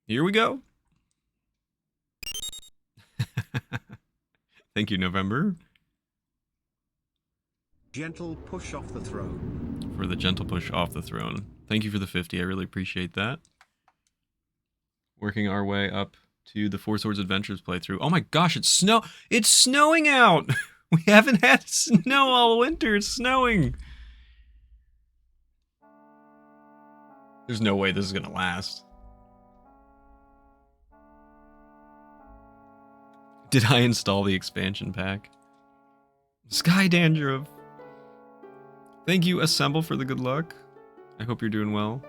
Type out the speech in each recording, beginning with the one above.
Here we go. Thank you, November. Gentle push off the throne. For the gentle push off the throne. Thank you for the 50. I really appreciate that. Working our way up to the Four Swords Adventures playthrough. Oh my gosh, it's snowing out. We haven't had snow all winter. It's snowing. There's no way this is gonna last. Did I install the expansion pack? Sky Dandruff. Thank you, Assemble, for the good luck. I hope you're doing well.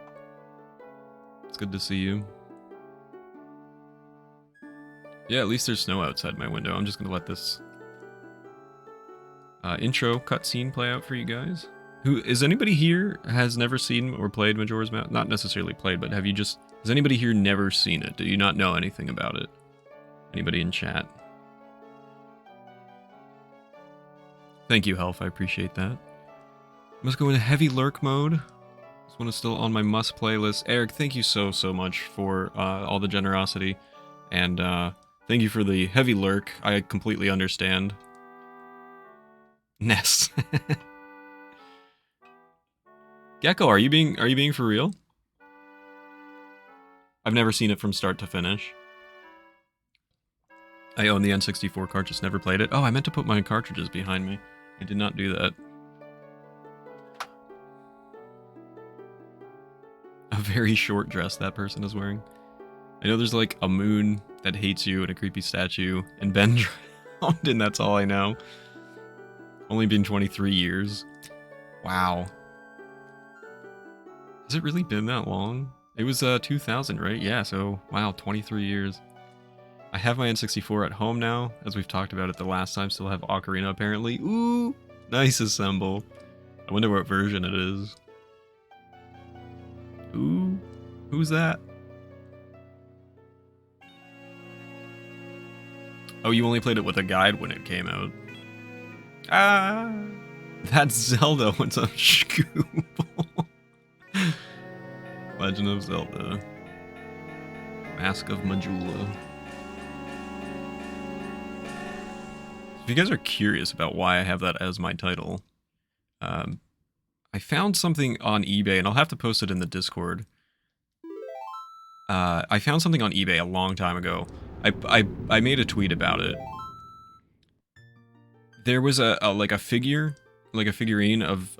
It's good to see you. Yeah, at least there's snow outside my window. I'm just gonna let this intro cutscene play out for you guys. Who is anybody here has never seen or played Majora's Mask? Not necessarily played, but has anybody here never seen it? Do you not know anything about it? Anybody in chat? Thank you, Health. I appreciate that. Must go into heavy lurk mode. This one is still on my must playlist. Eric, thank you so much for all the generosity, and thank you for the heavy lurk. I completely understand. Ness. Gecko, are you being for real? I've never seen it from start to finish. I own the N64 card, just never played it. Oh, I meant to put my cartridges behind me. I did not do that. A very short dress that person is wearing. I know there's like a moon that hates you and a creepy statue, and Ben drowned, and that's all I know. Only been 23 years. Wow. Has it really been that long? It was 2000, right? Yeah, so wow, 23 years. I have my N64 at home now, as we've talked about it the last time. Still have Ocarina apparently. Ooh, nice Assemble. I wonder what version it is. Ooh, who's that? Oh, you only played it with a guide when it came out. Ah, that's Zelda. What's up, Scoop? Legend of Zelda. Mask of Mujula. If you guys are curious about why I have that as my title, I found something on eBay, and I'll have to post it in the Discord. I found something on eBay a long time ago. I made a tweet about it. There was a figurine of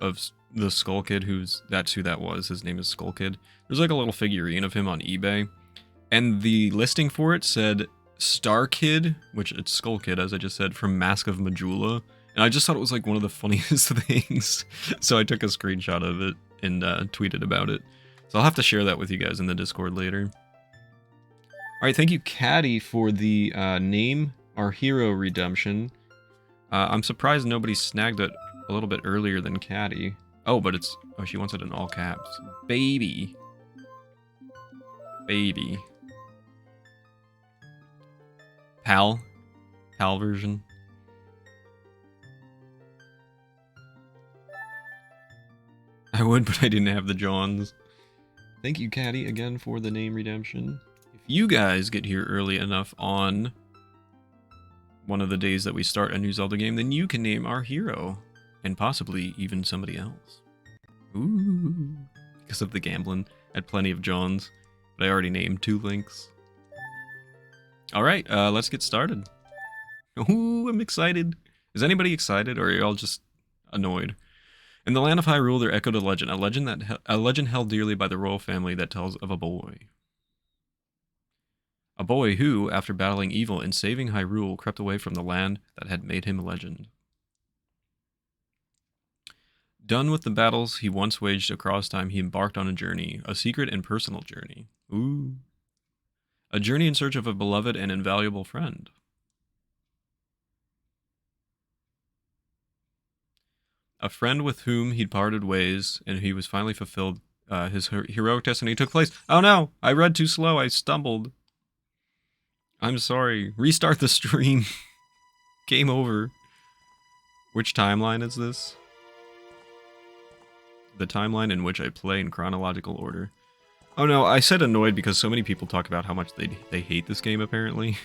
the Skull Kid, that's who that was. His name is Skull Kid. There's like a little figurine of him on eBay, and the listing for it said Starkid, which it's Skull Kid, as I just said, from Mask of Mujula. And I just thought it was like one of the funniest things. So I took a screenshot of it and tweeted about it. So I'll have to share that with you guys in the Discord later. Alright, thank you, Caddy, for the name Our Hero redemption. I'm surprised nobody snagged it a little bit earlier than Caddy. Oh, but she wants it in all caps. Baby. Baby. PAL version. I would, but I didn't have the Johns. Thank you, Caddy, again for the name redemption. If you guys get here early enough on one of the days that we start a new Zelda game, then you can name our hero, and possibly even somebody else. Ooh, because of the gambling. I had plenty of Johns, but I already named 2 Links. Alright, let's get started. Ooh, I'm excited. Is anybody excited, or are you all just annoyed? In the land of Hyrule, there echoed a legend a legend held dearly by the royal family that tells of a boy. A boy who, after battling evil and saving Hyrule, crept away from the land that had made him a legend. Done with the battles he once waged across time, he embarked on a journey, a secret and personal journey. Ooh. A journey in search of a beloved and invaluable friend. A friend with whom he'd parted ways, and he was finally fulfilled. His heroic destiny took place. Oh no! I read too slow. I stumbled. I'm sorry. Restart the stream. Game over. Which timeline is this? The timeline in which I play in chronological order. Oh no, I said annoyed because so many people talk about how much they hate this game, apparently.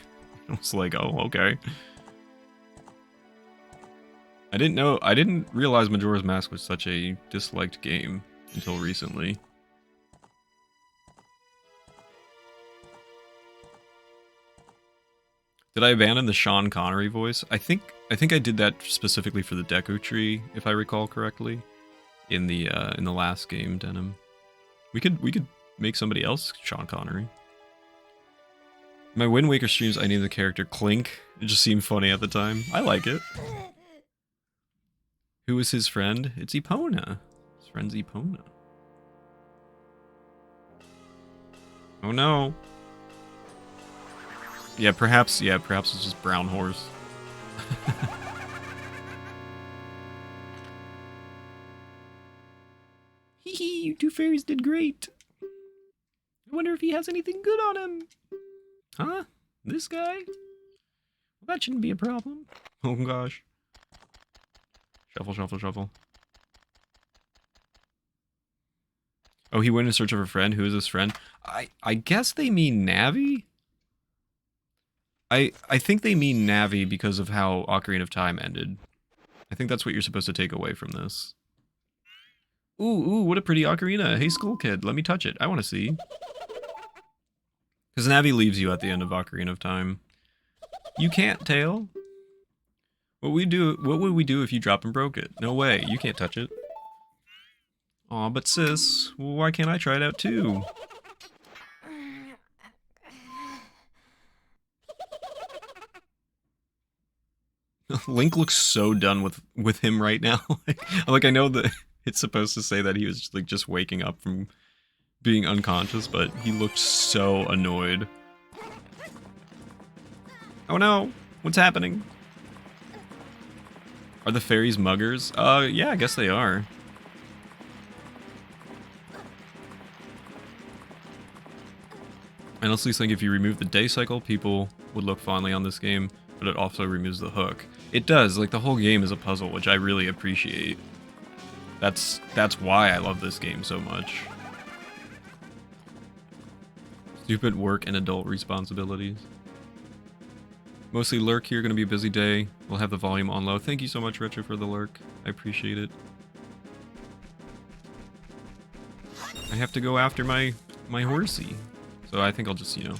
I was like, oh, okay. I didn't realize Majora's Mask was such a disliked game until recently. Did I abandon the Sean Connery voice? I think I did that specifically for the Deku Tree, if I recall correctly, in the last game, Denim. We could make somebody else Sean Connery. My Wind Waker streams, I named the character Clink. It just seemed funny at the time. I like it. Who is his friend? It's Epona. His friend's Epona. Oh no. Yeah, perhaps it's just Brown Horse. Hee hee, you two fairies did great. I wonder if he has anything good on him. Huh? This guy? Well, that shouldn't be a problem. Oh gosh. Shuffle, shuffle, shuffle. Oh, he went in search of a friend. Who is this friend? I guess they mean Navi? I think they mean Navi because of how Ocarina of Time ended. I think that's what you're supposed to take away from this. Ooh, what a pretty ocarina. Hey, Skull Kid, let me touch it. I want to see. Because Navi leaves you at the end of Ocarina of Time. You can't, Tail. What would we do if you dropped and broke it? No way, you can't touch it. Aw, but sis, why can't I try it out too? Link looks so done with him right now. Like I know that it's supposed to say that he was like just waking up from being unconscious, but he looked so annoyed. Oh no, what's happening? Are the fairies muggers? Yeah, I guess they are. I honestly think if you remove the day cycle, people would look fondly on this game, but it also removes the hook. It does, like the whole game is a puzzle, which I really appreciate. That's why I love this game so much. Stupid work and adult responsibilities. Mostly lurk here, gonna be a busy day. We'll have the volume on low. Thank you so much, Retro, for the lurk. I appreciate it. I have to go after my horsey. So I think I'll just, you know,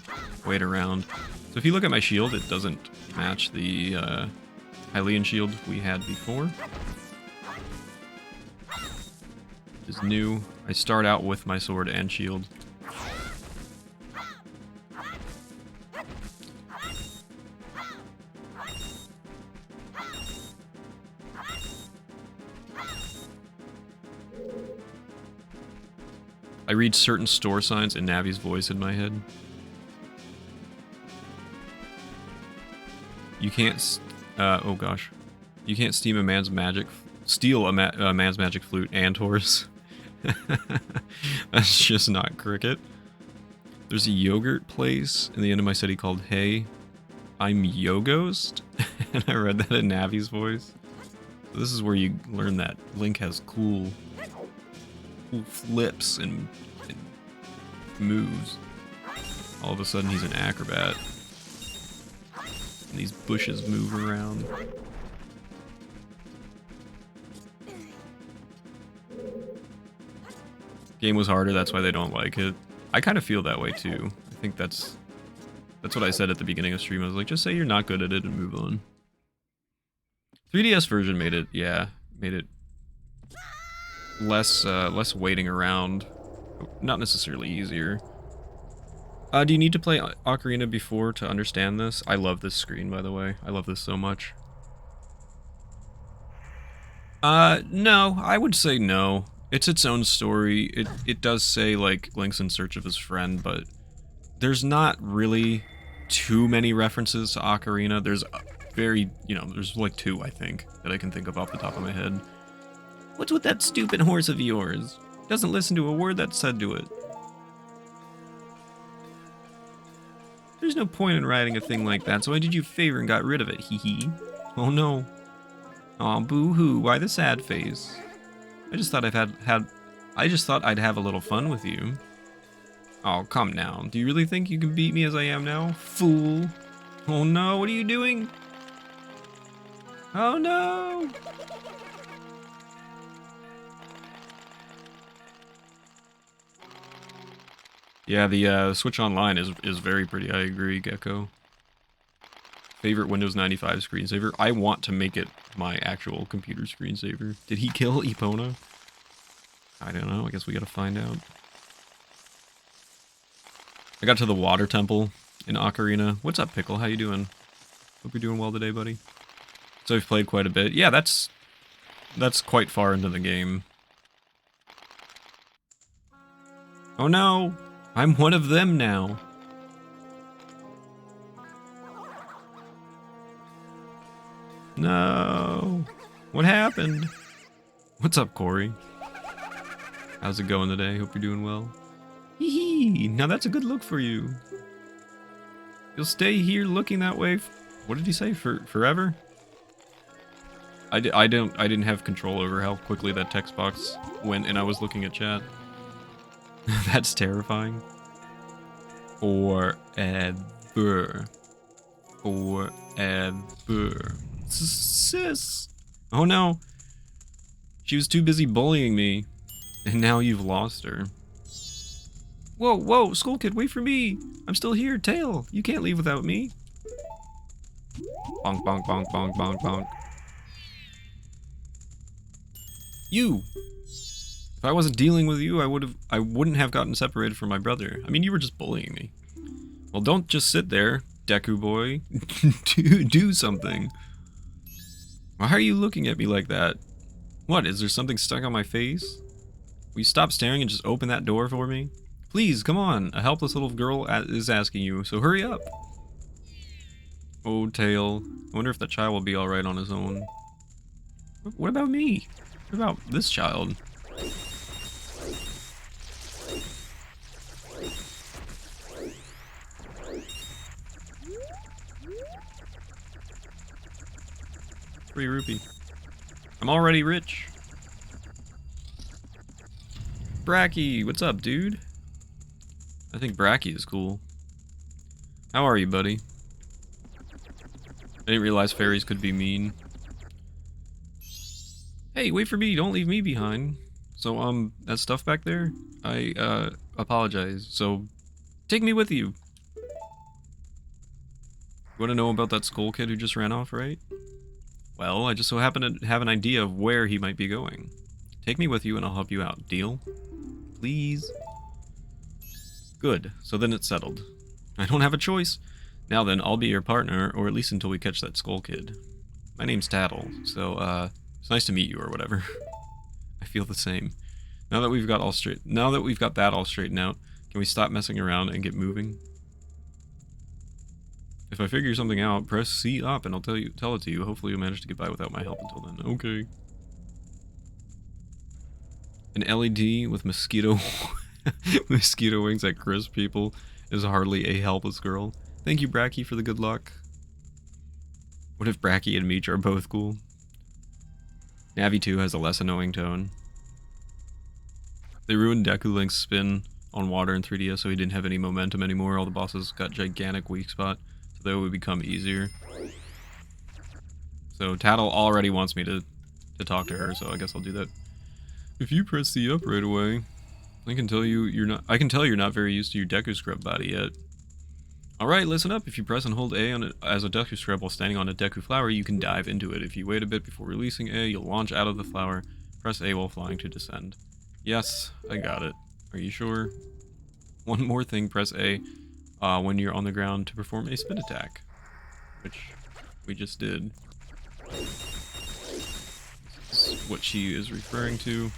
wait around. So if you look at my shield, it doesn't match the Hylian shield we had before. Which is new. I start out with my sword and shield. I read certain store signs in Navi's voice in my head. You can't, oh gosh. You can't steal a man's magic flute and horse. That's just not cricket. There's a yogurt place in the end of my city called Hey, I'm Yoghost. And I read that in Navi's voice. So this is where you learn that Link has cool flips and moves. All of a sudden he's an acrobat. And these bushes move around. Game was harder, that's why they don't like it. I kind of feel that way too. I think that's what I said at the beginning of stream. I was like, just say you're not good at it and move on. 3DS version made it, yeah, made it less waiting around. Not necessarily easier. Do you need to play Ocarina before to understand this? I love this screen, by the way. I love this so much. No, I would say no. It's its own story. It does say, like, Link's in search of his friend, but there's not really too many references to Ocarina. There's there's like 2, I think, that I can think of off the top of my head. What's with that stupid horse of yours? Doesn't listen to a word that's said to it. There's no point in riding a thing like that, so I did you a favor and got rid of it, hee hee. Oh no. Aw, boo-hoo, why the sad face? I just thought I'd have a little fun with you. Oh, come now. Do you really think you can beat me as I am now? Fool. Oh no, what are you doing? Oh no! Yeah, the Switch Online is very pretty. I agree, Gecko. Favorite Windows 95 screensaver. I want to make it my actual computer screensaver. Did he kill Epona? I don't know. I guess we gotta find out. I got to the water temple in Ocarina. What's up, Pickle? How you doing? Hope you're doing well today, buddy. So I've played quite a bit. Yeah, that's quite far into the game. Oh no! I'm one of them now. No! What happened? What's up, Corey? How's it going today? Hope you're doing well. Hee. Now that's a good look for you. You'll stay here looking that way. What did he say? Forever? I didn't have control over how quickly that text box went, and I was looking at chat. That's terrifying. Forever. Forever. Sis. Oh no. She was too busy bullying me, and now you've lost her. Whoa, whoa, Skull Kid, wait for me! I'm still here, Tail! You can't leave without me! Bonk, bonk, bonk, bonk, bonk, bonk. You! If I wasn't dealing with you, I wouldn't have gotten separated from my brother. I mean, you were just bullying me. Well, don't just sit there, Deku boy. do something. Why are you looking at me like that? What, is there something stuck on my face? Will you stop staring and just open that door for me? Please, come on. A helpless little girl is asking you, so hurry up. Oh, Tail. I wonder if that child will be alright on his own. What about me? What about this child? Free rupee. I'm already rich. Bracky, what's up, dude? I think Bracky is cool. How are you, buddy? I didn't realize fairies could be mean. Hey, wait for me, don't leave me behind. So, that stuff back there? I, apologize. So, take me with you. You wanna know about that Skull Kid who just ran off, right? Well, I just so happen to have an idea of where he might be going. Take me with you and I'll help you out. Deal? Please? Good. So then it's settled. I don't have a choice. Now then, I'll be your partner, or at least until we catch that Skull Kid. My name's Tattle, so, it's nice to meet you, or whatever. I feel the same. Now that we've got that all straightened out, can we stop messing around and get moving? If I figure something out, press C up and I'll tell it to you. Hopefully you'll manage to get by without my help until then. Okay. An LED with mosquito mosquito wings that crisp people is hardly a helpless girl. Thank you, Bracky, for the good luck. What if Bracky and Meech are both cool? Navi 2 has a less annoying tone. They ruined Deku Link's spin on water in 3DS, so he didn't have any momentum anymore. All the bosses got gigantic weak spot, so they would become easier. So Tattle already wants me to talk to her, so I guess I'll do that. If you press the up right away, I can tell you're not very used to your Deku Scrub body yet. Alright, listen up. If you press and hold A on it as a Deku Scrub while standing on a Deku flower, you can dive into it. If you wait a bit before releasing A, you'll launch out of the flower. Press A while flying to descend. Yes, I got it. Are you sure? One more thing, press A when you're on the ground to perform a spin attack. Which we just did. This is what she is referring to.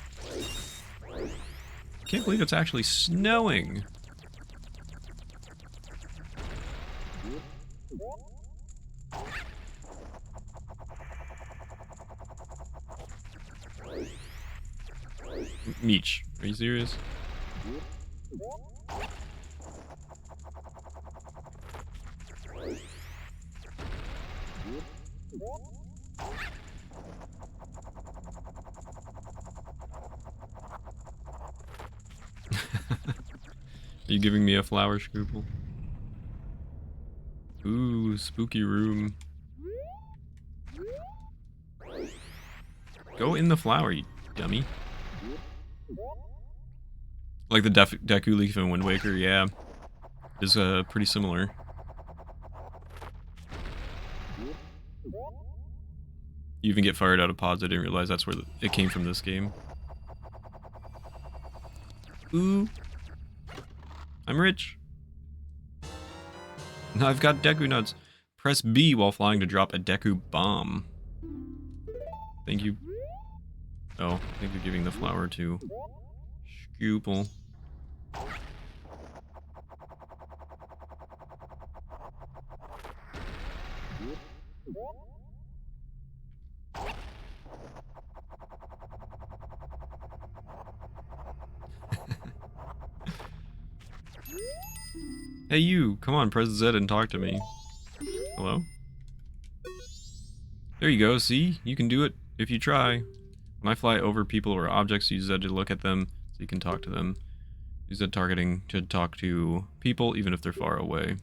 Can't believe it's actually snowing. Meech, are you serious? you giving me a flower, Scruple? Ooh, spooky room. Go in the flower, you dummy. Like the Deku Leaf in Wind Waker, yeah. Is pretty similar. You even get fired out of pods. I didn't realize that's where it came from this game. Ooh. I'm rich. Now I've got Deku Nuts. Press B while flying to drop a Deku Bomb. Thank you. Oh, I think you're giving the flower to Scoople. Hey you, come on, press Z and talk to me. Hello? There you go, see? You can do it if you try. When I fly over people or objects, use Z to look at them so you can talk to them. Use Z targeting to talk to people even if they're far away.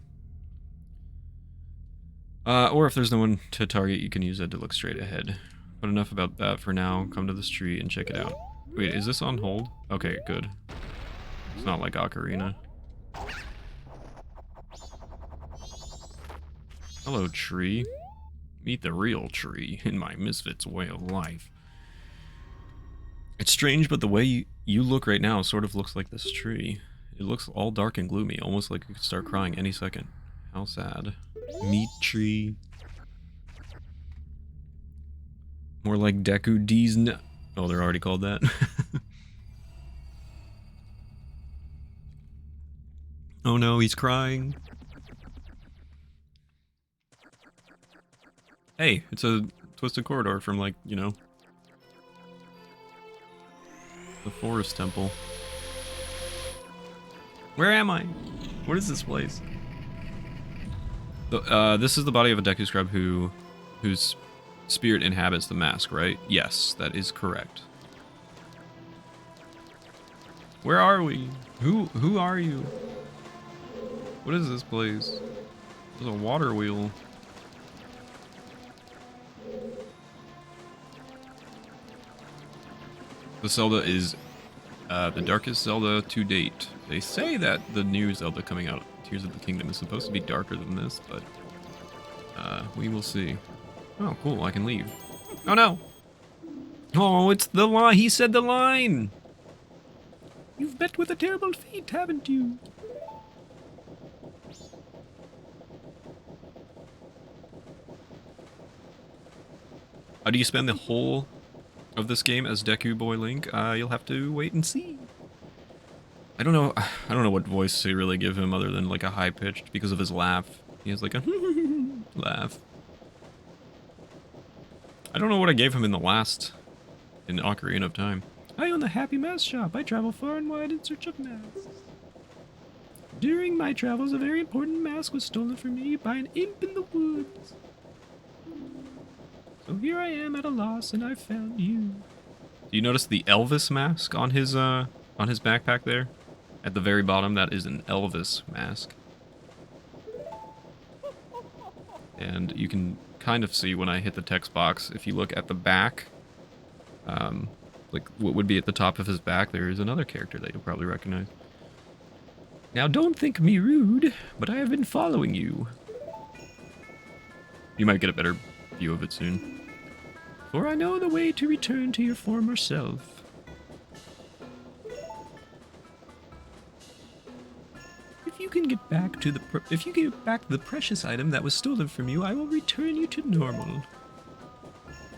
Or if there's no one to target, you can use Z to look straight ahead. But enough about that for now. Come to this tree and check it out. Wait, is this on hold? Okay, good. It's not like Ocarina. Hello, tree. Meet the real tree in my Misfits way of life. It's strange, but the way you look right now sort of looks like this tree. It looks all dark and gloomy, almost like it could start crying any second. How sad. Meet tree. More like Deku D's oh, they're already called that. Oh no, he's crying. Hey, it's a twisted corridor from, like, you know, the forest temple. Where am I? What is this place? This is the body of a Deku Scrub whose spirit inhabits the mask, right? Yes, that is correct. Where are we? Who are you? What is this place? There's a water wheel. The Zelda is the darkest Zelda to date. They say that the new Zelda coming out, Tears of the Kingdom, is supposed to be darker than this, but we will see. Oh, cool, I can leave. Oh no! Oh, it's the line! He said the line! You've met with a terrible fate, haven't you? How do you spend the whole of this game as Deku Boy Link? You'll have to wait and see. I don't know what voice to really give him other than like a high pitched because of his laugh. He has like a laugh. I don't know what I gave him in Ocarina of Time. I own the Happy Mask Shop. I travel far and wide in search of masks. During my travels, a very important mask was stolen from me by an imp in the woods. So here I am at a loss, and I've found you. Do you notice the Elvis mask on his backpack there? At the very bottom, that is an Elvis mask. And you can kind of see when I hit the text box, if you look at the back, like what would be at the top of his back, there is another character that you'll probably recognize. Now don't think me rude, but I have been following you. You might get a better view of it soon. For I know the way to return to your former self. If you get back the precious item that was stolen from you, I will return you to normal.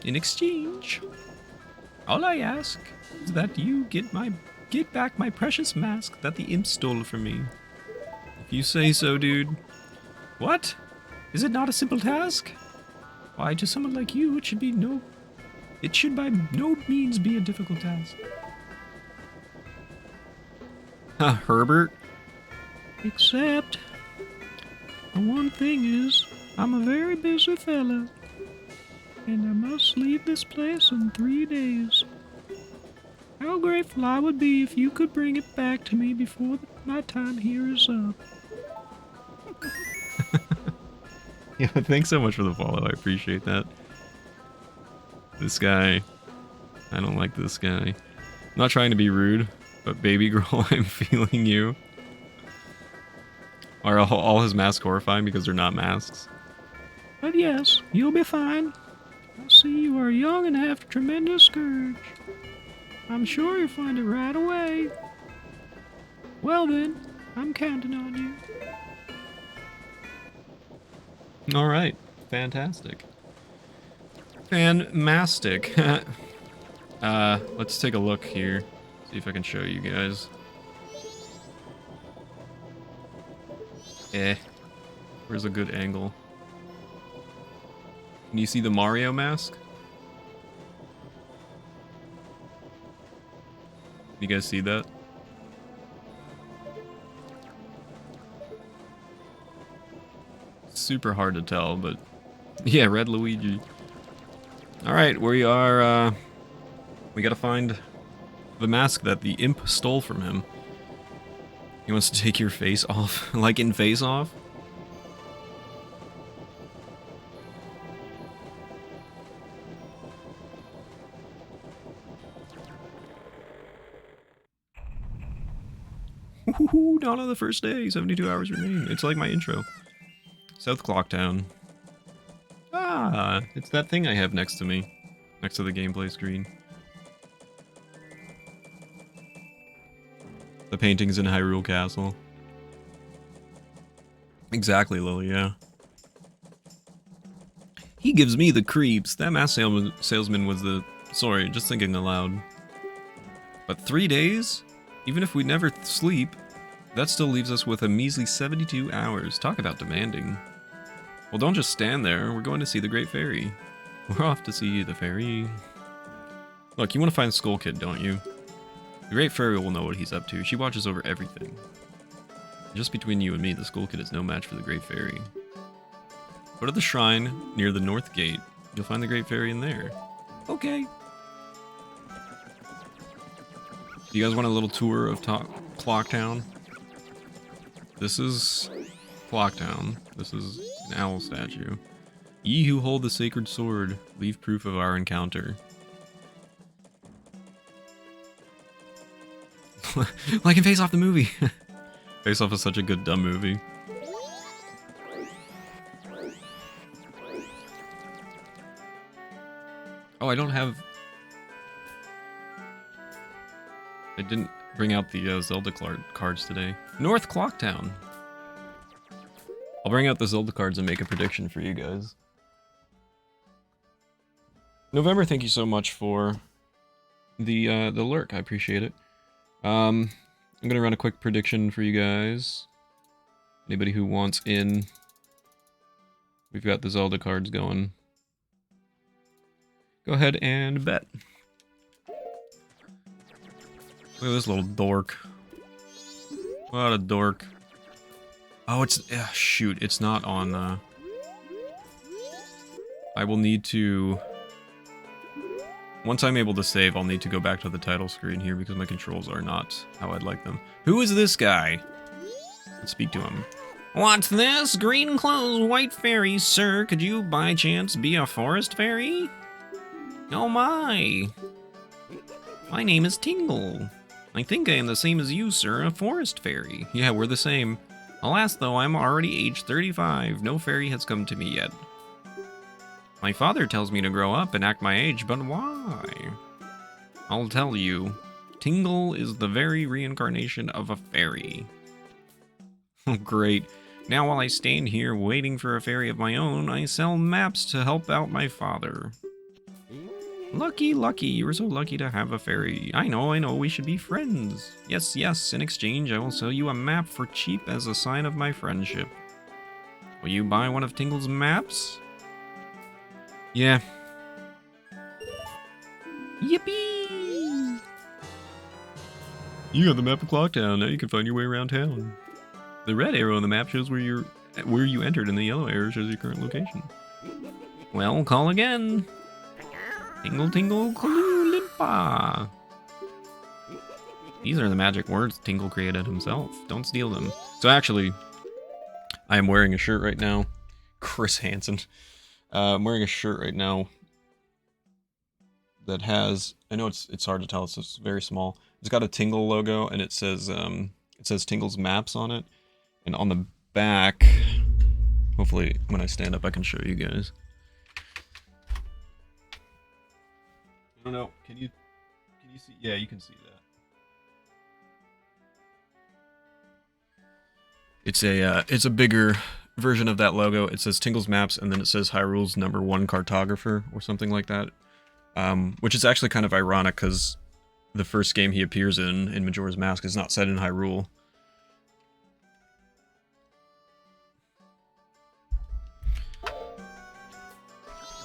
In exchange, all I ask is that you get back my precious mask that the imp stole from me. If you say so, dude. What? Is it not a simple task? Why, to someone like you, it should by no means be a difficult task. Herbert? Except, the one thing is, I'm a very busy fella, and I must leave this place in 3 days. How grateful I would be if you could bring it back to me before my time here is up. Yeah, thanks so much for the follow. I appreciate that. This guy. I don't like this guy. I'm not trying to be rude, but baby girl, I'm feeling you. Are all his masks horrifying because they're not masks? But yes, you'll be fine. I see you are young and have tremendous courage. I'm sure you'll find it right away. Well then, I'm counting on you. Alright, fantastic. Fantastic. Let's take a look here. See if I can show you guys. Where's a good angle? Can you see the Mario mask? You guys see that? Super hard to tell, but yeah, Red Luigi. Alright, we are, we gotta find the mask that the imp stole from him. He wants to take your face off, like in Face Off. Woohoo, not on the first day, 72 hours remain. It's like my intro. South Clocktown. Ah, it's that thing I have next to me. Next to the gameplay screen. The paintings in Hyrule Castle. Exactly, Lily, yeah. He gives me the creeps. That mask salesman was the... Sorry, just thinking aloud. But 3 days? Even if we never sleep, that still leaves us with a measly 72 hours. Talk about demanding. Well, don't just stand there. We're going to see the Great Fairy. We're off to see the fairy. Look, you want to find Skull Kid, don't you? The Great Fairy will know what he's up to. She watches over everything. Just between you and me, the Skull Kid is no match for the Great Fairy. Go to the shrine near the North Gate. You'll find the Great Fairy in there. Okay. You guys want a little tour of Clocktown? This is Clocktown. This is an owl statue. Ye who hold the sacred sword, leave proof of our encounter. Like in Face Off the movie. Face Off is such a good dumb movie. Oh, I don't have... I didn't bring out the Zelda cards today. North Clocktown. I'll bring out the Zelda cards and make a prediction for you guys. November, thank you so much for the lurk. I appreciate it. I'm gonna run a quick prediction for you guys. Anybody who wants in, we've got the Zelda cards going. Go ahead and bet. Look at this little dork. What a dork. Oh, it's... shoot, it's not on... I will need to... Once I'm able to save, I'll need to go back to the title screen here because my controls are not how I'd like them. Who is this guy? Let's speak to him. What's this? Green clothes, white fairy, sir. Could you, by chance, be a forest fairy? Oh my. My name is Tingle. I think I am the same as you, sir, a forest fairy. Yeah, we're the same. Alas, though, I'm already age 35. No fairy has come to me yet. My father tells me to grow up and act my age, but why? I'll tell you. Tingle is the very reincarnation of a fairy. Oh, great. Now while I stand here waiting for a fairy of my own, I sell maps to help out my father. Lucky, lucky, you were so lucky to have a fairy. I know, we should be friends. Yes, yes, in exchange I will sell you a map for cheap as a sign of my friendship. Will you buy one of Tingle's maps? Yeah. Yippee! You got the map of Clocktown, now you can find your way around town. The red arrow on the map shows where you entered, and the yellow arrow shows your current location. Well, call again. Tingle, tingle, Kaloo-Limpa. These are the magic words Tingle created himself. Don't steal them. So actually, I am wearing a shirt right now. Chris Hansen. I'm wearing a shirt right now that has, I know it's hard to tell, it's just very small. It's got a Tingle logo and it says Tingle's Maps on it. And on the back, hopefully when I stand up I can show you guys. I don't know, can you see? Yeah, you can see that. It's a bigger version of that logo. It says Tingle's Maps, and then it says Hyrule's #1 cartographer, or something like that. Which is actually kind of ironic, because the first game he appears in Majora's Mask, is not set in Hyrule.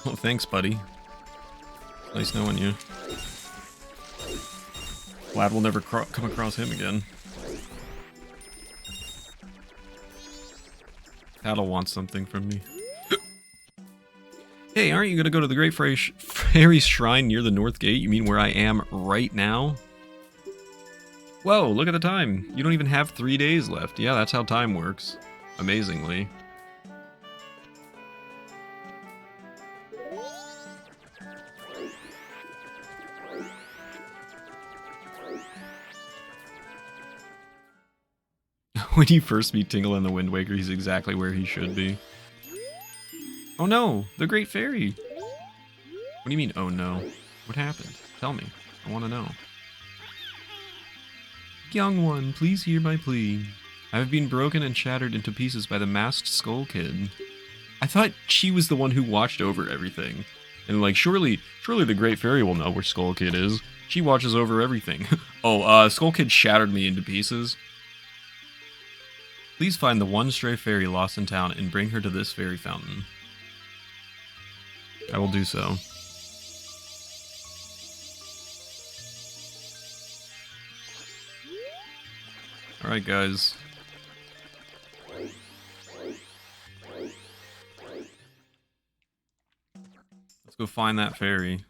Oh, thanks, buddy. Nice knowing you. Glad we'll never come across him again. That'll want something from me. Hey, aren't you gonna go to the Great Fairy Shrine near the North Gate? You mean where I am right now? Whoa, look at the time. You don't even have 3 days left. Yeah, that's how time works. Amazingly. When you first meet Tingle in the Wind Waker, he's exactly where he should be. Oh no, the Great Fairy! What do you mean, oh no? What happened? Tell me. I want to know. Young one, please hear my plea. I have been broken and shattered into pieces by the masked Skull Kid. I thought she was the one who watched over everything. And like, surely the Great Fairy will know where Skull Kid is. She watches over everything. Oh, Skull Kid shattered me into pieces. Please find the one stray fairy lost in town and bring her to this fairy fountain. I will do so. Alright, guys. Let's go find that fairy.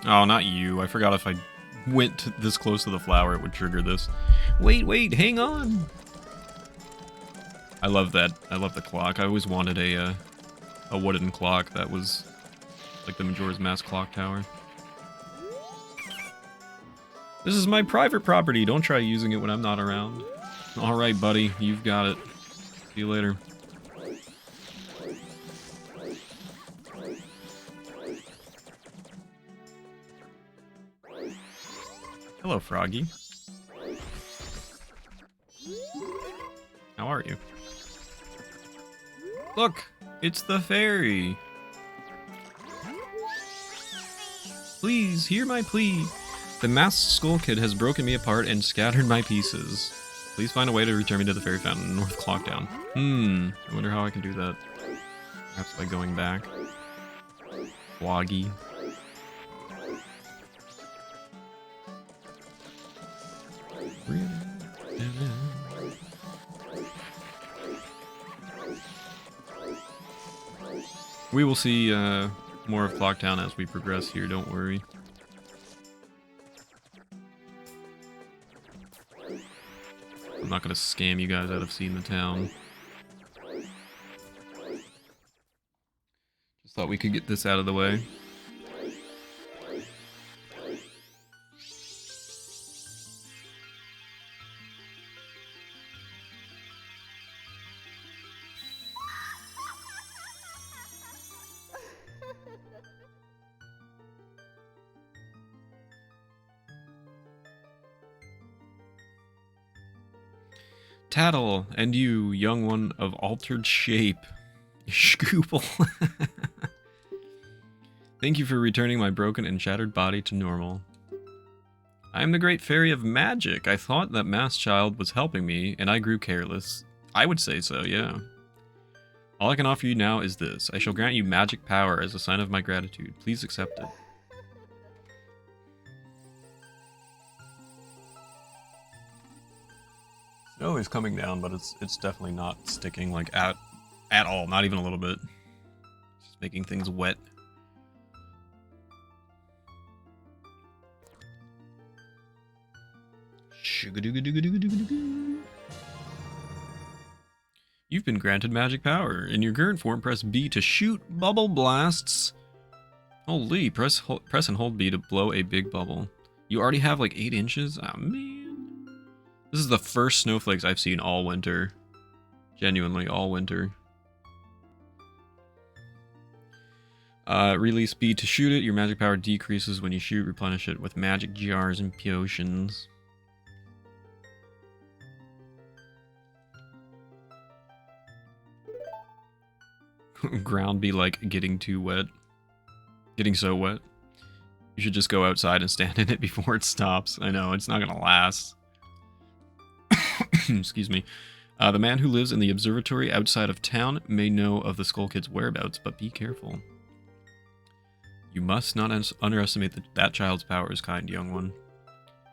Oh, not you. I forgot if I went this close to the flower, it would trigger this. Wait, hang on! I love that. I love the clock. I always wanted a wooden clock that was like the Majora's Mask clock tower. This is my private property. Don't try using it when I'm not around. Alright, buddy. You've got it. See you later. Hello, Froggy. How are you? Look! It's the fairy! Please, hear my plea. The masked Skull Kid has broken me apart and scattered my pieces. Please find a way to return me to the fairy fountain in North Clocktown. I wonder how I can do that. Perhaps by going back. Froggy. We will see more of Clocktown as we progress here, don't worry. I'm not going to scam you guys out of seeing the town. Just thought we could get this out of the way. Tattle, and you, young one of altered shape. Scoople. Thank you for returning my broken and shattered body to normal. I am the Great Fairy of Magic. I thought that Masked Child was helping me, and I grew careless. I would say so, yeah. All I can offer you now is this. I shall grant you magic power as a sign of my gratitude. Please accept it. snow is coming down, but it's definitely not sticking like at all, not even a little bit. Just making things wet. You've been granted magic power. In your current form, press B to shoot bubble blasts. Holy, press and hold B to blow a big bubble. You already have like 8 inches? Oh man. This is the first snowflakes I've seen all winter. Genuinely, all winter. Release B to shoot it. Your magic power decreases when you shoot. Replenish it with magic jars and potions. Ground be like getting too wet. Getting so wet. You should just go outside and stand in it before it stops. I know, it's not gonna last. Excuse me. The man who lives in the observatory outside of town may know of the Skull Kid's whereabouts, but be careful. You must not underestimate that child's powers, kind young one.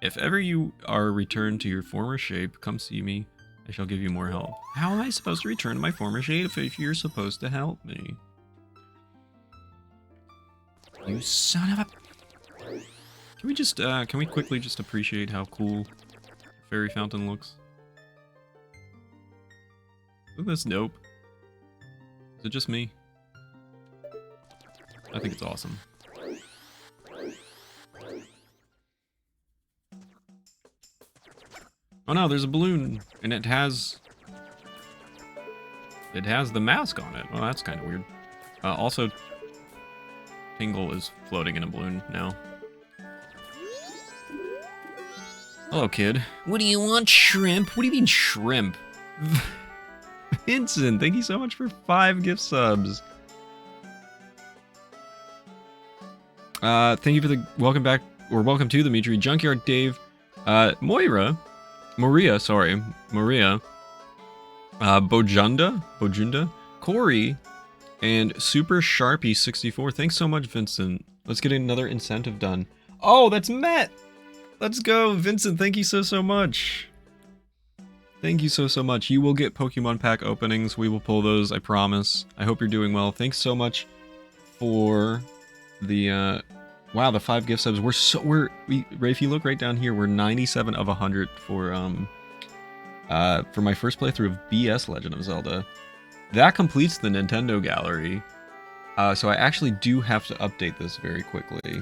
If ever you are returned to your former shape, come see me. I shall give you more help. How am I supposed to return to my former shape if you're supposed to help me? You son of a... Can we quickly just appreciate how cool Fairy Fountain looks? Isn't this dope? Is it just me? I think it's awesome. Oh no, there's a balloon, and it has the mask on it. Oh, that's kind of weird. Also, Tingle is floating in a balloon now. Hello, kid. What do you want, shrimp? What do you mean, shrimp? Vincent, thank you so much for 5 gift subs. Thank you for the welcome back, or welcome to the Mitri Junkyard, Dave. Maria, Bojunda, Corey, and Super Sharpie 64. Thanks so much, Vincent. Let's get another incentive done. Oh, that's Matt. Let's go, Vincent. Thank you so much. Thank you so much. You will get Pokemon pack openings. We will pull those, I promise. I hope you're doing well. Thanks so much for the wow, the 5 gift subs. If you look right down here, we're 97 of 100 for my first playthrough of BS Legend of Zelda. That completes the Nintendo gallery. So I actually do have to update this very quickly.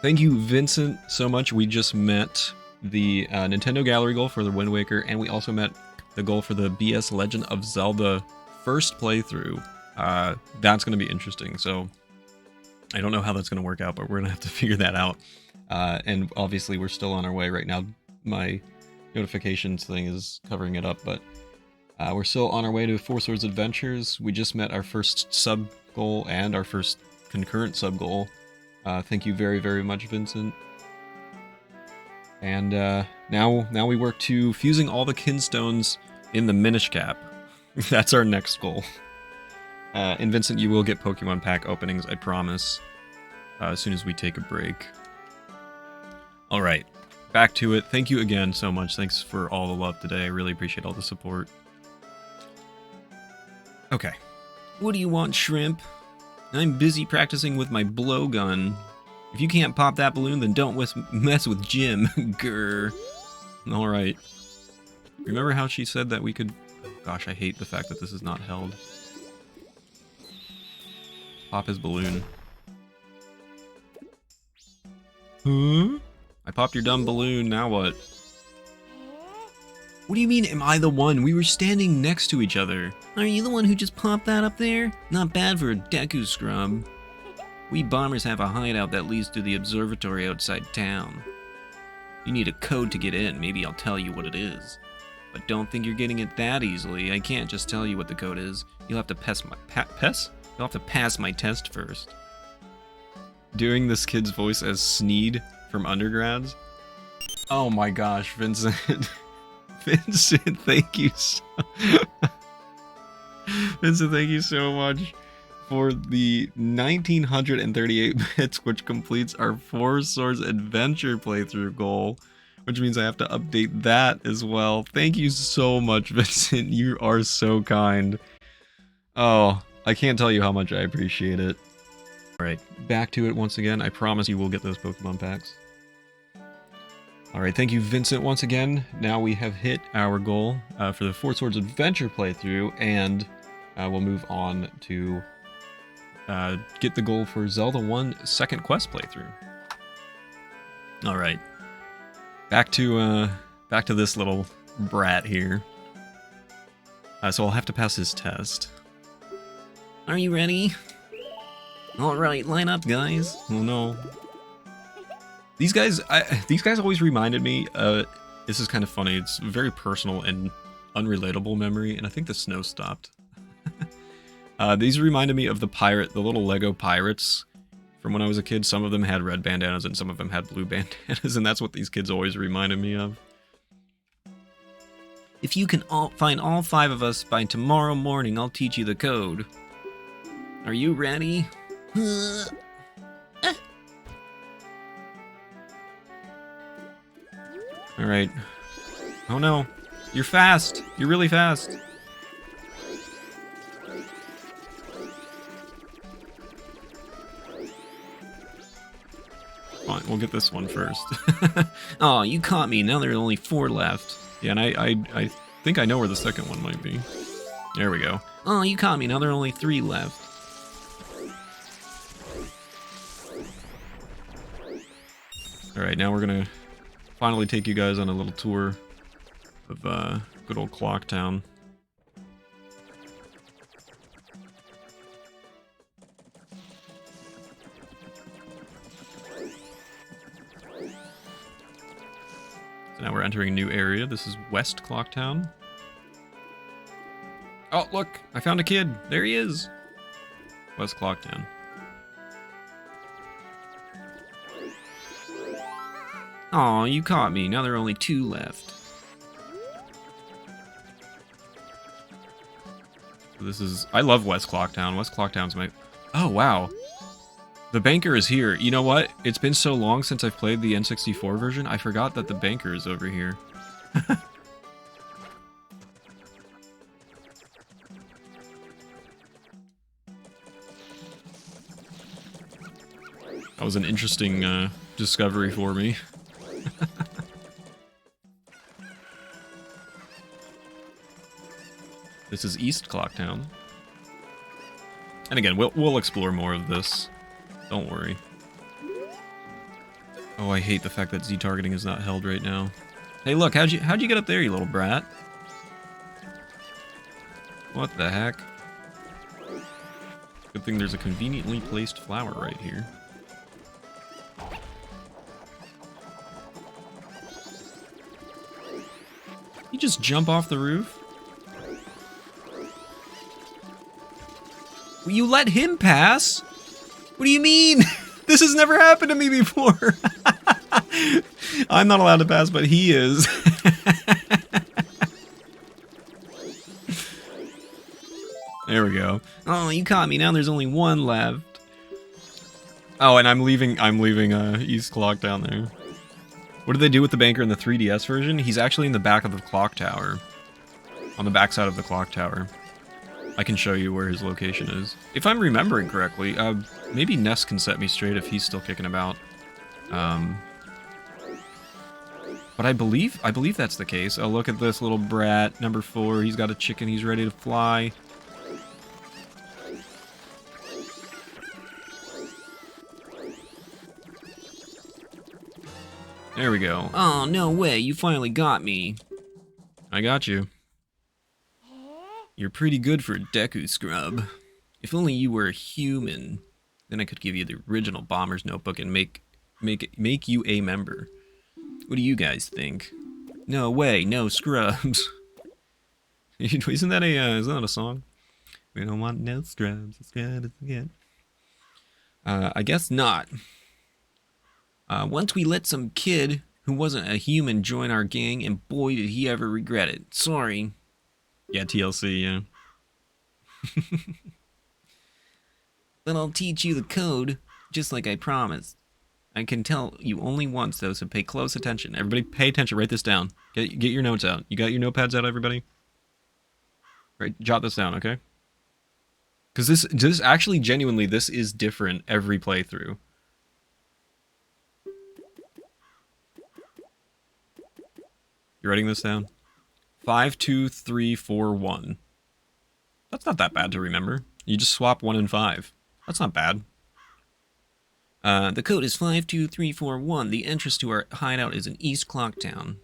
Thank you, Vincent, so much. We just met the Nintendo gallery goal for the Wind Waker, and we also met the goal for the BS Legend of Zelda first playthrough. That's going to be interesting. So I don't know how that's going to work out, but we're going to have to figure that out. And obviously we're still on our way right now. My notifications thing is covering it up, but we're still on our way to Four Swords Adventures. We just met our first sub goal and our first concurrent sub goal. Thank you very much, Vincent. And now we work to fusing all the kinstones in the Minish Cap. That's our next goal. And Vincent, you will get Pokemon pack openings, I promise, as soon as we take a break. Alright, back to it. Thank you again so much. Thanks for all the love today. I really appreciate all the support. Okay. What do you want, shrimp? I'm busy practicing with my blowgun. If you can't pop that balloon, then don't mess with Jim. Grr. Alright. Remember how she said that we could... Gosh, I hate the fact that this is not held. Pop his balloon. Huh? I popped your dumb balloon, now what? What do you mean, am I the one? We were standing next to each other. Are you the one who just popped that up there? Not bad for a Deku scrub. We bombers have a hideout that leads to the observatory outside town. You need a code to get in, maybe I'll tell you what it is. But don't think you're getting it that easily. I can't just tell you what the code is. You'll have to pass my test first. Doing this kid's voice as Sneed from Undergrads. Oh my gosh, Vincent. Vincent, thank you so... Vincent, thank you so much for the 1938 bits, which completes our Four Swords Adventure playthrough goal, which means I have to update that as well. Thank you so much, Vincent. You are so kind. Oh, I can't tell you how much I appreciate it. Alright, back to it once again. I promise you will get those Pokemon packs. Alright, thank you, Vincent, once again. Now we have hit our goal for the Four Swords Adventure playthrough, and we'll move on to get the goal for Zelda 1 second quest playthrough. Alright. Back to this little brat here. So I'll have to pass his test. Are you ready? Alright, line up, guys. Oh no. These guys always reminded me, this is kind of funny, it's a very personal and unrelatable memory, and I think the snow stopped. These reminded me of the little Lego pirates from when I was a kid. Some of them had red bandanas and some of them had blue bandanas, and that's what these kids always reminded me of. If you can find all 5 of us by tomorrow morning, I'll teach you the code. Are you ready? Alright. Oh no. You're fast. You're really fast. Fine, we'll get this one first. Oh, you caught me. Now there are only 4 left. Yeah, and I think I know where the second one might be. There we go. Oh, you caught me. Now there are only 3 left. Alright, now we're gonna finally take you guys on a little tour of good old Clock Town. So now we're entering a new area. This is West Clock Town. Oh, look! I found a kid! There he is! West Clock Town. Aw, you caught me. Now there are only 2 left. This is... I love West Clock Town. West Clock Town's my... Oh, wow. The banker is here. You know what? It's been so long since I've played the N64 version, I forgot that the banker is over here. That was an interesting discovery for me. This is East Clock Town. And again, we'll explore more of this. Don't worry. Oh, I hate the fact that Z targeting is not held right now. Hey, look, how'd you get up there, you little brat? What the heck? Good thing there's a conveniently placed flower right here. You just jump off the roof? Will you let him pass? What do you mean? This has never happened to me before. I'm not allowed to pass, but he is. There we go. Oh, you caught me. Now there's only 1 left. Oh, and I'm leaving East Clock down there. What did they do with the banker in the 3DS version? He's actually in the back of the clock tower. On the backside of the clock tower. I can show you where his location is. If I'm remembering correctly, maybe Ness can set me straight if he's still kicking about. But I believe that's the case. Oh, look at this little brat, number 4. He's got a chicken. He's ready to fly. There we go. Oh, no way. You finally got me. I got you. You're pretty good for a Deku scrub. If only you were a human, then I could give you the original Bomber's Notebook and make you a member. What do you guys think? No way, no scrubs. Isn't that a song? We don't want no scrubs. Again. I guess not. Once we let some kid who wasn't a human join our gang, and boy did he ever regret it. Sorry. Yeah, TLC, yeah. But I'll teach you the code, just like I promised. I can tell you only once, though, so pay close attention. Everybody pay attention. Write this down. Get your notes out. You got your notepads out, everybody? Right, jot this down, okay? Because this actually, genuinely, this is different every playthrough. You writing this down? 5, 2, 3, 4, 1. That's not that bad to remember. You just swap 1 and 5. That's not bad. The code is 52341. The entrance to our hideout is in East Clocktown.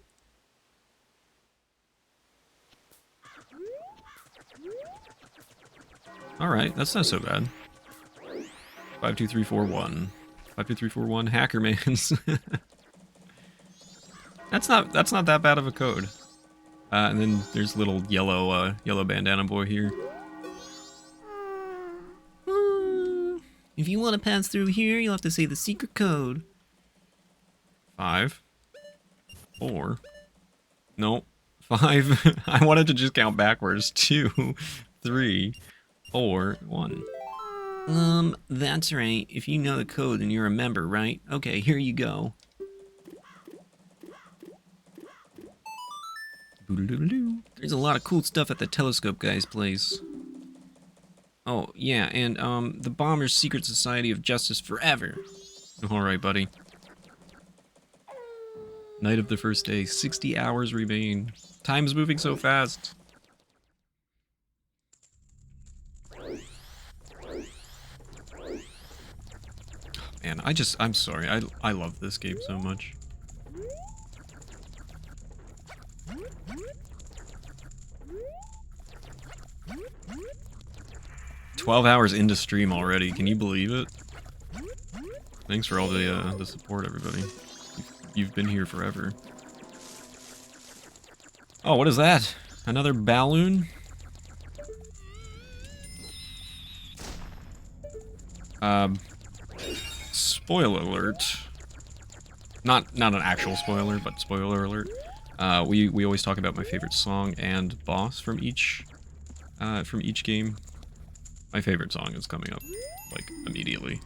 Alright, that's not so bad. 52341. 52341 Hackermans. That's not that bad of a code. And then there's little yellow bandana boy here. If you want to pass through here, you'll have to say the secret code. 5, 4. No, 5. I wanted to just count backwards. 2, 3, 4, 1. That's right. If you know the code, then you're a member, right? Okay, here you go. There's a lot of cool stuff at the telescope guy's place. Oh, yeah, and, the Bomber's Secret Society of Justice Forever. Alright, buddy. Night of the first day, 60 hours remain. Time's moving so fast. Man, I'm sorry, I love this game so much. 12 hours into stream already, can you believe it? Thanks for all the support, everybody. You've been here forever. Oh, what is that? Another balloon? Spoiler alert. Not an actual spoiler, but spoiler alert. We always talk about my favorite song and boss from each game. My favorite song is coming up, like, immediately.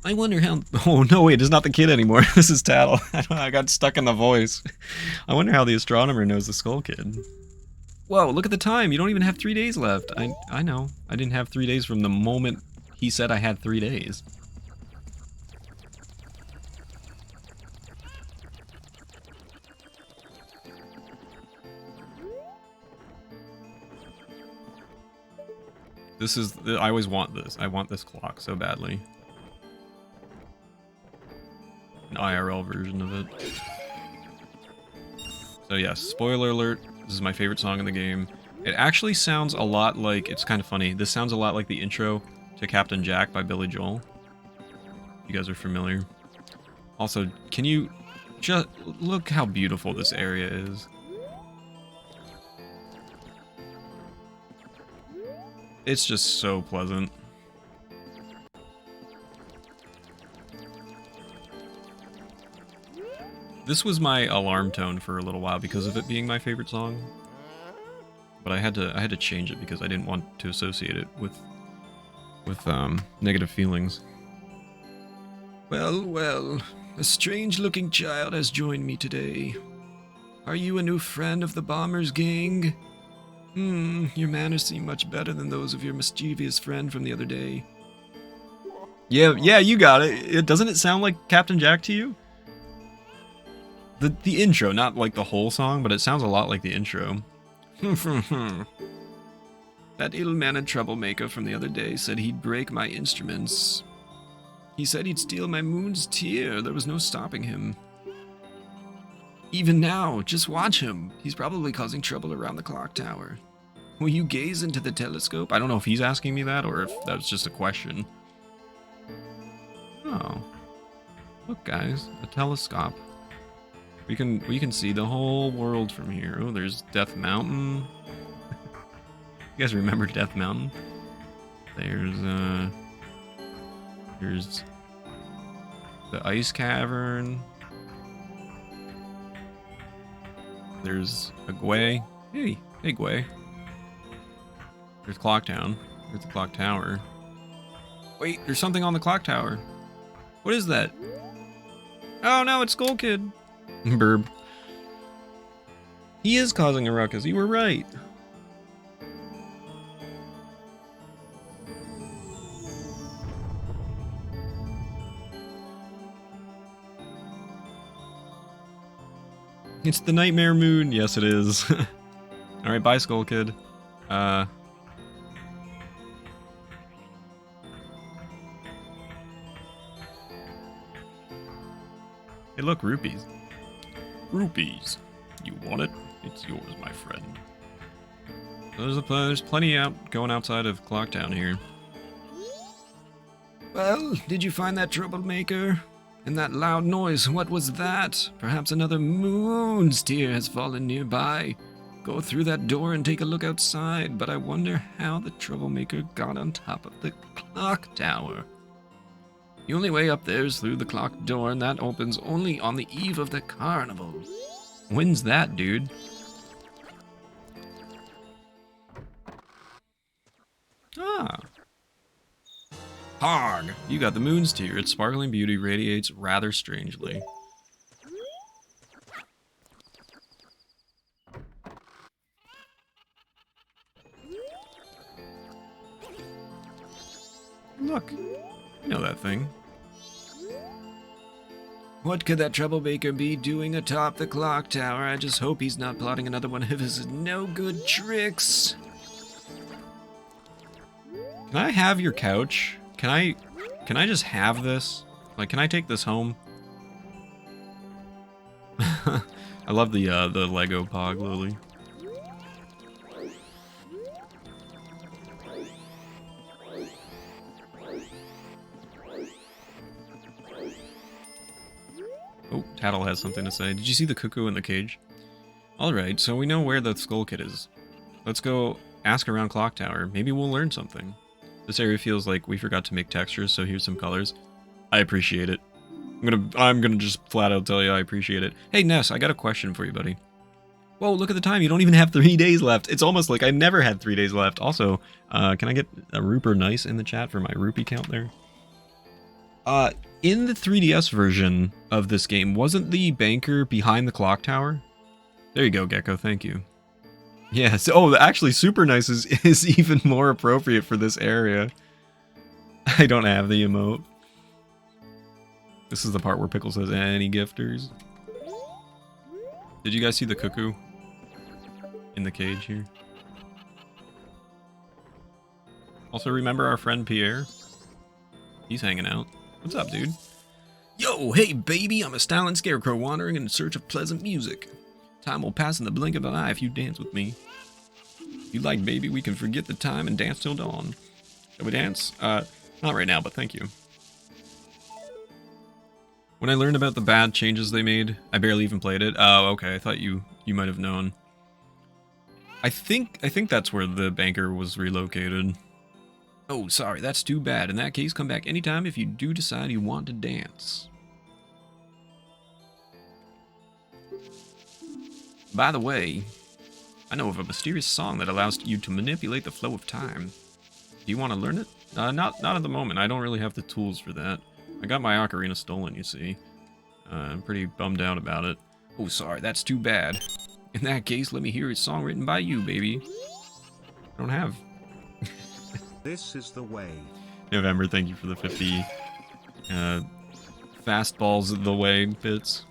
I wonder how... Oh, no, wait, it's not the kid anymore. This is Tattle. I got stuck in the voice. I wonder how the astronomer knows the Skull Kid. Whoa, look at the time. You don't even have 3 days left. I know. I didn't have 3 days from the moment he said I had 3 days. This is... I always want this. I want this clock so badly. An IRL version of it. So yes, spoiler alert. This is my favorite song in the game. It actually sounds a lot like... It's kind of funny. This sounds a lot like the intro to Captain Jack by Billy Joel. You guys are familiar. Also, can you... just look how beautiful this area is. It's just so pleasant. This was my alarm tone for a little while because of it being my favorite song. But I had to change it because I didn't want to associate it with negative feelings. Well, a strange-looking child has joined me today. Are you a new friend of the Bombers gang? Your manners seem much better than those of your mischievous friend from the other day. Yeah, you got it. Doesn't it sound like Captain Jack to you? The intro, not like the whole song, but it sounds a lot like the intro. That ill-mannered troublemaker from the other day said he'd break my instruments. He said he'd steal my moon's tear. There was no stopping him. Even now, just watch him. He's probably causing trouble around the clock tower. Will you gaze into the telescope? I don't know if he's asking me that or if that's just a question. Oh. Look, guys, a telescope. We can see the whole world from here. Oh, there's Death Mountain. You guys remember Death Mountain? There's the ice cavern. There's a Gwei. Hey, Gwei. There's Clocktown. There's the clock tower. Wait, there's something on the clock tower. What is that? Oh no, it's Skull Kid. Burb. He is causing a ruckus, you were right. It's the Nightmare Moon. Yes, it is. Alright, bye, Skull Kid. Hey, look, rupees. Rupees. You want it? It's yours, my friend. There's plenty going outside of Clocktown here. Well, did you find that troublemaker? And that loud noise, what was that? Perhaps another moon's tear has fallen nearby. Go through that door and take a look outside, but I wonder how the troublemaker got on top of the clock tower. The only way up there is through the clock door, and that opens only on the eve of the carnival. When's that, dude? Ah. Hog! You got the moon's tear. Its sparkling beauty radiates rather strangely. Look. You know that thing. What could that troublemaker be doing atop the clock tower? I just hope he's not plotting another one of his no-good tricks. Can I have your couch? Can I just have this? Like, can I take this home? I love the Lego Pog Lily. Oh, Tattle has something to say. Did you see the cuckoo in the cage? Alright, so we know where the Skull Kid is. Let's go ask around Clock Tower. Maybe we'll learn something. This area feels like we forgot to make textures, so here's some colors. I appreciate it. I'm gonna just flat out tell you I appreciate it. Hey Ness, I got a question for you, buddy. Whoa, look at the time. You don't even have 3 days left. It's almost like I never had 3 days left. Also, can I get a Rupert Nice in the chat for my rupee count there? In the 3DS version of this game, wasn't the banker behind the clock tower? There you go, Gecko. Thank you. Yes. Oh, actually, Super Nice is even more appropriate for this area. I don't have the emote. This is the part where Pickle says, any gifters? Did you guys see the cuckoo in the cage here? Also, remember our friend Pierre? He's hanging out. What's up, dude? Yo, hey, baby, I'm a styling scarecrow wandering in search of pleasant music. Time will pass in the blink of an eye if you dance with me. If you like, baby, we can forget the time and dance till dawn. Shall we dance? Not right now, but thank you. When I learned about the bad changes they made, I barely even played it. Oh, okay, I thought you might have known. I think that's where the banker was relocated. Oh, sorry, that's too bad. In that case, come back anytime if you do decide you want to dance. By the way, I know of a mysterious song that allows you to manipulate the flow of time. Do you want to learn it? Not at the moment. I don't really have the tools for that. I got my ocarina stolen, you see. I'm pretty bummed out about it. Oh, sorry, that's too bad. In that case, let me hear a song written by you, baby. I don't have. This is the way. November, thank you for the 50 fastballs the way bits.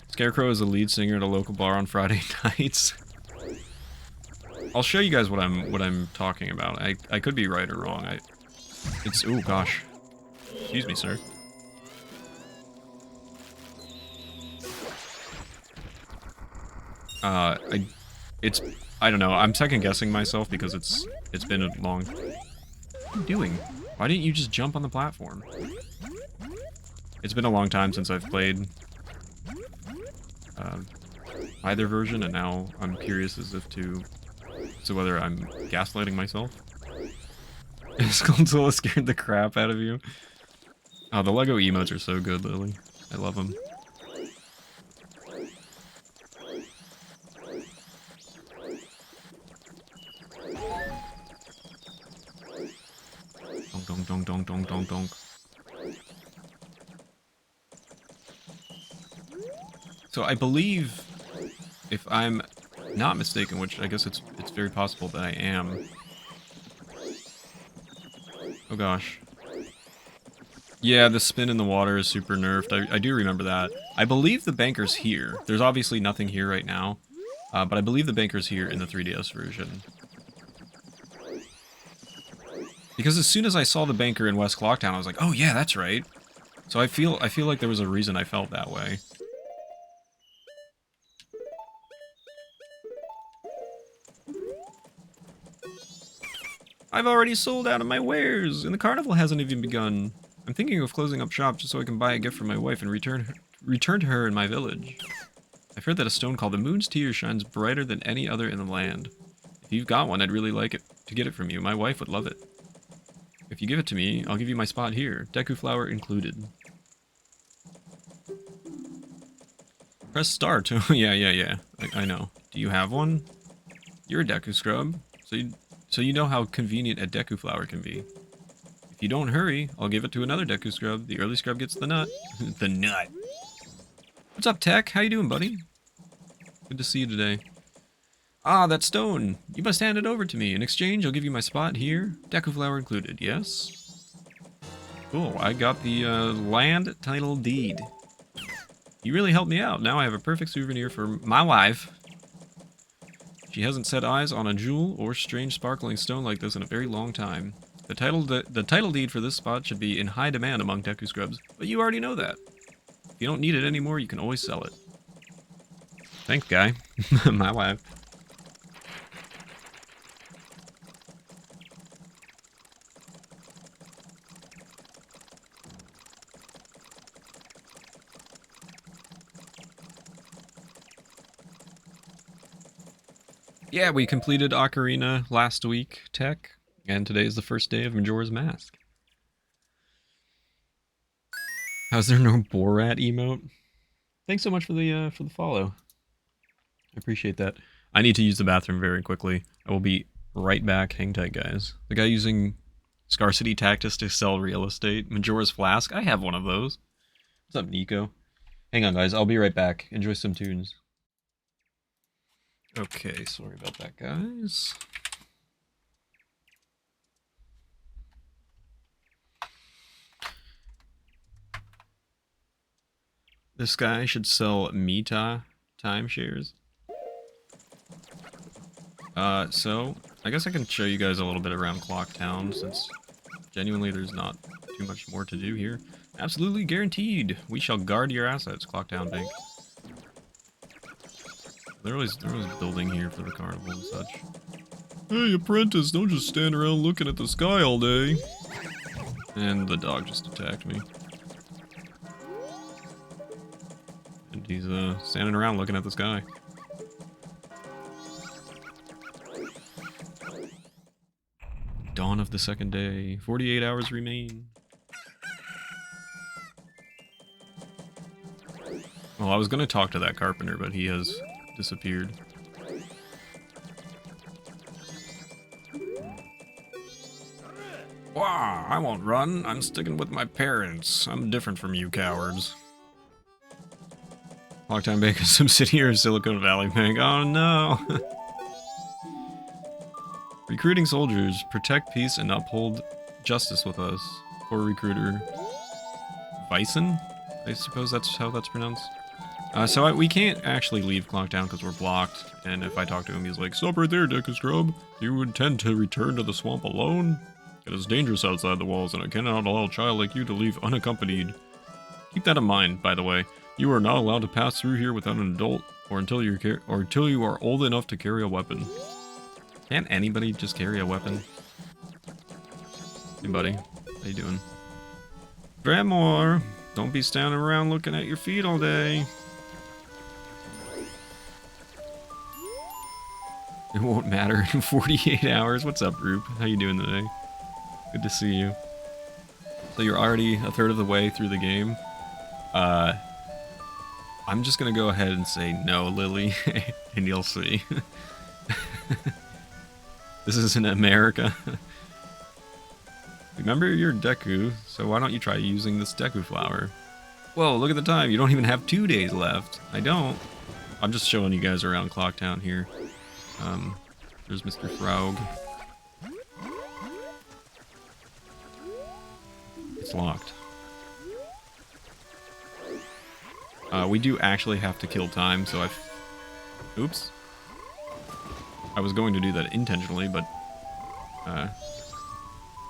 Scarecrow is a lead singer at a local bar on Friday nights. I'll show you guys what I'm talking about. I could be right or wrong. It's oh gosh. Excuse me, sir. I don't know. I'm second guessing myself because it's been a long. What are you doing? Why didn't you just jump on the platform? It's been a long time since I've played either version, and now I'm curious as to whether I'm gaslighting myself. Skulltula scared the crap out of you. Oh, the Lego emotes are so good, Lily. I love them. Donk, donk, donk, donk, donk, donk. So I believe, if I'm not mistaken, which I guess it's very possible that I am. Oh gosh. Yeah, the spin in the water is super nerfed. I do remember that. I believe the banker's here. There's obviously nothing here right now, but I believe the banker's here in the 3DS version. Because as soon as I saw the banker in West Clocktown, I was like, oh yeah, that's right. So I feel like there was a reason I felt that way. I've already sold out of my wares, and the carnival hasn't even begun. I'm thinking of closing up shop just so I can buy a gift for my wife and return to her in my village. I've heard that a stone called the Moon's Tear shines brighter than any other in the land. If you've got one, I'd really like it to get it from you. My wife would love it. If you give it to me, I'll give you my spot here, Deku flower included. Press star to... yeah. I know. Do you have one? You're a Deku scrub, so you know how convenient a Deku flower can be. If you don't hurry, I'll give it to another Deku scrub. The early scrub gets the nut. The nut. What's up, Tech? How you doing, buddy? Good to see you today. Ah, that stone. You must hand it over to me. In exchange, I'll give you my spot here. Deku flower included, yes? Cool, I got the land title deed. You really helped me out. Now I have a perfect souvenir for my wife. She hasn't set eyes on a jewel or strange sparkling stone like this in a very long time. The title deed for this spot should be in high demand among Deku scrubs, but you already know that. If you don't need it anymore, you can always sell it. Thanks, guy. My wife. Yeah, we completed Ocarina last week, Tech, and today is the first day of Majora's Mask. How's there no Borat emote? Thanks so much for the follow. I appreciate that. I need to use the bathroom very quickly. I will be right back. Hang tight, guys. The guy using scarcity tactics to sell real estate. Majora's Flask. I have one of those. What's up, Nico? Hang on, guys. I'll be right back. Enjoy some tunes. Okay, sorry about that, guys. This guy should sell Mita timeshares. So, I guess I can show you guys a little bit around Clocktown, since genuinely there's not too much more to do here. Absolutely guaranteed! We shall guard your assets, Clocktown Bank. They're always building here for the carnival and such. Hey, apprentice, don't just stand around looking at the sky all day. And the dog just attacked me. And he's, standing around looking at the sky. Dawn of the second day. 48 hours remain. Well, I was gonna talk to that carpenter, but he has disappeared. Wow, I won't run. I'm sticking with my parents. I'm different from you cowards. Clocktown Bank is subsidiary of Silicon Valley Bank. Oh no! Recruiting soldiers. Protect peace and uphold justice with us. Poor recruiter. Bison? I suppose that's how that's pronounced. We can't actually leave Clocktown because we're blocked, and if I talk to him, he's like, "Stop right there, Deku Scrub. Do you intend to return to the swamp alone? It is dangerous outside the walls, and I cannot allow a child like you to leave unaccompanied." Keep that in mind, by the way. You are not allowed to pass through here without an adult, or until you are old enough to carry a weapon. Can't anybody just carry a weapon? Hey, buddy. How you doing? Dremore, don't be standing around looking at your feet all day. It won't matter in 48 hours. What's up, Roop? How you doing today? Good to see you. So you're already a third of the way through the game. I'm just gonna go ahead and say no, Lily, and you'll see. This isn't America. Remember your Deku, so why don't you try using this Deku flower? Whoa, look at the time. You don't even have 2 days left. I don't. I'm just showing you guys around Clocktown here. There's Mr. Frog. It's locked. We do actually have to kill time, so oops. I was going to do that intentionally, but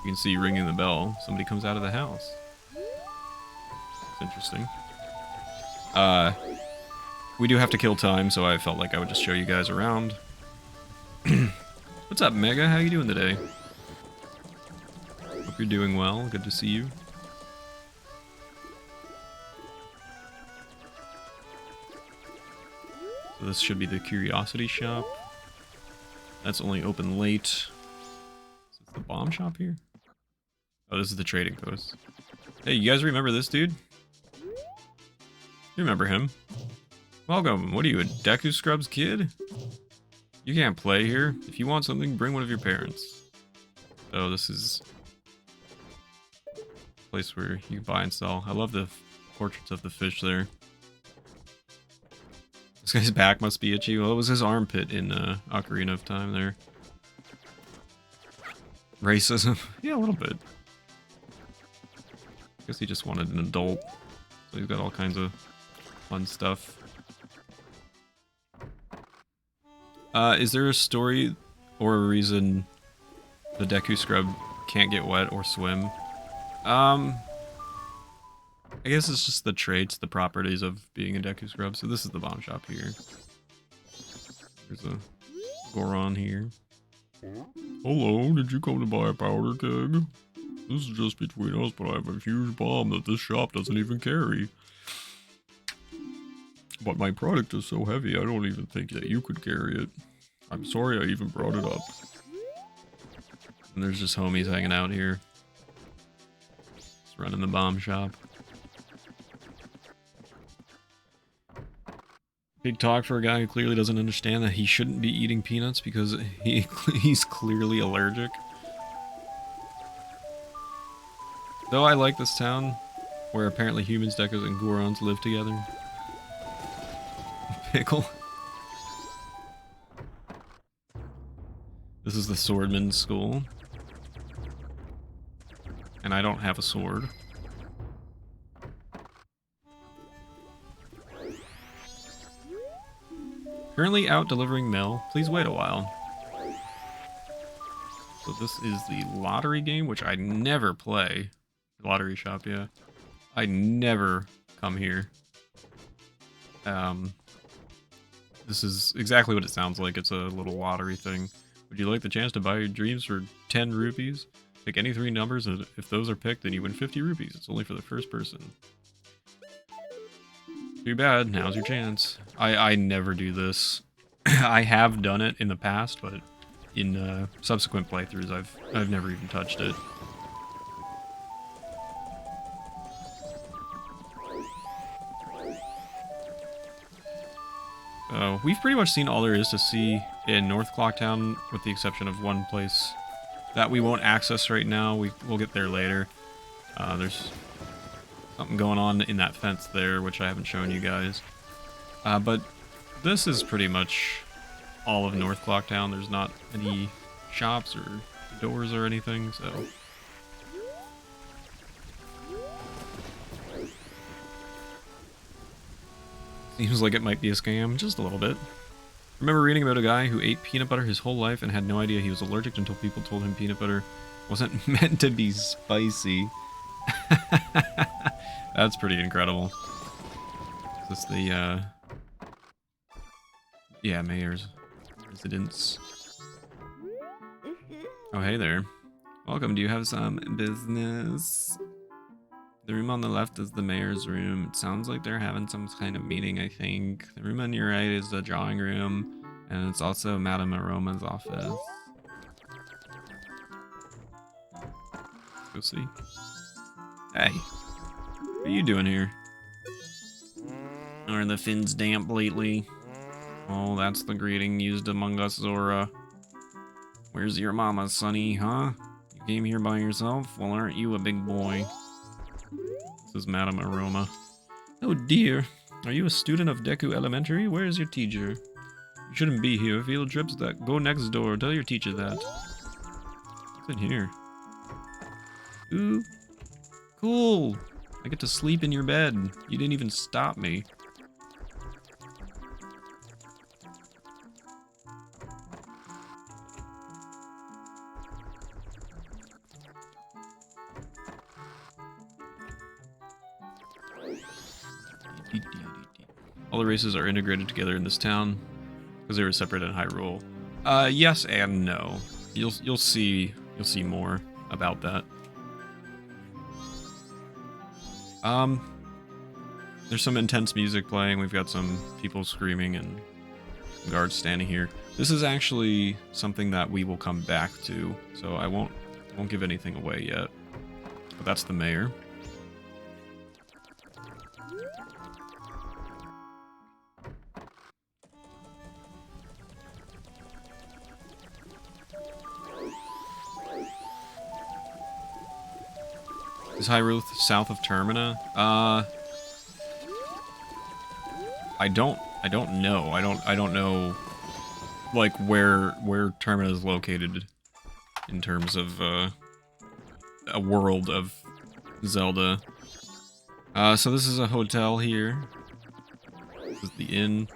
you can see ringing the bell. Somebody comes out of the house. It's interesting. We do have to kill time, so I felt like I would just show you guys around. What's up, Mega? How you doing today? Hope you're doing well. Good to see you. So this should be the curiosity shop. That's only open late. Is this the bomb shop here? Oh, this is the trading post. Hey, you guys remember this dude? You remember him? Welcome. What are you, a Deku Scrubs kid? You can't play here. If you want something, bring one of your parents. Oh, this is a place where you buy and sell. I love the portraits of the fish there. This guy's back must be itchy. Well, it was his armpit in Ocarina of Time there. Racism? Yeah, a little bit. Guess he just wanted an adult. So he's got all kinds of fun stuff. Is there a story or a reason the Deku Scrub can't get wet or swim? I guess it's just the traits, the properties of being a Deku Scrub. So this is the bomb shop here. There's a Goron here. Hello, did you come to buy a powder keg? This is just between us, but I have a huge bomb that this shop doesn't even carry. But my product is so heavy, I don't even think that you could carry it. I'm sorry I even brought it up. And there's just homies hanging out here. Just running the bomb shop. Big talk for a guy who clearly doesn't understand that he shouldn't be eating peanuts because he's clearly allergic. Though I like this town, where apparently humans, Dekus, and Gorons live together. Pickle. This is the Swordman's School. And I don't have a sword. Currently out delivering mail. Please wait a while. So this is the lottery game, which I never play. Lottery shop, yeah. I never come here. This is exactly what it sounds like. It's a little lottery thing. Would you like the chance to buy your dreams for 10 rupees? Pick any 3 numbers, and if those are picked, then you win 50 rupees. It's only for the first person. Too bad, now's your chance. I never do this. I have done it in the past, but in subsequent playthroughs, I've never even touched it. We've pretty much seen all there is to see in North Clocktown, with the exception of one place that we won't access right now. We'll get there later. There's something going on in that fence there, which I haven't shown you guys. But this is pretty much all of North Clocktown. There's not any shops or doors or anything, so... Seems like it might be a scam, just a little bit. Remember reading about a guy who ate peanut butter his whole life and had no idea he was allergic until people told him peanut butter wasn't meant to be spicy. That's pretty incredible. Is this the, yeah, mayor's residence. Oh, hey there. Welcome, do you have some business? The room on the left is the mayor's room. It sounds like they're having some kind of meeting, I think. The room on your right is the drawing room, and it's also Madame Aroma's office. Let's go see. Hey, what are you doing here? Are the fins damp lately? Oh, that's the greeting used among us, Zora. Where's your mama, Sonny, huh? You Came here by yourself? Well, aren't you a big boy? This is Madame Aroma. Oh dear. Are you a student of Deku Elementary? Where is your teacher? You shouldn't be here. Field trips that go next door. Tell your teacher that. What's in here? Ooh. Cool. I get to sleep in your bed. You didn't even stop me. All the races are integrated together in this town because they were separate in Hyrule. Yes and no. You'll see more about that. There's some intense music playing. We've got some people screaming and guards standing here. This is actually something that we will come back to, so I won't give anything away yet. But that's the mayor. Is Hyrule south of Termina? I don't know. I don't know like where Termina is located in terms of a world of Zelda. So this is a hotel here. This is the inn.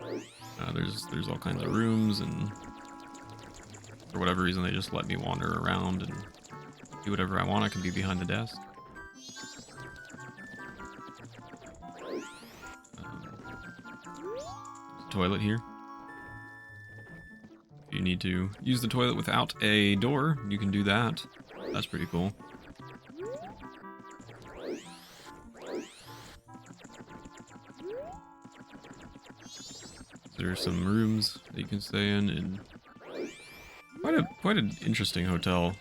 There's all kinds of rooms, and for whatever reason they just let me wander around and do whatever I want. I can be behind the desk. Toilet here. If you need to use the toilet without a door, you can do that. That's pretty cool. There are some rooms that you can stay in, and quite an interesting hotel.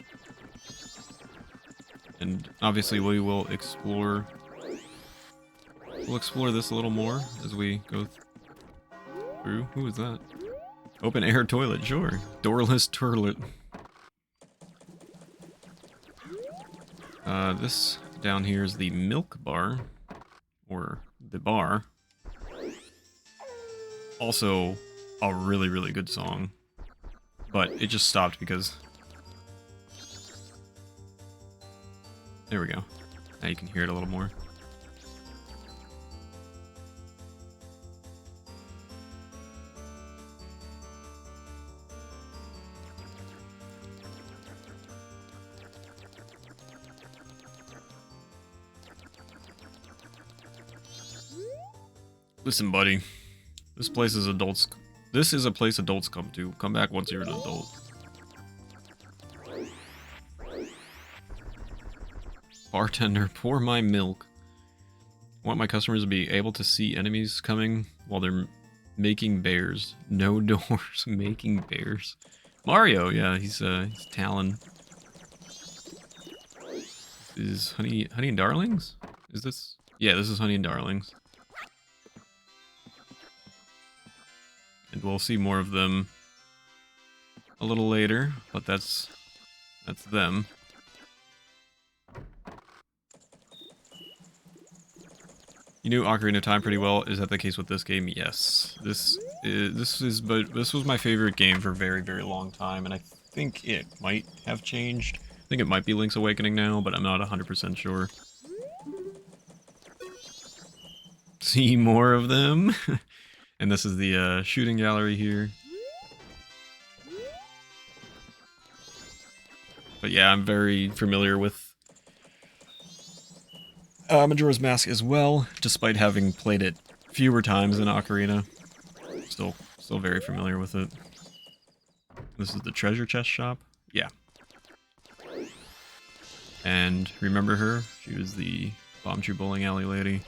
And obviously we will explore. We'll explore this a little more as we go through. Who is that? Open air toilet, sure. Doorless toilet. This down here is the milk bar, or the bar. Also, a really, really good song. But it just stopped because... There we go. Now you can hear it a little more. Listen, buddy. This place is adults. This is a place adults come to. Come back once you're an adult. Bartender, pour my milk. I want my customers to be able to see enemies coming while they're making bears. No doors, making bears. Mario, yeah, he's Talon. This is Honey and Darlings? Is this? Yeah, this is Honey and Darlings. And we'll see more of them a little later, but that's them. You knew Ocarina of Time pretty well. Is that the case with this game? Yes. This was my favorite game for a very, very long time, and I think it might have changed. I think it might be Link's Awakening now, but I'm not 100% sure. See more of them. And this is the shooting gallery here. But yeah, I'm very familiar with Majora's Mask as well, despite having played it fewer times than Ocarina. Still very familiar with it. This is the treasure chest shop? Yeah. And remember her? She was the Bomb Shoe Bowling Alley lady.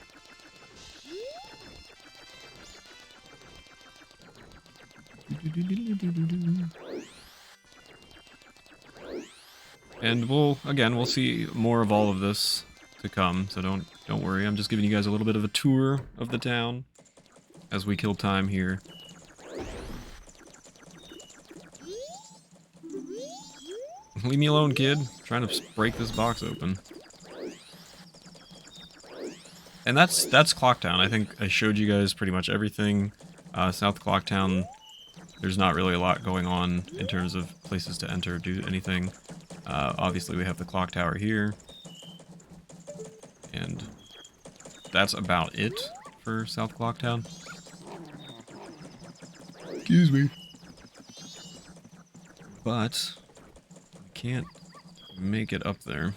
And we'll see more of all of this to come, so don't worry. I'm just giving you guys a little bit of a tour of the town as we kill time here. Leave me alone, kid. trying to break this box open. And that's Clocktown. I think I showed you guys pretty much everything. South Clocktown, there's not really a lot going on in terms of places to enter or do anything. Obviously, we have the clock tower here. And that's about it for South Clocktown. Excuse me. But we can't make it up there.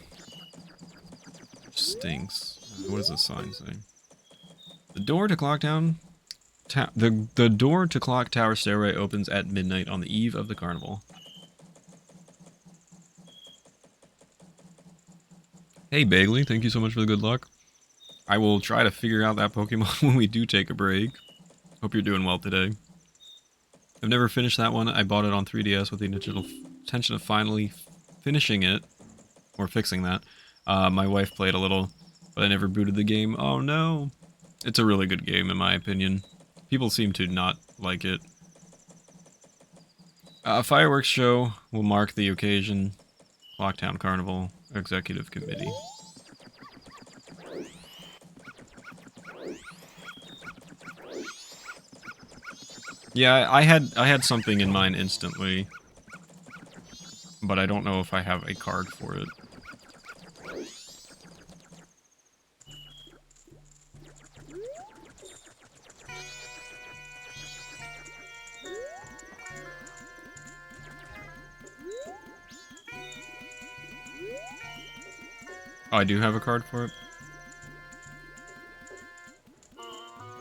Which stinks. What does this sign say? The door to Clocktown... The door to Clock Tower Stairway opens at midnight on the eve of the carnival. Hey Bagley, thank you so much for the good luck. I will try to figure out that Pokemon when we do take a break. Hope you're doing well today. I've never finished that one. I bought it on 3DS with the intention of finally finishing it. Or fixing that. My wife played a little, but I never booted the game. Oh no! It's a really good game in my opinion. People seem to not like it. A fireworks show will mark the occasion. Clocktown Carnival Executive Committee. Yeah, I had something in mind instantly, but I don't know if I have a card for it. Oh, I do have a card for it.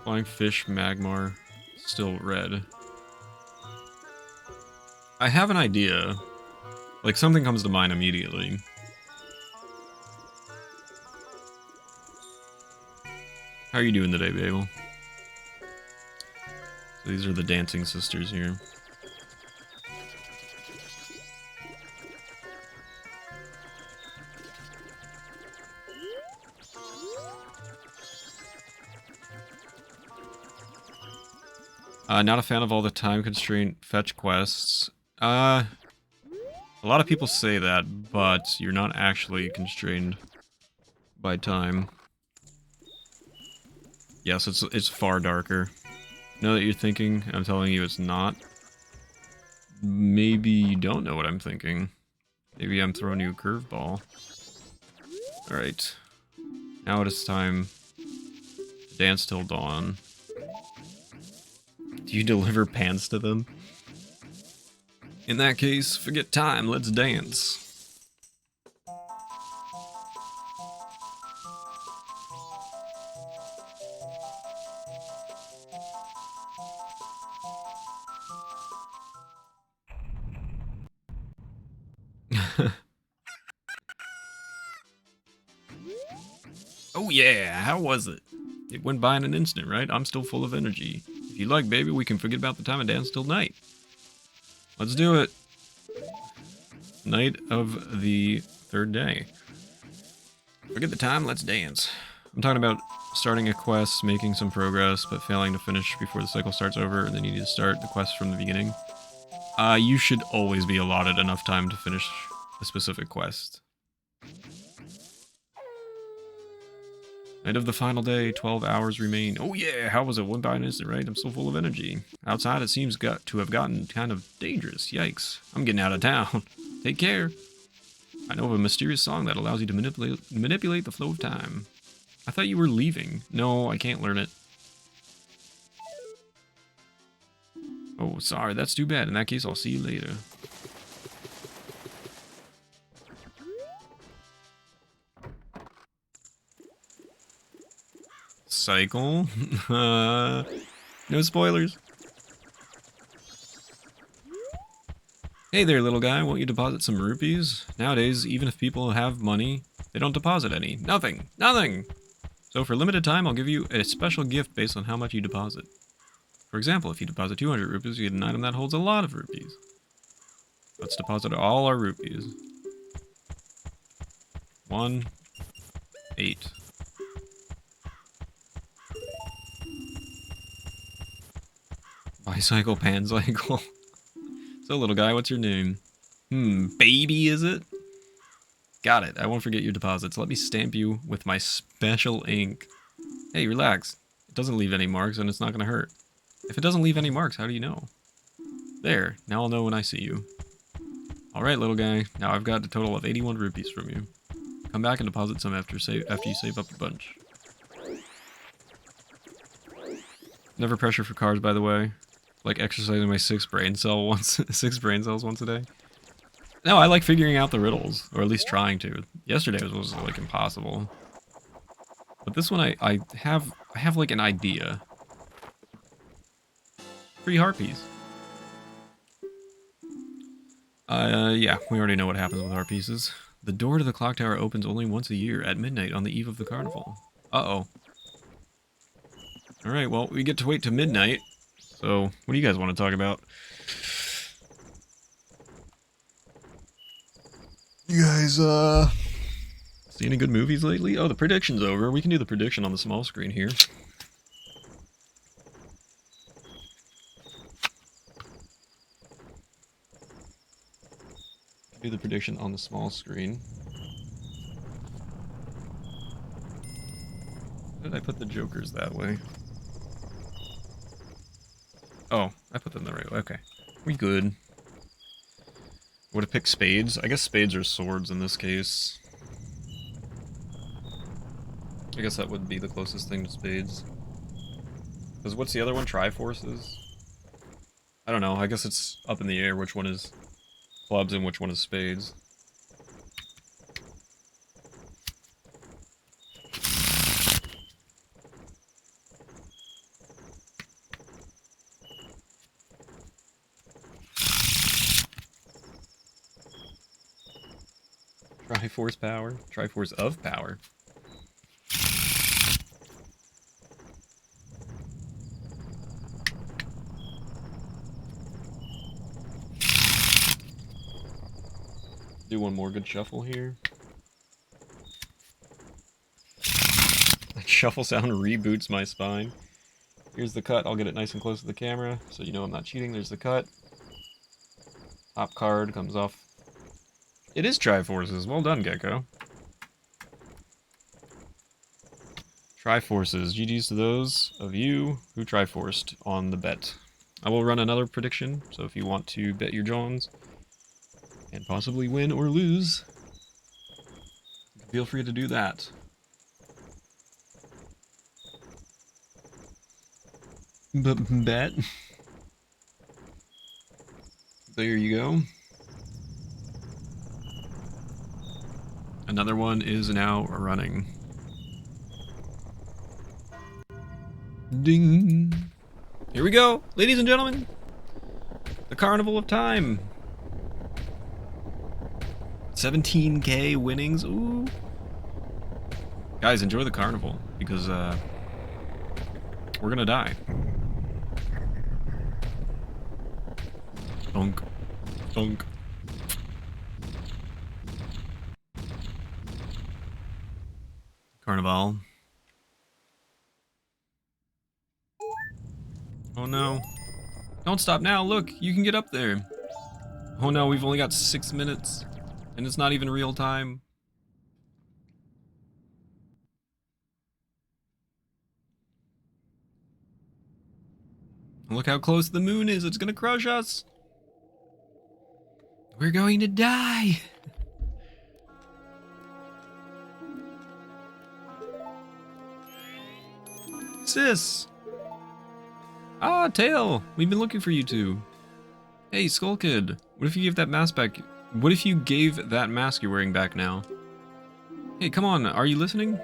Flying Fish, Magmar, still red. I have an idea. Like, something comes to mind immediately. How are you doing today, Babel? So these are the dancing sisters here. Not a fan of all the time constraint fetch quests. A lot of people say that, but you're not actually constrained by time. Yes, it's far darker. Know that you're thinking, I'm telling you it's not. Maybe you don't know what I'm thinking. Maybe I'm throwing you a curveball. Alright. Now it is time to dance till dawn. Do you deliver pants to them? In that case, forget time, let's dance. Oh yeah, how was it? It went by in an instant, right? I'm still full of energy. If you like, baby, we can forget about the time and dance till night. Let's do it. Night of the third day. Forget the time, let's dance. I'm talking about starting a quest, making some progress, but failing to finish before the cycle starts over, and then you need to start the quest from the beginning. You should always be allotted enough time to finish a specific quest. Night of the final day, 12 hours remain. Oh yeah, how was it? Went by an instant, right? I'm so full of energy. Outside it seems to have gotten kind of dangerous. Yikes. I'm getting out of town. Take care. I know of a mysterious song that allows you to manipulate the flow of time. I thought you were leaving. No, I can't learn it. Oh, sorry, that's too bad. In that case, I'll see you later. Cycle. No spoilers. Hey there, little guy. Won't you deposit some rupees? Nowadays, even if people have money, they don't deposit any. Nothing. Nothing! So for limited time, I'll give you a special gift based on how much you deposit. For example, if you deposit 200 rupees, you get an item that holds a lot of rupees. Let's deposit all our rupees. 1, 8. Bicycle, pancycle. So, little guy, what's your name? Baby, is it? Got it. I won't forget your deposits. Let me stamp you with my special ink. Hey, relax. It doesn't leave any marks and it's not going to hurt. If it doesn't leave any marks, how do you know? There. Now I'll know when I see you. Alright, little guy. Now I've got a total of 81 rupees from you. Come back and deposit some after you save up a bunch. Never pressure for carbs, by the way. Like exercising my 6 brain cells once a day. No, I like figuring out the riddles, or at least trying to. Yesterday was like impossible. But this one I have like an idea. 3 harpies. Yeah, we already know what happens with heart pieces. The door to the clock tower opens only once a year at midnight on the eve of the carnival. Uh-oh. Alright, well, we get to wait to midnight. So, what do you guys want to talk about? You guys, see any good movies lately? Oh, the prediction's over. We can do the prediction on the small screen here. Do the prediction on the small screen. Why did I put the jokers that way? Oh, I put them the right way. Okay. We good. Would have picked spades. I guess spades are swords in this case. I guess that would be the closest thing to spades. Because what's the other one? Triforces? I don't know. I guess it's up in the air which one is clubs and which one is spades. Triforce power? Triforce of power. Do one more good shuffle here. That shuffle sound reboots my spine. Here's the cut. I'll get it nice and close to the camera so you know I'm not cheating. There's the cut. Top card comes off. It is Triforces. Well done, Gecko. Triforces. GG's to those of you who Triforced on the bet. I will run another prediction, so if you want to bet your Johns and possibly win or lose, feel free to do that. Bet. There you go. Another one is now running. Ding! Here we go, ladies and gentlemen! The Carnival of Time! 17k winnings, ooh! Guys, enjoy the carnival, because, we're gonna die. Thunk. Thunk. Carnival. Oh no. Don't stop now, look, you can get up there. Oh no, we've only got 6 minutes. And it's not even real time. Look how close the moon is, it's gonna crush us. We're going to die. Sis! Ah, Tail! We've been looking for you two. Hey, Skull Kid. What if you gave that mask back? What if you gave that mask you're wearing back now? Hey, come on, are you listening?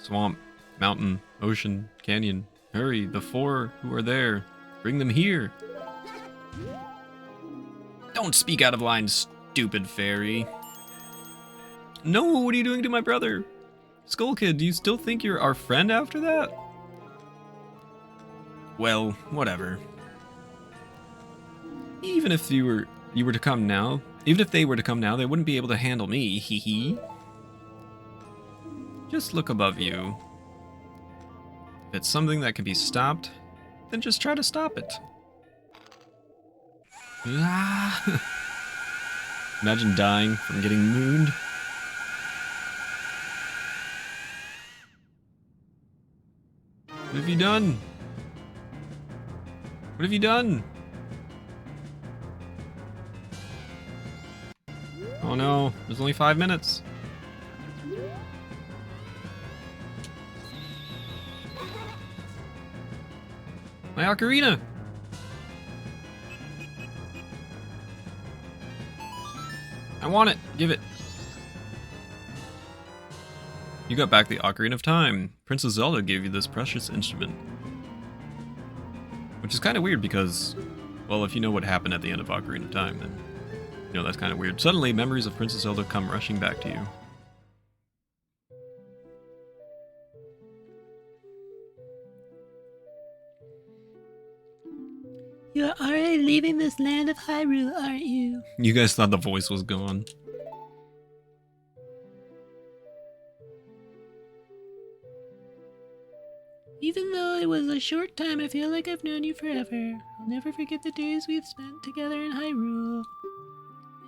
Swamp, mountain, ocean, canyon. Hurry, the 4 who are there. Bring them here. Don't speak out of line, stupid fairy. No, what are you doing to my brother? Skull Kid, do you still think you're our friend after that? Well, whatever. Even if you were to come now, even if they were to come now, they wouldn't be able to handle me, hee hee. Just look above you. If it's something that can be stopped, then just try to stop it. Ah. Imagine dying from getting mooned. What have you done? What have you done? Oh no, there's only 5 minutes. My ocarina! I want it! Give it! You got back the Ocarina of Time. Princess Zelda gave you this precious instrument. Which is kind of weird because, well, if you know what happened at the end of Ocarina of Time, then, you know, that's kind of weird. Suddenly, memories of Princess Zelda come rushing back to you. You're already leaving this land of Hyrule, aren't you? You guys thought the voice was gone. Even though it was a short time, I feel like I've known you forever. I'll never forget the days we've spent together in Hyrule.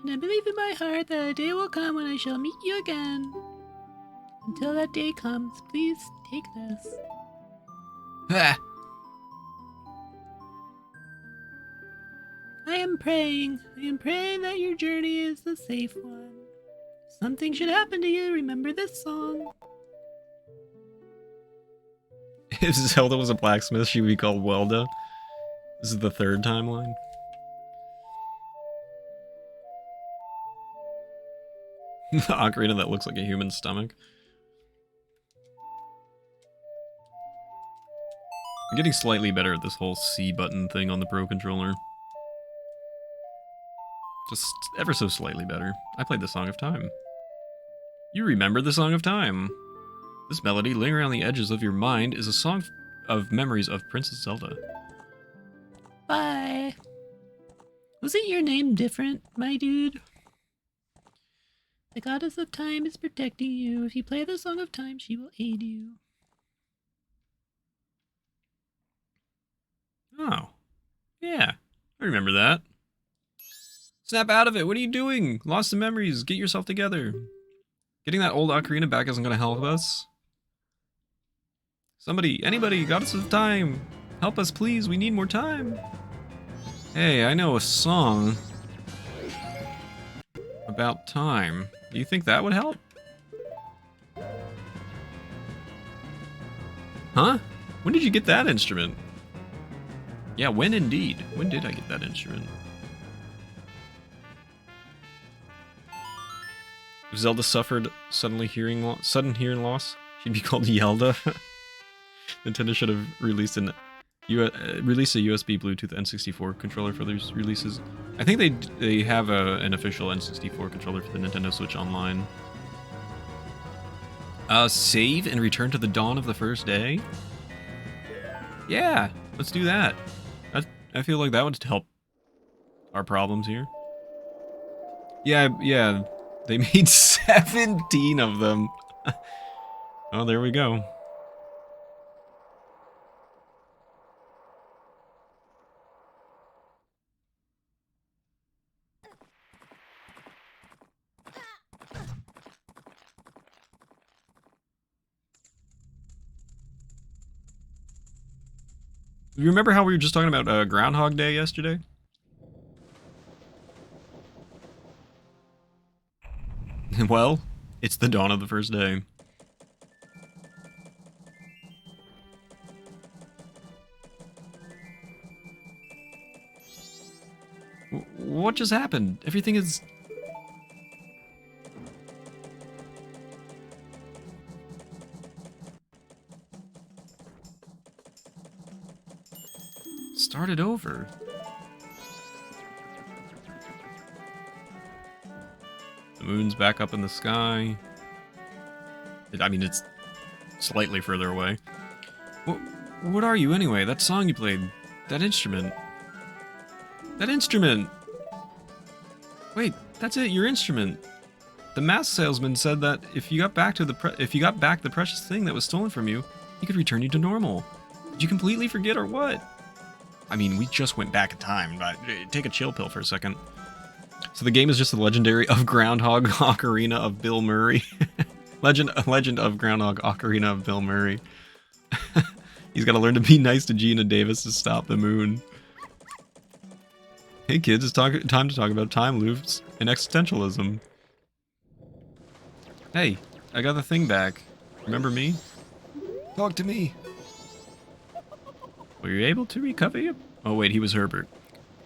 And I believe in my heart that a day will come when I shall meet you again. Until that day comes, please take this. Ha! I am praying that your journey is the safe one. If something should happen to you, remember this song. If Zelda was a blacksmith, she would be called Welda. This is the 3rd timeline. The ocarina that looks like a human stomach. I'm getting slightly better at this whole C button thing on the Pro Controller. Just ever so slightly better. I played the Song of Time. You remember the Song of Time. This melody, lingering on the edges of your mind, is a song of memories of Princess Zelda. Bye. Wasn't your name different, my dude? The goddess of time is protecting you. If you play the Song of Time, she will aid you. Oh. Yeah, I remember that. Snap out of it, what are you doing? Lost the memories, get yourself together. Getting that old ocarina back isn't gonna help us. Somebody, anybody, goddess of time, help us please, we need more time. Hey, I know a song about time. Do you think that would help? Huh? When did you get that instrument? Yeah, when indeed? When did I get that instrument? If Zelda suffered sudden hearing loss, she'd be called Yelda. Nintendo should have released a USB Bluetooth N64 controller for these releases. I think they have an official N64 controller for the Nintendo Switch Online. Save and return to the dawn of the first day? Yeah, let's do that. I feel like that would help our problems here. Yeah. They made 17 of them. Oh, there we go. You remember how we were just talking about Groundhog Day yesterday? Well, it's the dawn of the first day. What just happened? Everything is... Start it over. The moon's back up in the sky. I mean, it's slightly further away. What are you anyway? That song you played. That instrument. That instrument! Wait, that's it, your instrument. The mask salesman said that if you got back the precious thing that was stolen from you, he could return you to normal. Did you completely forget or what? I mean, we just went back in time, but take a chill pill for a second. So the game is just the legendary of Groundhog Ocarina of Bill Murray. Legend of Groundhog Ocarina of Bill Murray. He's got to learn to be nice to Gina Davis to stop the moon. Hey kids, it's time to talk about time loops and existentialism. Hey, I got the thing back. Remember me? Talk to me. Were you able to recover your... Oh wait, he was Herbert.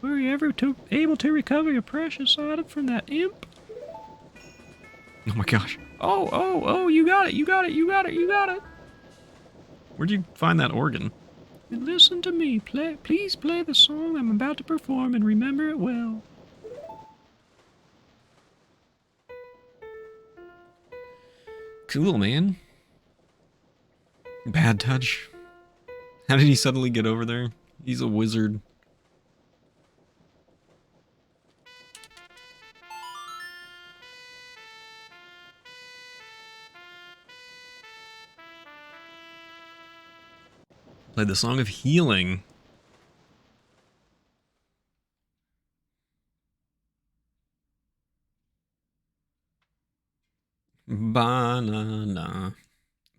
Were you ever able to recover your precious item from that imp? Oh my gosh. Oh, you got it. Where'd you find that organ? And listen to me. Please play the song I'm about to perform and remember it well. Cool, man. Bad touch. How did he suddenly get over there? He's a wizard. Played the Song of Healing. Banana.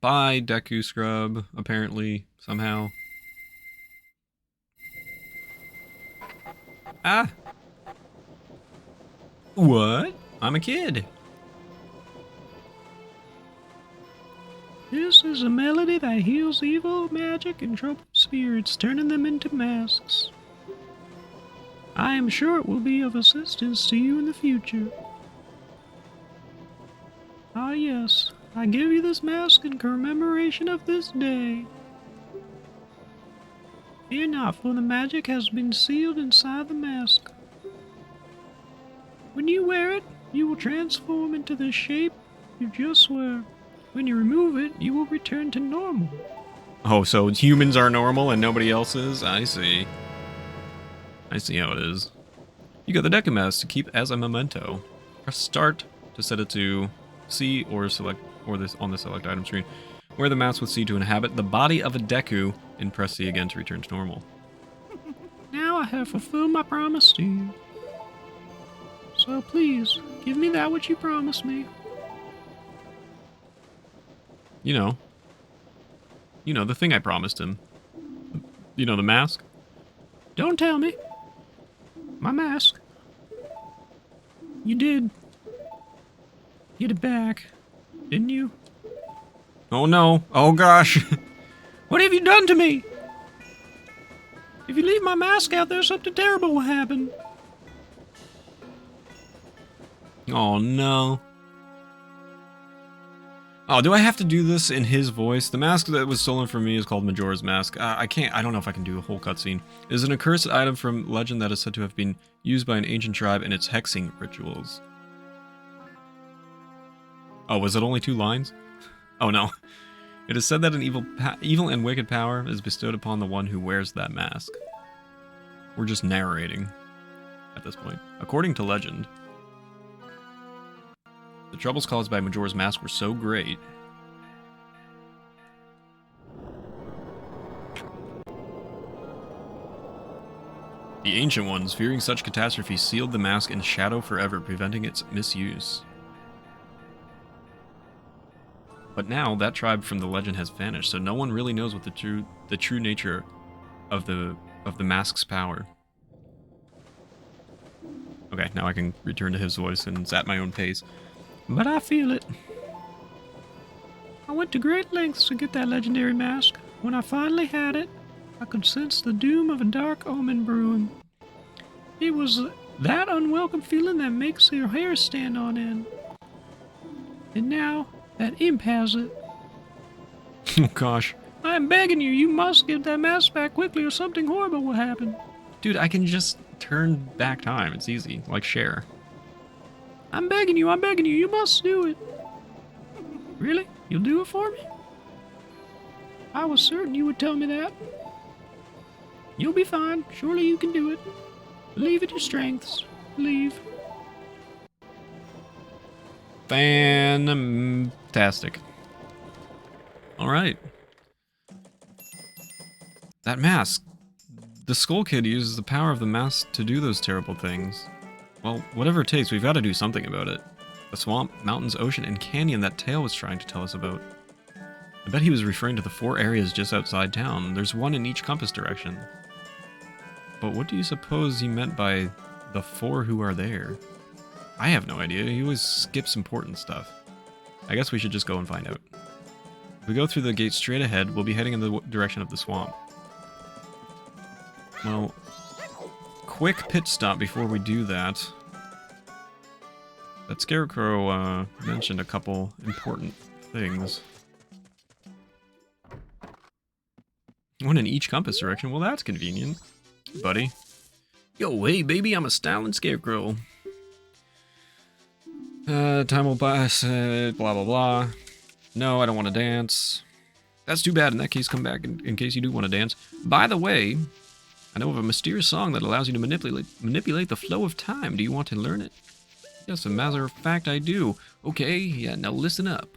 Bye, Deku Scrub, apparently, somehow. Ah! What? I'm a kid. This is a melody that heals evil magic and troubled spirits, turning them into masks. I am sure it will be of assistance to you in the future. Ah yes, I give you this mask in commemoration of this day. Fear not, for the magic has been sealed inside the mask. When you wear it, you will transform into the shape you just were. When you remove it, you will return to normal. Oh, so humans are normal and nobody else is? I see. I see how it is. You got the Deku mask to keep as a memento. Press start to set it to C or select on the select item screen. Wear the mask with C to inhabit the body of a Deku and press C again to return to normal. Now I have fulfilled my promise to you. So please, give me that which you promised me. You know, the thing I promised him. You know, the mask? Don't tell me. My mask. You did get it back, didn't you? Oh no. Oh gosh. What have you done to me? If you leave my mask out there, something terrible will happen. Oh no. Oh, do I have to do this in his voice? The mask that was stolen from me is called Majora's Mask. I don't know if I can do a whole cutscene. It is an accursed item from legend that is said to have been used by an ancient tribe in its hexing rituals. Oh, was it only 2 lines? Oh no. It is said that an evil and wicked power is bestowed upon the one who wears that mask. We're just narrating at this point. According to legend, the troubles caused by Majora's Mask were so great the Ancient Ones, fearing such catastrophe, sealed the mask in shadow forever, preventing its misuse. But now, that tribe from the legend has vanished, so no one really knows what the true nature of the mask's power. Okay, now I can return to his voice and it's at my own pace. But I feel it. I went to great lengths to get that legendary mask. When I finally had it, I could sense the doom of a dark omen brewing. It was that unwelcome feeling that makes your hair stand on end. And now, that imp has it. Oh gosh. I am begging you, you must give that mask back quickly or something horrible will happen. Dude, I can just turn back time. It's easy. Like Cher. I'm begging you, you must do it. Really? You'll do it for me? I was certain you would tell me that. You'll be fine. Surely you can do it. Believe in your strengths. Believe. Fantastic. Alright. That mask. The Skull Kid uses the power of the mask to do those terrible things. Well, whatever it takes, we've got to do something about it. The swamp, mountains, ocean, and canyon that Tail was trying to tell us about. I bet he was referring to the 4 areas just outside town. There's one in each compass direction. But what do you suppose he meant by the 4 who are there? I have no idea. He always skips important stuff. I guess we should just go and find out. If we go through the gate straight ahead, we'll be heading in the direction of the swamp. Well, quick pit stop before we do that. That Scarecrow mentioned a couple important things. One in each compass direction. Well, that's convenient, buddy. Yo, hey, baby, I'm a styling Scarecrow. Time will pass, blah, blah, blah. No, I don't want to dance. That's too bad. In that case, come back in case you do want to dance. By the way, I know of a mysterious song that allows you to manipulate the flow of time. Do you want to learn it? Yes, as a matter of fact, I do. Okay, yeah, now listen up.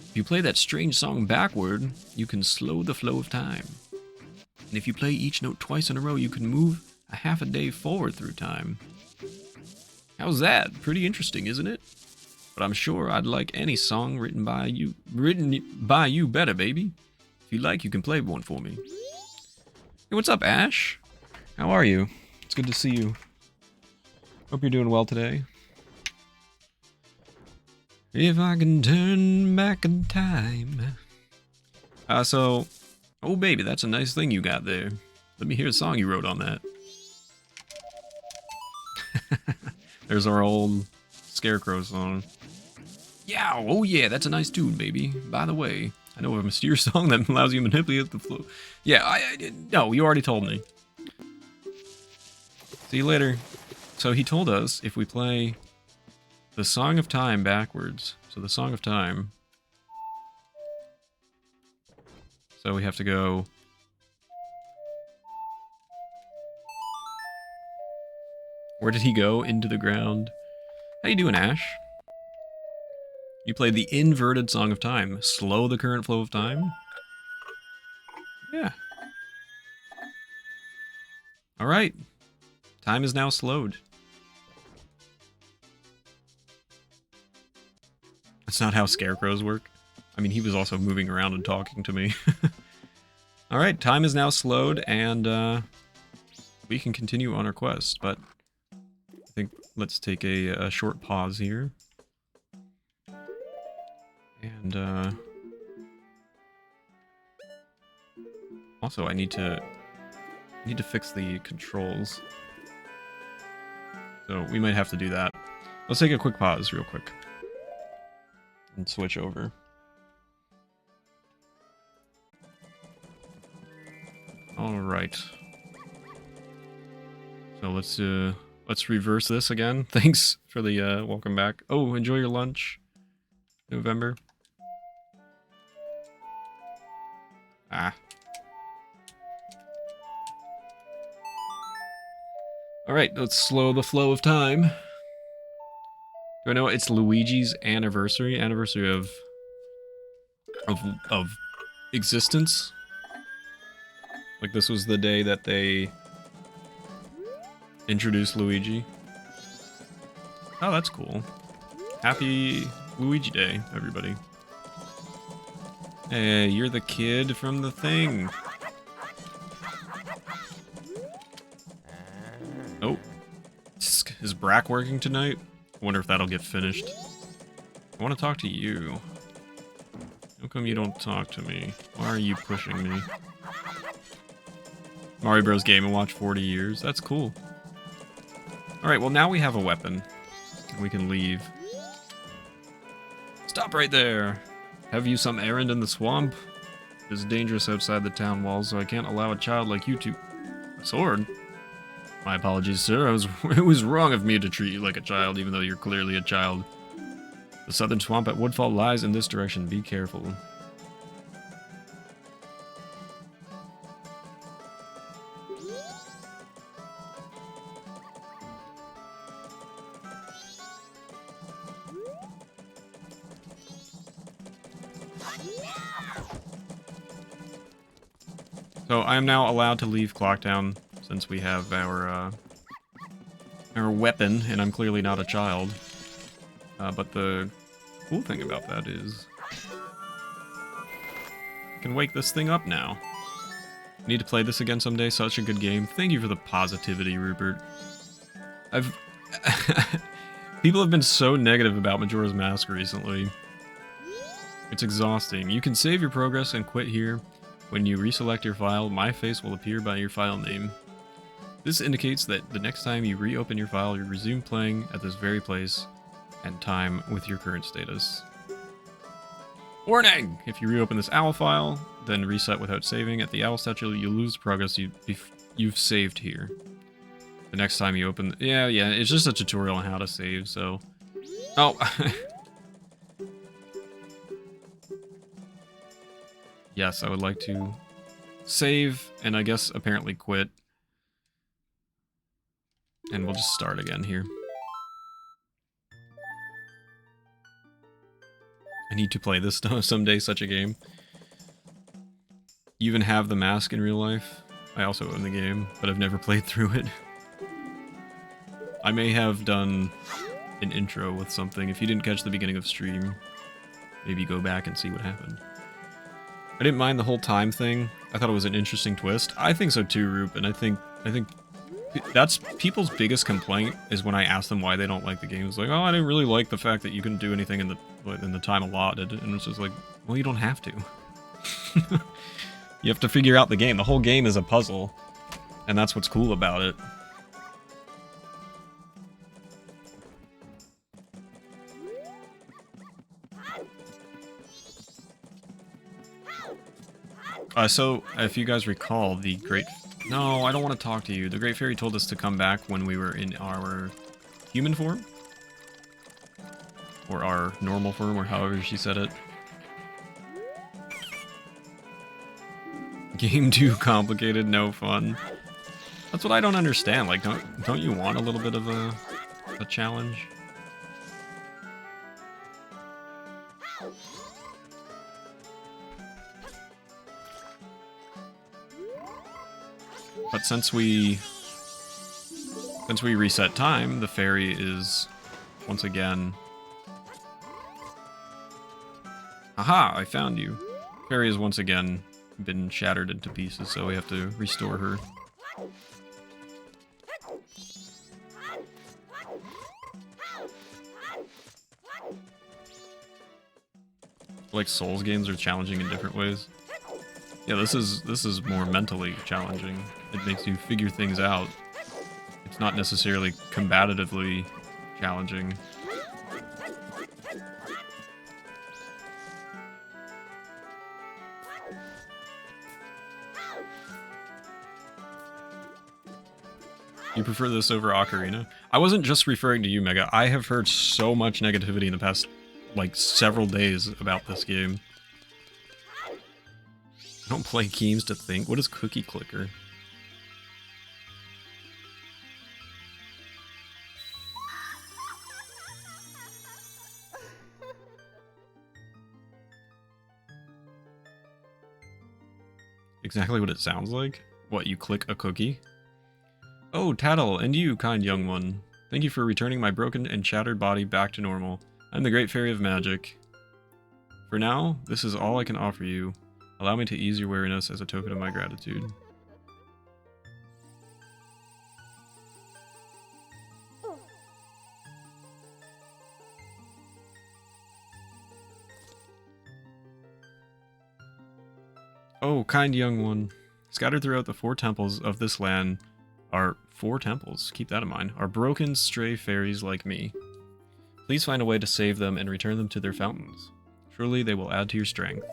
If you play that strange song backward, you can slow the flow of time. And if you play each note twice in a row, you can move a half a day forward through time. How's that? Pretty interesting, isn't it? But I'm sure I'd like any song written by you better, baby. If you like, you can play one for me. Hey, what's up, Ash? How are you? It's good to see you. Hope you're doing well today. If I can turn back in time. Oh baby, that's a nice thing you got there. Let me hear a song you wrote on that. There's our old Scarecrow song. Yeah, oh yeah, that's a nice tune, baby. By the way, I know of a mysterious song that allows you to manipulate the flow. Yeah, no, you already told me. See you later. So he told us if we play the Song of Time backwards. So the Song of Time. So we have to go... Where did he go? Into the ground. How you doing, Ash? You played the inverted Song of Time. Slow the current flow of time? Yeah. Alright. Time is now slowed. That's not how scarecrows work. I mean, he was also moving around and talking to me. Alright, time is now slowed, and we can continue on our quest, but I think let's take a short pause here. And also I need to fix the controls. So we might have to do that. Let's take a quick pause real quick. And switch over. Alright. So let's reverse this again. Thanks for the welcome back. Oh, enjoy your lunch, November. Ah. Alright, let's slow the flow of time. Do I know it's Luigi's anniversary? Anniversary of existence? Like this was the day that they introduced Luigi. Oh, that's cool. Happy Luigi Day, everybody. Hey, you're the kid from the thing. Oh. Is Brack working tonight? I wonder if that'll get finished. I want to talk to you. How come you don't talk to me? Why are you pushing me? Mario Bros. Game & Watch 40 years. That's cool. Alright, well now we have a weapon. We can leave. Stop right there! Have you some errand in the swamp? It's dangerous outside the town walls, so I can't allow a child like you to... A sword? My apologies, sir. It was wrong of me to treat you like a child, even though you're clearly a child. The southern swamp at Woodfall lies in this direction. Be careful. So I am now allowed to leave Clocktown since we have our or weapon, and I'm clearly not a child. But the cool thing about that is I can wake this thing up now. Need to play this again someday. Such a good game. Thank you for the positivity, Rupert. People have been so negative about Majora's Mask recently. It's exhausting. You can save your progress and quit here. When you reselect your file, my face will appear by your file name. This indicates that the next time you reopen your file, you resume playing at this very place and time with your current status. Warning! If you reopen this owl file, then reset without saving at the owl statue, you lose progress you've saved here. The next time you open... Yeah, it's just a tutorial on how to save, so... Oh! Yes, I would like to save, and I guess apparently quit. And we'll just start again here. I need to play this someday, such a game. You even have the mask in real life. I also own the game, but I've never played through it. I may have done an intro with something. If you didn't catch the beginning of stream, maybe go back and see what happened. I didn't mind the whole time thing. I thought it was an interesting twist. I think so too, Roop, and I think that's people's biggest complaint is when I ask them why they don't like the game. It's like, oh, I didn't really like the fact that you couldn't do anything in the time allotted, and it's just like, well, you don't have to. You have to figure out the game. The whole game is a puzzle, and that's what's cool about it. So, if you guys recall, the Great... No, I don't want to talk to you. The Great Fairy told us to come back when we were in our human form. Or our normal form, or however she said it. Game too complicated, no fun. That's what I don't understand. Like, don't you want a little bit of a challenge? But since we reset time, the fairy is once again... Aha! I found you. Fairy has once again been shattered into pieces, so we have to restore her. Like Souls games are challenging in different ways. Yeah, this is more mentally challenging. It makes you figure things out. It's not necessarily combatively challenging. You prefer this over Ocarina? I wasn't just referring to you, Mega. I have heard so much negativity in the past, like, several days about this game. I don't play games to think. What is Cookie Clicker? Exactly what it sounds like? What, you click a cookie? Oh, Tattle, and you, kind young one. Thank you for returning my broken and shattered body back to normal. I'm the Great Fairy of Magic. For now, this is all I can offer you. Allow me to ease your weariness as a token of my gratitude. Oh, kind young one. Scattered throughout the 4 temples of this land are 4 temples, keep that in mind, are broken, stray fairies like me. Please find a way to save them and return them to their fountains. Surely they will add to your strength.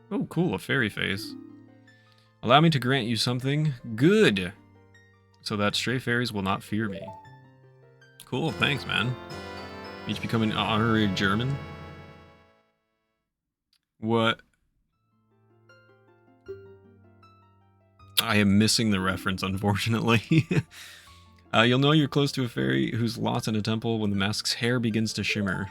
Oh, cool, a fairy face. Allow me to grant you something good, so that stray fairies will not fear me. Cool, thanks, man. Each become an honorary German? What? I am missing the reference, unfortunately. You'll know you're close to a fairy who's lost in a temple when the mask's hair begins to shimmer.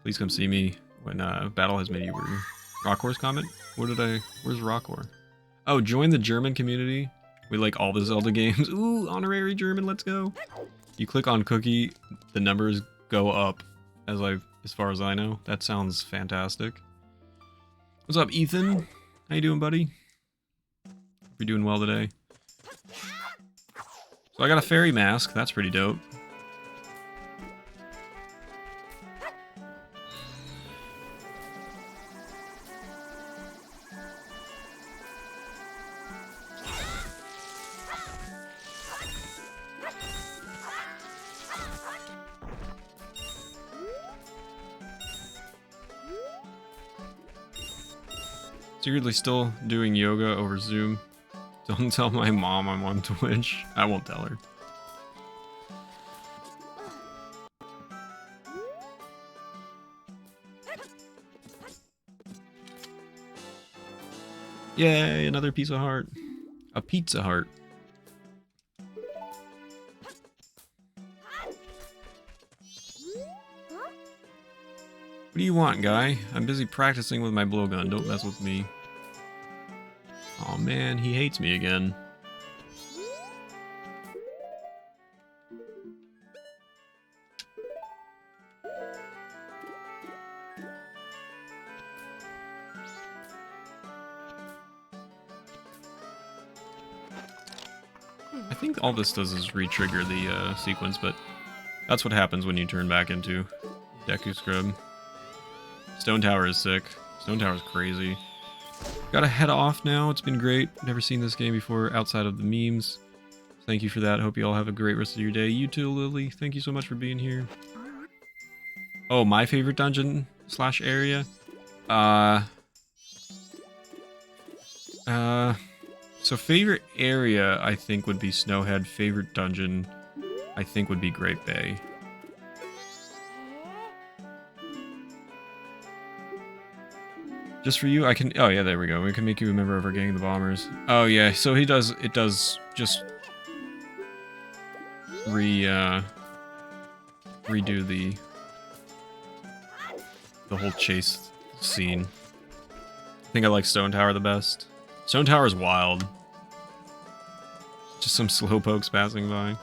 Please come see me when battle has made you worry. Rockhorse comment? Where's Rockhor? Oh, join the German community? We like all the Zelda games. Ooh, honorary German, let's go. You click on cookie, the numbers go up as far as I know. That sounds fantastic. What's up, Ethan? How you doing, buddy? You're doing well today. So I got a fairy mask, that's pretty dope. Secretly still doing yoga over Zoom. Don't tell my mom I'm on Twitch. I won't tell her. Yay, another piece of heart. A pizza heart. What do you want, guy? I'm busy practicing with my blowgun. Don't mess with me. Aw, man, he hates me again. I think all this does is re-trigger the sequence, but that's what happens when you turn back into Deku Scrub. Stone Tower is sick. Stone Tower is crazy. Gotta head off now. It's been great. Never seen this game before outside of the memes. Thank you for that. Hope you all have a great rest of your day. You too, Lily. Thank you so much for being here. Oh, my favorite dungeon / area? So favorite area, I think, would be Snowhead. Favorite dungeon, I think, would be Great Bay. Just for you, I can... Oh, yeah, there we go. We can make you a member of our gang, the Bombers. Oh, yeah, so he does... It does just... redo the whole chase scene. I think I like Stone Tower the best. Stone Tower is wild. Just some slowpokes passing by.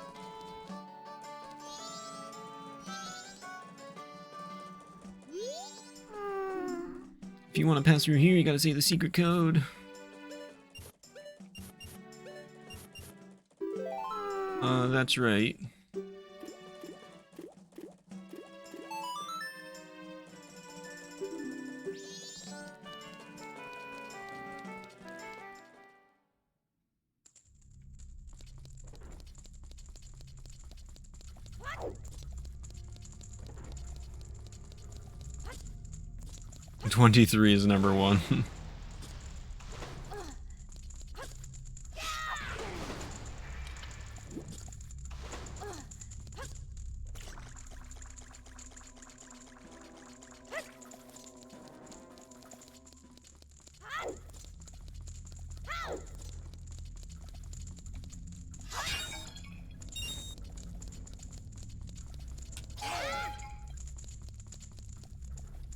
If you want to pass through here, you gotta say the secret code. That's right. What? 23 is number 1.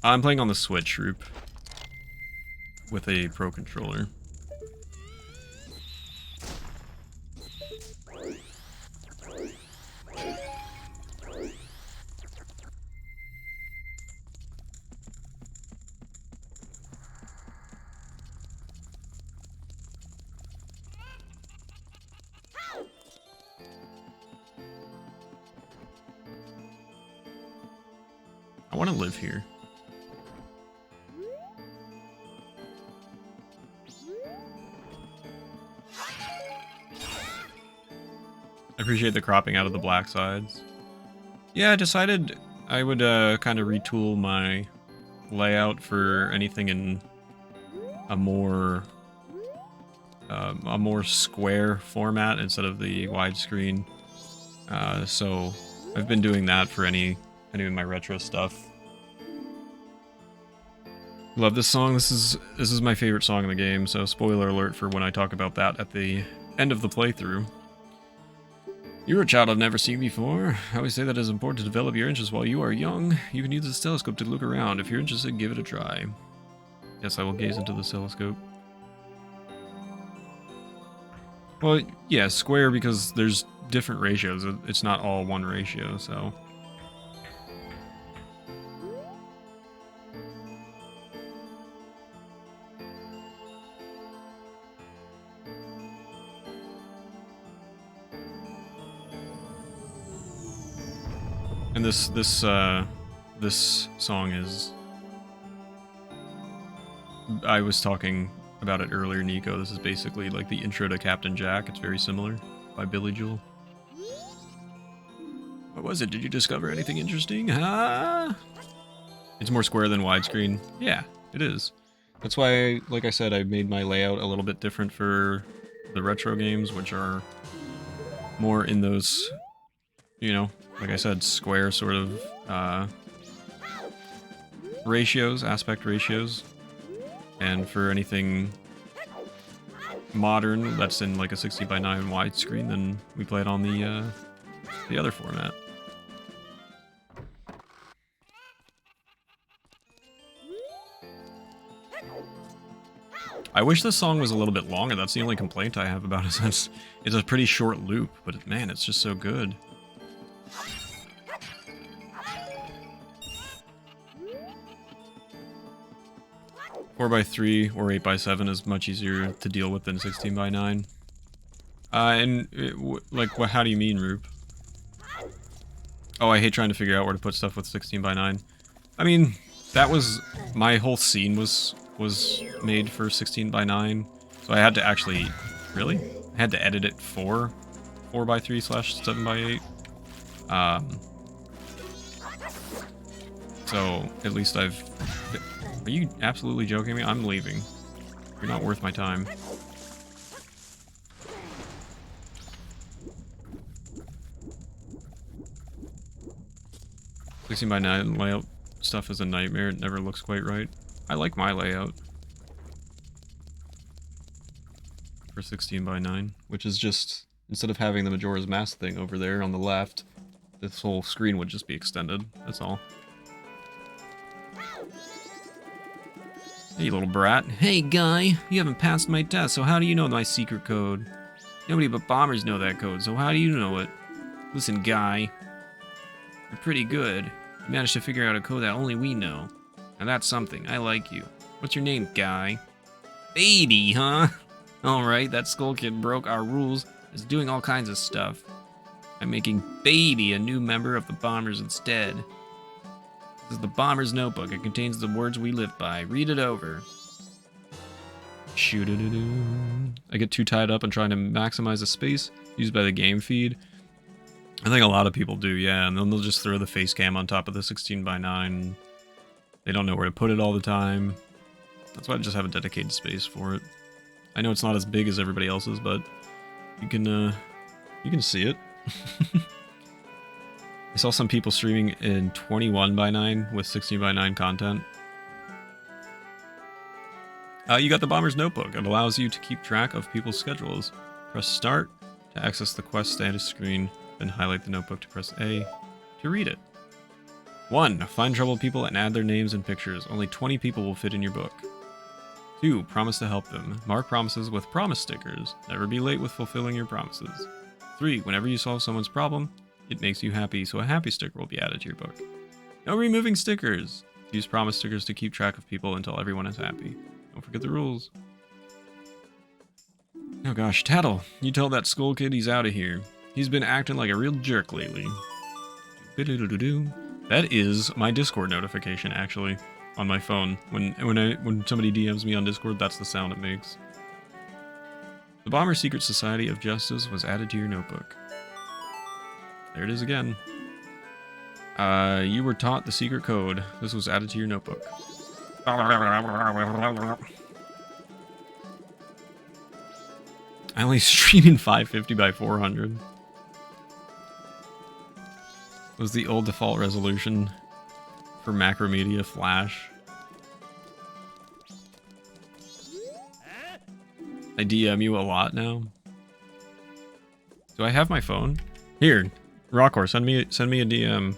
I'm playing on the Switch, Roop, with a Pro Controller. I want to live here. I appreciate the cropping out of the black sides. Yeah, I decided I would kind of retool my layout for anything in a more square format instead of the widescreen. So I've been doing that for any of my retro stuff. Love this song. This is my favorite song in the game, so spoiler alert for when I talk about that at the end of the playthrough. You're a child I've never seen before. I always say that it's important to develop your interests while you are young. You can use this telescope to look around. If you're interested, give it a try. Yes, I will gaze into the telescope. Well, yeah, square because there's different ratios. It's not all one ratio, so... And this song is... I was talking about it earlier, Nico. This is basically like the intro to Captain Jack. It's very similar, by Billy Joel. What was it? Did you discover anything interesting? Huh? It's more square than widescreen. Yeah, it is. That's why, like I said, I made my layout a little bit different for the retro games, which are more in those, you know, like I said, square sort of ratios, aspect ratios. And for anything modern that's in like a 60:9 widescreen, then we play it on the other format. I wish this song was a little bit longer. That's the only complaint I have about it. It's a pretty short loop, but man, it's just so good. 4x3 or 8x7 is much easier to deal with than 16:9. How do you mean, Roop? Oh, I hate trying to figure out where to put stuff with 16:9. I mean, that was... my whole scene was made for 16:9, so I had to actually... Really? I had to edit it for 4x3/7x8. So, at least I've... Are you absolutely joking me? I'm leaving. You're not worth my time. Sixteen by 9 layout stuff is a nightmare. It never looks quite right. I like my layout for 16:9, which is just, instead of having the Majora's Mask thing over there on the left, this whole screen would just be extended. That's all. Hey, little brat. Hey, guy. You haven't passed my test, so how do you know my secret code? Nobody but bombers know that code, so how do you know it? Listen, guy. You're pretty good. You managed to figure out a code that only we know. And that's something. I like you. What's your name, guy? Baby, huh? Alright, that Skull Kid broke our rules. Is doing all kinds of stuff. I'm making Baby a new member of the Bombers instead. This is the Bomber's Notebook. It contains the words we live by. Read it over. Shoot-a-doo-doo. I get too tied up in trying to maximize the space used by the game feed. I think a lot of people do, yeah, and then they'll just throw the face cam on top of the 16:9. They don't know where to put it all the time. That's why I just have a dedicated space for it. I know it's not as big as everybody else's, but you can see it. I saw some people streaming in 21:9 with 16:9 content. You got the Bomber's Notebook. It allows you to keep track of people's schedules. Press Start to access the quest status screen, then highlight the notebook to press A to read it. 1. Find troubled people and add their names and pictures. Only 20 people will fit in your book. 2. Promise to help them. Mark promises with promise stickers. Never be late with fulfilling your promises. 3. Whenever you solve someone's problem, it makes you happy, so a happy sticker will be added to your book. No removing stickers! Use promise stickers to keep track of people until everyone is happy. Don't forget the rules. Oh gosh, Tattle, you tell that Skull Kid he's out of here. He's been acting like a real jerk lately. That is my Discord notification, actually, on my phone. When somebody DMs me on Discord, that's the sound it makes. The Bomber Secret Society of Justice was added to your notebook. There it is again. You were taught the secret code. This was added to your notebook. I only stream in 550x400. Was the old default resolution for Macromedia Flash. I DM you a lot now. Do I have my phone? Here, Rockhorse, send me a DM.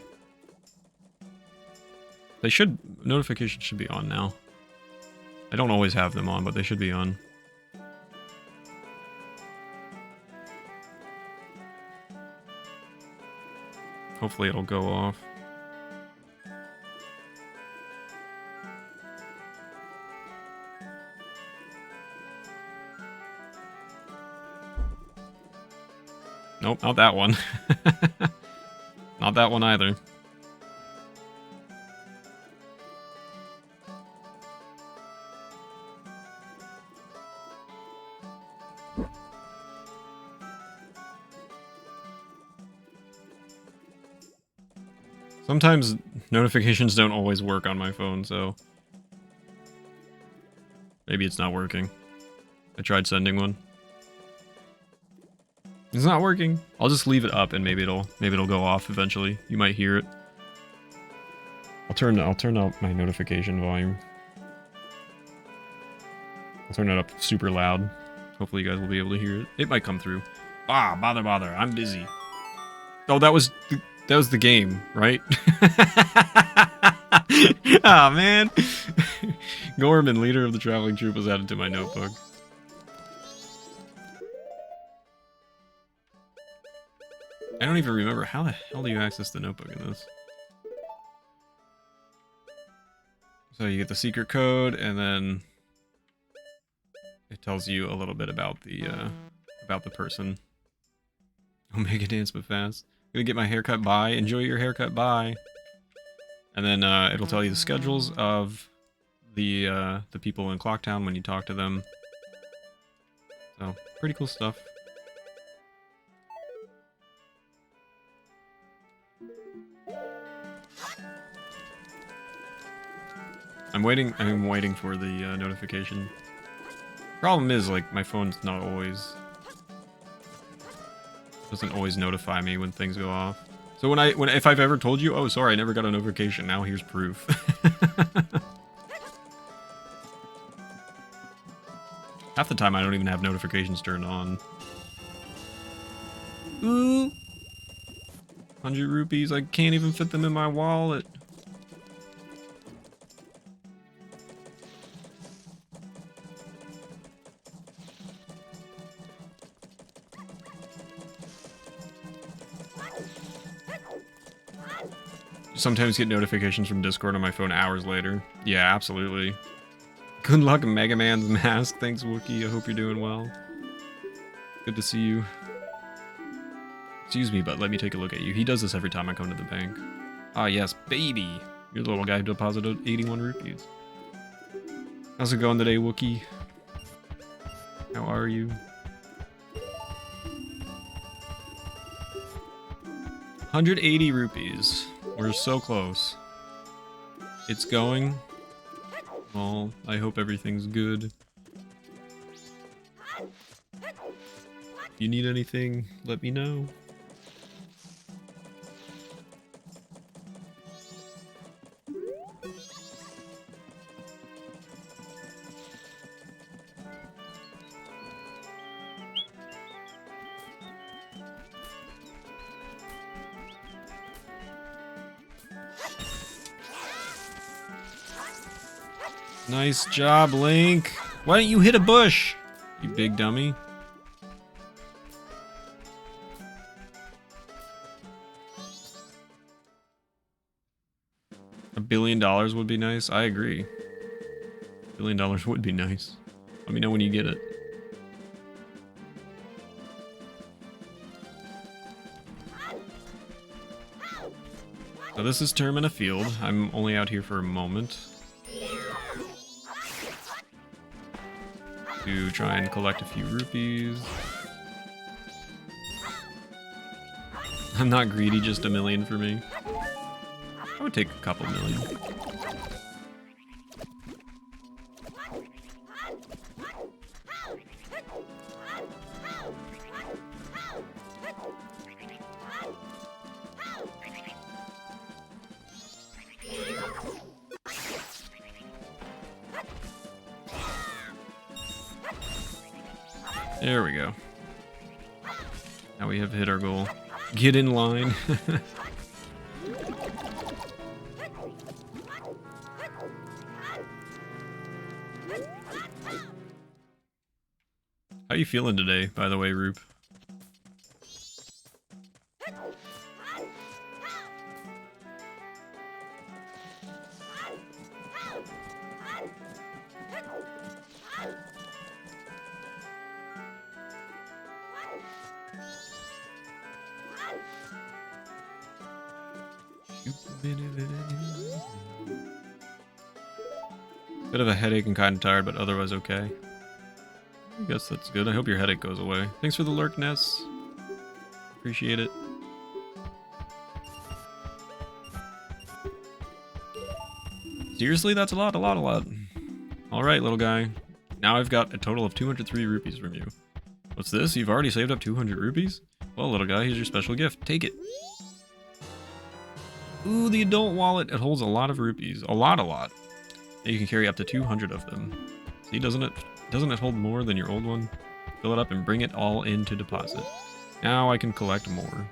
Notifications should be on now. I don't always have them on, but they should be on. Hopefully it'll go off. Nope, not that one. Not that one either. Sometimes notifications don't always work on my phone, so maybe it's not working. I tried sending one. It's not working. I'll just leave it up and maybe it'll go off eventually. You might hear it. I'll turn up my notification volume. I'll turn it up super loud. Hopefully you guys will be able to hear it. It might come through. Ah, bother, I'm busy. Oh, that was the game, right? Ah, man. Gorman, leader of the traveling troop, was added to my notebook. I don't even remember. How the hell do you access the notebook in this? So you get the secret code, and then it tells you a little bit about the person. Omega dance but fast. Gonna get my haircut, bye. Enjoy your haircut, bye. And then it'll tell you the schedules of the people in Clocktown when you talk to them. So, pretty cool stuff. I'm waiting for the notification. Problem is, like, my phone's not always... doesn't always notify me when things go off. So if I've ever told you, oh, sorry, I never got a notification, now here's proof. Half the time I don't even have notifications turned on. Ooh! 100 rupees, I can't even fit them in my wallet. Sometimes get notifications from Discord on my phone hours later. Yeah, absolutely. Good luck, Mega Man's mask. Thanks, Wookie. I hope you're doing well. Good to see you. Excuse me, but let me take a look at you. He does this every time I come to the bank. Ah, yes, baby. You're the little guy who deposited 81 rupees. How's it going today, Wookie? How are you? 180 rupees. We're so close. It's going. Well, I hope everything's good. If you need anything, let me know. Nice job, Link. Why don't you hit a bush, you big dummy? $1 billion would be nice. I agree. $1 billion would be nice. Let me know when you get it. So this is Termina Field. I'm only out here for a moment. To try and collect a few rupees. I'm not greedy, just $1 million for me. I would take a couple million. There we go. Now we have hit our goal. Get in line. How you feeling today, by the way, Roop? Bit of a headache and kind of tired, but otherwise okay. I guess that's good. I hope your headache goes away. Thanks for the lurk, Ness. Appreciate it. Seriously, that's a lot. Alright, little guy. Now I've got a total of 203 rupees from you. What's this? You've already saved up 200 rupees? Well, little guy, here's your special gift. Take it. Ooh, the adult wallet. It holds a lot of rupees. A lot. And you can carry up to 200 of them. See, doesn't it hold more than your old one? Fill it up and bring it all in to deposit. Now I can collect more.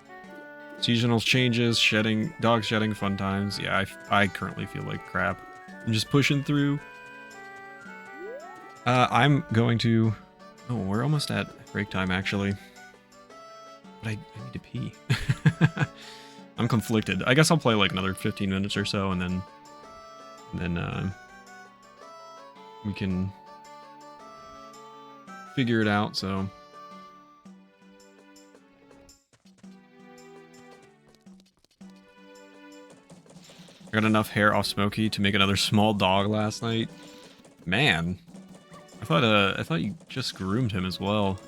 Seasonal changes, shedding, dog shedding, fun times. Yeah, I currently feel like crap. I'm just pushing through. I'm going to... Oh, we're almost at break time, actually. But I need to pee. I'm conflicted. I guess I'll play like another 15 minutes or so, and then we can figure it out, so... I got enough hair off Smokey to make another small dog last night. Man, I thought you just groomed him as well.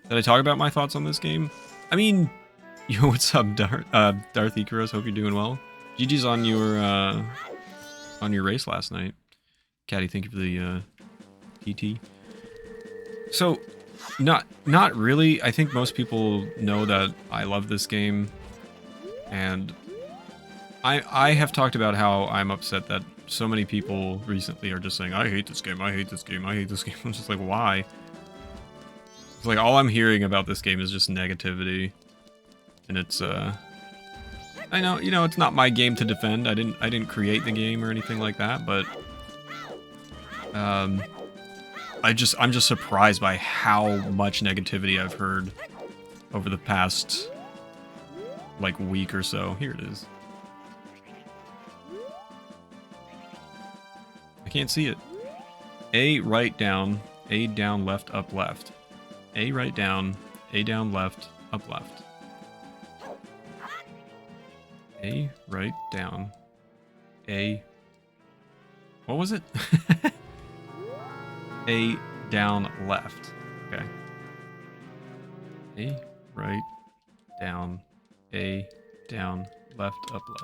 Did I talk about my thoughts on this game? I mean, yo, what's up, Darth Icaros? Hope you're doing well. GG's on your race last night. Caddy, thank you for the TT. So, not really. I think most people know that I love this game. And I have talked about how I'm upset that so many people recently are just saying, I hate this game, I hate this game, I hate this game. I'm just like, why? It's like all I'm hearing about this game is just negativity. And it's I know, you know, it's not my game to defend. I didn't create the game or anything like that, but I'm just surprised by how much negativity I've heard over the past like week or so. Here it is. I can't see it. A right down, A down, left, up, left. A right down, A down, left, up, left. A right down, A... What was it? A down, left. Okay. A right down, A down, left, up, left.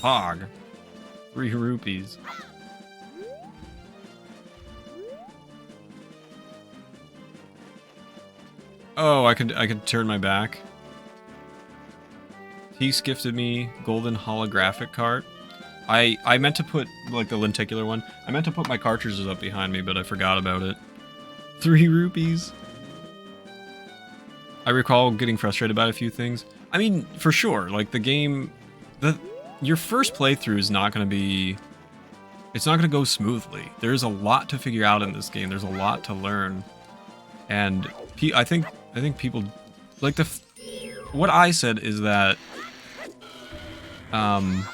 Hog. 3 rupees. Oh, I could turn my back. He's gifted me golden holographic cart. I meant to put like the lenticular one. I meant to put my cartridges up behind me, but I forgot about it. 3 rupees. I recall getting frustrated about a few things. I mean, for sure, like the game, your first playthrough is not going to be, it's not going to go smoothly. There's a lot to figure out in this game. There's a lot to learn, and I think people like what I said is that I'm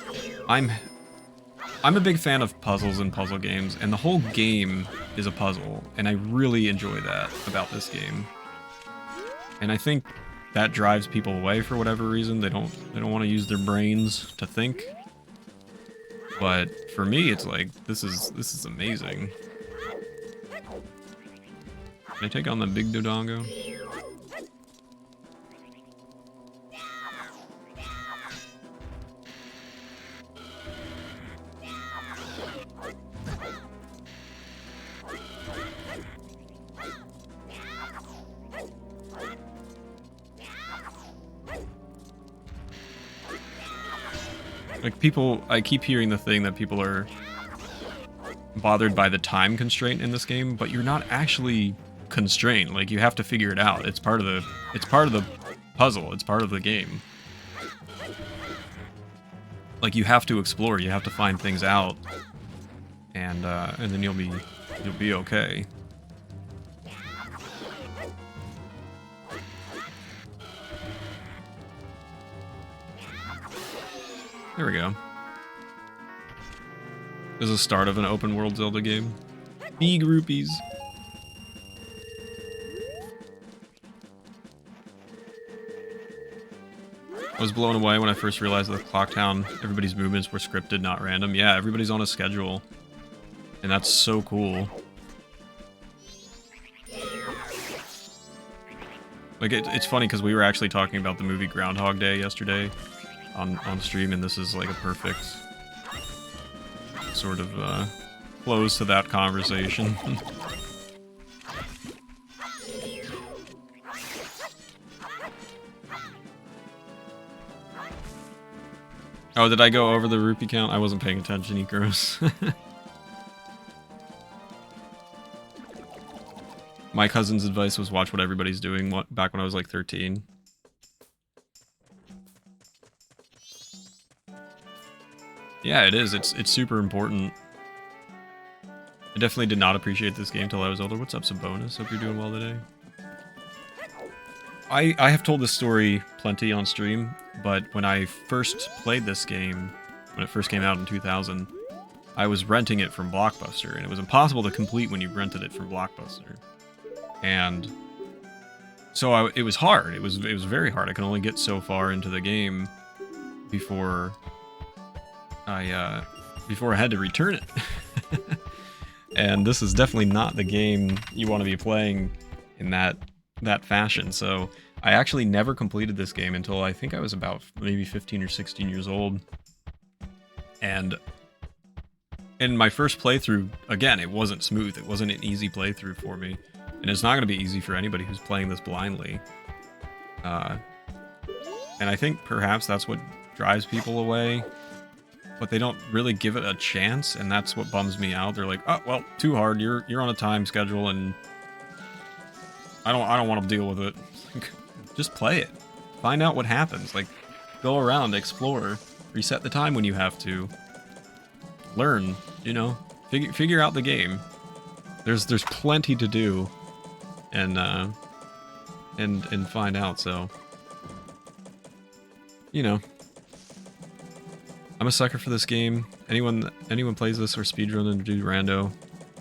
a big fan of puzzles and puzzle games, and the whole game is a puzzle, and I really enjoy that about this game. And I think that drives people away for whatever reason. They don't want to use their brains to think. But for me, it's like this is amazing. Can I take on the big Dodongo? Like people, I keep hearing the thing that people are bothered by the time constraint in this game, but you're not actually constrained. Like you have to figure it out. It's part of the puzzle. It's part of the game. Like you have to explore. You have to find things out, and then you'll be okay. There we go. This is the start of an open world Zelda game. Big rupees. I was blown away when I first realized that Clock Town, everybody's movements were scripted, not random. Yeah, everybody's on a schedule. And that's so cool. Like, it's funny because we were actually talking about the movie Groundhog Day yesterday on stream, and this is like a perfect sort of close to that conversation. Oh, did I go over the rupee count? I wasn't paying attention, Ikaros. My cousin's advice was watch what everybody's doing back when I was like 13. Yeah, it is. It's super important. I definitely did not appreciate this game till I was older. What's up, Sabonis? Hope you're doing well today. I have told this story plenty on stream, but when I first played this game, when it first came out in 2000, I was renting it from Blockbuster, and it was impossible to complete when you rented it from Blockbuster. And so it was hard. It was very hard. I could only get so far into the game before I had to return it. And this is definitely not the game you want to be playing in that fashion. So I actually never completed this game until I think I was about maybe 15 or 16 years old. And in my first playthrough, again, it wasn't smooth. It wasn't an easy playthrough for me. And it's not going to be easy for anybody who's playing this blindly. And I think perhaps that's what drives people away. But they don't really give it a chance, and that's what bums me out. They're like, oh, well, too hard. You're on a time schedule, and I don't want to deal with it. Just play it. Find out what happens. Like, go around, explore, reset the time when you have to. Learn, you know, figure out the game. There's plenty to do, and find out. So, you know, I'm a sucker for this game. Anyone plays this or speedrun and do rando,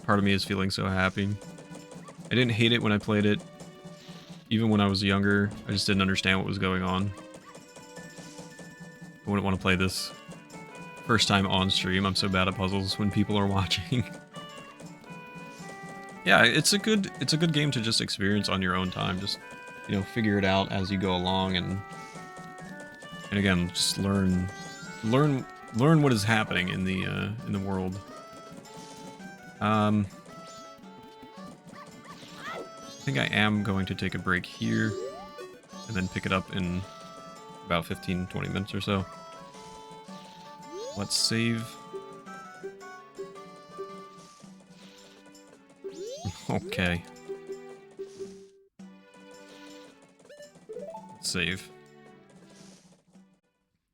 part of me is feeling so happy. I didn't hate it when I played it. Even when I was younger, I just didn't understand what was going on. I wouldn't want to play this first time on stream. I'm so bad at puzzles when people are watching. Yeah, it's a good game to just experience on your own time. Just, you know, figure it out as you go along, and again, just learn what is happening in the world. I think I am going to take a break here and then pick it up in about 15-20 minutes or so. Let's save. Okay. Let's save.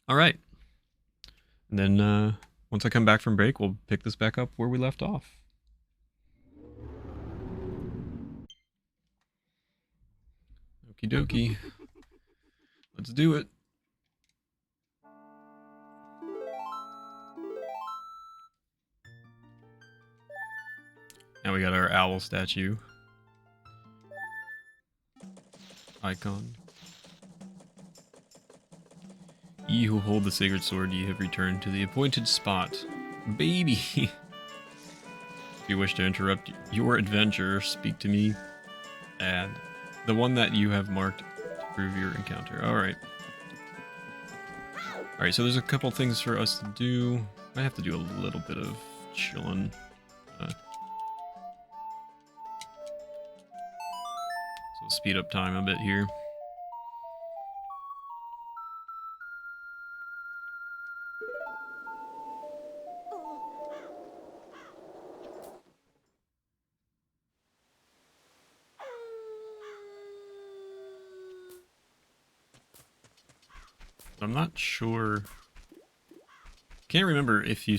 All right. And then once I come back from break, we'll pick this back up where we left off. Okie dokie. Let's do it. Now we got our owl statue. Icon. Ye who hold the sacred sword, ye have returned to the appointed spot. Baby! If you wish to interrupt your adventure, speak to me. And the one that you have marked to prove your encounter. Alright. Alright, so there's a couple things for us to do. I have to do a little bit of chilling. So speed up time a bit here. I'm not sure. Can't remember if you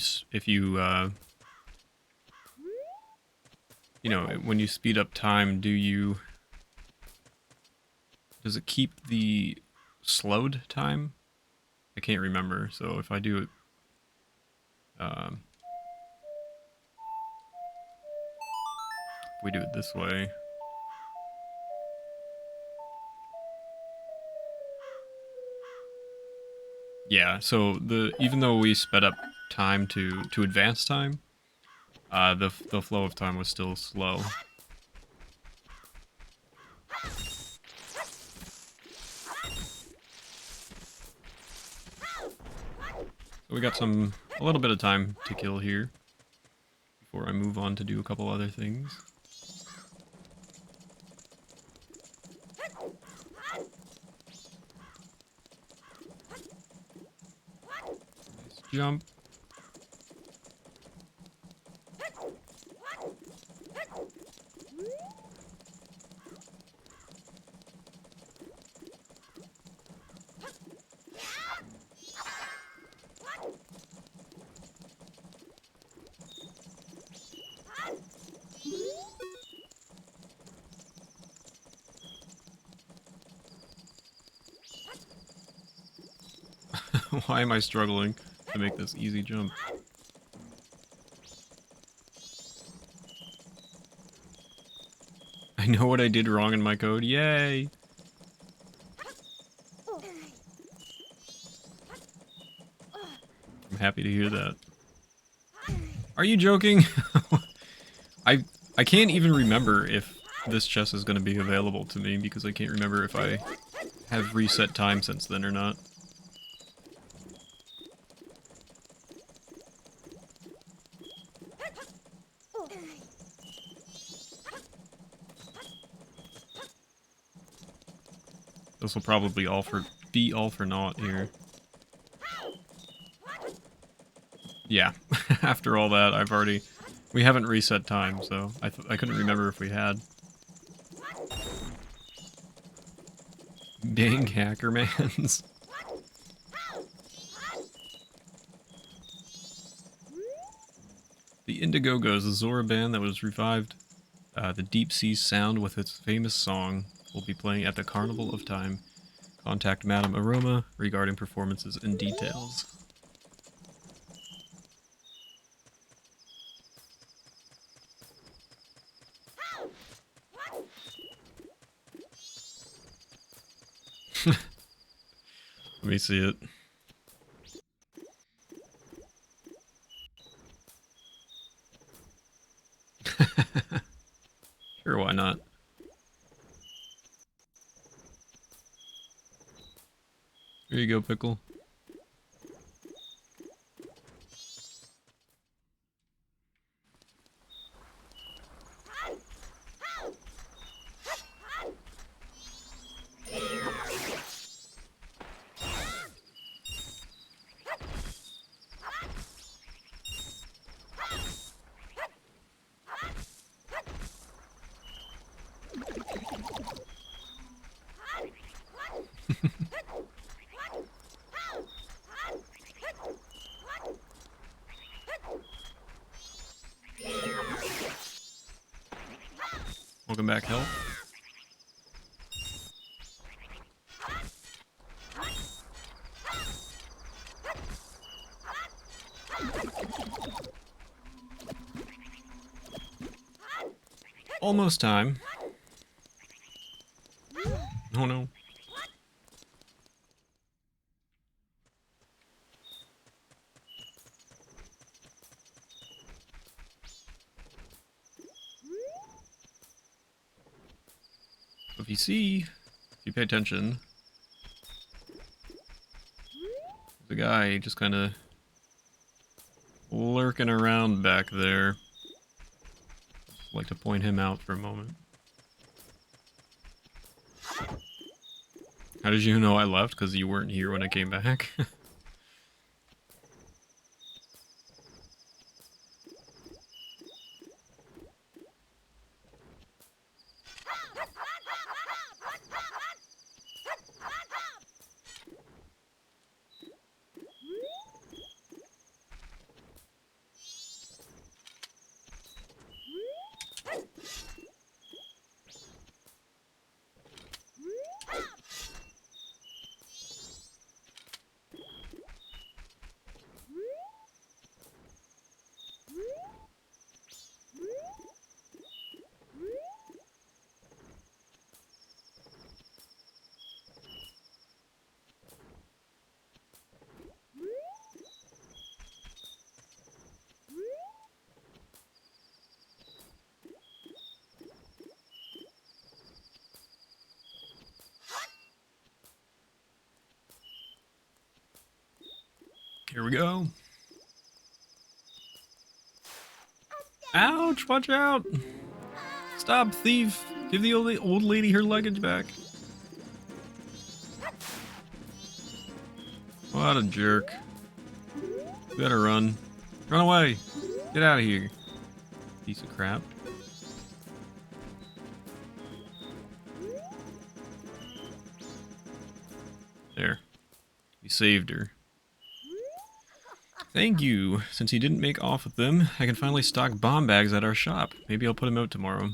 you know, when you speed up time, does it keep the slowed time? I can't remember. So if I do it Um, if we do it this way. Yeah, so even though we sped up time to advance time, the flow of time was still slow. So we got a little bit of time to kill here before I move on to do a couple other things. Nice jump. Why am I struggling to make this easy jump? I know what I did wrong in my code. Yay! I'm happy to hear that. Are you joking? I can't even remember if this chest is going to be available to me because I can't remember if I have reset time since then or not. This will probably be all for naught here. Yeah, after all that, we haven't reset time, so I couldn't remember if we had. Dang hackermans. The Indigogos, the Zora band that was revived. The Deep Sea Sound with its famous song will be playing at the Carnival of Time. Contact Madame Aroma regarding performances and details. Let me see it. Sure, why not? Here you go, Pickle. Welcome back, Hell. Almost time. Oh no. If you pay attention, the guy just kind of lurking around back there. I'd like to point him out for a moment. How did you know I left? Because you weren't here when I came back? Here we go. Ouch, watch out. Stop, thief. Give the old lady her luggage back. What a jerk. You better run. Run away. Get out of here. Piece of crap. There. We saved her. Thank you. Since he didn't make off with them, I can finally stock bomb bags at our shop. Maybe I'll put him out tomorrow.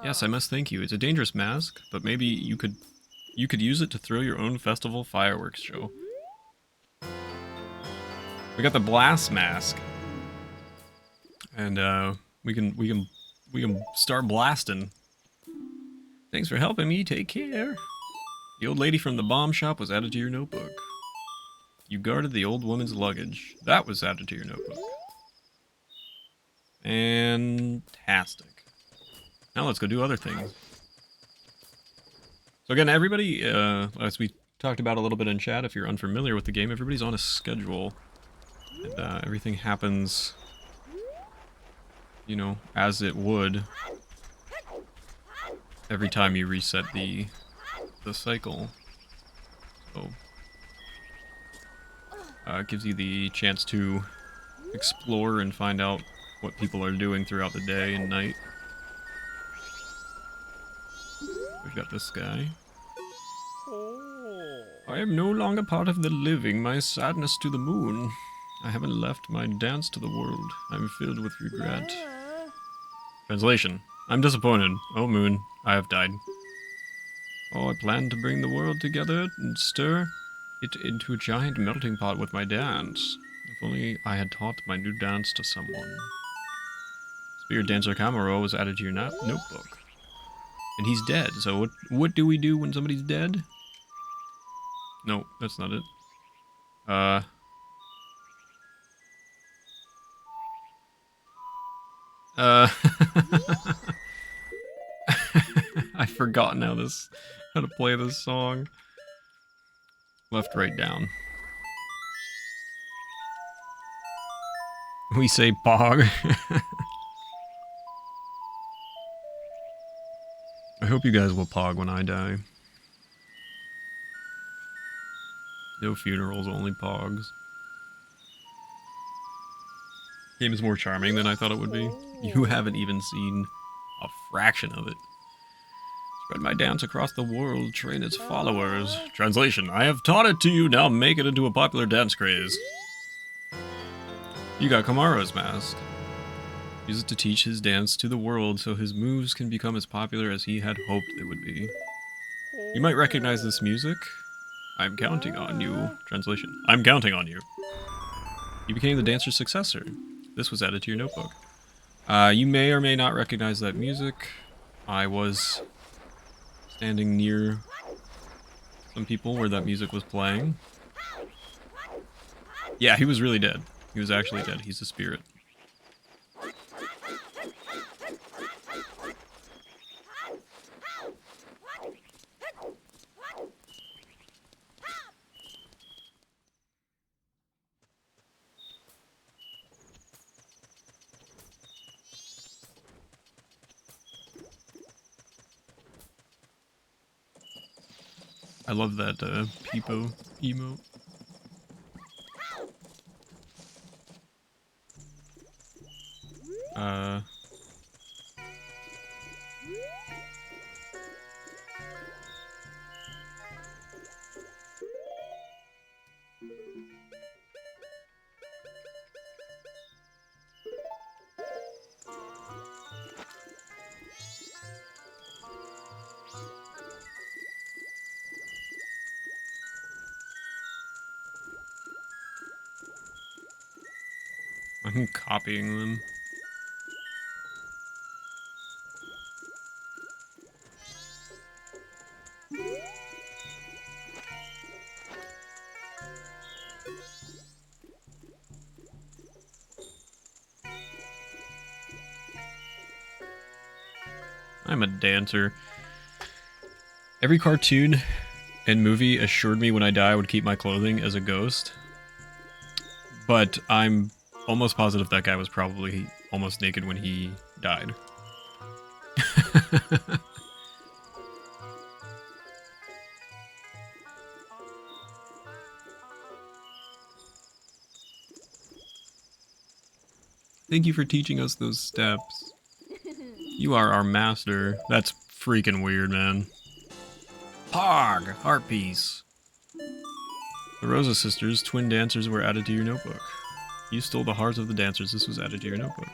Yes, I must thank you. It's a dangerous mask, but maybe you could use it to throw your own festival fireworks show. We got the blast mask. And we can start blasting. Thanks for helping me. Take care. The old lady from the bomb shop was added to your notebook. You guarded the old woman's luggage. That was added to your notebook. Fantastic. Now let's go do other things. So again, everybody, as we talked about a little bit in chat, if you're unfamiliar with the game, everybody's on a schedule. And everything happens, you know, as it would every time you reset the cycle. So it gives you the chance to explore and find out what people are doing throughout the day and night. We've got this guy. I am no longer part of the living, my sadness to the moon. I haven't left my dance to the world. I'm filled with regret. Translation. I'm disappointed. Oh moon, I have died. Oh, I planned to bring the world together and stir it into a giant melting pot with my dance. If only I had taught my new dance to someone. Spirit dancer Kamaro was added to your notebook. And he's dead, so what do we do when somebody's dead? No, that's not it. I've forgotten how to play this song. Left, right, down. We say pog. I hope you guys will pog when I die. No funerals, only pogs. Game is more charming than I thought it would be. You haven't even seen a fraction of it. Spread my dance across the world, train its followers. Translation, I have taught it to you, now make it into a popular dance craze. You got Kamaro's mask. Use it to teach his dance to the world so his moves can become as popular as he had hoped they would be. You might recognize this music. I'm counting on you. Translation, I'm counting on you. You became the dancer's successor. This was added to your notebook. You may or may not recognize that music. I was standing near some people where that music was playing. Yeah, he was really dead. He was actually dead. He's a spirit. I love that Peepo emote. I'm copying them. I'm a dancer. Every cartoon and movie assured me when I die I would keep my clothing as a ghost. But I'm almost positive that guy was probably almost naked when he died. Thank you for teaching us those steps. You are our master. That's freaking weird, man. Pog! Heart piece. The Rosa sisters, twin dancers, were added to your notebook. You stole the hearts of the dancers. This was added to your notebook.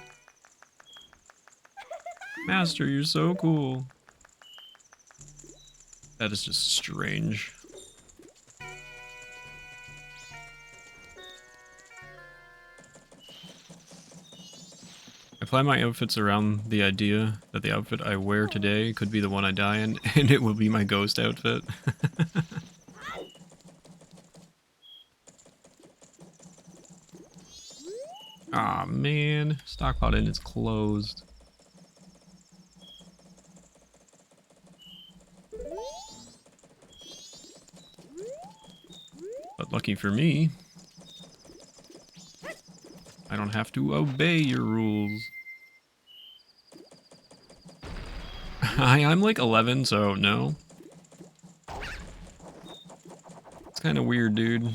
Master, you're so cool. That is just strange. I plan my outfits around the idea that the outfit I wear today could be the one I die in, and it will be my ghost outfit. Aw, man. Stockpot Inn is closed. But lucky for me, I don't have to obey your rules. I'm like 11, so no. It's kind of weird, dude.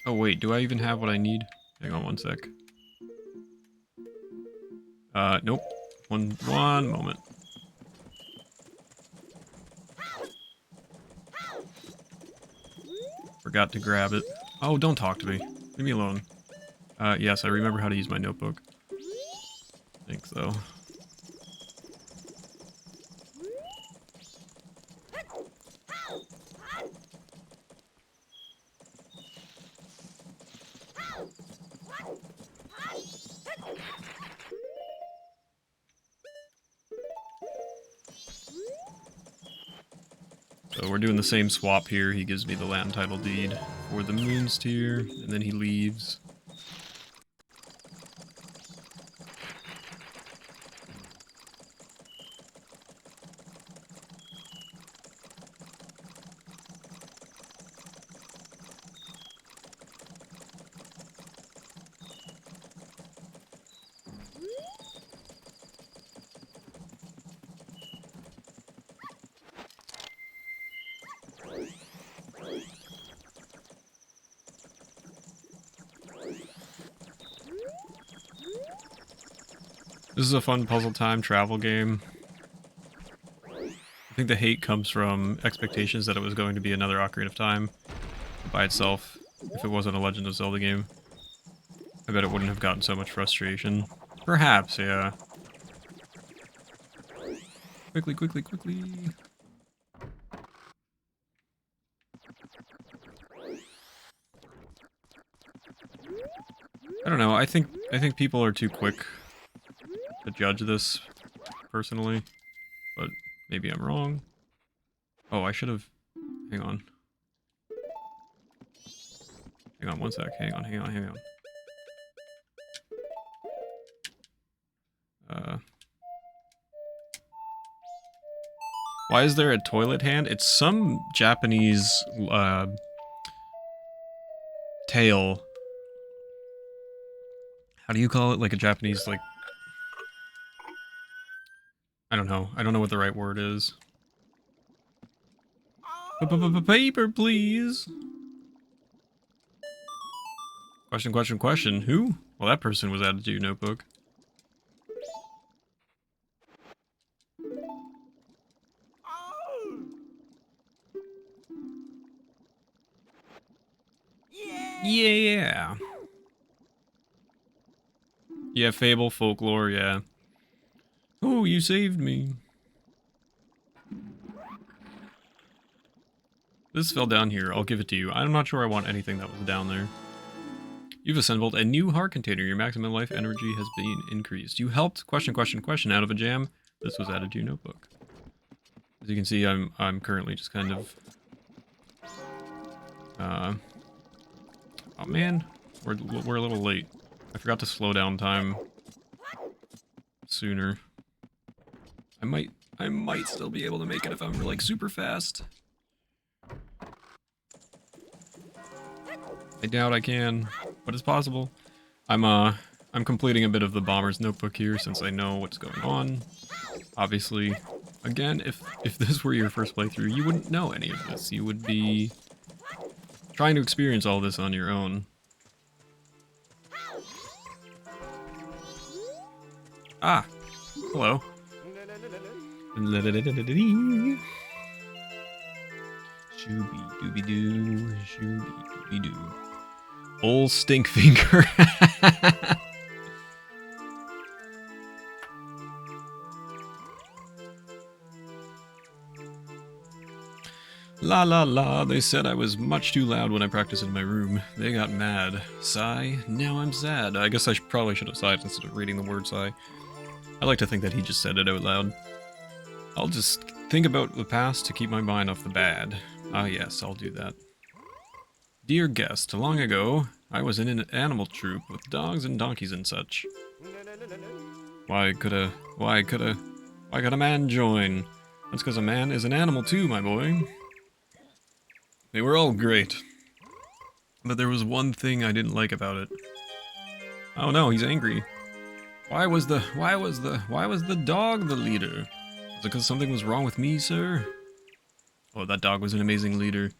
Oh wait, do I even have what I need? Hang on one sec. Nope. One moment. Forgot to grab it. Oh, don't talk to me. Leave me alone. Yes, I remember how to use my notebook. I think so. So we're doing the same swap here. He gives me the land title deed for the Moon's Tier, and then he leaves. This is a fun puzzle time travel game. I think the hate comes from expectations that it was going to be another Ocarina of Time by itself. If it wasn't a Legend of Zelda game, I bet it wouldn't have gotten so much frustration. Perhaps, yeah. Quickly, quickly, quickly. I don't know. I think people are too quick to judge this, personally, but maybe I'm wrong. Oh, I should have... Hang on. Hang on one sec. Hang on. Why is there a toilet hand? It's some Japanese, tale. How do you call it? Like a Japanese, like... I don't know. I don't know what the right word is. Paper, please. Question. Who? Well, that person was added to your notebook. Yeah. Yeah, fable, folklore, yeah. Oh, you saved me. This fell down here. I'll give it to you. I'm not sure I want anything that was down there. You've assembled a new heart container. Your maximum life energy has been increased. You helped question out of a jam. This was added to your notebook. As you can see, I'm currently just kind of... Oh man, we're a little late. I forgot to slow down time sooner. I might still be able to make it if I'm like super fast. I doubt I can, but it's possible. I'm completing a bit of the Bomber's Notebook here since I know what's going on. Obviously, again, if this were your first playthrough, you wouldn't know any of this. You would be trying to experience all this on your own. Ah, hello. Shooby dooby doo, shooby dooby doo. Old stink finger. La la la, they said I was much too loud when I practiced in my room. They got mad. Sigh, now I'm sad. I guess I probably should have sighed instead of reading the word sigh. I like to think that he just said it out loud. I'll just think about the past to keep my mind off the bad. Ah yes, I'll do that. Dear guest, long ago, I was in an animal troop with dogs and donkeys and such. Why could a man join? That's because a man is an animal too, my boy. They were all great. But there was one thing I didn't like about it. Oh no, he's angry. Why was the dog the leader? Was it because something was wrong with me, sir? Oh, that dog was an amazing leader.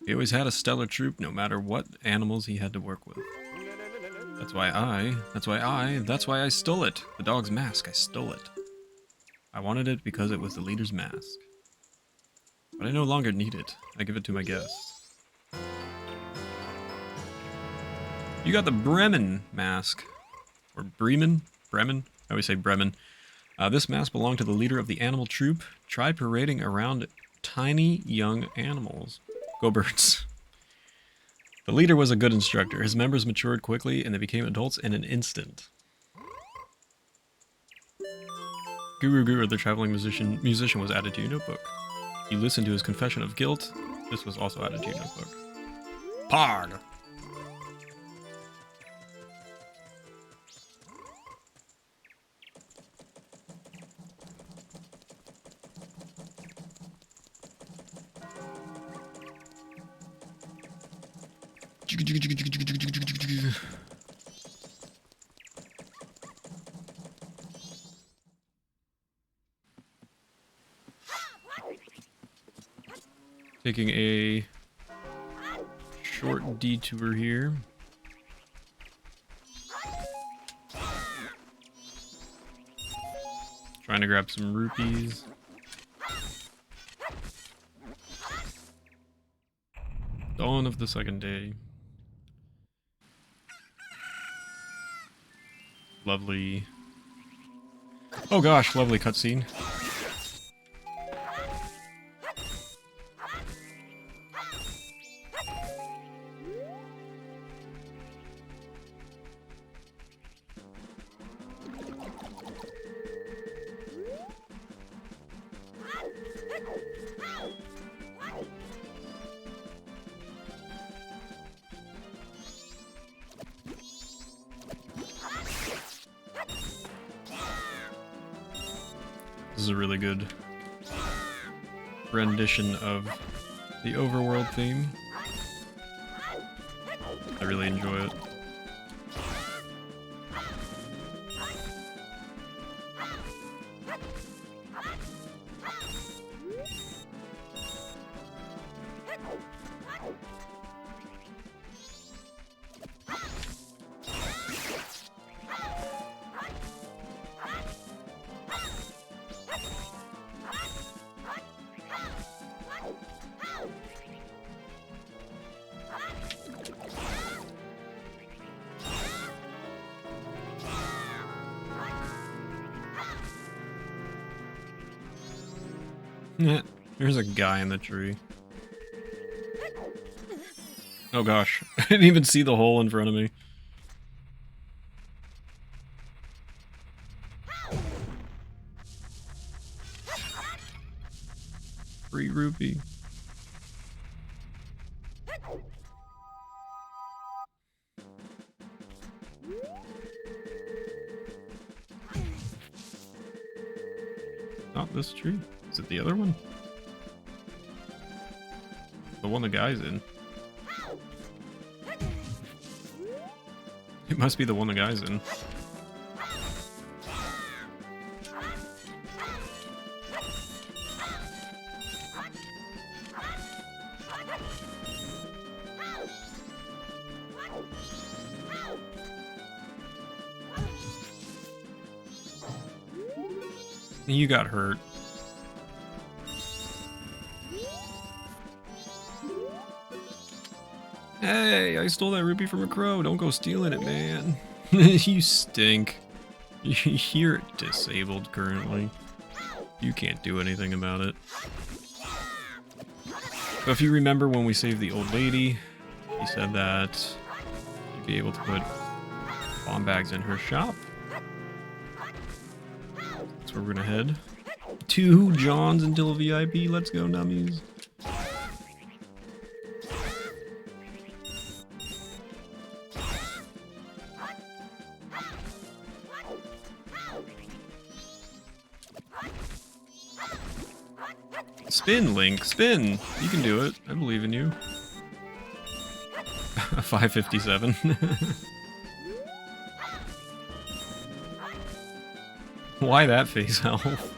He always had a stellar troop, no matter what animals he had to work with. That's why I stole it. The dog's mask, I stole it. I wanted it because it was the leader's mask. But I no longer need it. I give it to my guests. You got the Bremen mask. Or Bremen? Bremen? I always say Bremen. This mask belonged to the leader of the animal troop. Try parading around tiny young animals. Go birds. The leader was a good instructor. His members matured quickly and they became adults in an instant. Guru Guru, the traveling musician was added to your notebook. You listened to his confession of guilt. This was also added to your notebook. Pog! Taking a short detour here. Trying to grab some rupees. Dawn of the second day. Lovely. Oh gosh, lovely cutscene. This is a really good rendition of the overworld theme. I really enjoy it. There's a guy in the tree. Oh gosh, I didn't even see the hole in front of me. Free rupee. Not this tree. Is it the other one? The one the guy's in. must be the one the guy's in. You got hurt. Hey, I stole that rupee from a crow. Don't go stealing it, man. You stink. You're disabled currently. You can't do anything about it. But if you remember when we saved the old lady, he said that you'd be able to put bomb bags in her shop. That's where we're gonna head. 2 Johns until VIP. Let's go, nummies. Spin, Link, spin! You can do it. I believe in you. 557. Why that face health?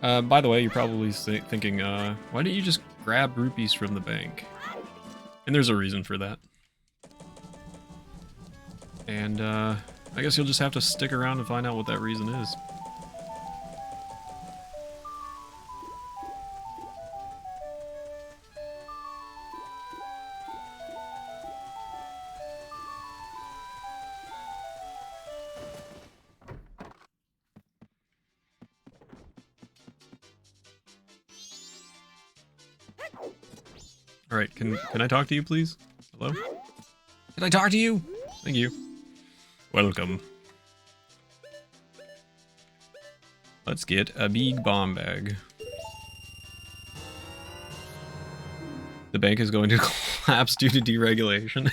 By the way, you're probably thinking, why didn't you just grab rupees from the bank? And there's a reason for that. And, I guess you'll just have to stick around and find out what that reason is. Alright, can I talk to you, please? Hello? Can I talk to you? Thank you. Welcome. Let's get a big bomb bag. The bank is going to collapse due to deregulation.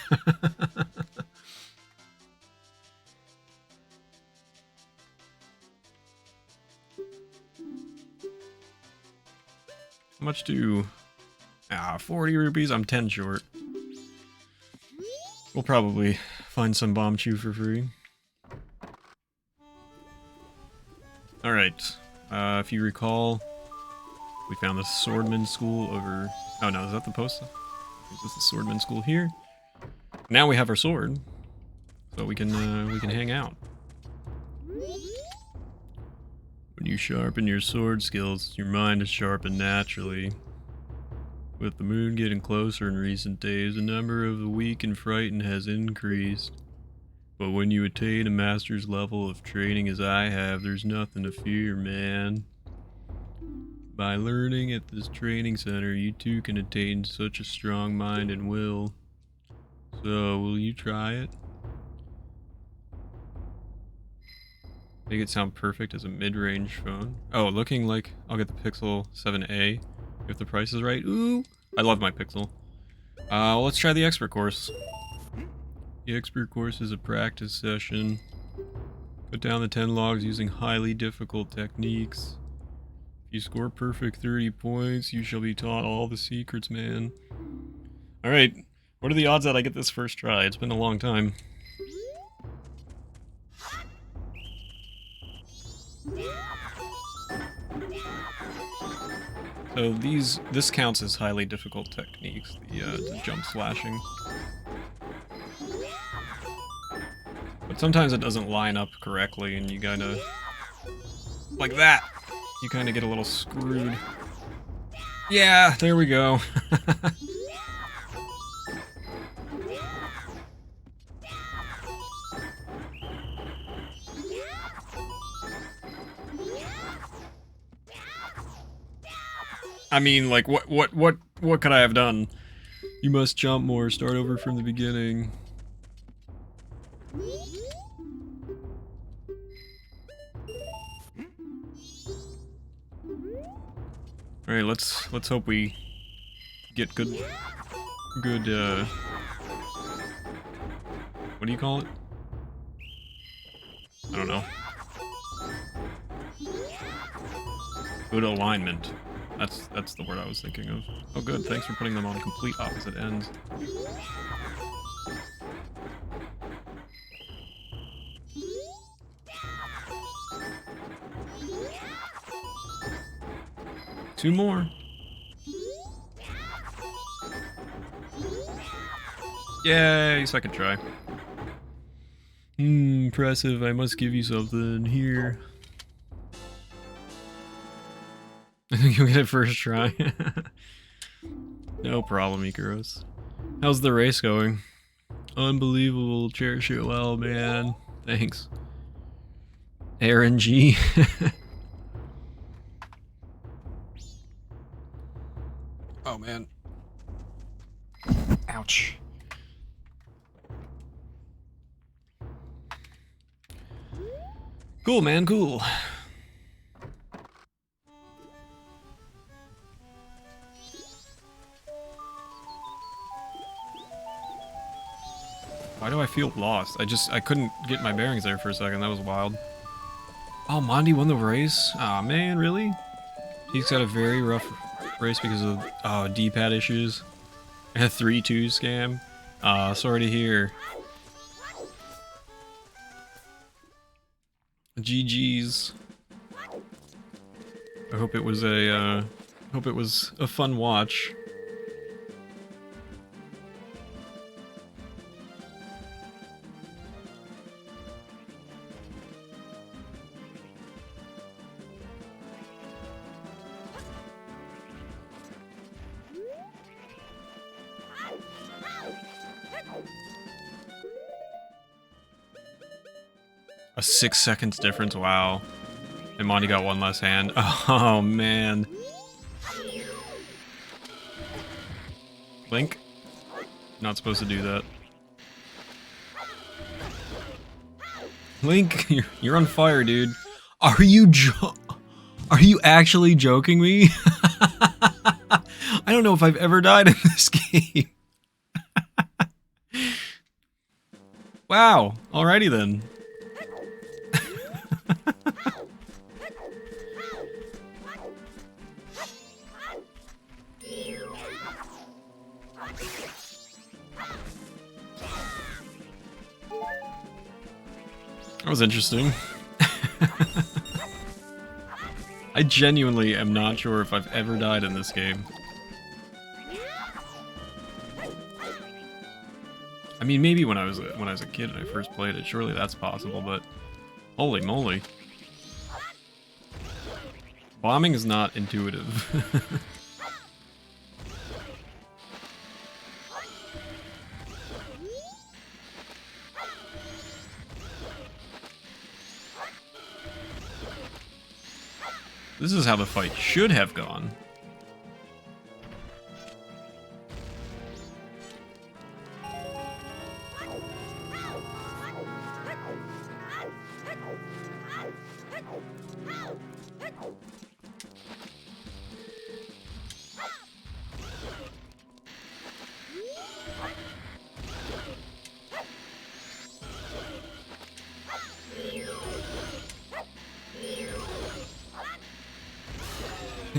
How much do... 40 rupees? I'm 10 short. We'll probably find some bomb chew for free. Alright, if you recall, we found the swordman school over... Oh no, is that the post? Is this the swordman school here? Now we have our sword, so we can hang out. When you sharpen your sword skills, your mind is sharpened naturally. With the moon getting closer in recent days, the number of the weak and frightened has increased. But when you attain a master's level of training as I have, there's nothing to fear, man. By learning at this training center, you too can attain such a strong mind and will. So, will you try it? Make it sound perfect as a mid-range phone. Oh, looking like I'll get the Pixel 7a. If the price is right. Ooh! I love my Pixel. Well, let's try the expert course. The expert course is a practice session. Put down the 10 logs using highly difficult techniques. If you score perfect 30 points, you shall be taught all the secrets, man. Alright, what are the odds that I get this first try? It's been a long time. So this counts as highly difficult techniques, the jump slashing. But sometimes it doesn't line up correctly and you gotta... Like that! You kinda get a little screwed. Yeah, there we go. I mean, like, what could I have done? You must jump more, start over from the beginning. Alright, let's hope we get good, what do you call it? I don't know. Good alignment. That's the word I was thinking of. Oh good, thanks for putting them on complete opposite ends. Two more. Yay, second try. Impressive. I must give you something here. I think you'll get it first try. No problem, Ikaros. How's the race going? Unbelievable. Cherish it well, man. Thanks. RNG. Oh, man. Ouch. Cool, man, cool. Why do I feel lost? I couldn't get my bearings there for a second. That was wild. Oh, Mondi won the race? Aw, man, really? He's got a very rough race because of D-pad issues. A 3-2 scam. Sorry to hear. GG's. I hope it was a fun watch. A 6 seconds difference, wow. And Monty got one less hand. Oh man. Link? Not supposed to do that. Link, you're on fire, dude. Are you actually joking me? I don't know if I've ever died in this game. Wow, alrighty then. That was interesting. I genuinely am not sure if I've ever died in this game. I mean, maybe when I was a kid and I first played it, surely that's possible, but holy moly. Bombing is not intuitive. This is how the fight should have gone.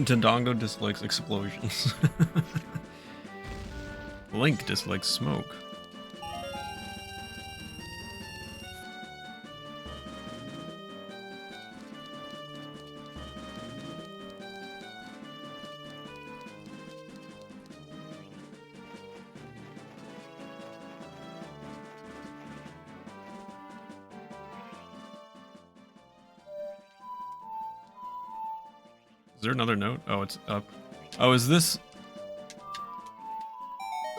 Tendongo dislikes explosions. Link dislikes smoke. Is there another note? Oh, it's up. Oh, is this...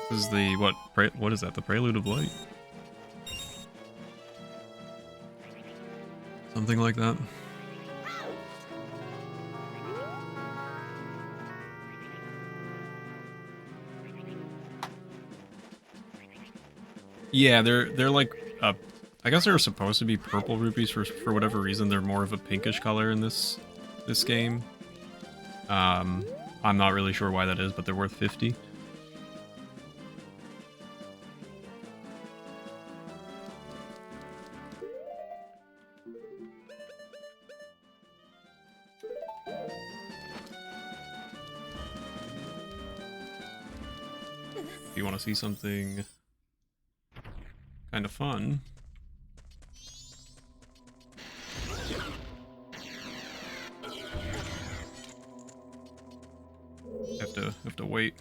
This is the, what is that? The Prelude of Light? Something like that. Yeah, they're like, I guess they're supposed to be purple rupees for whatever reason. They're more of a pinkish color in this game. I'm not really sure why that is, but they're worth 50. you want to see something kind of fun. Have to wait.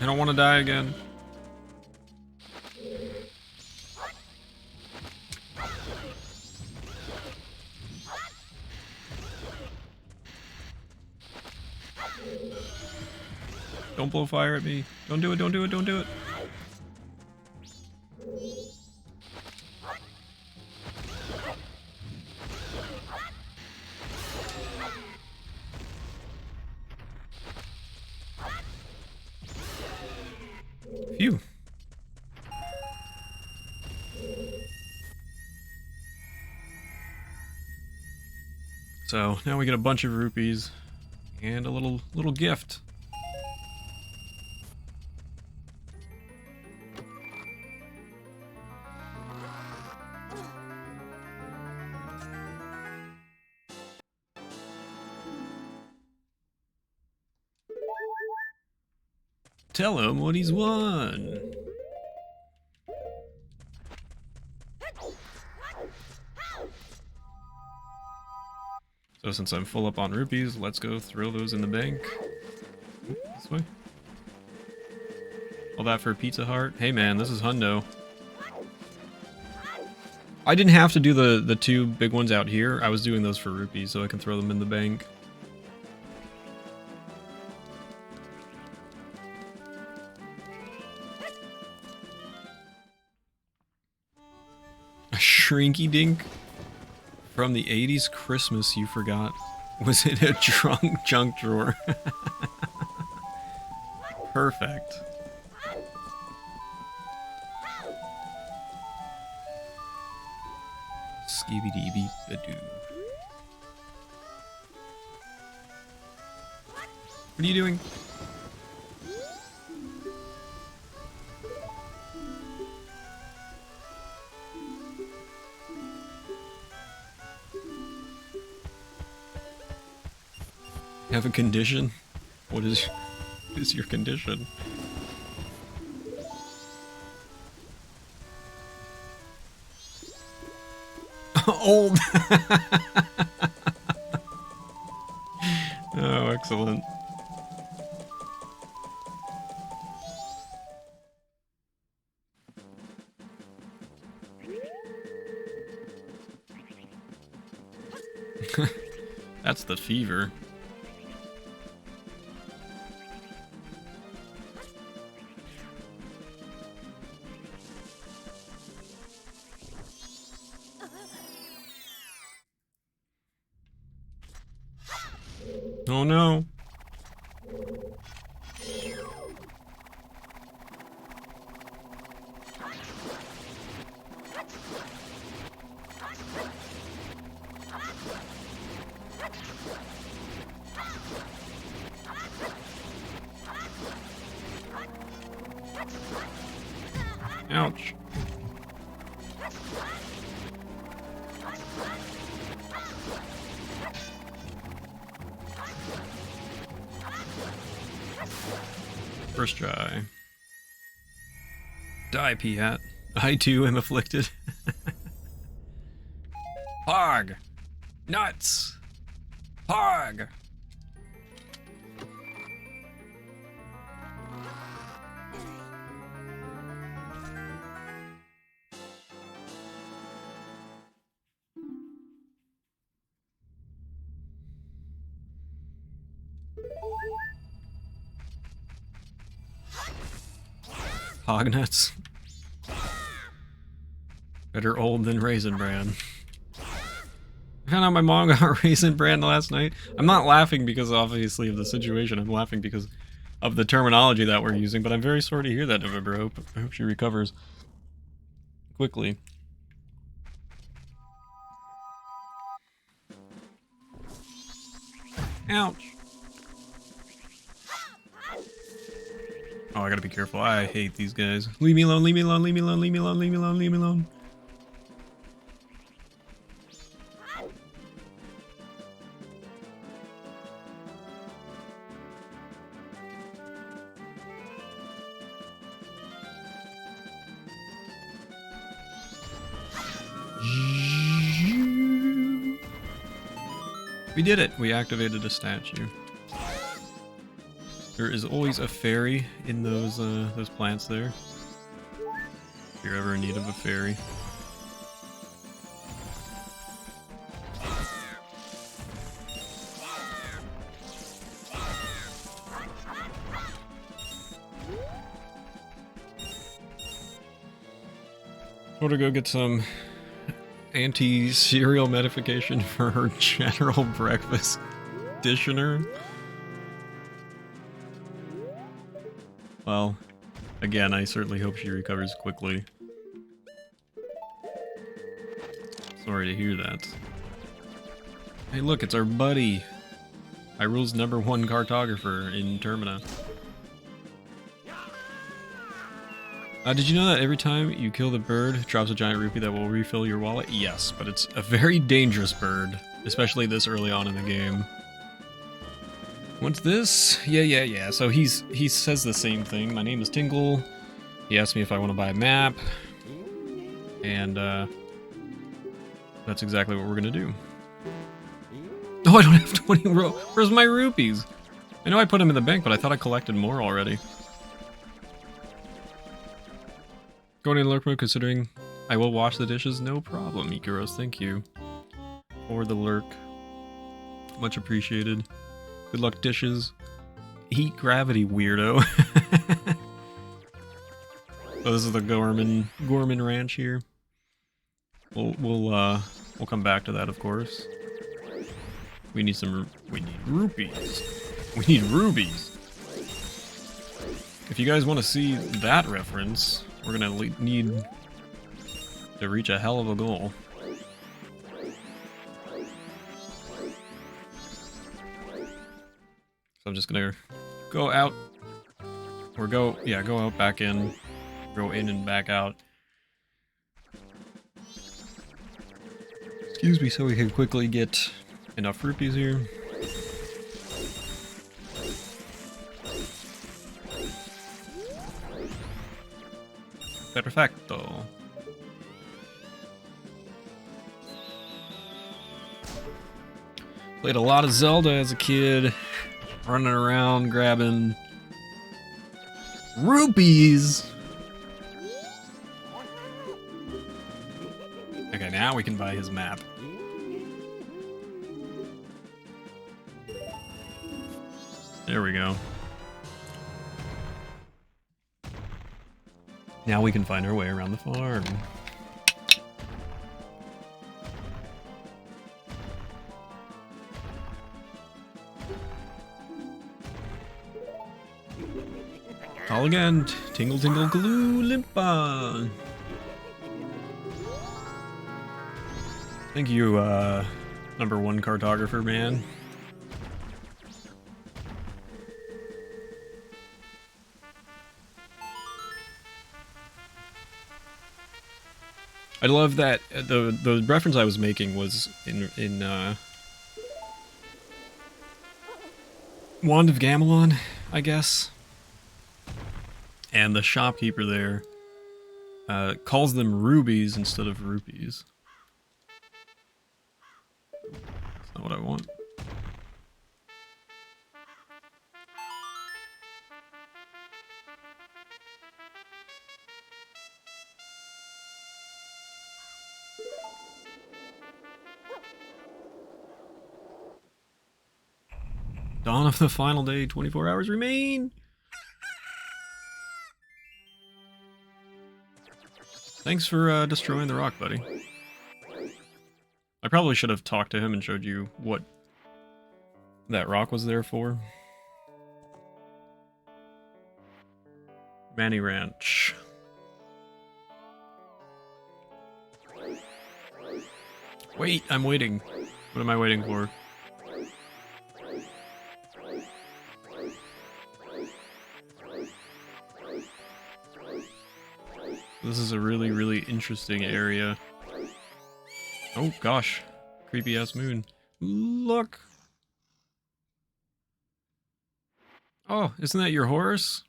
I don't want to die again. Don't blow fire at me. Don't do it, don't do it, don't do it. Phew. So now we get a bunch of rupees and a little gift. Tell him what he's won. So since I'm full up on rupees, let's go throw those in the bank. This way. All that for a Pizza Heart. Hey man, this is hundo. I didn't have to do the two big ones out here. I was doing those for rupees so I can throw them in the bank. A Shrinky Dink from the 80s Christmas you forgot was in a junk drawer. Perfect. Skibidi-beep-a-doo. What are you doing? You have a condition? What is your condition? Old. Oh, excellent. That's the fever. Oh no. Ouch. First try. Die, P-Hat. I too am afflicted. Hog! Nuts! Hog! Hog nuts. Better old than Raisin Bran. I found out my mom got Raisin Bran last night. I'm not laughing because obviously of the situation. I'm laughing because of the terminology that we're using, but I'm very sorry to hear that, November. I hope she recovers quickly. Ouch. Oh, I gotta be careful. I hate these guys. Leave me alone, leave me alone, leave me alone, leave me alone, leave me alone, leave me alone. We did it! We activated a statue. There is always a fairy in those plants there. If you're ever in need of a fairy. I want to go get some anti-cereal medication for her general breakfast conditioner. Well, again, I certainly hope she recovers quickly. Sorry to hear that. Hey look, it's our buddy! Hyrule's #1 cartographer in Termina. Did you know that every time you kill the bird, it drops a giant rupee that will refill your wallet? Yes, but it's a very dangerous bird, especially this early on in the game. What's this? Yeah. So he says the same thing. My name is Tingle. He asked me if I want to buy a map. And, that's exactly what we're gonna do. Oh, I don't have 20 Where's my rupees? I know I put them in the bank, but I thought I collected more already. Going in lurk mode, considering I will wash the dishes, no problem, Ikaros, thank you. For the lurk. Much appreciated. Good luck, dishes. Heat gravity, weirdo. So this is the Gorman Ranch here. We'll come back to that, of course. We need rupees. We need rubies. If you guys want to see that reference, we're gonna need to reach a hell of a goal. So I'm just gonna go out, or go out, back in, go in and back out. Excuse me, so we can quickly get enough rupees here. Perfecto. Played a lot of Zelda as a kid, running around grabbing rupees. Okay, now we can buy his map. There we go. Now we can find our way around the farm. Call again. Tingle tingle glue limpa. Thank you, #1 cartographer man. I love that the reference I was making was in Wand of Gamelon, I guess. And the shopkeeper there calls them rubies instead of rupees. That's not what I want. Dawn of the final day, 24 hours remain! Thanks for destroying the rock, buddy. I probably should have talked to him and showed you what that rock was there for. Manny Ranch. Wait, I'm waiting. What am I waiting for? This is a really, really interesting area. Oh gosh, creepy ass moon. Look! Oh, isn't that your horse?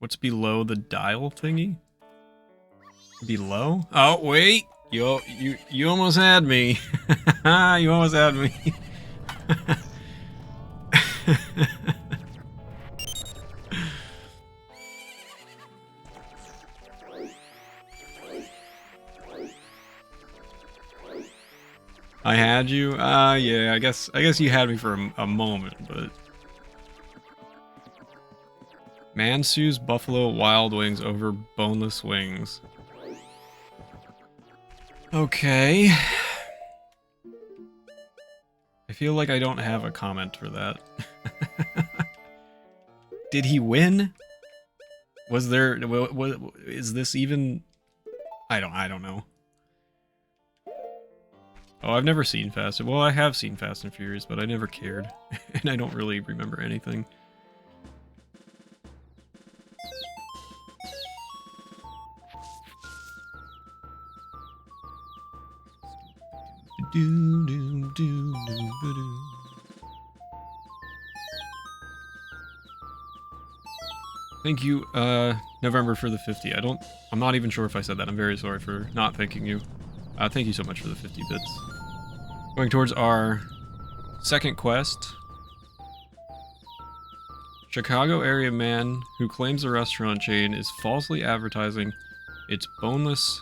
What's below the dial thingy? Below? Oh, wait! You almost had me. You almost had me. I had you? Yeah, I guess you had me for a moment, but... Mansu's Buffalo Wild Wings over Boneless Wings. Okay. I feel like I don't have a comment for that. Did he win? Was there... is this even... I don't know. Oh, I've never seen Fast... Well, I have seen Fast and Furious, but I never cared. And I don't really remember anything. Thank you, November for the 50. I'm not even sure if I said that. I'm very sorry for not thanking you. Thank you so much for the 50 bits. Going towards our second quest. Chicago area man who claims the restaurant chain is falsely advertising its boneless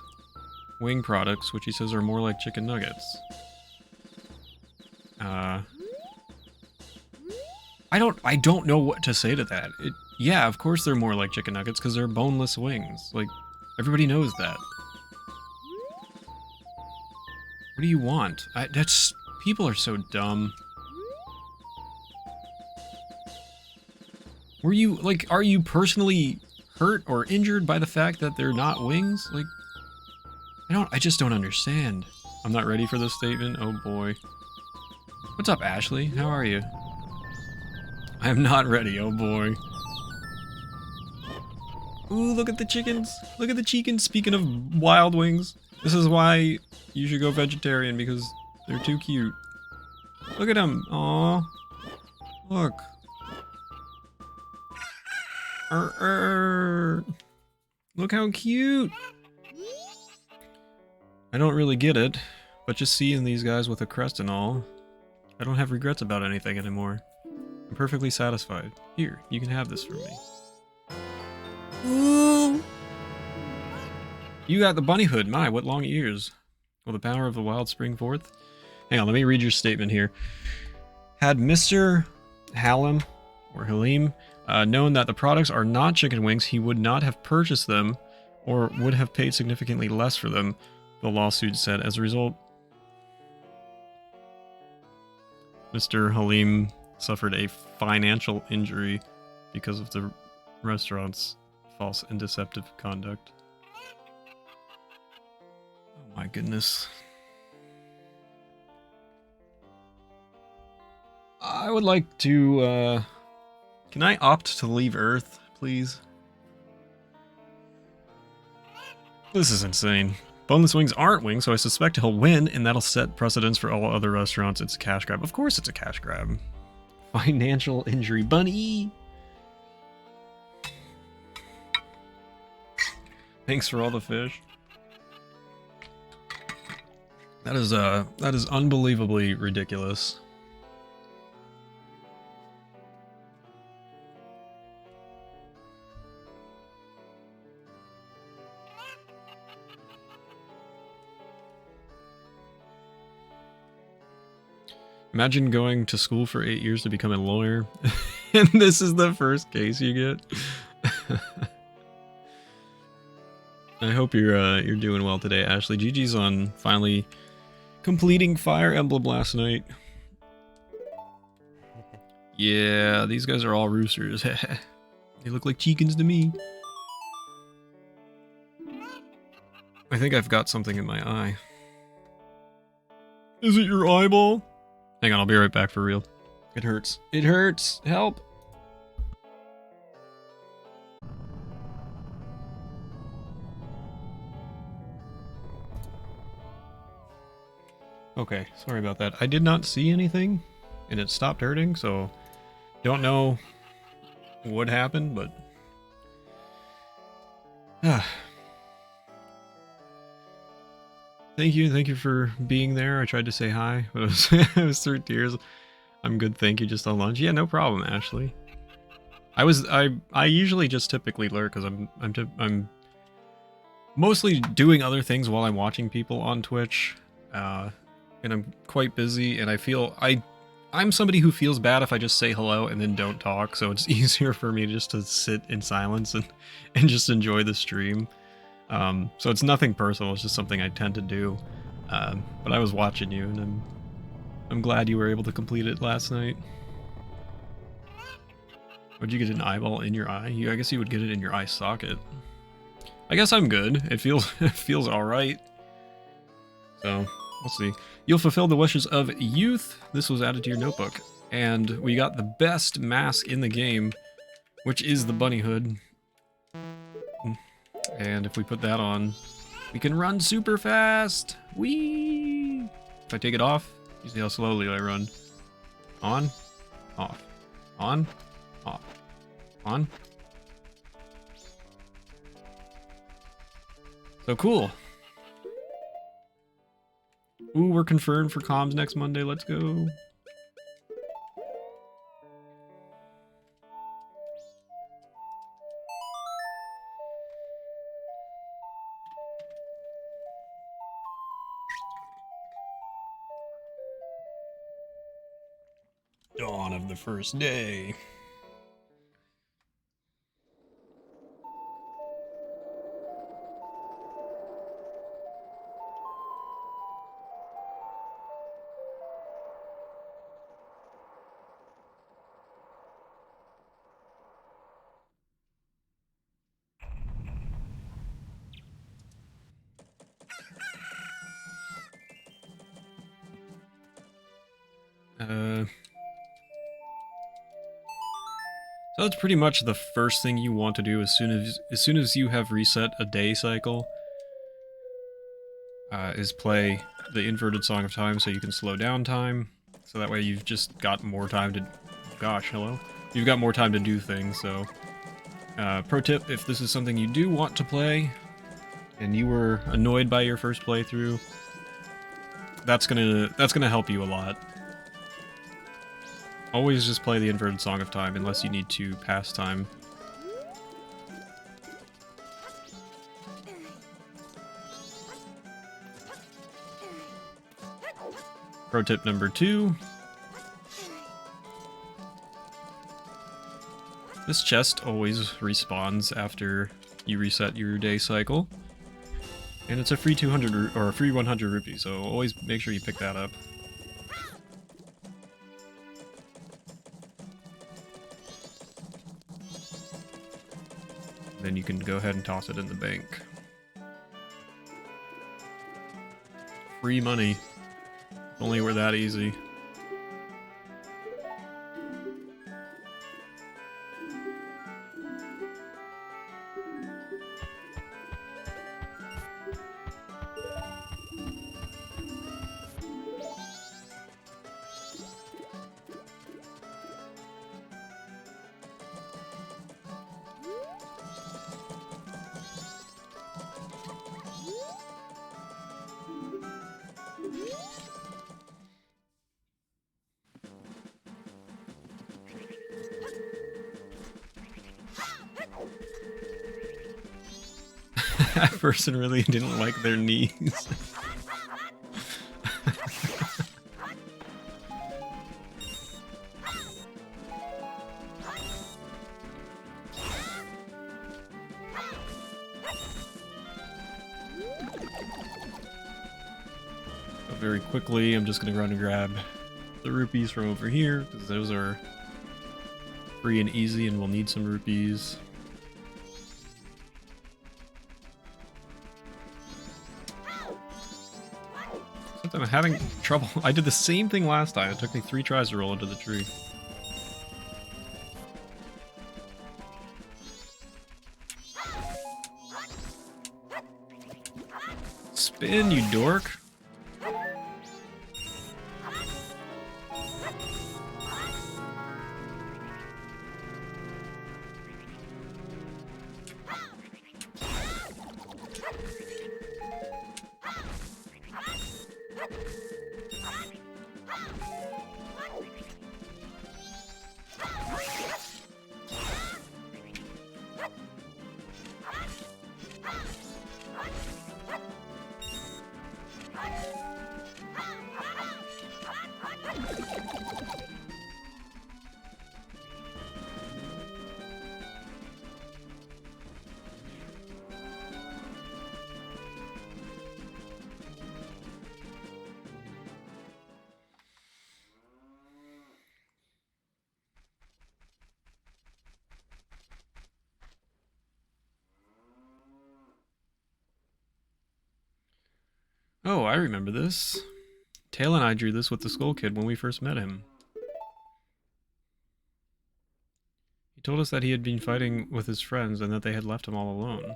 wing products, which he says are more like chicken nuggets. I don't know what to say to that. Yeah, of course they're more like chicken nuggets because they're boneless wings. Like, everybody knows that. What do you want? People are so dumb. Are you personally hurt or injured by the fact that they're not wings? Like, I just don't understand. I'm not ready for this statement. Oh boy. What's up, Ashley? How are you? I am not ready. Oh boy. Ooh, look at the chickens. Look at the chickens. Speaking of wild wings, this is why you should go vegetarian, because they're too cute. Look at them. Aww. Look. Look how cute. I don't really get it, but just seeing these guys with a crest and all, I don't have regrets about anything anymore. I'm perfectly satisfied. Here, you can have this from me. Ooh. You got the bunny hood. My, what long ears. Will the power of the wild spring forth? Hang on, let me read your statement here. Had Mr. Halim, or Halim, known that the products are not chicken wings, he would not have purchased them, or would have paid significantly less for them, the lawsuit said. As a result, Mr. Halim suffered a financial injury because of the restaurant's false and deceptive conduct. Oh my goodness. I would like to, can I opt to leave Earth, please? This is insane. Boneless wings aren't wings, so I suspect he'll win, and that'll set precedence for all other restaurants. It's a cash grab. Of course it's a cash grab. Financial injury bunny! Thanks for all the fish. That is unbelievably ridiculous. Imagine going to school for 8 years to become a lawyer, and this is the first case you get. I hope you're doing well today, Ashley. GG's on finally completing Fire Emblem last night. Yeah, these guys are all roosters. They look like chickens to me. I think I've got something in my eye. Is it your eyeball? Hang on, I'll be right back for real. It hurts. It hurts! Help! Okay, sorry about that. I did not see anything, and it stopped hurting, so don't know what happened, but Thank you for being there. I tried to say hi, but it was through tears. I'm good, thank you. Just on lunch. Yeah, no problem, Ashley. I usually just typically lurk because I'm mostly doing other things while I'm watching people on Twitch, and I'm quite busy. And I'm somebody who feels bad if I just say hello and then don't talk. So it's easier for me just to sit in silence and just enjoy the stream. So it's nothing personal. It's just something I tend to do. But I was watching you, and I'm glad you were able to complete it last night. Would you get an eyeball in your eye? I guess you would get it in your eye socket. I guess I'm good. It feels all right. So we'll see. You'll fulfill the wishes of youth. This was added to your notebook, and we got the best mask in the game, which is the bunny hood. And if we put that on, we can run super fast. Whee! If I take it off, you see how slowly I run. On, off, on, off, on. So cool. Ooh, we're confirmed for comms next Monday. Let's go. Dawn of the first day. So that's pretty much the first thing you want to do as soon as you have reset a day cycle. Is play the inverted Song of Time so you can slow down time. So that way you've just got more time to... Gosh, hello? You've got more time to do things, so... pro tip, if this is something you do want to play, and you were annoyed by your first playthrough, that's gonna help you a lot. Always just play the inverted Song of Time unless you need to pass time. Pro tip number 2. This chest always respawns after you reset your day cycle. And it's a free 200 or a free 100 rupees, so always make sure you pick that up. Then you can go ahead and toss it in the bank. Free money. If only it were that easy. That person really didn't like their knees. So very quickly, I'm just gonna run and grab the rupees from over here, because those are free and easy and we'll need some rupees. I'm having trouble. I did the same thing last time. It took me 3 tries to roll into the tree. Spin, you dork. Oh, I remember this. Tail and I drew this with the Skull Kid when we first met him. He told us that he had been fighting with his friends and that they had left him all alone.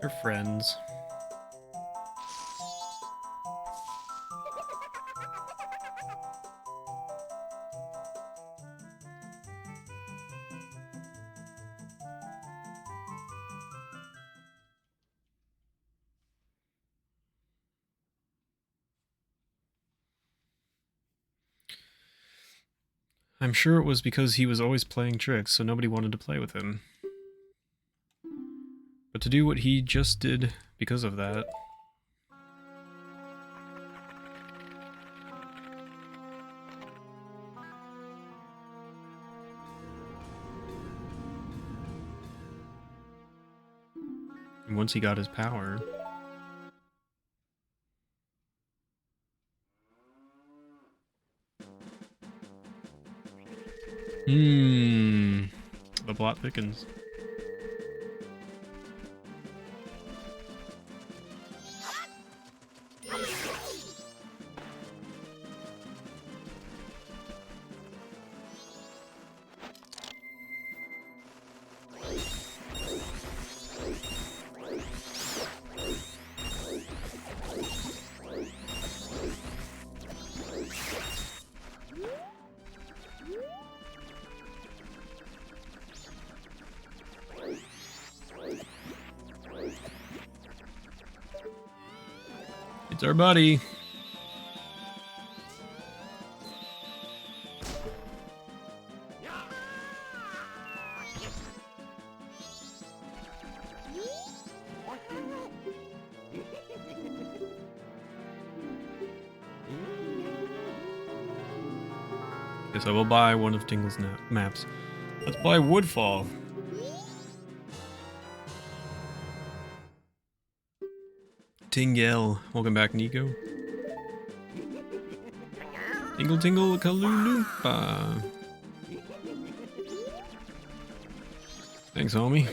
They're friends. I'm sure it was because he was always playing tricks, so nobody wanted to play with him. But to do what he just did because of that... And once he got his power... The plot thickens. It's our buddy. Guess I will buy one of Tingle's maps. Let's buy Woodfall. Tingle. Welcome back, Nico. Tingle tingle kalulupa. Thanks, homie.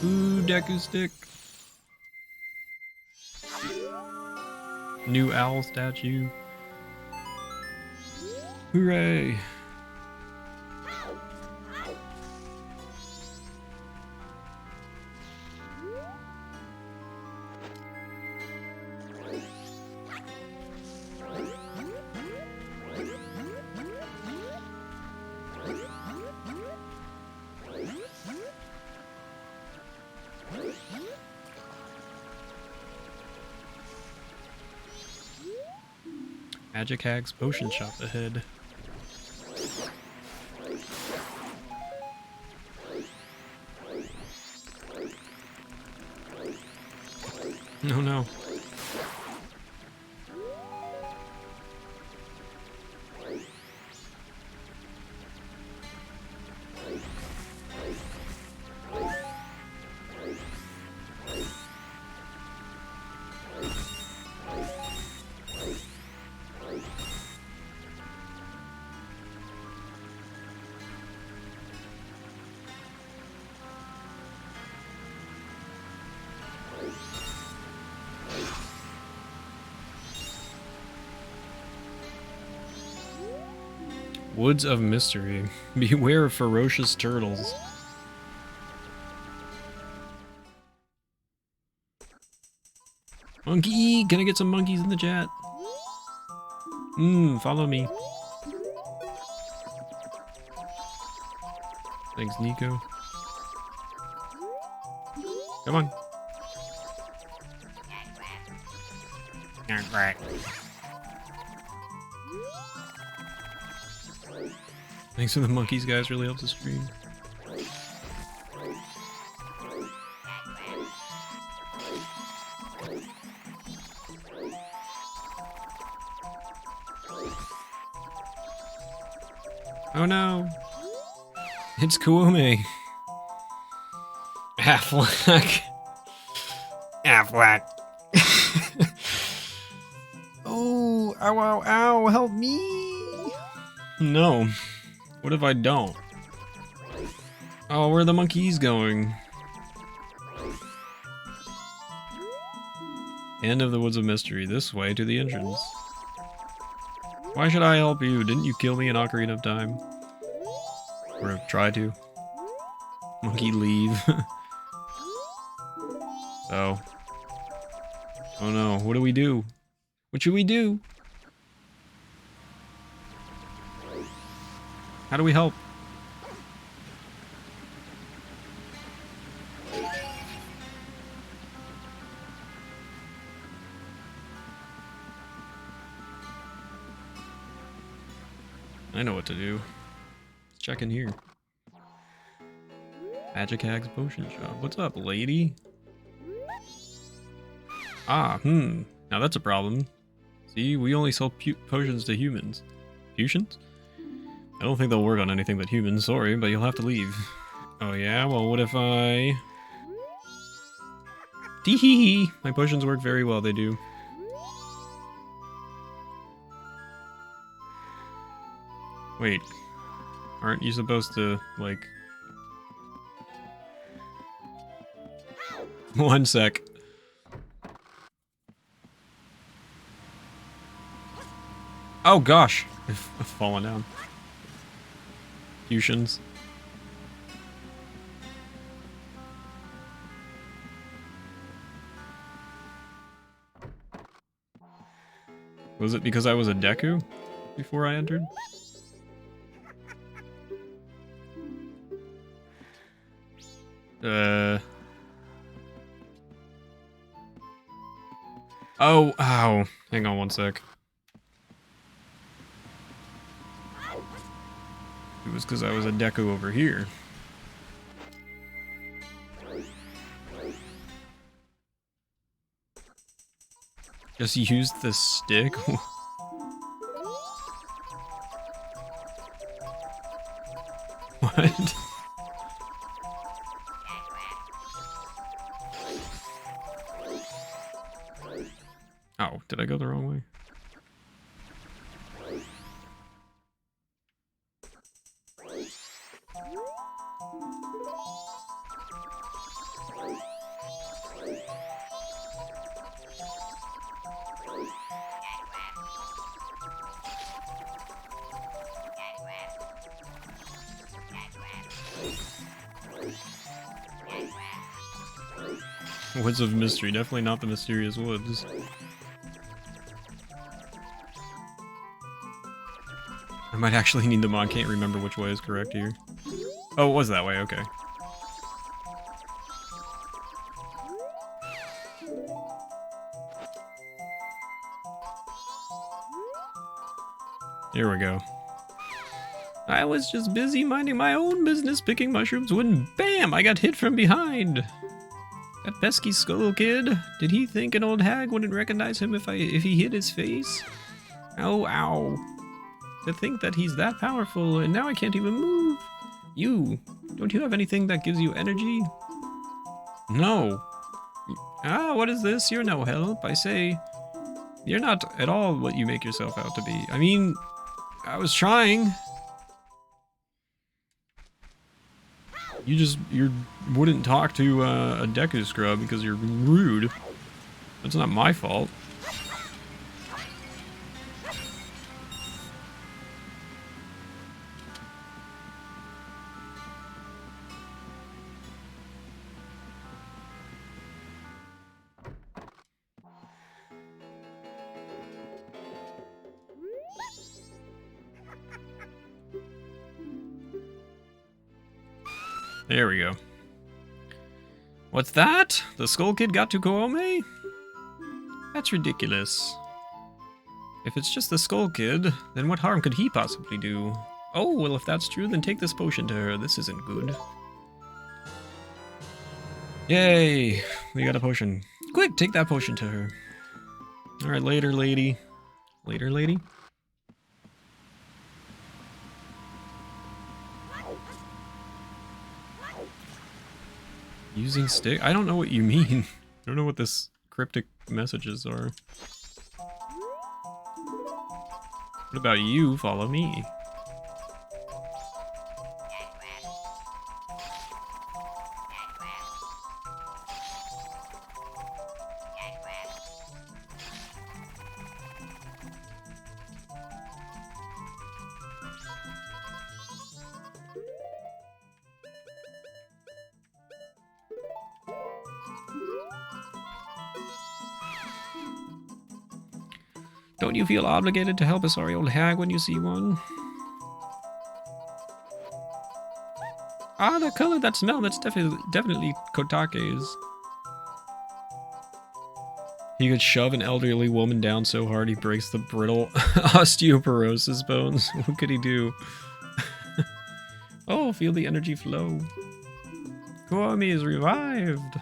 Ooh, Deku stick. New owl statue. Hooray! Magic Hag's potion shop ahead. Oh no. Woods of Mystery. Beware of ferocious turtles. Monkey! Can I get some monkeys in the chat? Follow me. Thanks, Nico. Come on. Thanks for the monkeys, guys. Really helps the stream. Oh no! It's Kuome! Affleck! Affleck! Oh! Ow, ow, ow! Help me! No. What if I don't? Oh, where are the monkeys going? End of the Woods of Mystery. This way to the entrance. Why should I help you? Didn't you kill me in Ocarina of Time? Or try to? Monkey, leave. So. Oh no, what do we do? What should we do? How do we help? I know what to do. Let's check in here. Magic Hag's Potion Shop. What's up, lady? Ah, now that's a problem. See, we only sell potions to humans. Potions? I don't think they'll work on anything but humans, sorry, but you'll have to leave. Oh yeah? Well, what if I... Tee-hee-hee! My potions work very well, they do. Wait. Aren't you supposed to, like... One sec. Oh gosh! I've fallen down. Fusions. Was it because I was a Deku before I entered? Oh, ow. Hang on one sec. It was because I was a Deku over here. Just use the stick? What? Oh, did I go the wrong way? Woods of Mystery, definitely not the mysterious woods. I might actually need them on, can't remember which way is correct here. Oh, it was that way, okay. Here we go. I was just busy minding my own business picking mushrooms when BAM! I got hit from behind! That pesky skull kid. Did he think an old hag wouldn't recognize him if he hid his face? Ow, ow. To think that he's that powerful, and now I can't even move. You, don't you have anything that gives you energy? No. Ah, what is this? You're no help. I say, you're not at all what you make yourself out to be. I mean, I was trying. You wouldn't talk to a Deku scrub because you're rude. That's not my fault. There we go. What's that? The Skull Kid got to Koome? That's ridiculous. If it's just the Skull Kid, then what harm could he possibly do? Oh, well if that's true, then take this potion to her. This isn't good. Yay! We got a potion. Quick, take that potion to her. Alright, later, lady. Later, lady? Using stick? I don't know what you mean. I don't know what this cryptic messages are. What about you? Follow me. Don't you feel obligated to help a sorry old hag when you see one? Ah, the color, that smell, that's definitely Kotake's. He could shove an elderly woman down so hard he breaks the brittle osteoporosis bones. What could he do? Oh, feel the energy flow. Koome is revived.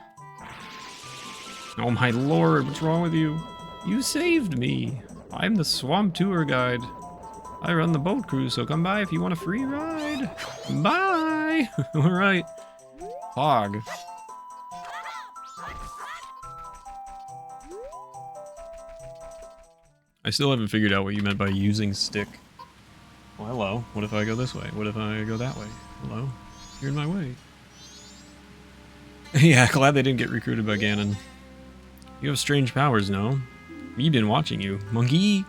Oh my lord, what's wrong with you? You saved me. I'm the swamp tour guide. I run the boat cruise, so come by if you want a free ride. Bye! Alright. Hog. I still haven't figured out what you meant by using stick. Well, hello. What if I go this way? What if I go that way? Hello? You're in my way. Yeah, glad they didn't get recruited by Ganon. You have strange powers, no? Me been watching you. Monkey!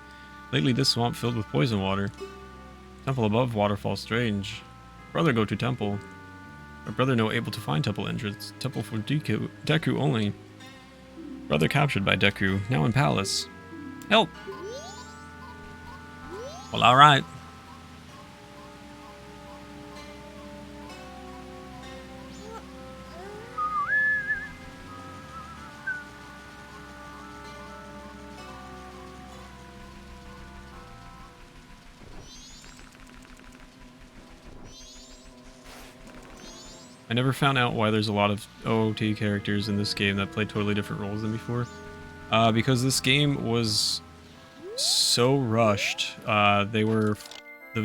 Lately this swamp filled with poison water. Temple above, waterfall strange. Brother go to temple. Our brother no able to find temple entrance. Temple for Deku only. Brother captured by Deku. Now in palace. Help! Well, alright. I never found out why there's a lot of OOT characters in this game that play totally different roles than before. Because this game was so rushed. The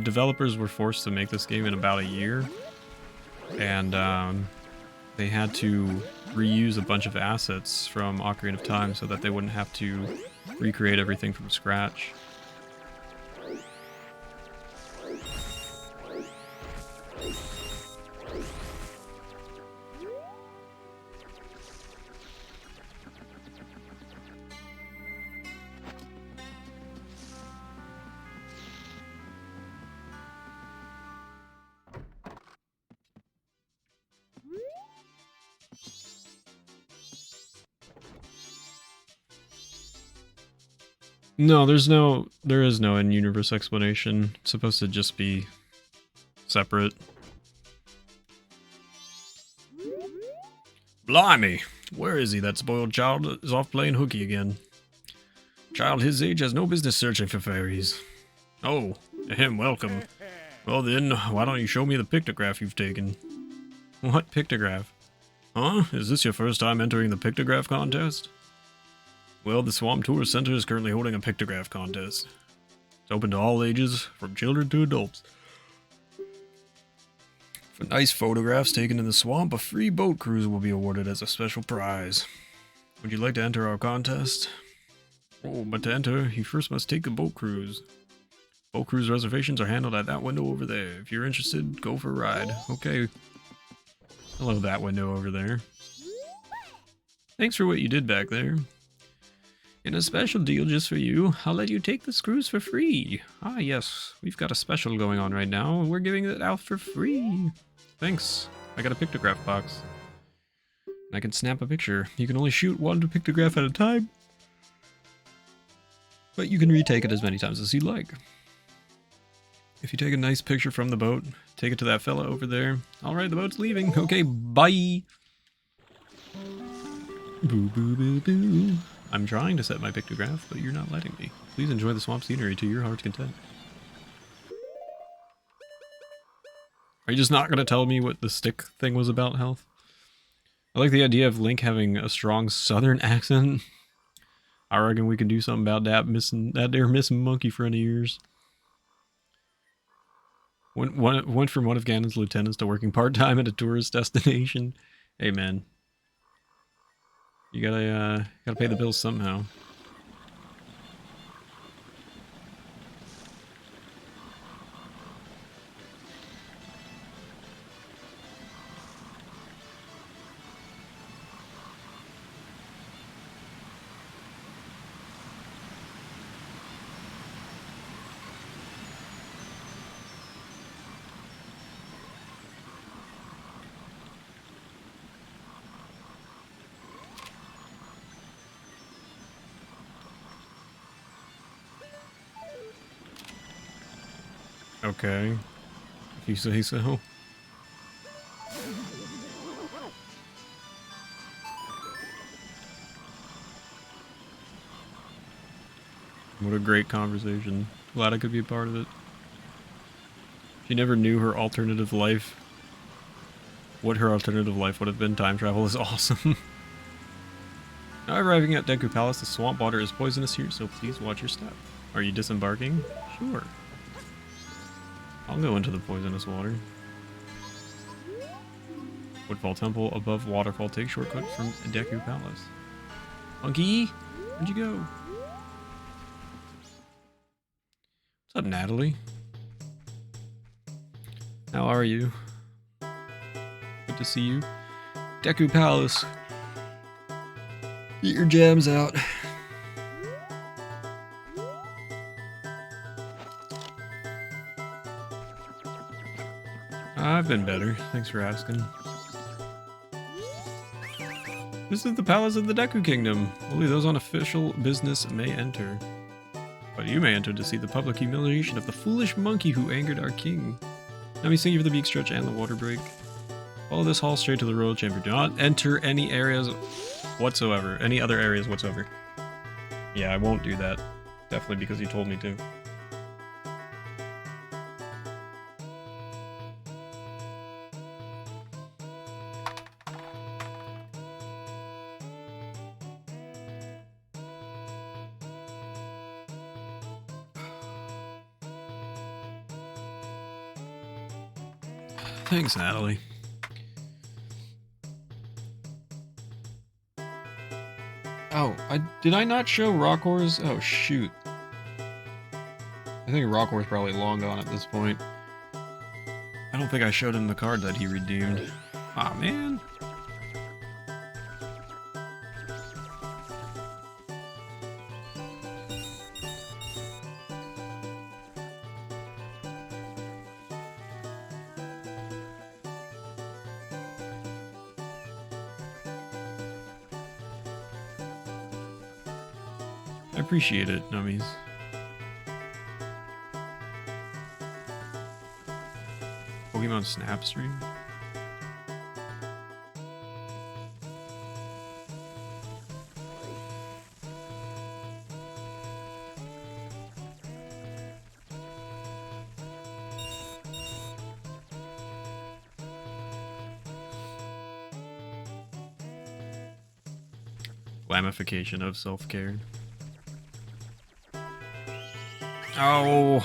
developers were forced to make this game in about a year. And they had to reuse a bunch of assets from Ocarina of Time so that they wouldn't have to recreate everything from scratch. No, there is no in-universe explanation. It's supposed to just be separate. Blimey! Where is he? That spoiled child is off playing hooky again. Child his age has no business searching for fairies. Oh, welcome. Well then, why don't you show me the pictograph you've taken? What pictograph? Huh? Is this your first time entering the pictograph contest? Well, the Swamp Tourist Center is currently holding a pictograph contest. It's open to all ages, from children to adults. For nice photographs taken in the swamp, a free boat cruise will be awarded as a special prize. Would you like to enter our contest? Oh, but to enter, you first must take a boat cruise. Boat cruise reservations are handled at that window over there. If you're interested, go for a ride. Okay. Hello, that window over there. Thanks for what you did back there. In a special deal just for you, I'll let you take this cruise for free. Ah, yes, we've got a special going on right now, and we're giving it out for free. Thanks. I got a pictograph box. And I can snap a picture. You can only shoot one pictograph at a time, but you can retake it as many times as you like. If you take a nice picture from the boat, take it to that fella over there. Alright, the boat's leaving. Okay, bye! Boo boo boo boo. I'm trying to set my pictograph, but you're not letting me. Please enjoy the swamp scenery to your heart's content. Are you just not going to tell me what the stick thing was about, Health? I like the idea of Link having a strong southern accent. I reckon we can do something about that there missing monkey friend of yours. Went from one of Ganon's lieutenants to working part-time at a tourist destination. Hey man. You gotta pay the bills somehow. Okay. If you say so. What a great conversation. Glad I could be a part of it. She never knew her alternative life. What her alternative life would have been. Time travel is awesome. Now arriving at Deku Palace, the swamp water is poisonous here, so please watch your step. Are you disembarking? Sure. I'll go into the poisonous water. Woodfall Temple above waterfall. Take shortcut from Deku Palace. Monkey, where'd you go? What's up, Natalie? How are you? Good to see you. Deku Palace. Get your jams out. I've been better. Thanks for asking. This is the Palace of the Deku Kingdom. Only those on official business may enter. But you may enter to see the public humiliation of the foolish monkey who angered our king. Let me sing you for the beak stretch and the water break. Follow this hall straight to the royal chamber. Do not enter any areas whatsoever. Any other areas whatsoever. Yeah, I won't do that. Definitely because you told me to. Thanks, Natalie. Oh, did I not show Rockhorse? Oh, shoot. I think Rockhorse probably long gone at this point. I don't think I showed him the card that he redeemed. Aw, man. I appreciate it, nummies. Pokemon Snap Stream? Glamification of self-care. Oh,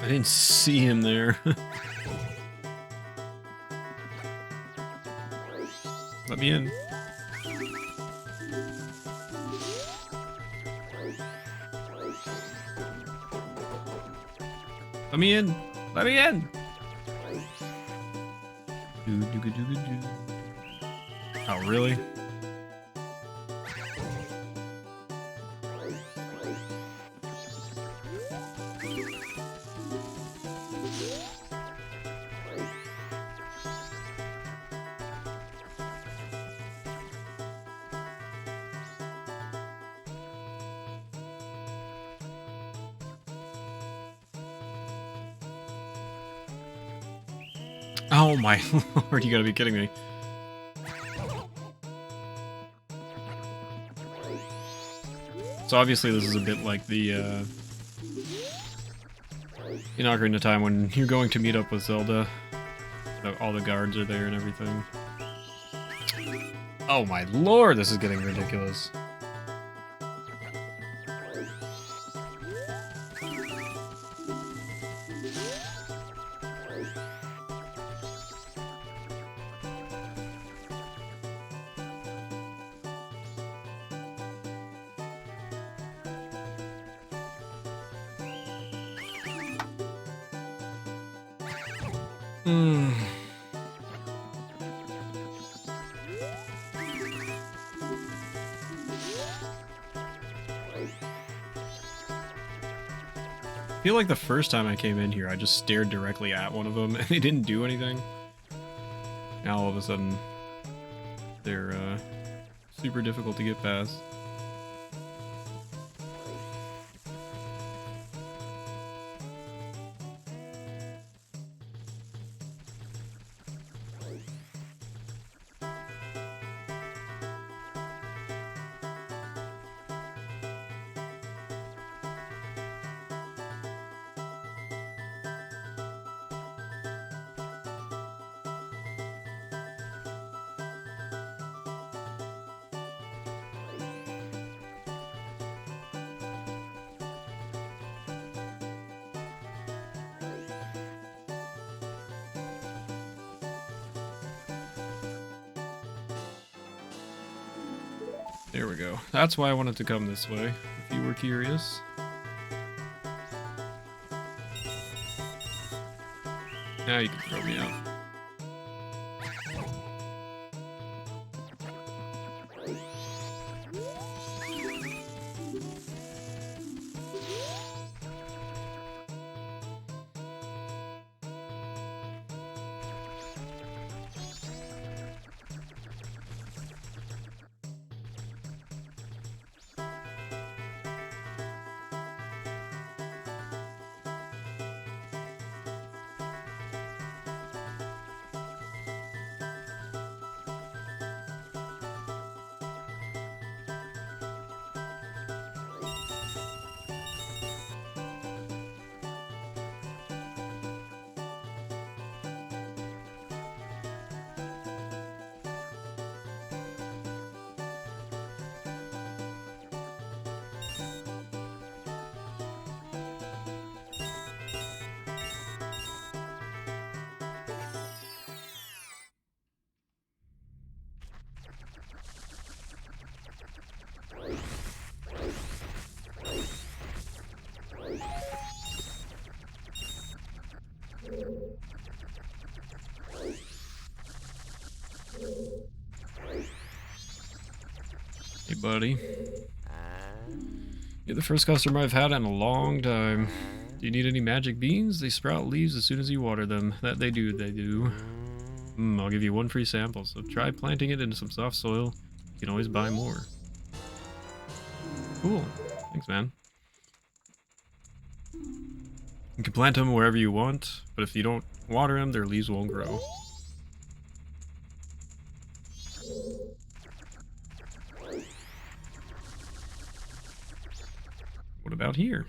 I didn't see him there. Let me in. Let me in. Let me in. Oh, really? Oh my lord, you gotta be kidding me. So obviously this is a bit like the, in Ocarina of Time when you're going to meet up with Zelda. All the guards are there and everything. Oh my lord, this is getting ridiculous. Hmm. I feel like the first time I came in here, I just stared directly at one of them and they didn't do anything. Now all of a sudden, they're super difficult to get past. There we go. That's why I wanted to come this way, if you were curious. Now you can throw me out. Hey, buddy. You're the first customer I've had in a long time. Do you need any magic beans? They sprout leaves as soon as you water them. That they do, they do. I'll give you one free sample, so try planting it into some soft soil. You can always buy more. Cool. Thanks, man. You can plant them wherever you want, but if you don't water them, their leaves won't grow. What about here?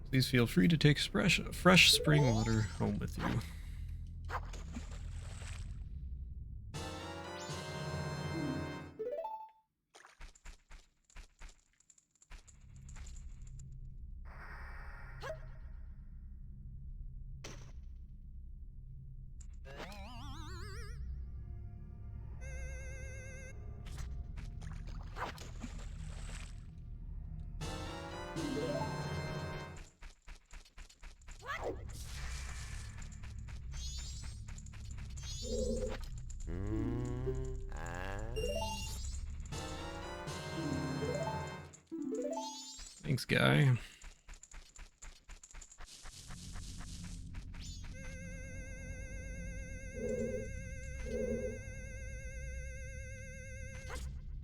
Please feel free to take fresh spring water home with you. Thanks, guy.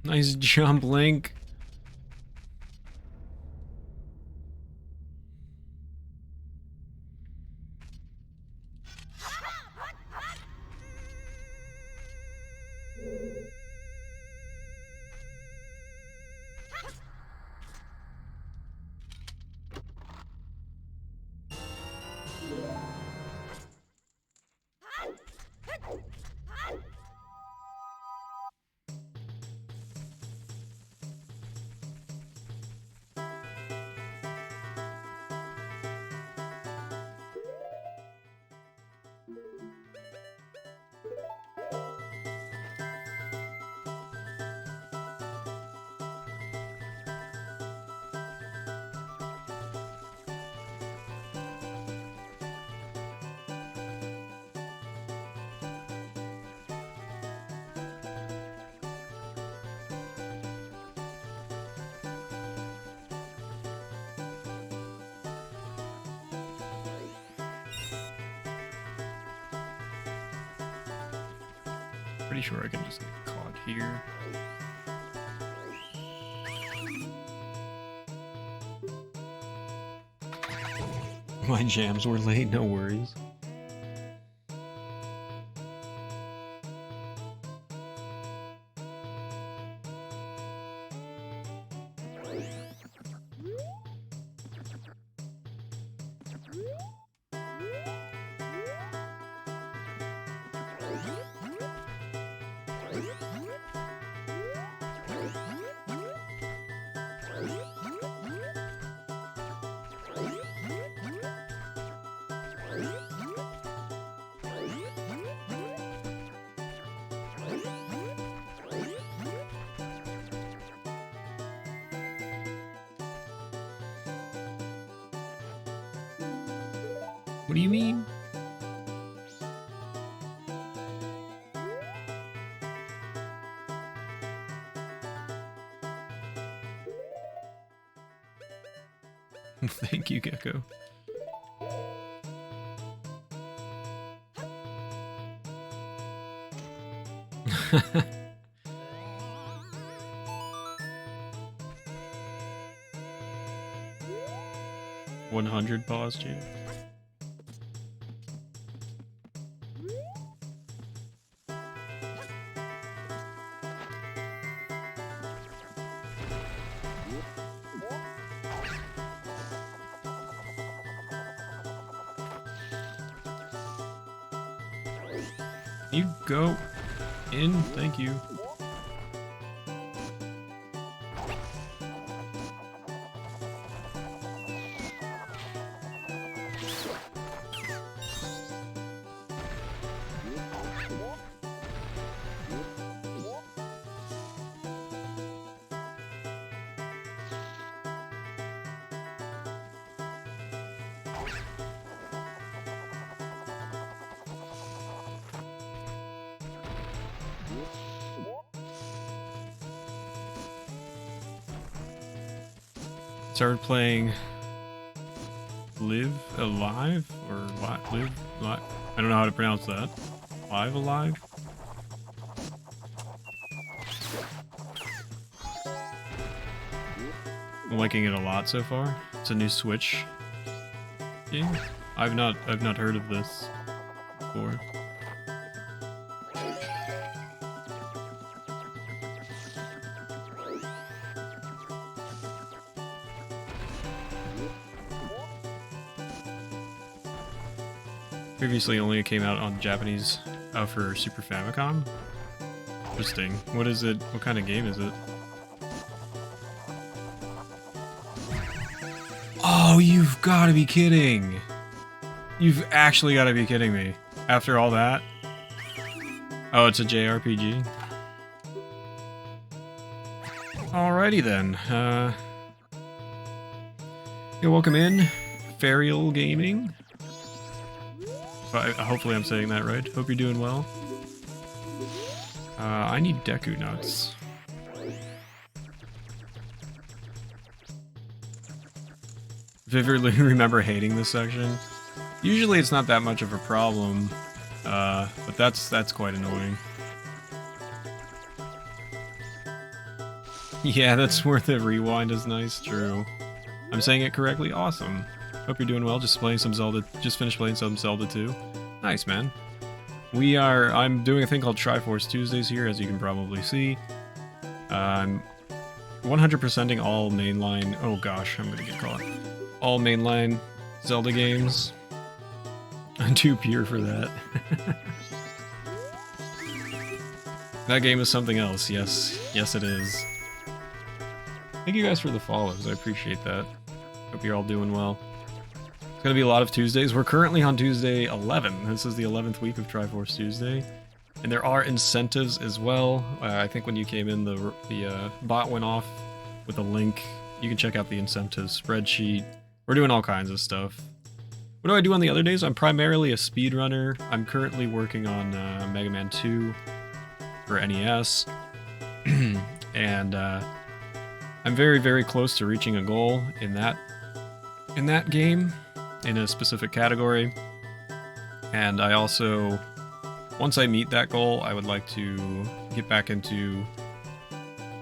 Nice jump, Link. Pretty sure I can just get caught here. My jams were late, no worries. What do you mean? Thank you, Gecko. $100 pause, Jam. You go in, thank you. Started playing Live Alive or Live. I don't know how to pronounce that. Live Alive? I'm liking it a lot so far. It's a new Switch game. I've not heard of this before. Previously only came out on Japanese for Super Famicom. Interesting. What is it? What kind of game is it? Oh, you've got to be kidding! You've actually got to be kidding me. After all that? Oh, it's a JRPG? Alrighty then. Yeah, welcome in, Ferial Gaming. Hopefully I'm saying that right. Hope you're doing well. I need Deku Nuts. Vividly remember hating this section. Usually it's not that much of a problem, but that's quite annoying. Yeah, that's worth it. Rewind is nice. True. I'm saying it correctly. Awesome. Hope you're doing well. Just playing some Zelda. Just finished playing some Zelda 2. Nice, man. I'm doing a thing called Triforce Tuesdays here, as you can probably see. I'm 100%ing all mainline. Oh gosh, I'm gonna get caught. All mainline Zelda games. I'm too pure for that. That game is something else. Yes, yes, it is. Thank you guys for the follows. I appreciate that. Hope you're all doing well. It's gonna be a lot of Tuesdays. We're currently on Tuesday 11. This is the 11th week of Triforce Tuesday. And there are incentives as well. I think when you came in, the bot went off with a link. You can check out the incentives spreadsheet. We're doing all kinds of stuff. What do I do on the other days? I'm primarily a speedrunner. I'm currently working on Mega Man 2 for NES. And I'm very, very close to reaching a goal in that game, in a specific category. And I also, once I meet that goal, I would like to get back into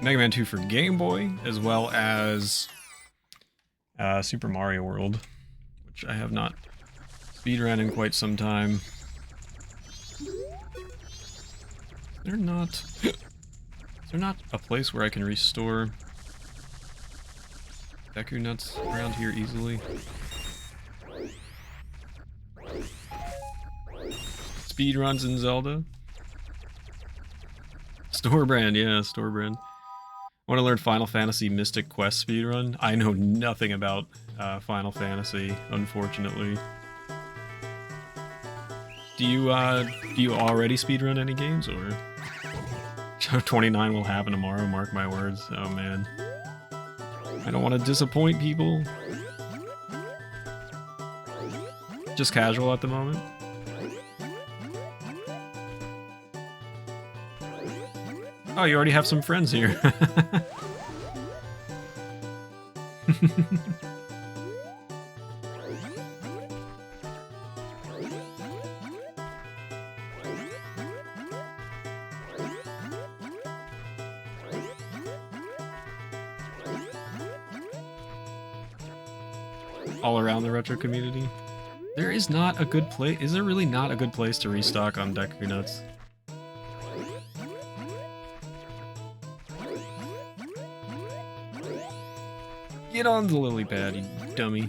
Mega Man 2 for Game Boy, as well as Super Mario World, which I have not speedrun in quite some time. Is there not a place where I can restore Deku Nuts around here easily? Speedruns in Zelda? Store brand, yeah, store brand. Want to learn Final Fantasy Mystic Quest speedrun? I know nothing about Final Fantasy, unfortunately. Do you already speedrun any games, or? 29 will happen tomorrow, mark my words. Oh man. I don't want to disappoint people. Just casual at the moment. Oh, you already have some friends here. All around the retro community. There is not a good place. Is there really not a good place to restock on Deku Nuts? Get on the lily pad, you dummy.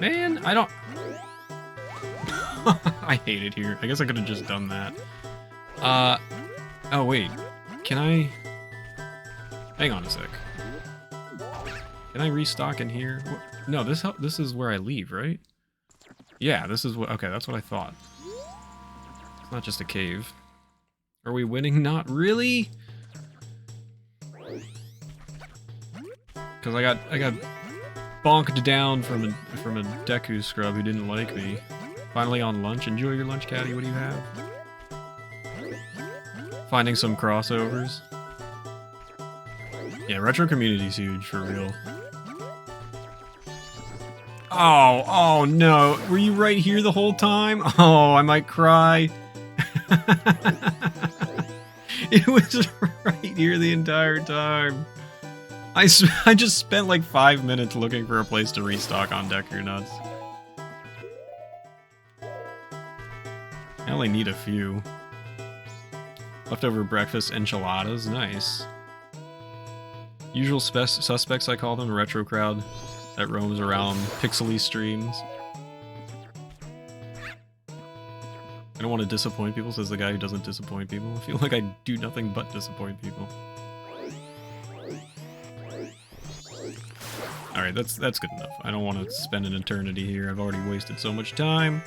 Man, I don't... I hate it here. I guess I could have just done that. Oh wait. Can I... Hang on a sec. Can I restock in here? No, this is where I leave, right? Yeah, this is what... Okay, that's what I thought. It's not just a cave. Are we winning? Not really? Because I got bonked down from a Deku scrub who didn't like me. Finally on lunch. Enjoy your lunch, Caddy. What do you have? Finding some crossovers. Yeah, retro community's huge, for real. Oh no. Were you right here the whole time? Oh, I might cry. It was right here the entire time. I just spent like 5 minutes looking for a place to restock on Deku Nuts. I only need a few. Leftover breakfast enchiladas, nice. Usual suspects, I call them, retro crowd. that roams around pixely streams. I don't want to disappoint people, says the guy who doesn't disappoint people. I feel like I do nothing but disappoint people. Alright, that's good enough. I don't want to spend an eternity here. I've already wasted so much time.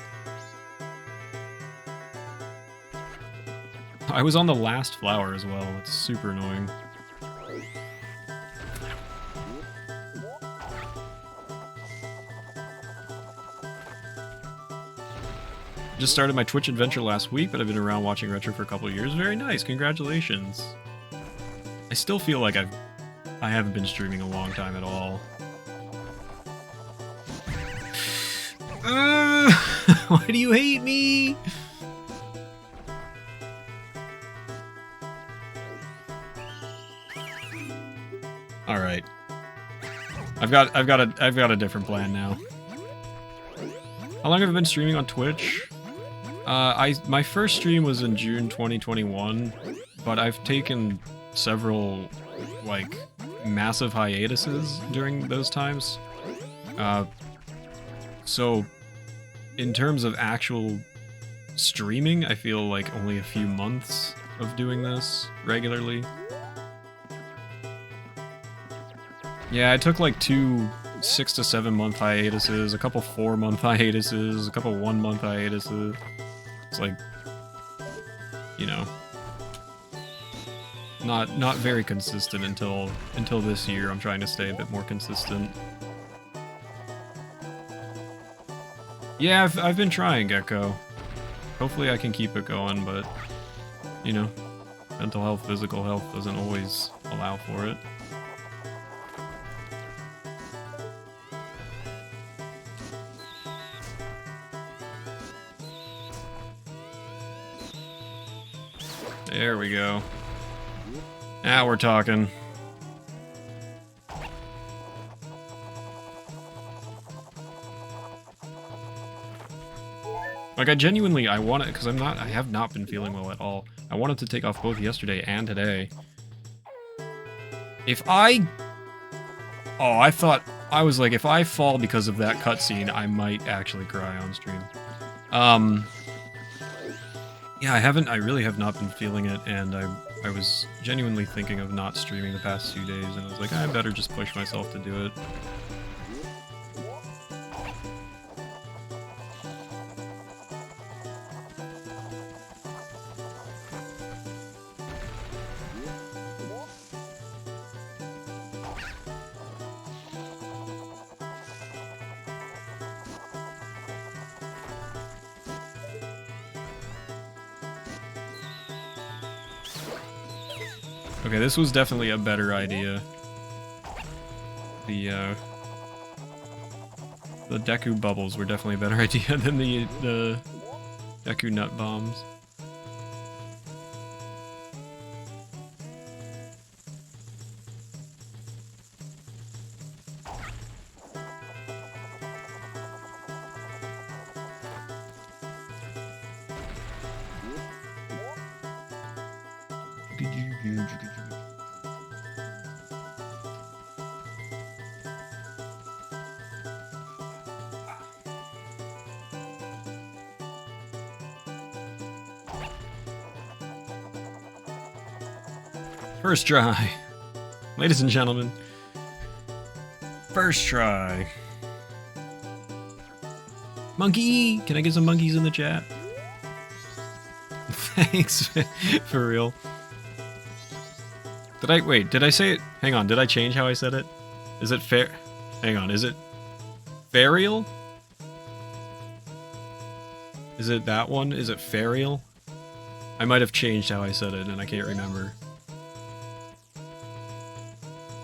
I was on the last flower as well. It's super annoying. Just started my Twitch adventure last week, but I've been around watching Retro for a couple of years. Very nice, congratulations. I still feel like I haven't been streaming a long time at all. Why do you hate me? All right, I've got a different plan now. How long have I been streaming on Twitch? My first stream was in June 2021, but I've taken several, like, massive hiatuses during those times. So, in terms of actual streaming, I feel like only a few months of doing this regularly. Yeah, I took like 2 6 to 7 month hiatuses, a couple 4-month hiatuses, a couple 1-month hiatuses. It's like, you know, not very consistent until this year. I'm trying to stay a bit more consistent. Yeah, I've been trying, Gecko. Hopefully I can keep it going, but, you know, mental health, physical health doesn't always allow for it. There we go. Now we're talking. Like, I genuinely, I want it, because I have not been feeling well at all. I wanted to take off both yesterday and today. If I... Oh, I was like, if I fall because of that cutscene, I might actually cry on stream. Yeah, I really have not been feeling it, and I was genuinely thinking of not streaming the past few days, and I was like, I better just push myself to do it. Okay, this was definitely a better idea. The Deku bubbles were definitely a better idea than the Deku nut bombs. First try. Ladies and gentlemen. First try. Monkey! Can I get some monkeys in the chat? Thanks. For real. Did I say it? Hang on, did I change how I said it? Is it fair? Hang on, is it Farial? Is it that one? Is it Farial? I might have changed how I said it and I can't remember.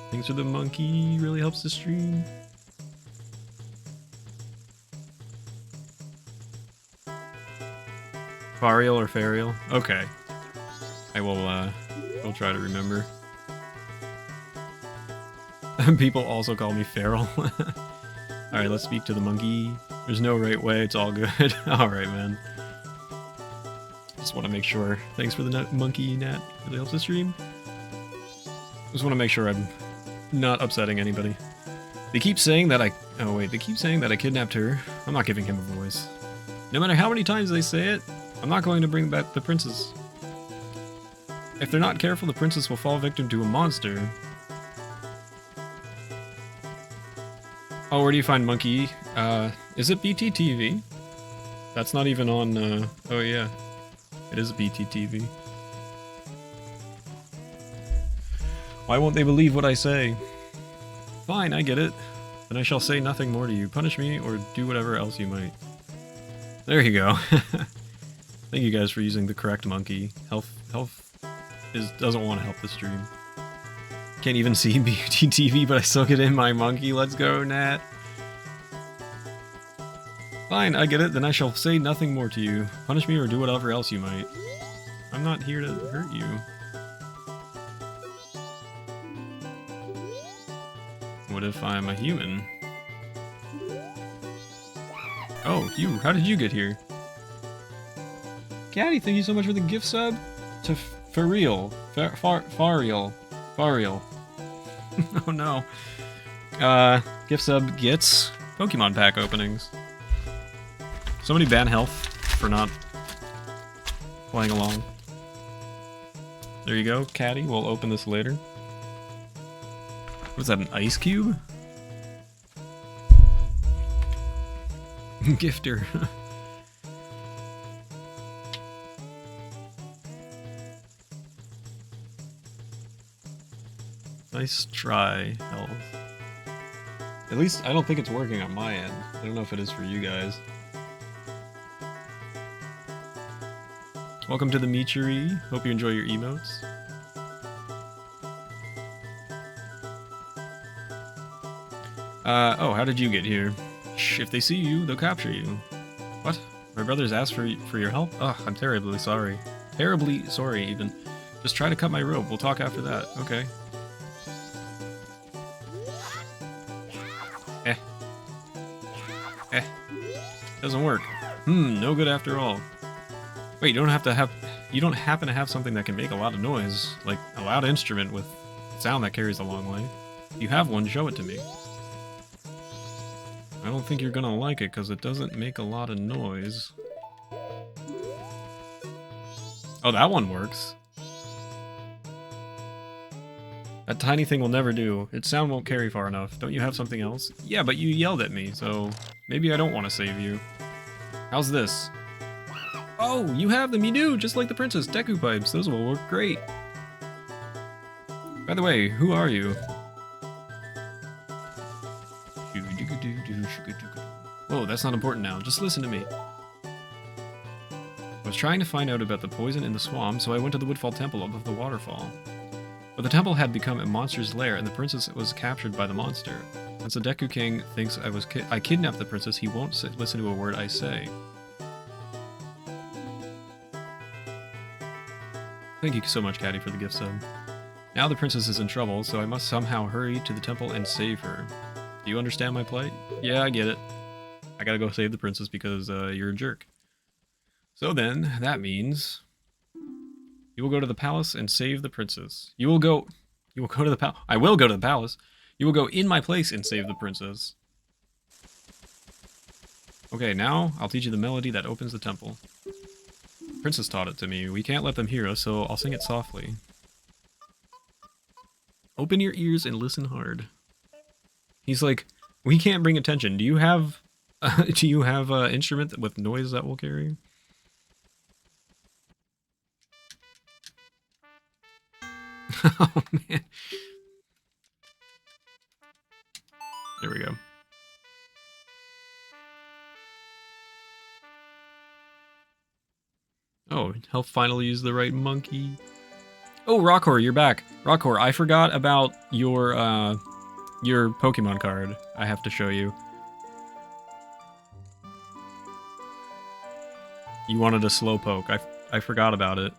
Thanks for the monkey, really helps the stream. Farial or Farial? Okay. I will try to remember. People also call me feral. Alright, let's speak to the monkey. There's no right way, it's all good. Alright, man. Just want to make sure. Thanks for the monkey, Nat. Really helps the stream. Just want to make sure I'm not upsetting anybody. They keep saying that I... Oh wait, they keep saying that I kidnapped her. I'm not giving him a voice. No matter how many times they say it, I'm not going to bring back the princess. If they're not careful, the princess will fall victim to a monster. Oh, where do you find Monkey? Is it BTTV? That's not even on, oh yeah. It is BTTV. Why won't they believe what I say? Fine, I get it. Then I shall say nothing more to you. Punish me or do whatever else you might. There you go. Thank you guys for using the correct monkey. Health doesn't want to help the stream. Can't even see BTTV, but I still get in my monkey. Let's go, Nat. Fine, I get it. Then I shall say nothing more to you. Punish me or do whatever else you might. I'm not here to hurt you. What if I'm a human? Oh, you. How did you get here? Caddy, thank you so much for the gift sub. To Fariel. Fariel. Oh no. Gift sub gets Pokemon pack openings. Somebody ban health for not playing along. There you go, Caddy. We'll open this later. Was that, an ice cube? Gifter. Nice try, health. At least I don't think it's working on my end. I don't know if it is for you guys. Welcome to the Meachery. Hope you enjoy your emotes. Oh, how did you get here? Shh, if they see you, they'll capture you. What? My brothers asked for your help? Ugh, I'm terribly sorry. Terribly sorry, even. Just try to cut my rope. We'll talk after that. Okay. Doesn't work. No good after all. Wait, you don't happen to have something that can make a lot of noise, like a loud instrument with sound that carries a long way. If you have one, show it to me. I don't think you're gonna like it because it doesn't make a lot of noise. Oh, that one works. That tiny thing will never do. Its sound won't carry far enough. Don't you have something else? Yeah, but you yelled at me, so maybe I don't want to save you. How's this? Oh, you have them, you do! Just like the princess, Deku pipes. Those will work great. By the way, who are you? Whoa, that's not important now. Just listen to me. I was trying to find out about the poison in the swamp, so I went to the Woodfall Temple above the waterfall. But the temple had become a monster's lair, and the princess was captured by the monster. Since the Deku King thinks I kidnapped the princess, he won't listen to a word I say. Thank you so much, Caddy, for the gift sub. Now the princess is in trouble, so I must somehow hurry to the temple and save her. Do you understand my plight? Yeah, I get it. I gotta go save the princess because you're a jerk. So then, that means you will go to the palace and save the princess. You will go to the palace. I will go to the palace. You will go in my place and save the princess. Okay, now I'll teach you the melody that opens the temple. The princess taught it to me. We can't let them hear us, so I'll sing it softly. Open your ears and listen hard. He's like, we can't bring attention. Do you have an instrument with noise that will carry? Oh man. There we go. Oh, he'll finally use the right monkey. Oh, Rockhor, you're back. Rockhor, I forgot about your Pokemon card I have to show you. You wanted a Slowpoke. I forgot about it.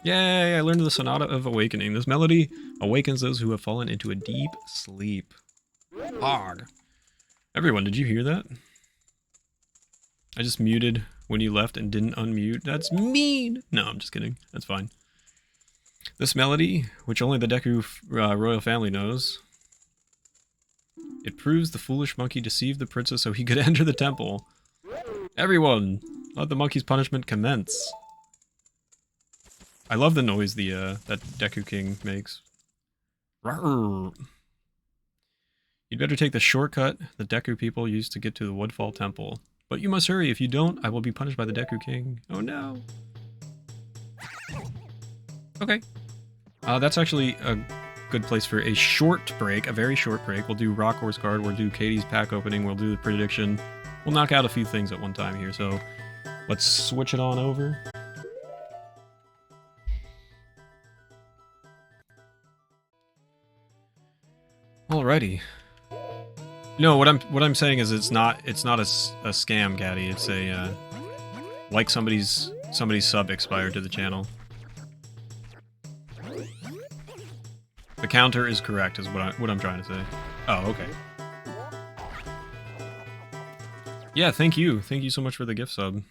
Yay, I learned the Sonata of Awakening. This melody awakens those who have fallen into a deep sleep. Hog. Everyone, did you hear that? I just muted when you left and didn't unmute. That's mean! No, I'm just kidding. That's fine. This melody, which only the Deku royal family knows, it proves the foolish monkey deceived the princess so he could enter the temple. Everyone, let the monkey's punishment commence. I love the noise that Deku King makes. Rawr. You'd better take the shortcut the Deku people used to get to the Woodfall Temple. But you must hurry. If you don't, I will be punished by the Deku King. Oh no. Okay. That's actually a good place for a short break, a very short break. We'll do Rock Horse Guard, we'll do Katie's pack opening, we'll do the prediction. We'll knock out a few things at one time here, so let's switch it on over. Alrighty. No, what I'm saying is it's not a scam, Caddy. It's a like somebody's sub expired to the channel. The counter is correct, is what I'm trying to say. Oh, okay. Yeah, thank you. Thank you so much for the gift sub.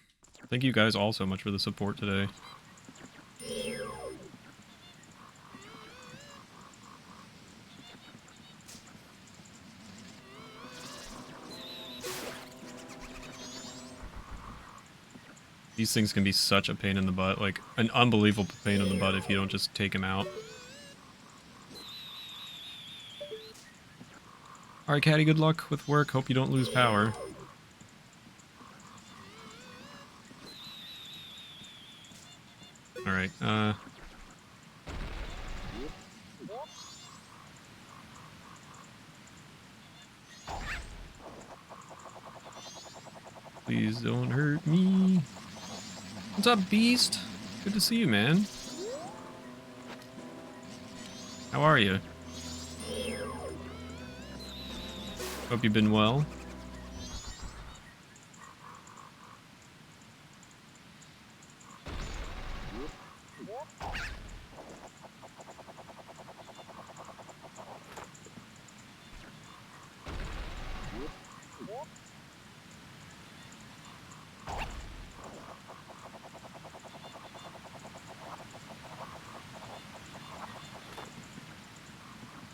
Thank you guys all so much for the support today. These things can be such a pain in the butt, like an unbelievable pain in the butt if you don't just take them out. Alright, Caddy, good luck with work. Hope you don't lose power. Alright, please don't hurt me. What's up, Beast? Good to see you, man. How are you? Hope you've been well.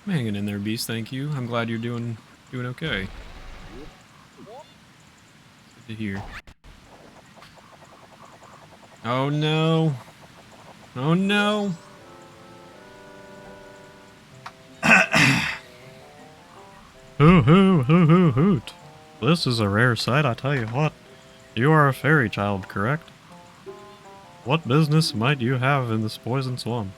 I'm hanging in there, Beast, thank you. I'm glad you're doing okay. Good to hear. Oh no. Oh no. Hoo hoo hoo hoo hoot. This is a rare sight, I tell you what. You are a fairy child, correct? What business might you have in this poison swamp?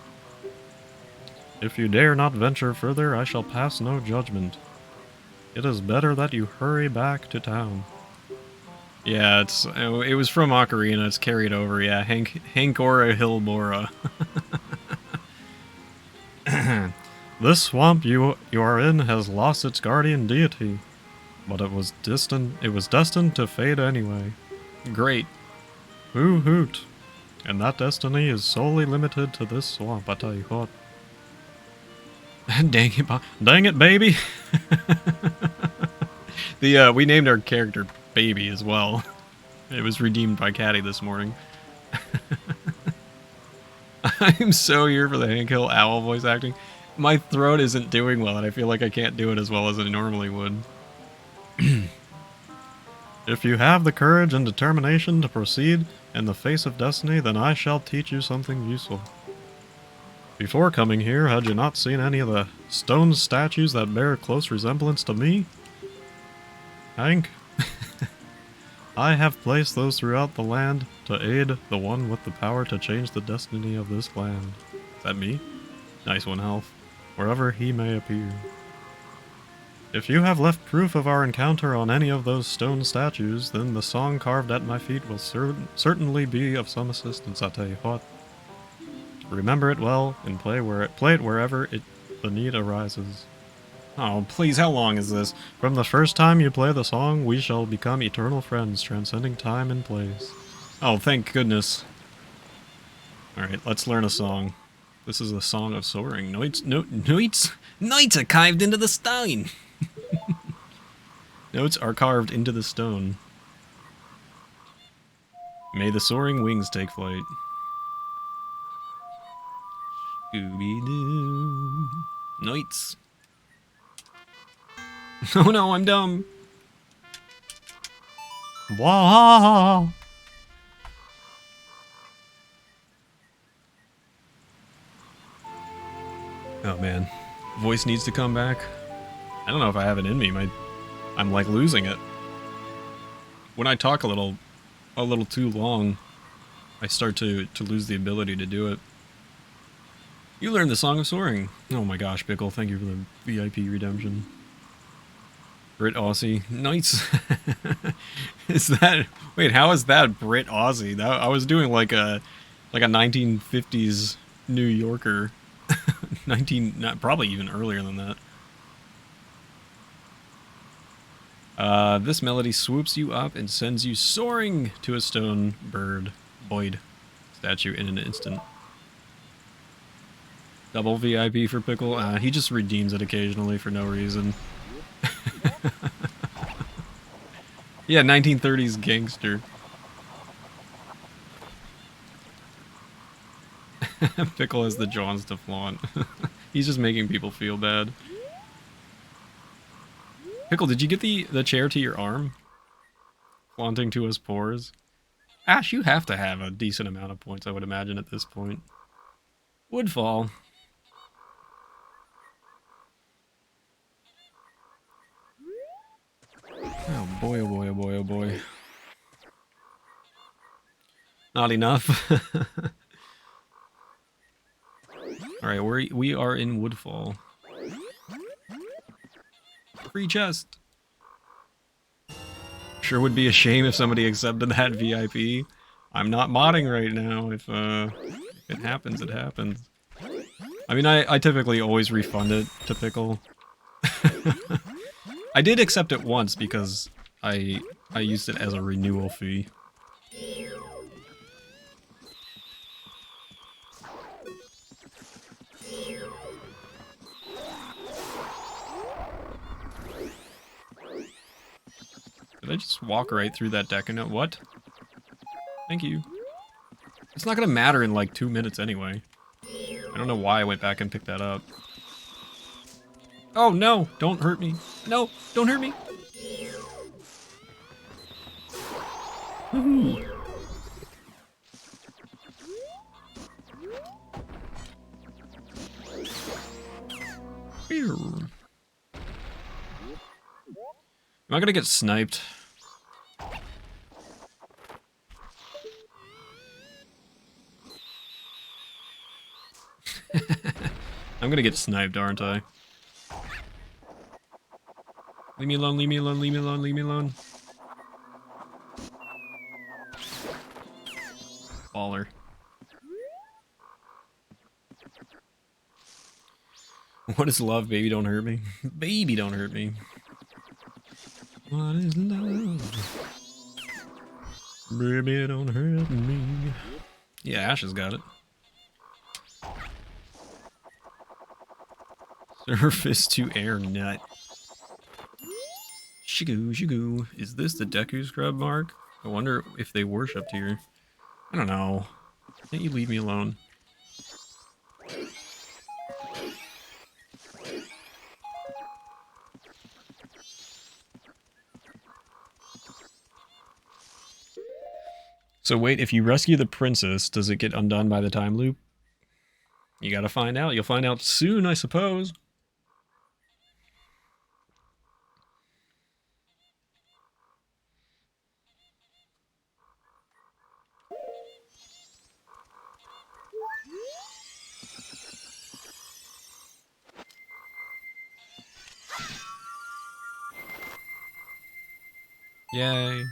If you dare not venture further, I shall pass no judgment. It is better that you hurry back to town. Yeah, it was from Ocarina, it's carried over, yeah. Hankora Hilbora. This swamp you are in has lost its guardian deity, but it was destined to fade anyway. Great. Hoo hoot. And that destiny is solely limited to this swamp, I tell you what. Dang it, baby! We named our character Baby as well. It was redeemed by Caddy this morning. I'm so here for the Hank Hill Owl voice acting. My throat isn't doing well, and I feel like I can't do it as well as I normally would. If you have the courage and determination to proceed in the face of destiny, then I shall teach you something useful. Before coming here, had you not seen any of the stone statues that bear a close resemblance to me? Hank? I have placed those throughout the land to aid the one with the power to change the destiny of this land. Is that me? Nice one, Health. Wherever he may appear. If you have left proof of our encounter on any of those stone statues, then the song carved at my feet will certainly be of some assistance, I tell you what. Remember it well, and play it wherever the need arises. Oh, please, how long is this? From the first time you play the song, we shall become eternal friends, transcending time and place. Oh, thank goodness. Alright, let's learn a song. This is a song of soaring. Noits are carved into the stone! Notes are carved into the stone. May the soaring wings take flight. Scooby-Doo. Knights. Oh no, I'm dumb. Wah! Oh man. Voice needs to come back. I don't know if I have it in me. I'm like losing it. When I talk a little too long, I start to lose the ability to do it. You learned the Song of Soaring. Oh my gosh, Pickle, thank you for the VIP redemption. Brit Aussie. Nice. Is that... Wait, how is that Brit Aussie? I was doing like a 1950s New Yorker. Probably even earlier than that. This melody swoops you up and sends you soaring to a stone bird Boyd statue in an instant. Double VIP for Pickle. He just redeems it occasionally for no reason. Yeah, 1930s gangster. Pickle has the Johns to flaunt. He's just making people feel bad. Pickle, did you get the chair to your arm? Flaunting to his pores? Ash, you have to have a decent amount of points, I would imagine, at this point. Woodfall. Oh boy, oh boy, oh boy, oh boy. Not enough. Alright, we are in Woodfall. Free chest! Sure would be a shame if somebody accepted that VIP. I'm not modding right now. If it happens, it happens. I mean, I typically always refund it to Pickle. I did accept it once because I used it as a renewal fee. Did I just walk right through that deck and what? Thank you. It's not gonna matter in like 2 minutes anyway. I don't know why I went back and picked that up. Oh no! Don't hurt me! No! Don't hurt me! Woohoo! Am I gonna get sniped? I'm gonna get sniped, aren't I? Leave me alone, leave me alone, leave me alone, leave me alone. Baller. What is love? Baby, don't hurt me. Baby, don't hurt me. What is love? Baby, don't hurt me. Yeah, Ash has got it. Surface to air nut. Shigoo, shigoo. Is this the Deku Scrub mark? I wonder if they worshipped here. I don't know. Can't you leave me alone? So wait, if you rescue the princess, does it get undone by the time loop? You gotta find out. You'll find out soon, I suppose. Yay.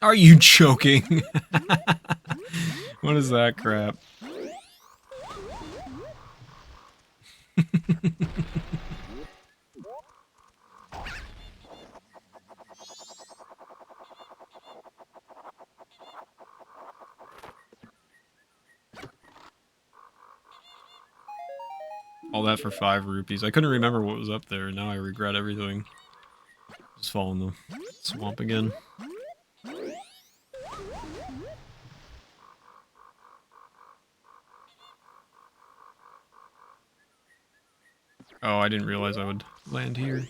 Are you joking? What is that crap? All that for 5 rupees. I couldn't remember what was up there, and now I regret everything. Just fall in the swamp again. Oh, I didn't realize I would land here.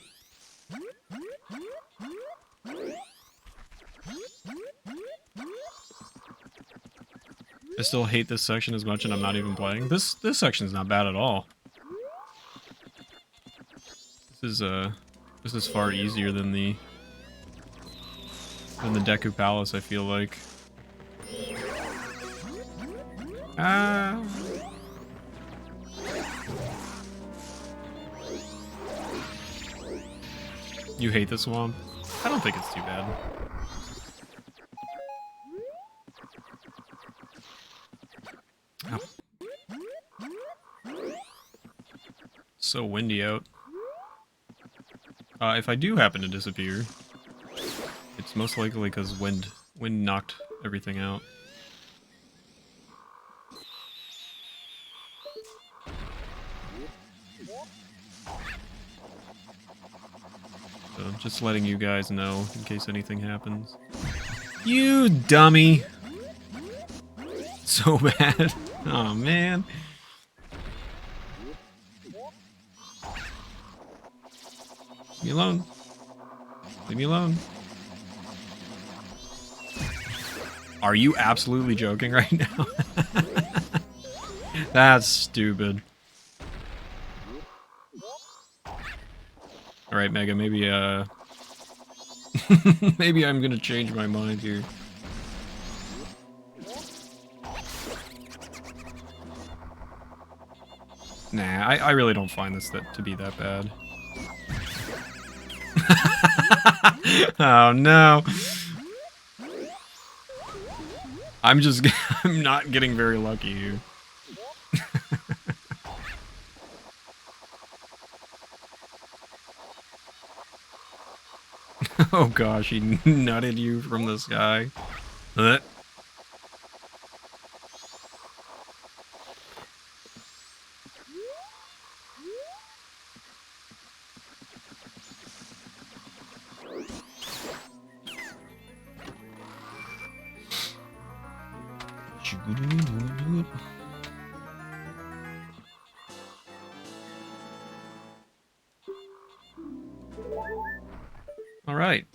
I still hate this section as much, and I'm not even playing. This section is not bad at all. This is far easier than the Deku Palace, I feel like. Ah. You hate the swamp? I don't think it's too bad. Ow. So windy out. If I do happen to disappear, it's most likely because wind knocked everything out. So just letting you guys know in case anything happens. You dummy! So bad. Oh man. Leave me alone. Leave me alone. Are you absolutely joking right now? That's stupid. Alright, Mega, maybe, maybe I'm gonna change my mind here. Nah, I really don't find this to be that bad. Oh no. I'm not getting very lucky here. Oh gosh, he nutted you from the sky. All right.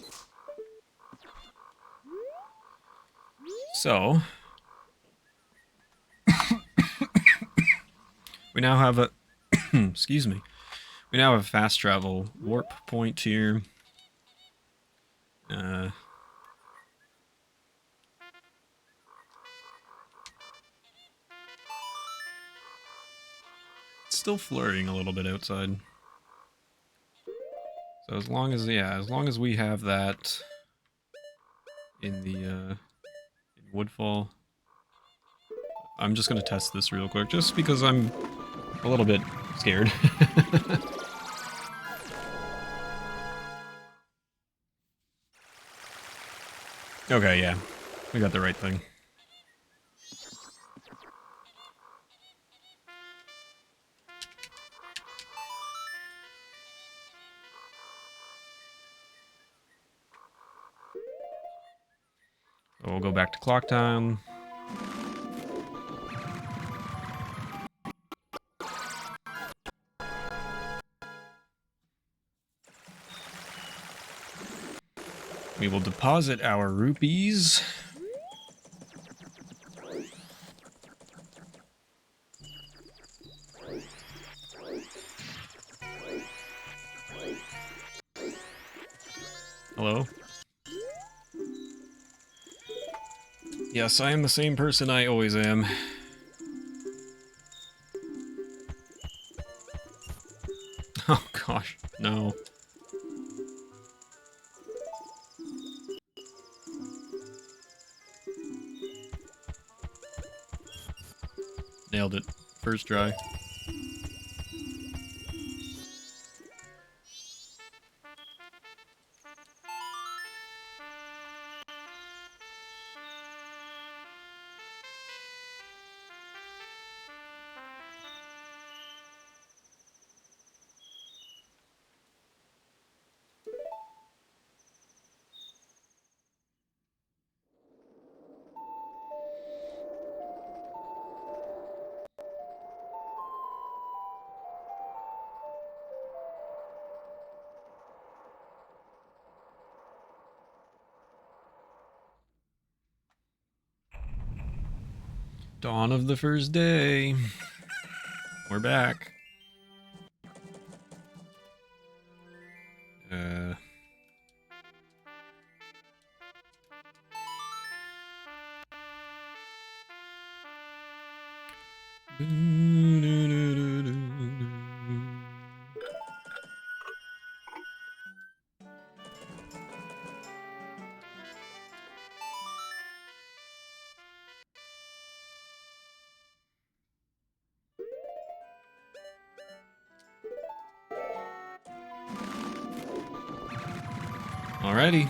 So, we now have a excuse me. We now have a fast travel warp point here. It's still flurrying a little bit outside. So as long as we have that in the in Woodfall, I'm just gonna test this real quick, just because I'm a little bit scared. Okay, yeah, we got the right thing. So we'll go back to clock time. We will deposit our rupees. Hello? Yes, I am the same person I always am. Oh gosh, no. Nailed it. First try. Dawn of the first day. We're back. Alrighty.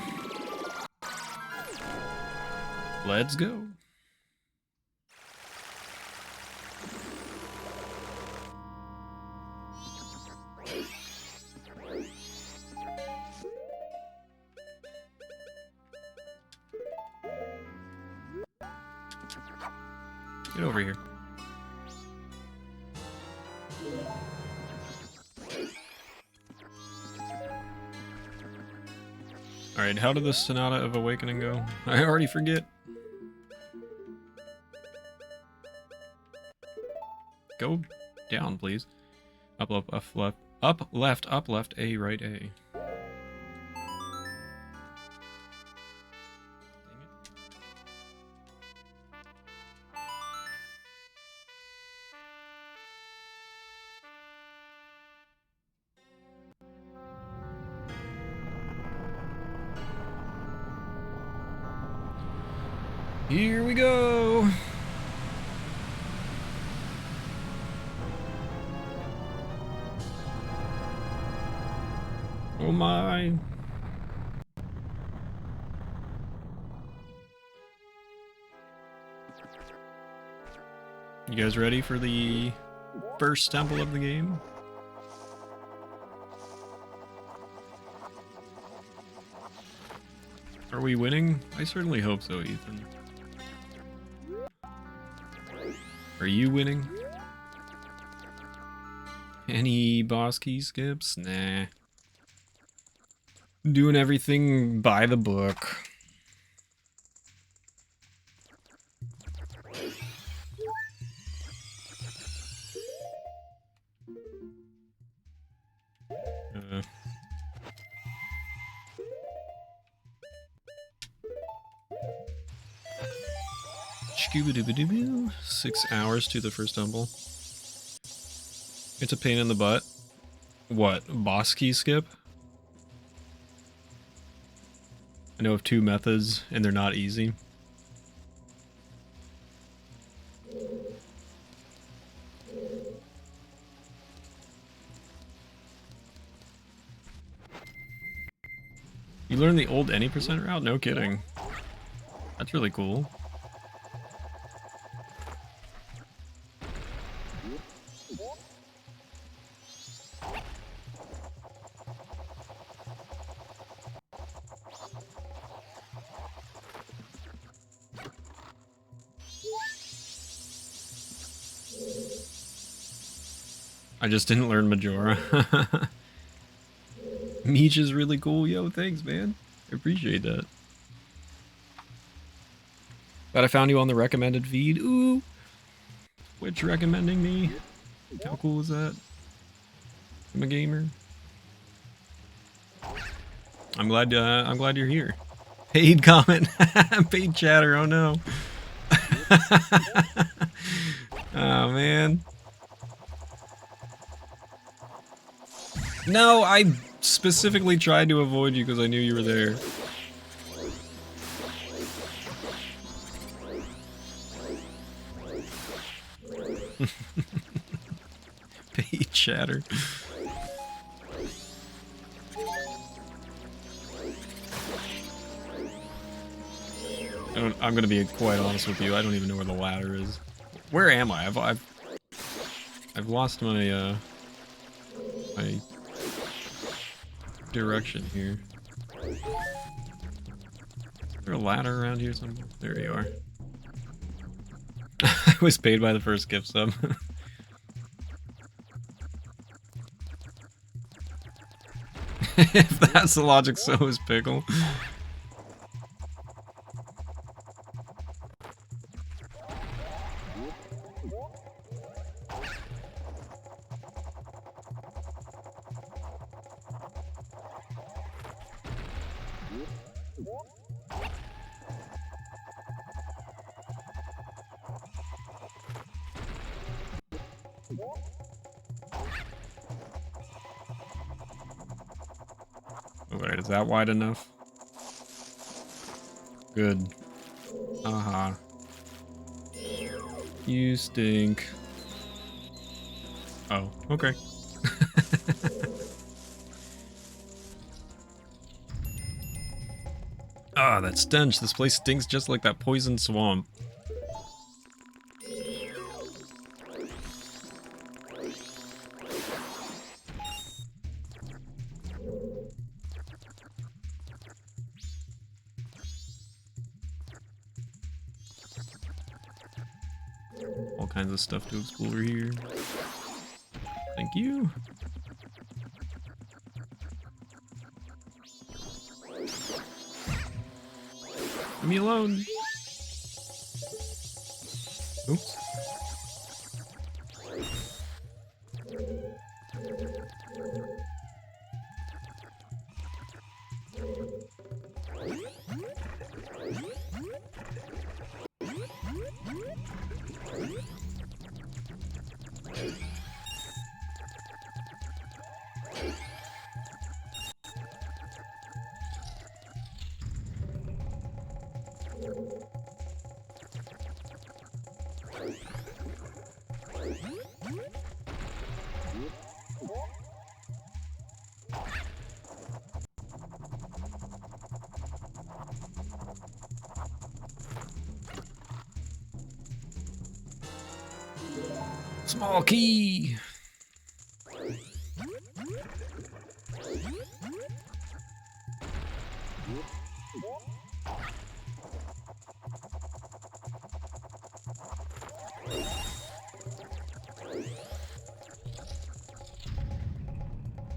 Let's go. Get over here. Alright, how did the Sonata of Awakening go? I already forget. Go down, please. Up, left. Up, left, A, right, A. Here we go! Oh my! You guys ready for the first temple of the game? Are we winning? I certainly hope so, Ethan. Are you winning? Any boss key skips? Nah. Doing everything by the book. Scooby-dooby-doo. 6 hours to the first temple. It's a pain in the butt. What? Boss key skip? I know of 2 methods, and they're not easy. You learned the old any percent route? No kidding. That's really cool. I just didn't learn Majora. Meech is really cool. Yo, thanks, man. I appreciate that. Glad I found you on the recommended feed. Ooh! Twitch recommending me. How cool is that? I'm a gamer. I'm glad you're here. Paid comment. Paid chatter, oh no. Oh man. No, I specifically tried to avoid you because I knew you were there. Paid chatter. I'm gonna be quite honest with you. I don't even know where the ladder is. Where am I? I've lost my my direction here. Is there a ladder around here somewhere? There you are. I was paid by the first gift sub. If that's the logic, so is Pickle. Alright, is that wide enough? Good. Uh-huh. You stink. Oh, okay. Ah, that stench. This place stinks just like that poison swamp. All kinds of stuff to explore here. Thank you. Leave me alone. Oops. Small key.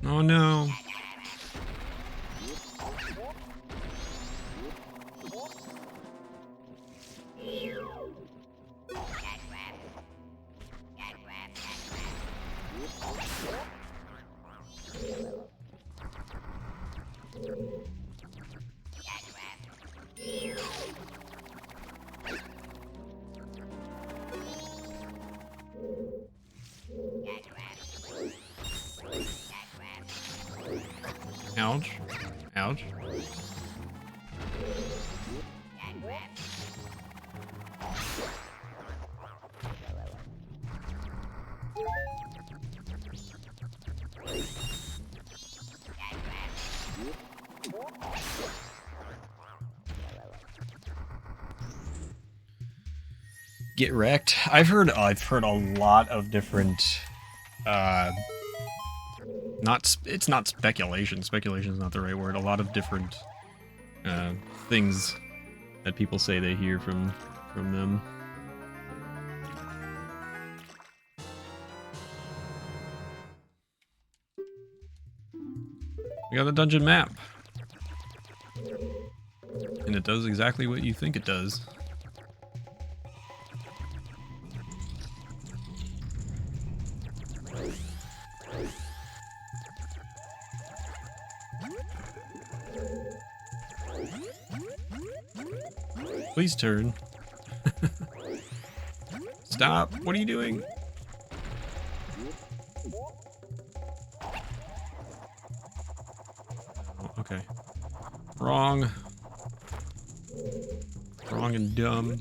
Oh no. Ouch. Ouch. Get wrecked. I've heard a lot of different it's not speculation. Speculation is not the right word. A lot of different things that people say they hear from them. We got the dungeon map. And it does exactly what you think it does. Please turn. Stop. What are you doing? Oh, okay. Wrong. Wrong and dumb.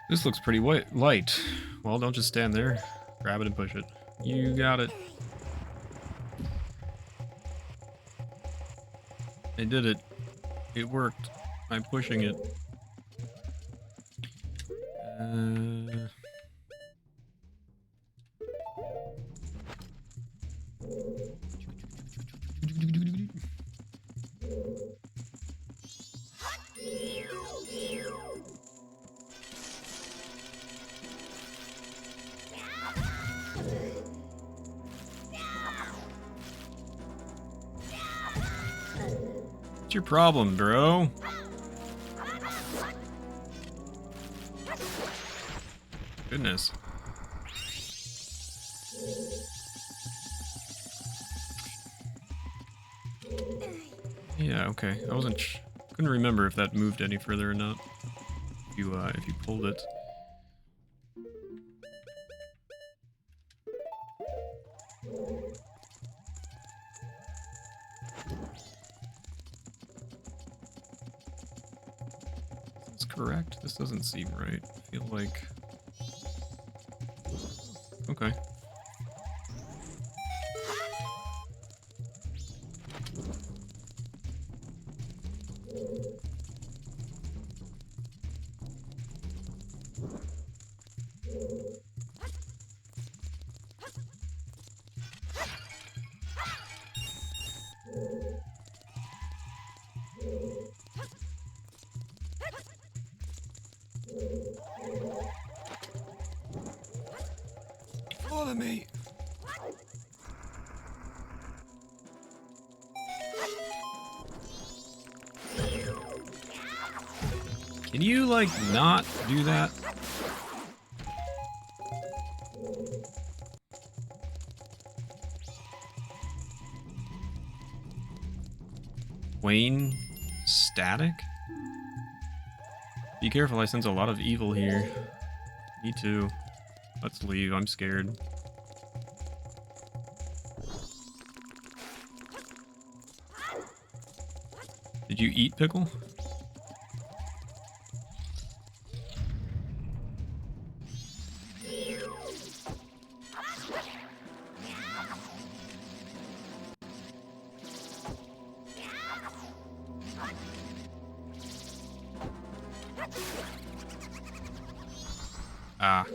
This looks pretty light. Well, don't just stand there. Grab it and push it. You got it. I did it. It worked. I'm pushing it. What's your problem, bro? Goodness. Yeah, okay. I wasn't couldn't remember if that moved any further or not. If you pulled it. Is this correct? This doesn't seem right. I feel like... Okay. Follow me. Can you, like, not do that? Wayne static? Be careful, I sense a lot of evil here. Me too. Let's leave, I'm scared. Did you eat Pickle? Ah.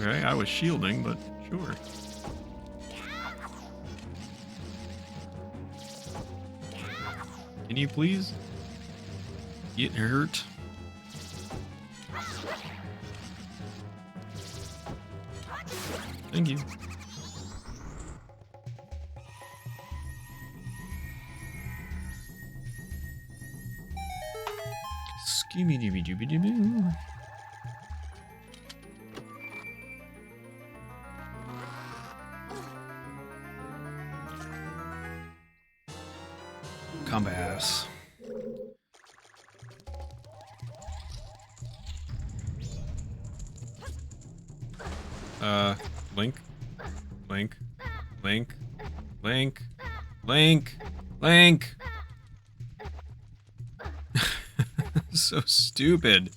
Okay, I was shielding, but sure. Can you please get hurt? Thank you. Skimmy dooby dooby doo. Compass. Link. Link. Link. Link. Link. Link. So stupid.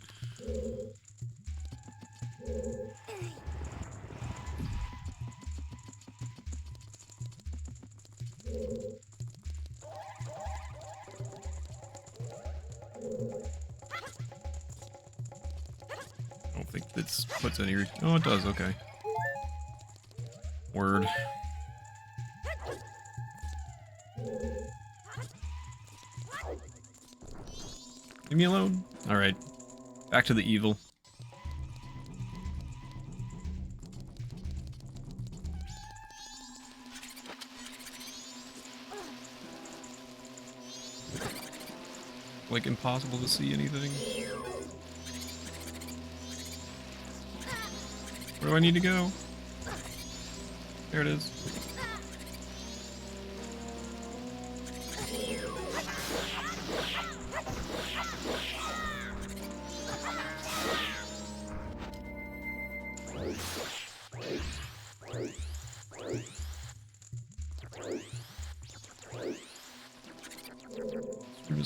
I don't think this puts any... Oh, it does, okay. Word. Leave me alone. Alright. Back to the evil. Like impossible to see anything. Where do I need to go? There it is.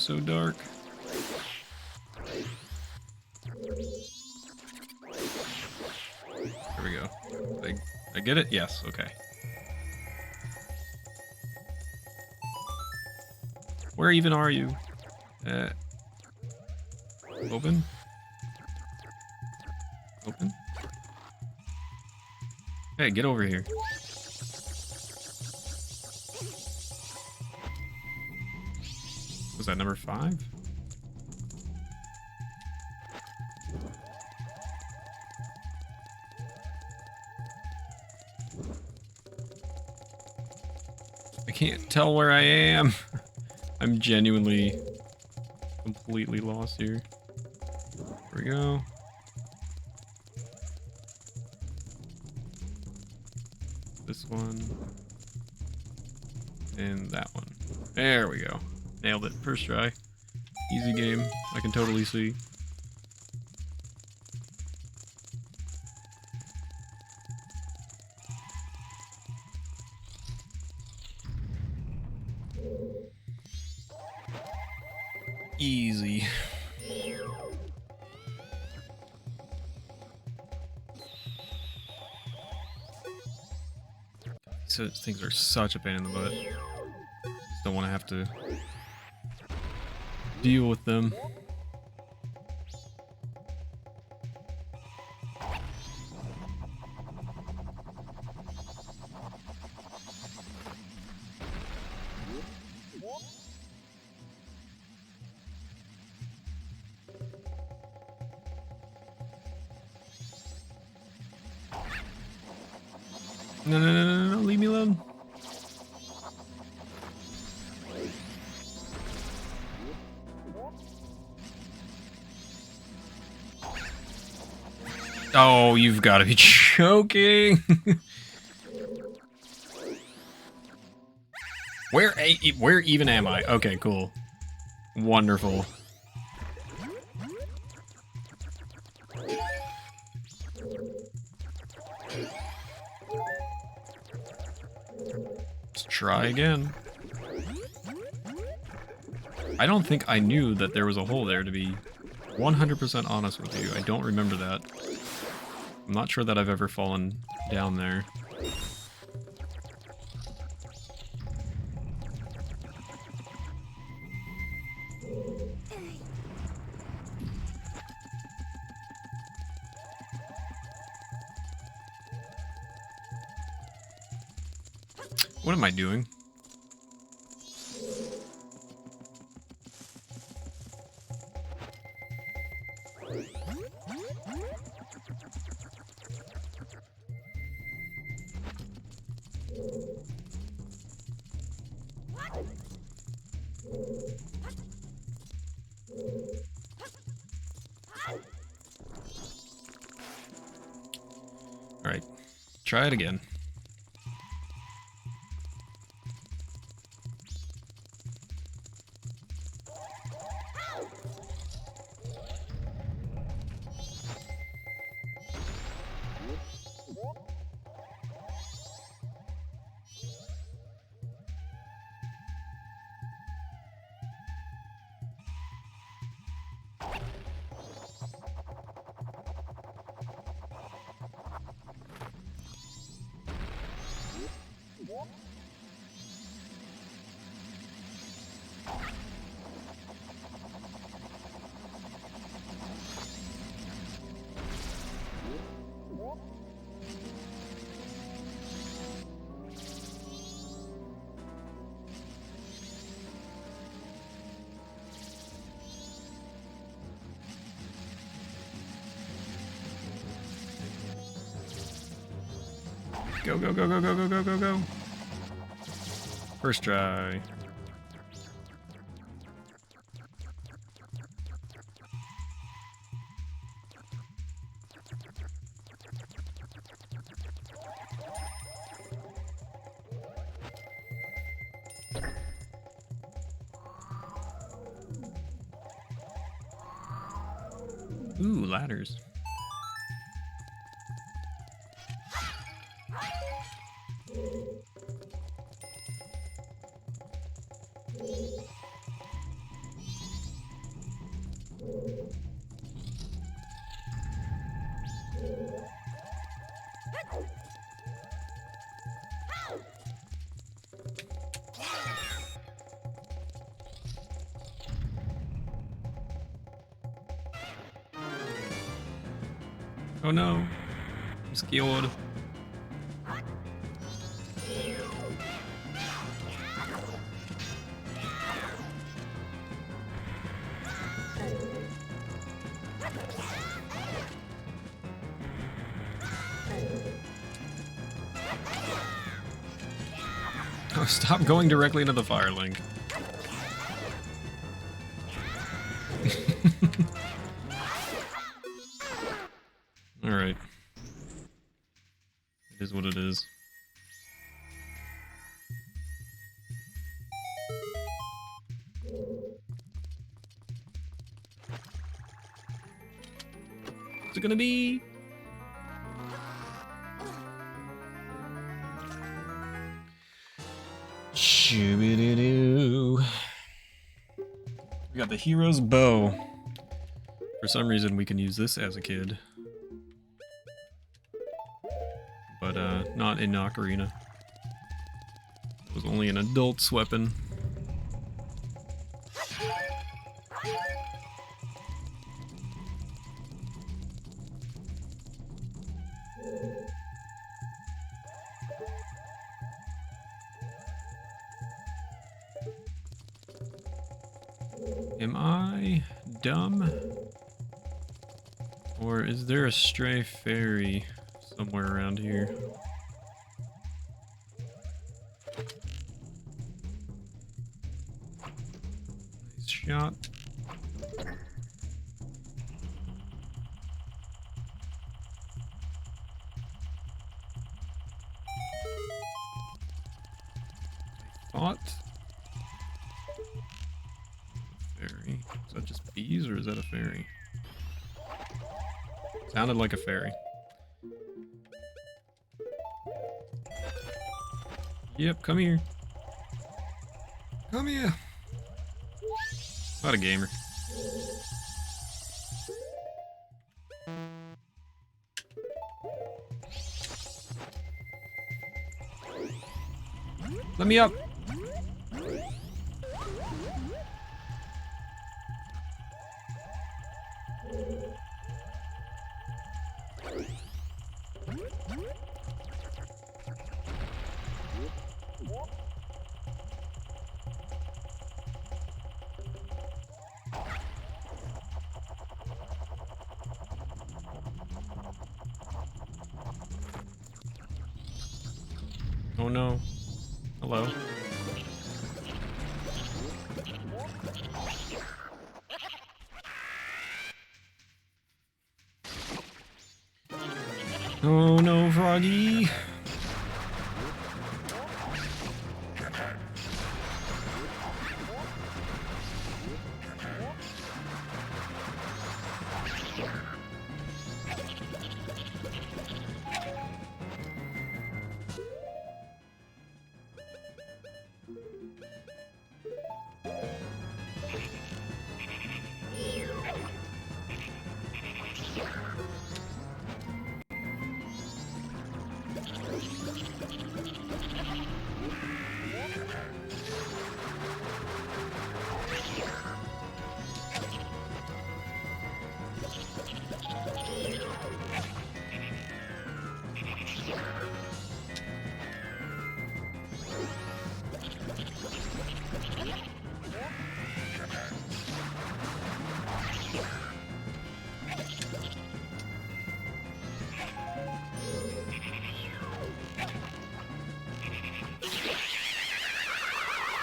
is so dark. Here we go. I get it? Yes, okay. Where even are you? Open? Open? Hey, get over here. Was that number 5? I can't tell where I am. I'm genuinely completely lost here. Here we go. This one. And that one. There we go. Nailed it. First try. Easy game. I can totally see. Easy. So things are such a pain in the butt. Just don't want to have to deal with them. No, no, no, no, no, leave me alone. Oh, you've got to be joking. Where even am I? Okay, cool. Wonderful. Let's try again. I don't think I knew that there was a hole there, to be 100% honest with you. I don't remember that. I'm not sure that I've ever fallen down there. What am I doing? Alright, try it again. Go, go, go, go, go, go, go, go, go. First try. Ooh, ladders. Oh no, I'm scared. Oh, stop going directly into the fire link. Alright. It is what it is. What's it gonna be? Shoo-be-doo-doo. We got the hero's bow. For some reason, we can use this as a kid. But, not in Ocarina. It was only an adult's weapon. Am I dumb? Or is there a stray fairy somewhere around here? Nice shot. Thought. Fairy. Is that just bees or is that a fairy? Sounded like a fairy. Yep, come here. Come here. Not a gamer. Let me up. Oh no. Hello. Oh no, Froggy.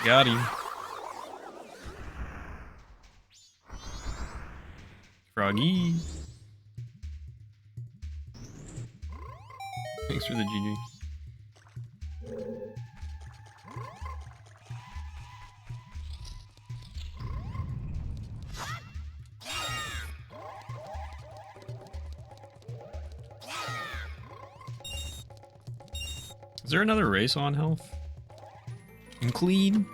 Got him. Froggy. Thanks for the GG. Is there another race on health? And clean?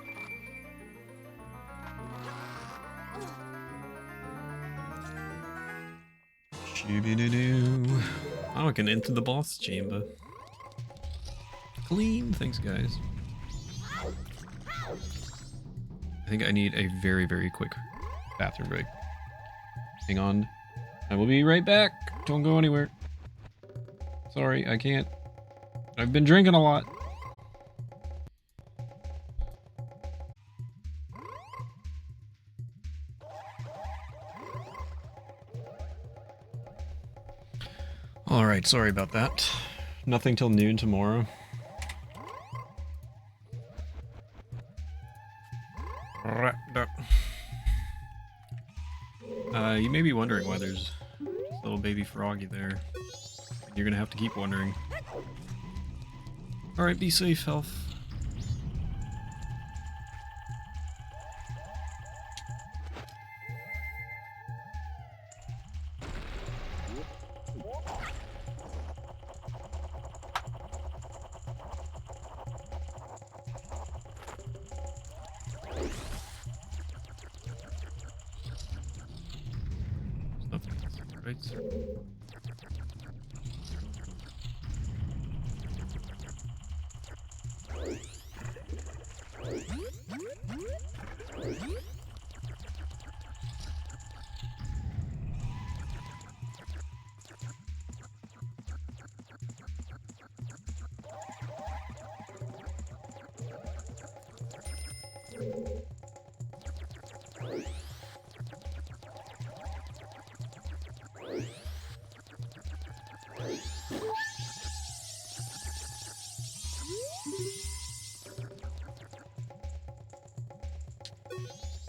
Do-do-do-do. Oh, I can enter the boss chamber. Clean. Thanks, guys. I think I need a very, very quick bathroom break. Hang on. I will be right back. Don't go anywhere. Sorry, I can't. I've been drinking a lot. Alright, sorry about that. Nothing till noon tomorrow. Wrapped up. You may be wondering why there's this little baby froggy there. You're gonna have to keep wondering. Alright, be safe, health. Right.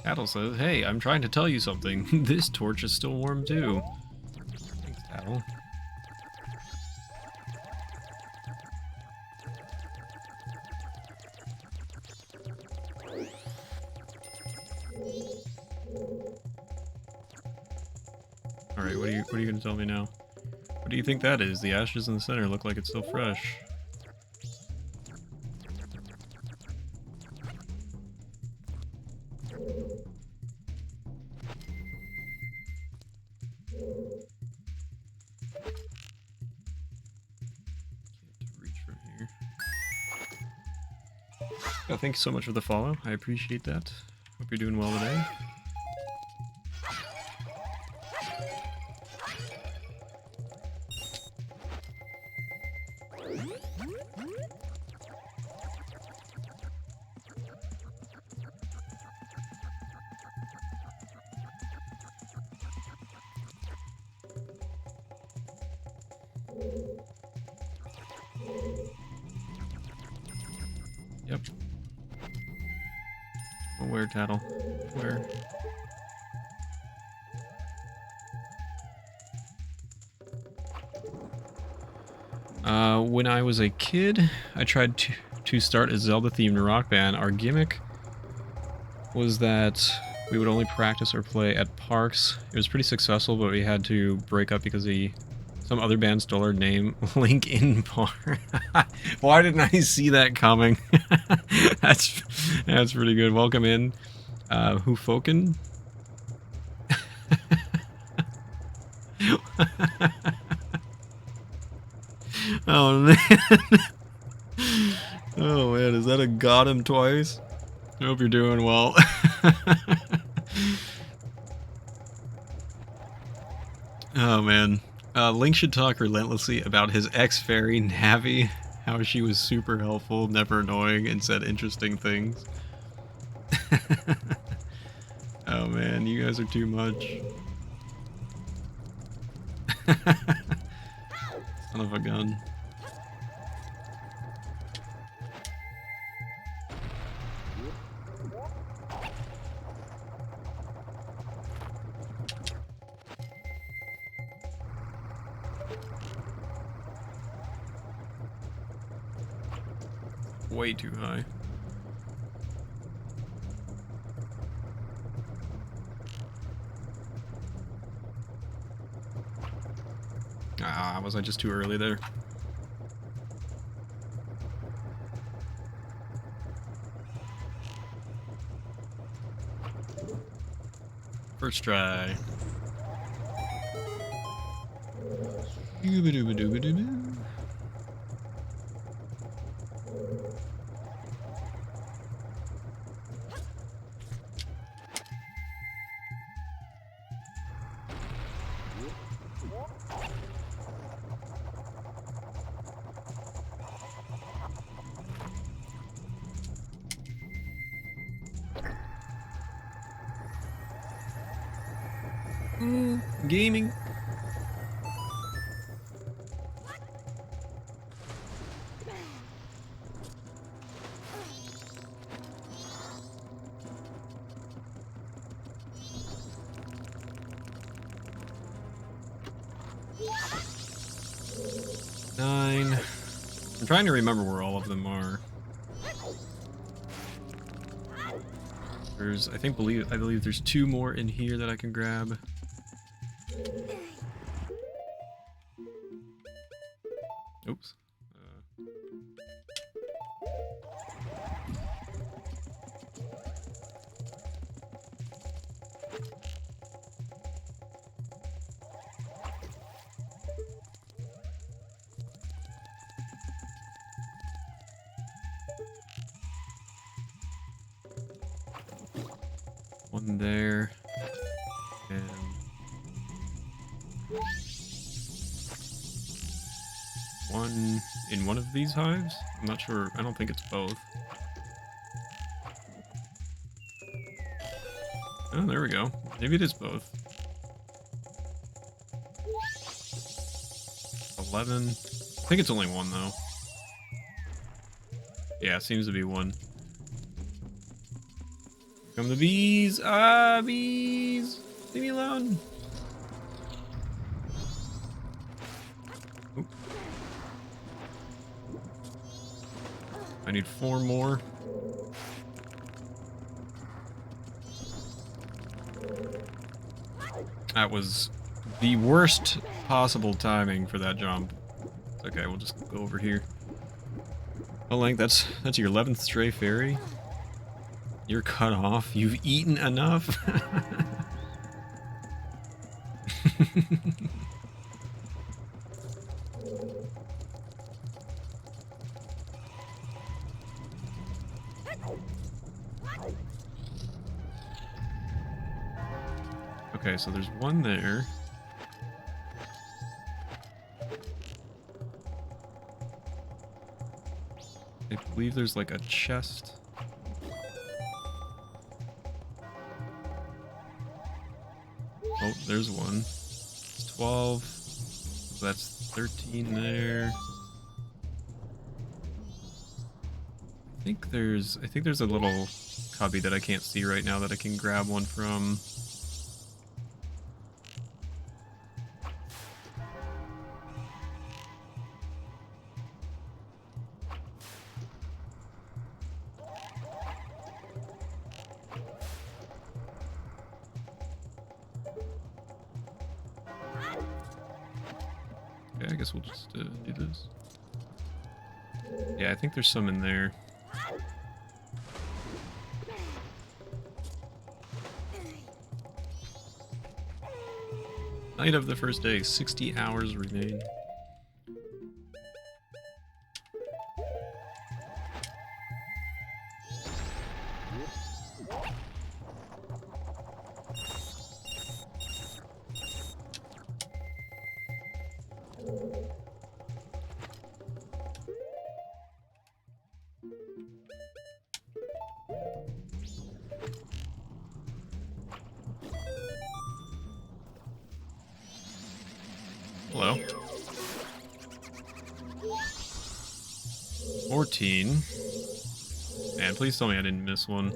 Tattle says, hey, I'm trying to tell you something. This torch is still warm too. Thanks, Tattle. Alright, what are you gonna tell me now? What do you think that is? The ashes in the center look like it's still fresh. Oh, thank you so much for the follow. I appreciate that. Hope you're doing well today. Yep. Oh, where, Tattle? Where? When I was a kid, I tried to start a Zelda-themed rock band. Our gimmick was that we would only practice or play at parks. It was pretty successful, but we had to break up because some other band stole our name, Link in Park. Why didn't I see that coming? That's pretty good. Welcome in, Hufoken. Oh man. Oh man, is that a got him twice? I hope you're doing well. Oh man. Link should talk relentlessly about his ex-fairy, Navi, how she was super helpful, never annoying, and said interesting things. Oh man, you guys are too much. Son of a gun. Way too high. Ah, was I just too early there? First try. Dooba-dooba-dooba-dooba. Gaming. Nine. I'm trying to remember where all of them are. There's, I believe there's 2 more in here that I can grab. Oops. One there. And one in one of these hives? I'm not sure. I don't think it's both. Oh, there we go. Maybe it is both. 11. I think it's only one, though. Yeah, it seems to be one. Come the bees! Ah, bees! Leave me alone! Oop. I need 4 more. That was the worst possible timing for that jump. It's okay, we'll just go over here. Oh, Link, that's your 11th stray fairy? You're cut off. You've eaten enough? Okay, so there's one there. I believe there's like a chest. Oh, there's one. It's 12. So that's 13 there. I think there's a little cubby that I can't see right now that I can grab one from. Okay, I guess we'll just do this. Yeah, I think there's some in there. Night of the first day, 60 hours remain. Hello. 14. Man, please tell me I didn't miss one.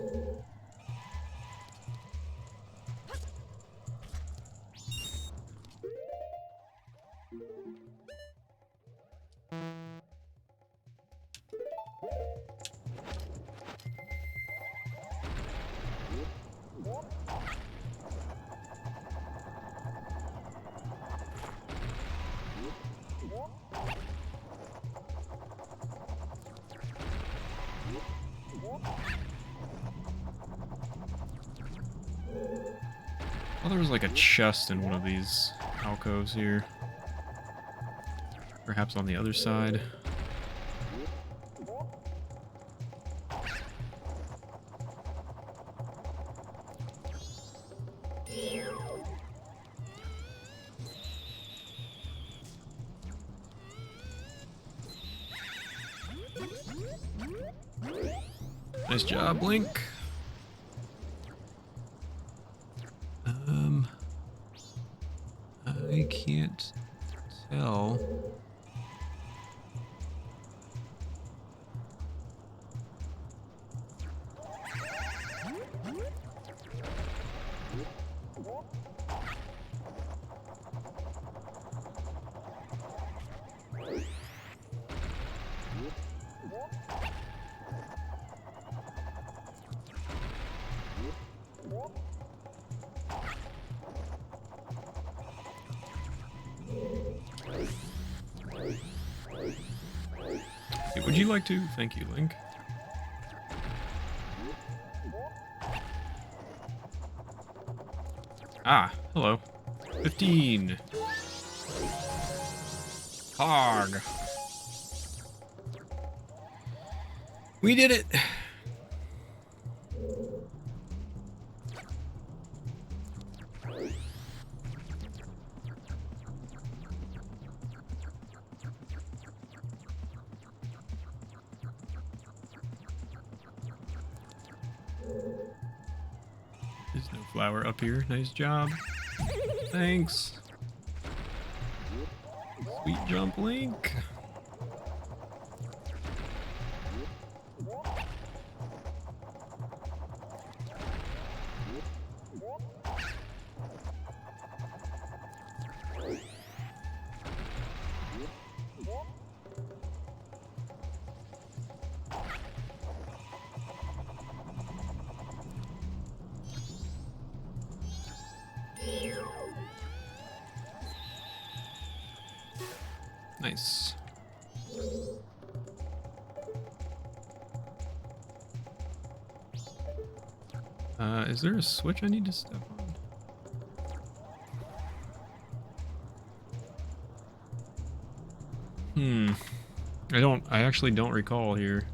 Oh, there was like a chest in one of these alcoves here. Perhaps on the other side. Nice job, Link. I can't tell. Would you like to? Thank you, Link. Ah, hello. 15. Hog. We did it. There's no flower up here. Nice job. Thanks. Sweet jump, Link. Nice. Is there a switch I need to step on? I actually don't recall here.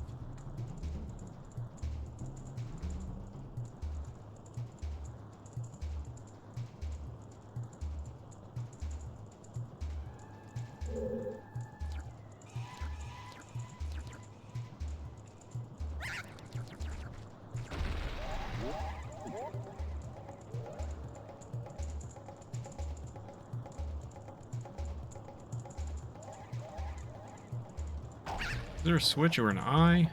Is there a switch or an eye?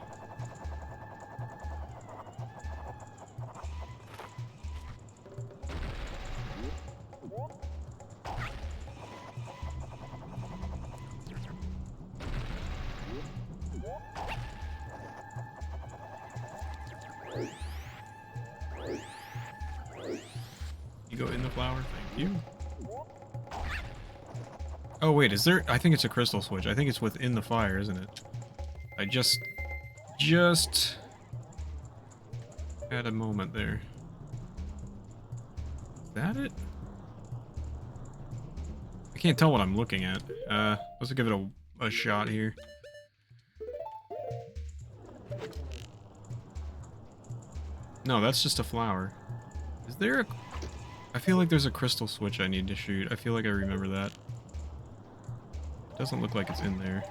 You go in the flower, thank you. Oh wait, is there? I think it's a crystal switch. I think it's within the fire, isn't it? I just had a moment there. Is that it? I can't tell what I'm looking at. Let's give it a shot here. No, that's just a flower. Is there a... I feel like there's a crystal switch I need to shoot. I feel like I remember that. It doesn't look like it's in there.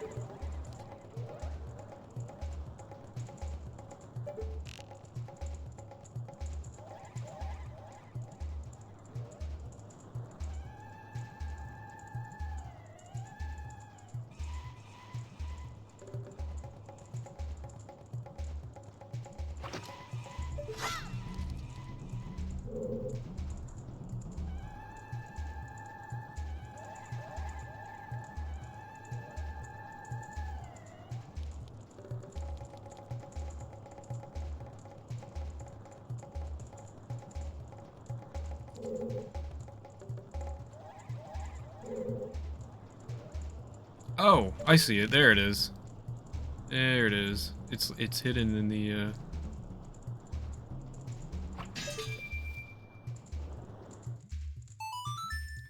Oh, I see it. There it is. There it is. It's hidden in the I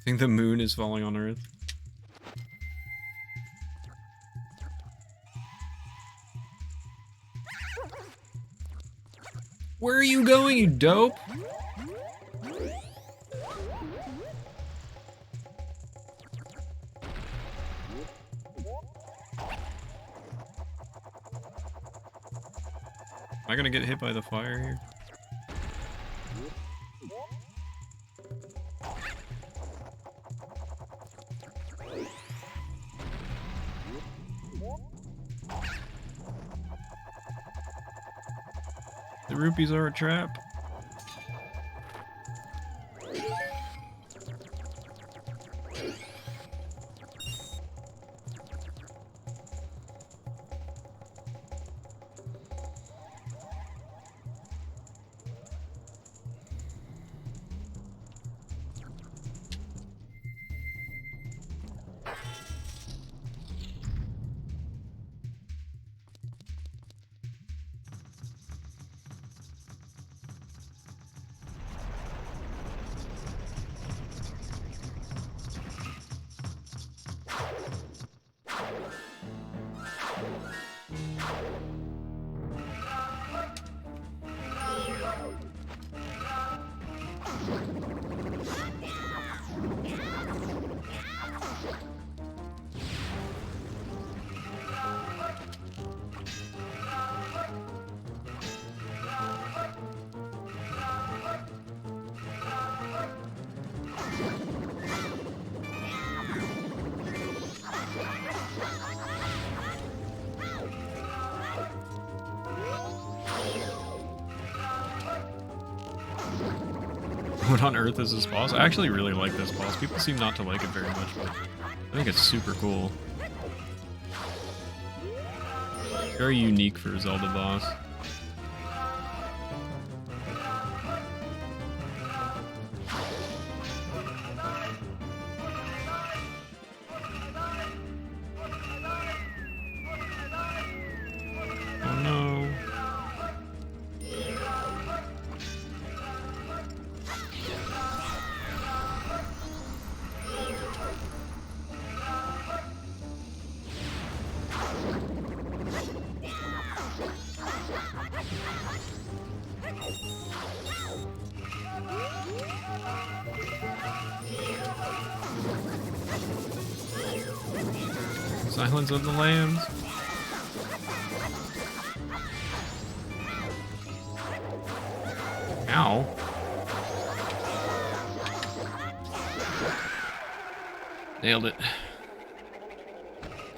think the moon is falling on Earth. Where are you going, you dope? Am I gonna get hit by the fire here? The rupees are a trap. What on earth is this boss? I actually really like this boss. People seem not to like it very much, but I think it's super cool. Very unique for a Zelda boss. Oh no. Silence of the Lambs. Ow. Nailed it.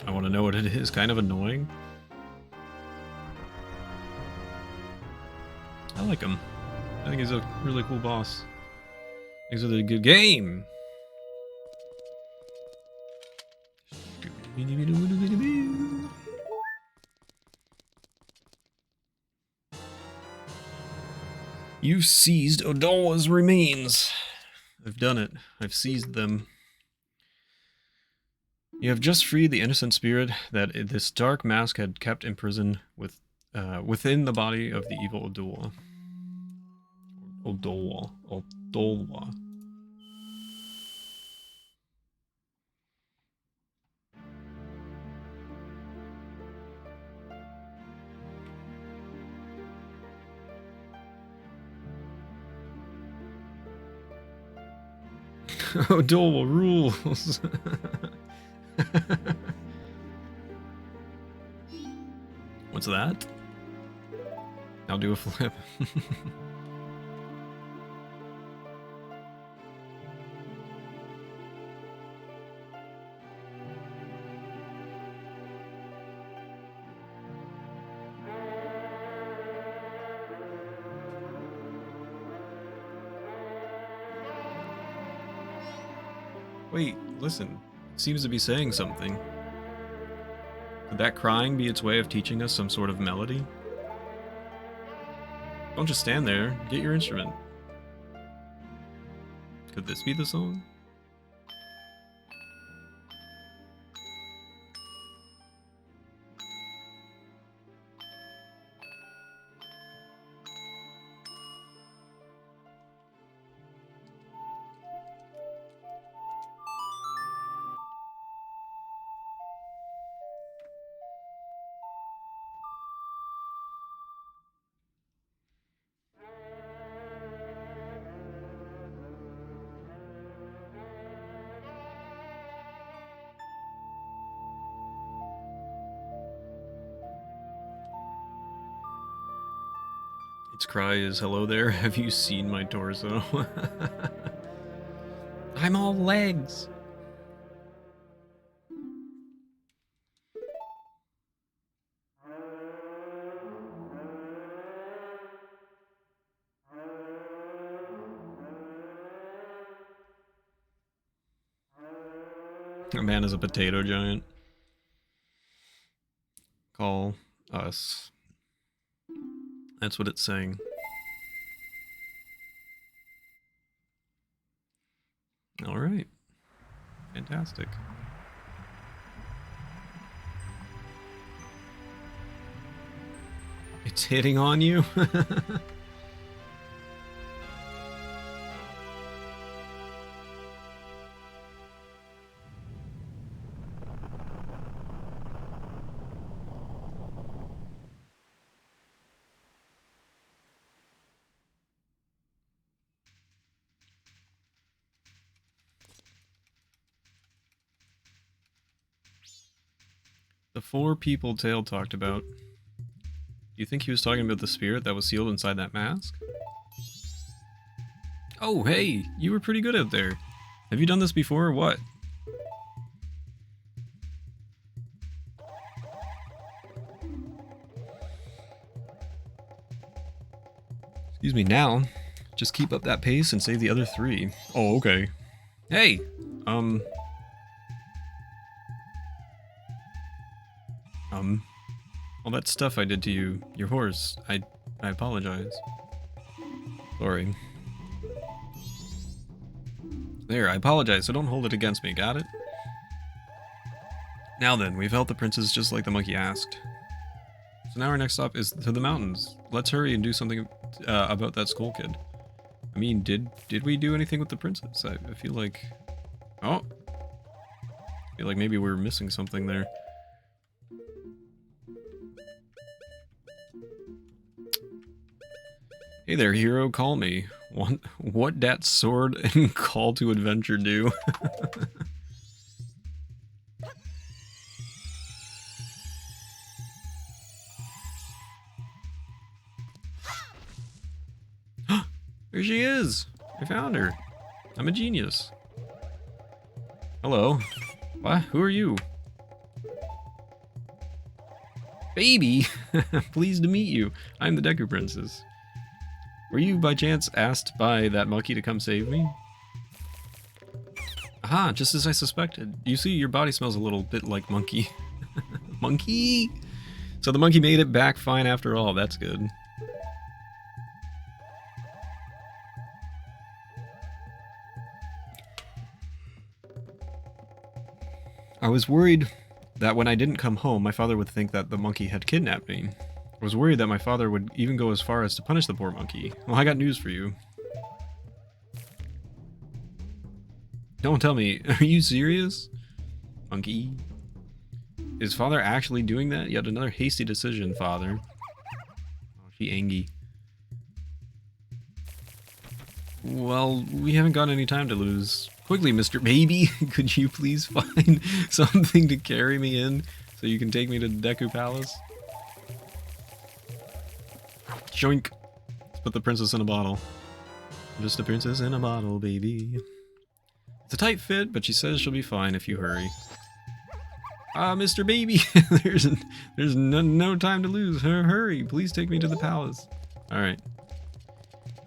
I want to know what it is. Kind of annoying. I like him. I think he's a really cool boss. He's a good game. You've seized Odolwa's remains. I've done it. I've seized them. You have just freed the innocent spirit that this dark mask had kept imprisoned within the body of the evil Odolwa. Odolwa. Odolwa rules. What's that? I'll do a flip. Wait, listen. It seems to be saying something. Could that crying be its way of teaching us some sort of melody? Don't just stand there. Get your instrument. Could this be the song? its cry is, "Hello there, have you seen my torso?" I'm all legs. A man is a potato giant. Call us. That's what it's saying. Alright. Fantastic. It's hitting on you? The 4 people Tail talked about. Do you think he was talking about the spirit that was sealed inside that mask? Oh, hey! You were pretty good out there. Have you done this before or what? Excuse me, now. Just keep up that pace and save the other 3. Oh, okay. Hey! All that stuff I did to you, your horse, I apologize. Sorry. There, I apologize, so don't hold it against me, got it? Now then, we've helped the princess just like the monkey asked. So now our next stop is to the mountains. Let's hurry and do something about that skull kid. I mean, did we do anything with the princess? I feel like... Oh! I feel like maybe we're missing something there. Hey there, hero, call me. What dat sword and call to adventure do? There she is! I found her. I'm a genius. Hello. What? Who are you? Baby! Pleased to meet you. I'm the Deku Princess. Were you by chance asked by that monkey to come save me? Aha, just as I suspected. You see, your body smells a little bit like monkey. Monkey? So the monkey made it back fine after all, that's good. I was worried that when I didn't come home, my father would think that the monkey had kidnapped me. I was worried that my father would even go as far as to punish the poor monkey. Well, I got news for you. Don't tell me, are you serious? Monkey? Is father actually doing that? Yet another hasty decision, father. Oh, she angry. Well, we haven't got any time to lose. Quickly, Mr. Baby, could you please find something to carry me in so you can take me to the Deku Palace? Joink! Let's put the princess in a bottle. I'm just a princess in a bottle, baby. It's a tight fit, but she says she'll be fine if you hurry. Ah, Mr. Baby! there's no time to lose. Hurry, please take me to the palace. Alright.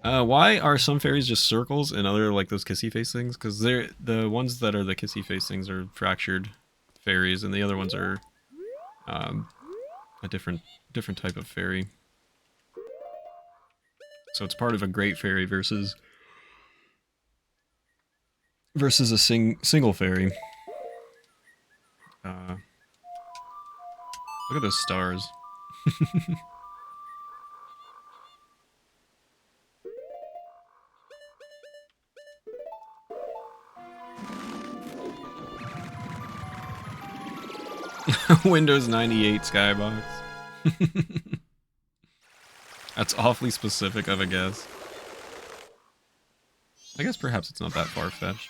Why are some fairies just circles and other like those kissy face things? Because they're the ones that are the kissy face things are fractured fairies, and the other ones are a different type of fairy. So it's part of a great fairy versus a single fairy. Look at those stars. Windows 98 skybox. That's awfully specific of a guess. I guess perhaps it's not that far-fetched.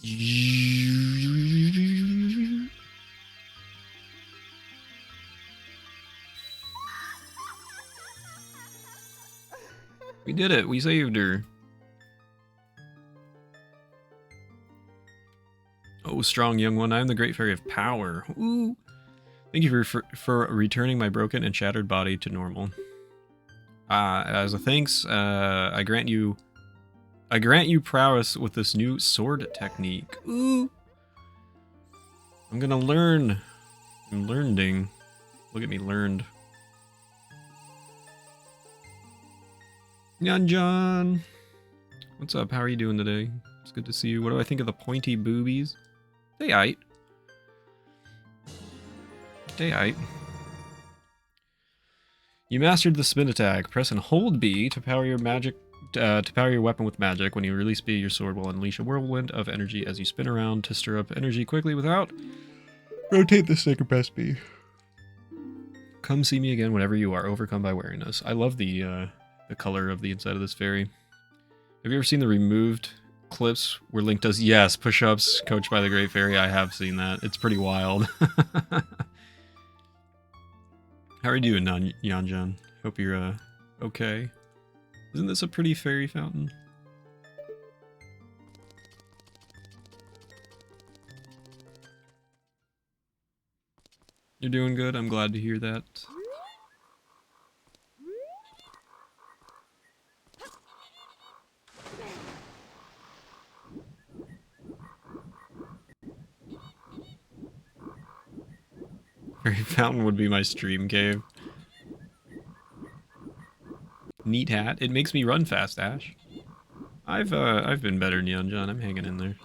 We did it. We saved her. Oh, strong young one. I am the Great Fairy of Power. Ooh. Thank you for returning my broken and shattered body to normal. As a thanks, I grant you prowess with this new sword technique. Ooh. I'm gonna learn. I'm learning. Look at me learned. Nyan. What's up? How are you doing today? It's good to see you. What do I think of the pointy boobies? They aight. They aight. You mastered the spin attack. Press and hold B to power your magic. To power your weapon with magic. When you release B, your sword will unleash a whirlwind of energy as you spin around to stir up energy quickly without. Rotate the stick or press B. Come see me again whenever you are overcome by weariness. I love the color of the inside of this fairy. Have you ever seen the removed clips where Link does, yes, push-ups coached by the Great Fairy? I have seen that. It's pretty wild. How are you doing, Yanjan? Hope you're okay. Isn't this a pretty fairy fountain? You're doing good. I'm glad to hear that. Fairy fountain would be my stream cave. Neat hat. It makes me run fast, Ash. I've been better, Neon John. I'm hanging in there.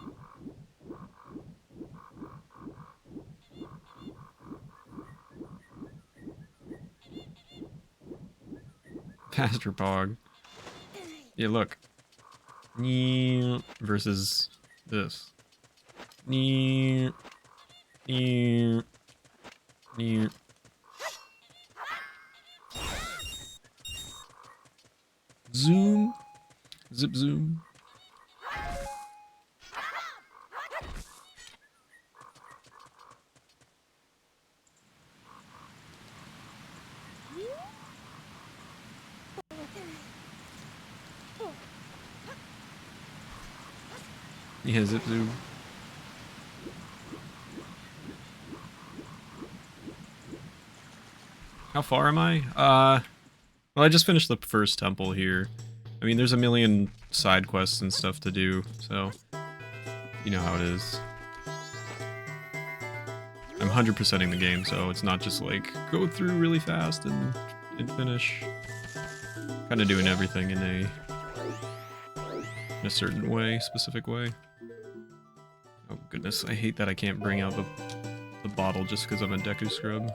Pastor Pog. Yeah, look. Versus this. Zoom. Zip zoom. Yeah, zip zoom. How far am I? Well, I just finished the first temple here. I mean, there's a million side quests and stuff to do, so you know how it is. I'm 100%ing the game, so it's not just like go through really fast and finish. Kind of doing everything in a certain way, specific way. Oh goodness, I hate that I can't bring out the bottle just because I'm a Deku scrub.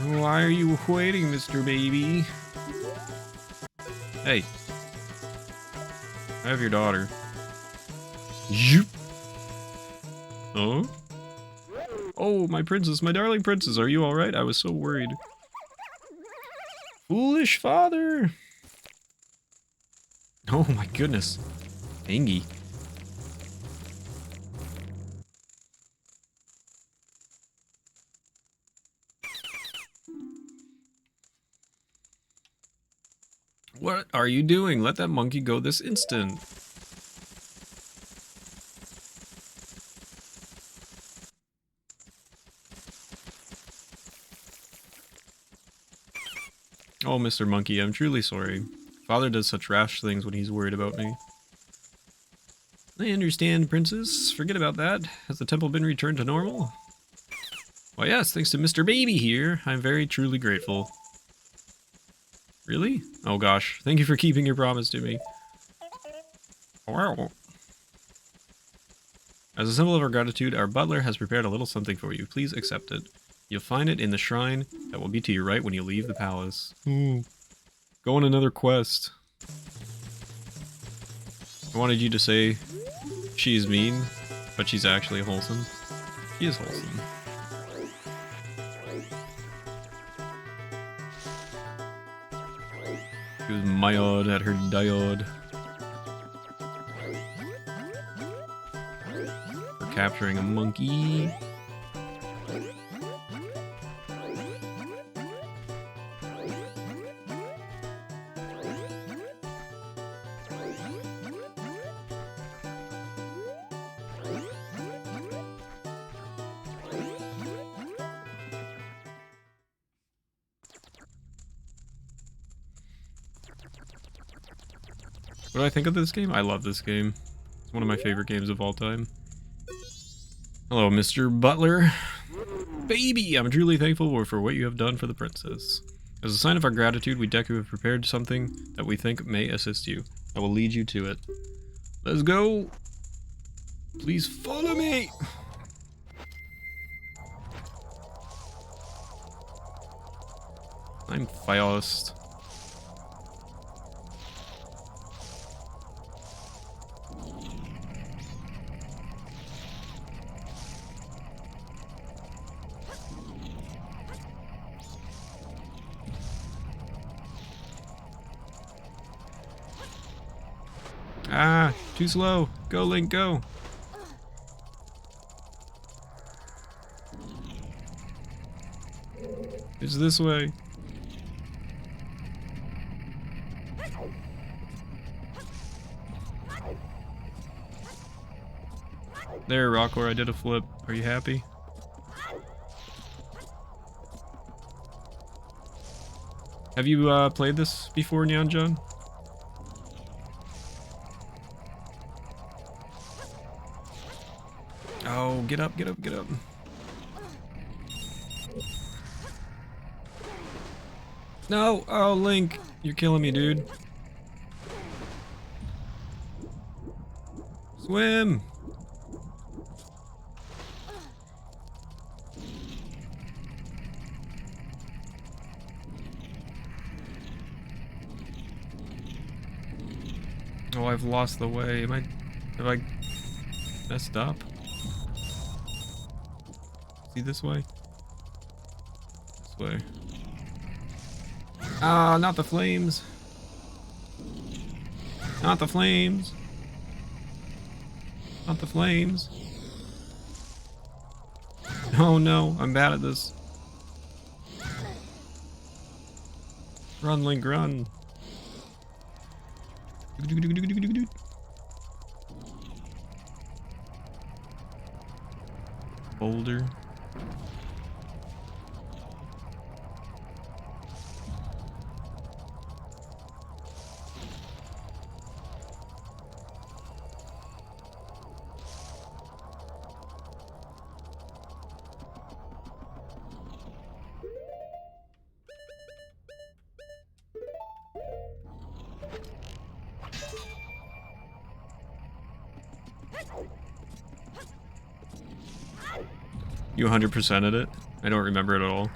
Why are you waiting, Mr. Baby? Hey. I have your daughter. Yoop. Oh? Oh, my princess, my darling princess, are you alright? I was so worried. Foolish father! Oh my goodness. Angie. What are you doing? Let that monkey go this instant. Oh, Mr. Monkey, I'm truly sorry. Father does such rash things when he's worried about me. I understand, Princess. Forget about that. Has the temple been returned to normal? Why yes, thanks to Mr. Baby here. I'm very truly grateful. Really? Oh gosh, thank you for keeping your promise to me. Wow. As a symbol of our gratitude, our butler has prepared a little something for you. Please accept it. You'll find it in the shrine that will be to your right when you leave the palace. Ooh. Go on another quest. I wanted you to say she's mean, but she's actually wholesome. He is wholesome. She was mired at her diode. For capturing a monkey. What do I think of this game? I love this game. It's one of my favorite games of all time. Hello, Mr. Butler. Baby, I'm truly thankful for what you have done for the princess. As a sign of our gratitude, we Deku have prepared something that we think may assist you. I will lead you to it. Let's go! Please follow me! I'm fast. Ah, too slow. Go, Link, go. It's this way. There, Rockor, I did a flip. Are you happy? Have you played this before, Neon John? Oh, get up, get up, get up. No! Oh, Link! You're killing me, dude. Swim! Oh, I've lost the way. Have I messed up? See this way? This way. Ah, not the flames. Not the flames. Not the flames. Oh no, I'm bad at this. Run, Link, run. Boulder. You 100%ed it? I don't remember it at all.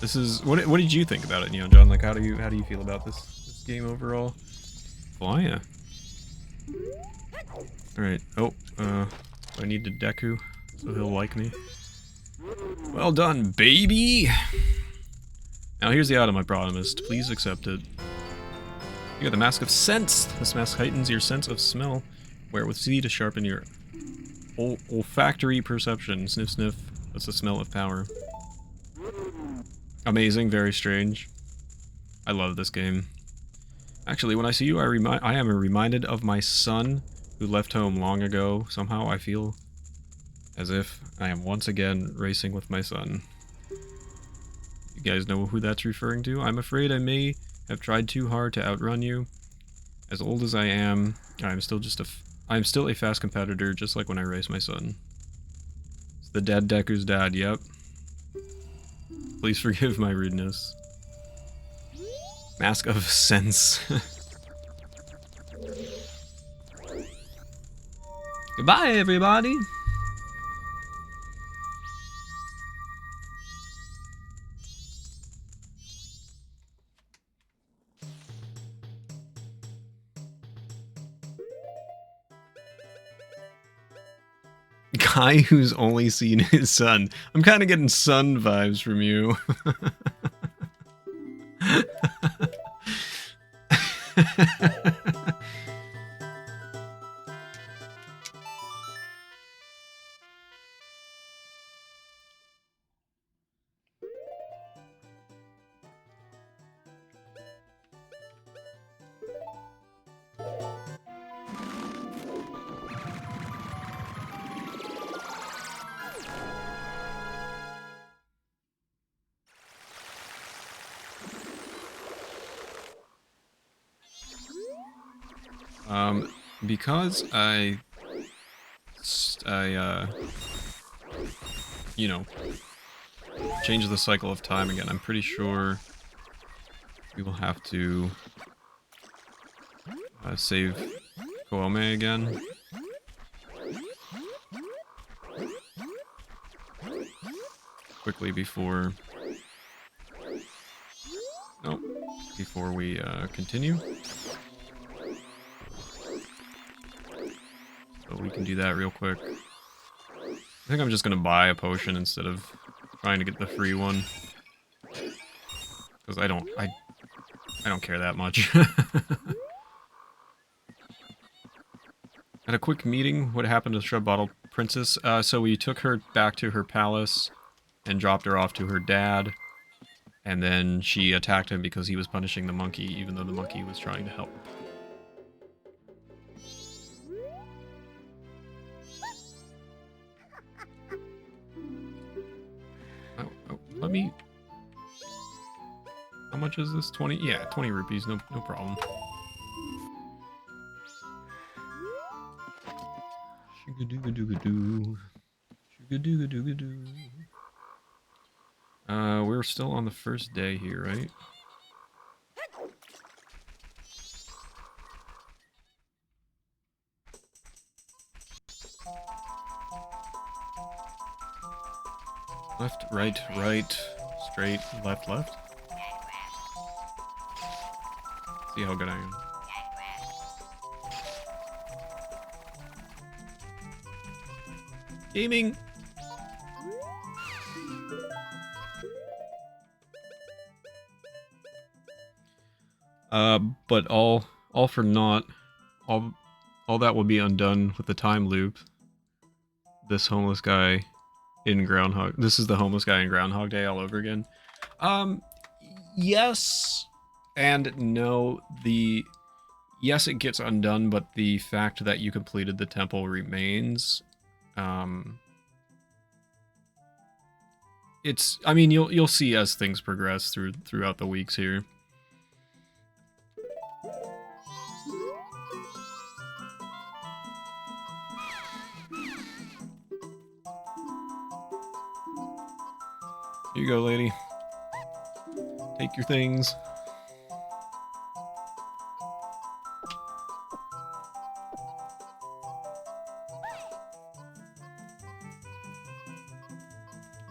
This is what did you think about it, Neon John? Like, how do you feel about this game overall? Well, yeah. All right. Oh, I need to Deku so he'll like me. Well done, baby. Now here's the item I promised. Please accept it. You got the Mask of Sense. This mask heightens your sense of smell. Wear it with C to sharpen your olfactory perception. Sniff, sniff. That's the smell of power. Amazing, very strange. I love this game. Actually, when I see you, I am reminded of my son who left home long ago. Somehow I feel as if I am once again racing with my son. You guys know who that's referring to? I'm afraid I may have tried too hard to outrun you. As old as I am, I'm still a fast competitor, just like when I race my son. It's the dead Deku's dad, yep. Please forgive my rudeness. Mask of Sense. Goodbye, everybody! guy who's only seen his son. I'm kind of getting son vibes from you. Because you know, change the cycle of time again, I'm pretty sure we will have to save Koome again. Quickly before... Nope. Before we continue. So we can do that real quick. I think I'm just gonna buy a potion instead of trying to get the free one. Because I don't care that much. Had a quick meeting. What happened to Shrub Bottle Princess? So we took her back to her palace and dropped her off to her dad. And then she attacked him because he was punishing the monkey, even though the monkey was trying to help. Oh, let me... How much is this? 20? Yeah, 20 rupees, no problem. Shoo-ga-doo-ga-doo-ga-doo. Shoo-ga-doo-ga-doo-ga-doo. We're still on the first day here, right? Left, right, right, straight, left, left. See how good I am. Gaming! But all for naught. All that will be undone with the time loop. This homeless guy in Groundhog... This is the homeless guy in Groundhog Day all over again. Yes and no. Yes, it gets undone, but the fact that you completed the temple remains. It's... I mean, you'll see as things progress throughout the weeks here. Here you go, lady. Take your things.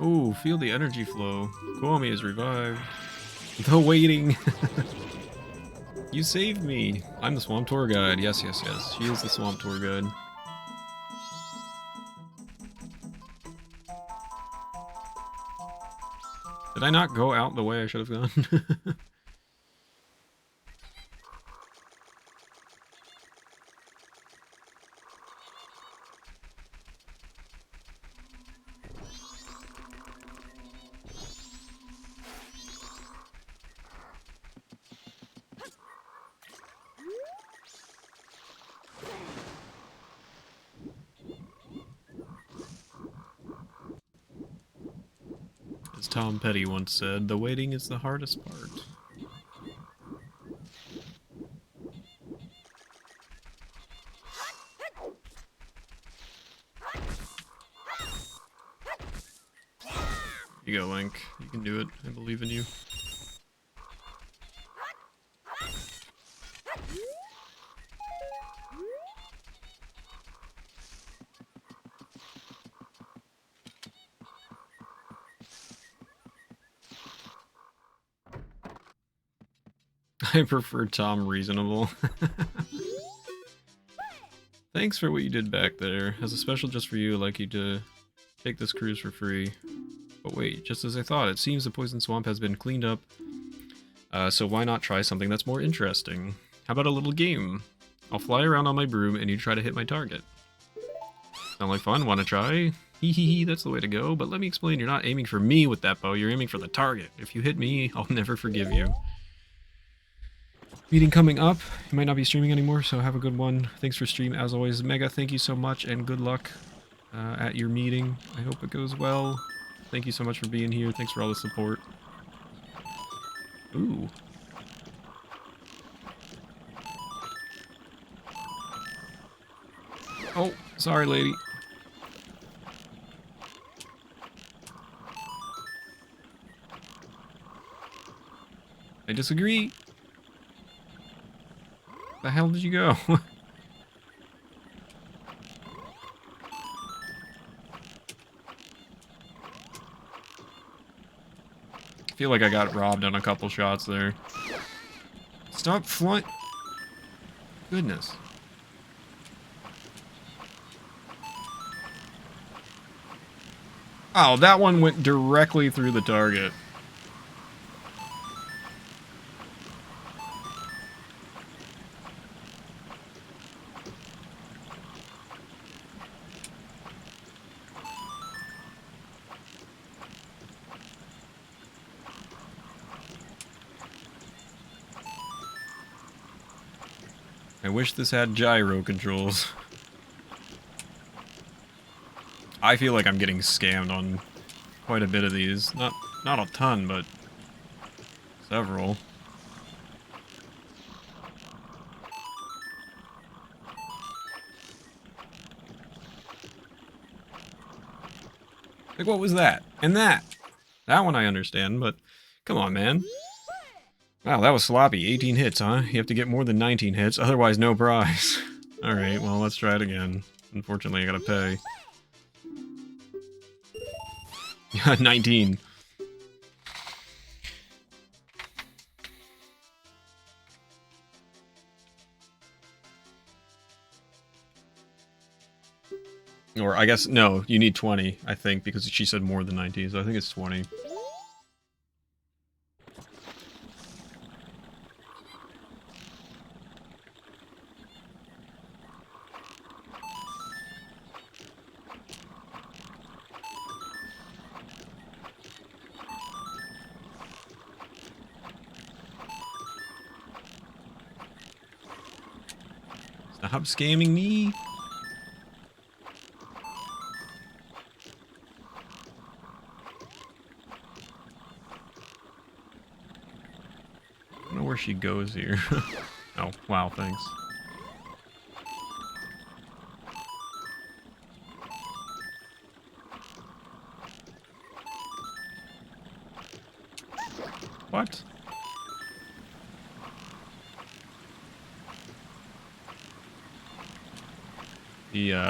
Ooh, feel the energy flow. Koome is revived. The waiting. You saved me. I'm the Swamp Tour Guide. Yes, yes, yes. She is the Swamp Tour Guide. Did I not go out the way I should have gone? As Tom Petty once said, the waiting is the hardest part. You go, Link. You can do it. I believe in you. I prefer Tom Reasonable. Thanks for what you did back there. As a special just for you, I'd like you to take this cruise for free. But wait, just as I thought, it seems the poison swamp has been cleaned up. So why not try something that's more interesting? How about a little game? I'll fly around on my broom and you try to hit my target. Sound like fun? Wanna try? Hee hee hee, that's the way to go. But let me explain, you're not aiming for me with that bow, you're aiming for the target. If you hit me, I'll never forgive you. Meeting coming up. You might not be streaming anymore, so have a good one. Thanks for stream, as always. Mega, thank you so much, and good luck at your meeting. I hope it goes well. Thank you so much for being here. Thanks for all the support. Ooh. Oh, sorry, lady. I disagree. The hell did you go? I feel like I got robbed on a couple shots there. Stop flying. Goodness. Oh, that one went directly through the target. I wish this had gyro controls. I feel like I'm getting scammed on quite a bit of these. Not a ton, but several. Like, what was that? And that! That one I understand, but come on, man. Wow, that was sloppy. 18 hits, huh? You have to get more than 19 hits, otherwise no prize. Alright, well, let's try it again. Unfortunately, I gotta pay. 19. Or, I guess, no, you need 20, I think, because she said more than 19, so I think it's 20. Stop scamming me! I don't know where she goes here. Oh, wow, thanks. What?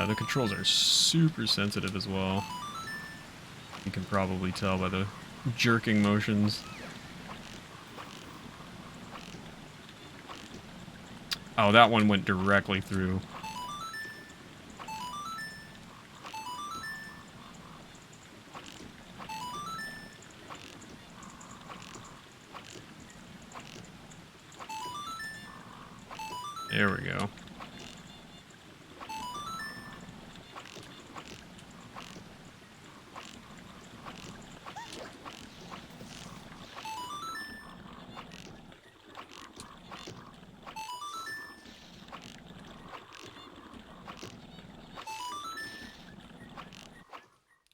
The controls are super sensitive as well. You can probably tell by the jerking motions. Oh, that one went directly through. There we go.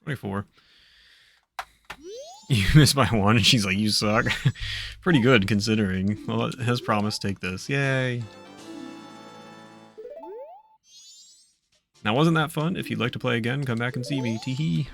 "24. You missed by one," and she's like, "You suck." Pretty good, considering. Well, it has promised, take this. Yay. Now, wasn't that fun? If you'd like to play again, come back and see me. Teehee.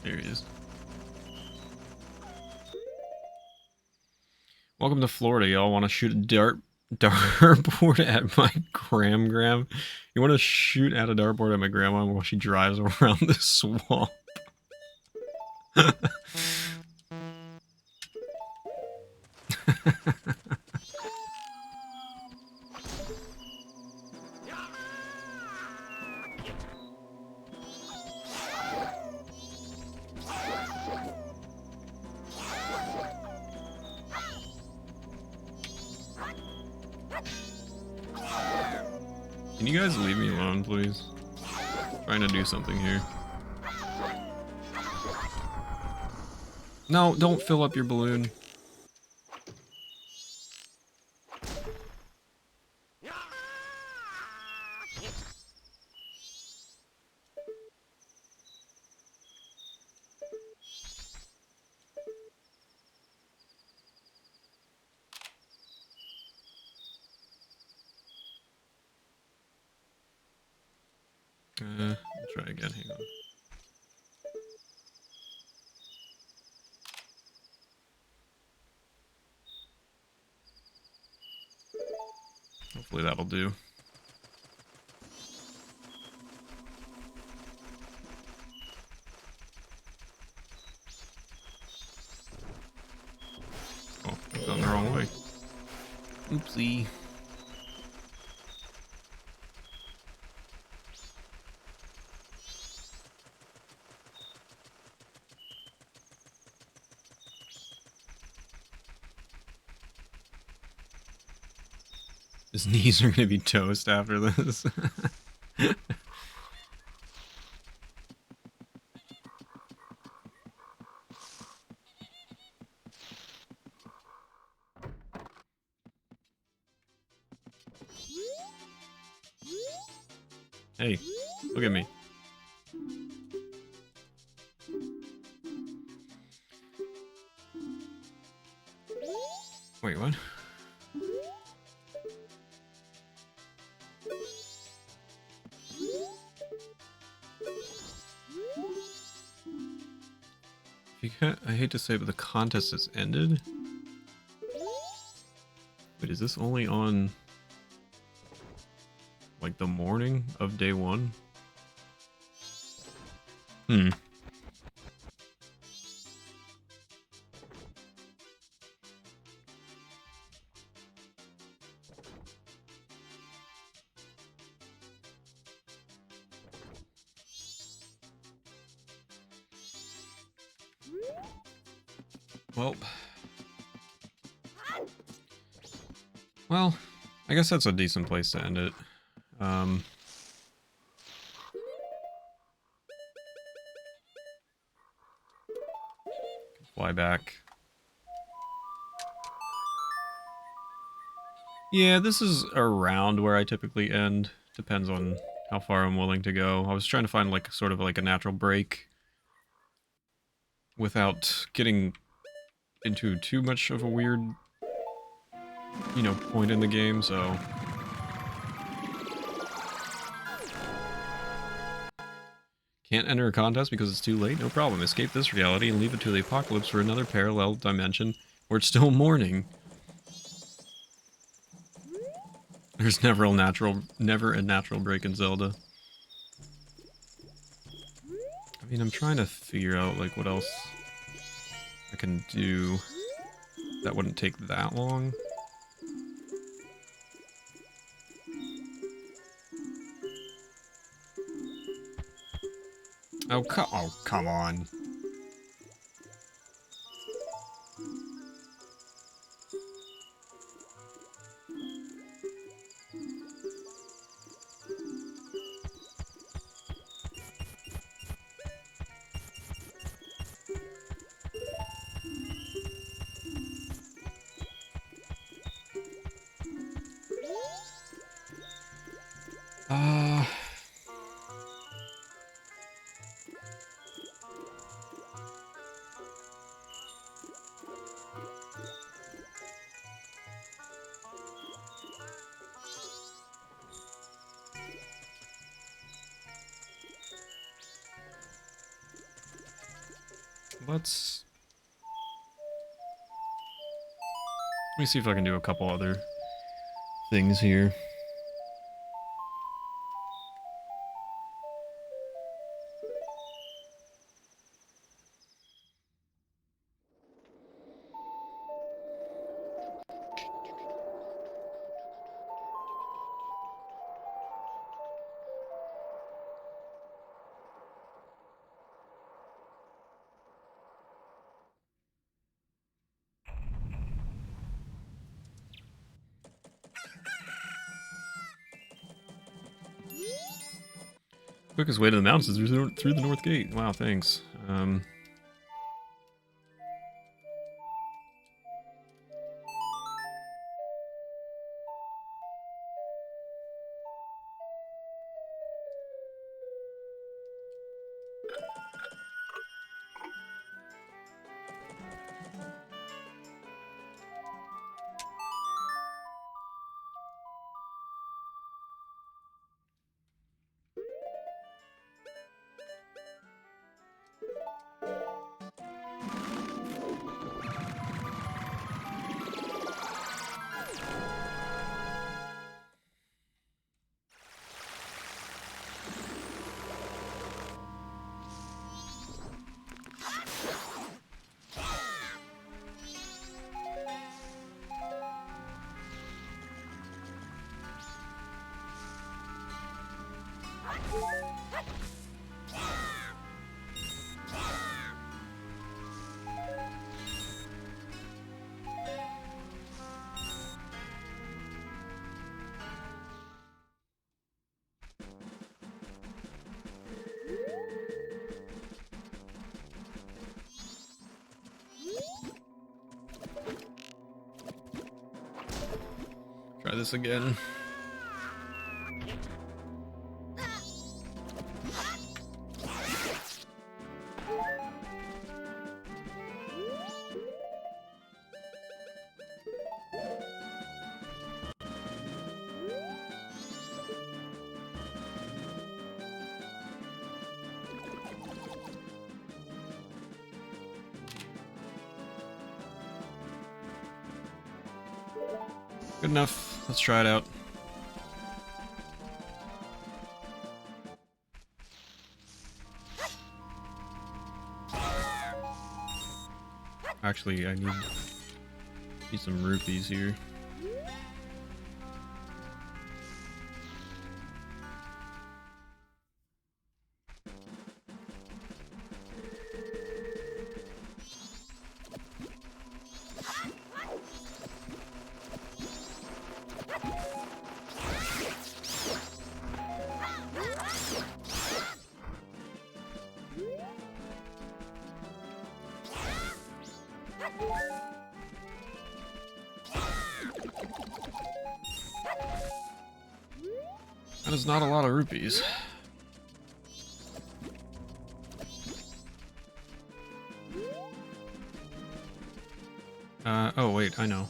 There he is. Welcome to Florida. Y'all want to shoot a dartboard at my gram? You want to shoot at a dartboard at my grandma while she drives around the swamp? Can you guys leave me alone, please? I'm trying to do something here. No, don't fill up your balloon. I'll try again, hang on. Hopefully that'll do. Oh, I've gone the wrong way. Oopsie. His knees are gonna be toast after this. Hey, look at me. Wait, what? I hate to say it, but the contest has ended? Wait, is this only on, like, the morning of day one? Well, I guess that's a decent place to end it. Fly back. Yeah, this is around where I typically end. Depends on how far I'm willing to go. I was trying to find like sort of like a natural break without getting into too much of a weird, you know, point in the game, so... Can't enter a contest because it's too late? No problem. Escape this reality and leave it to the apocalypse for another parallel dimension where it's still morning. There's never a natural break in Zelda. I mean, I'm trying to figure out, like, what else I can do that wouldn't take that long. Oh, come on. Let's... Let me see if I can do a couple other things here. Quickest way to the mountains is through the north gate. Wow, thanks. Try this again. Good enough. Let's try it out. Actually, I need some rupees here. That is not a lot of rupees. Oh wait, I know.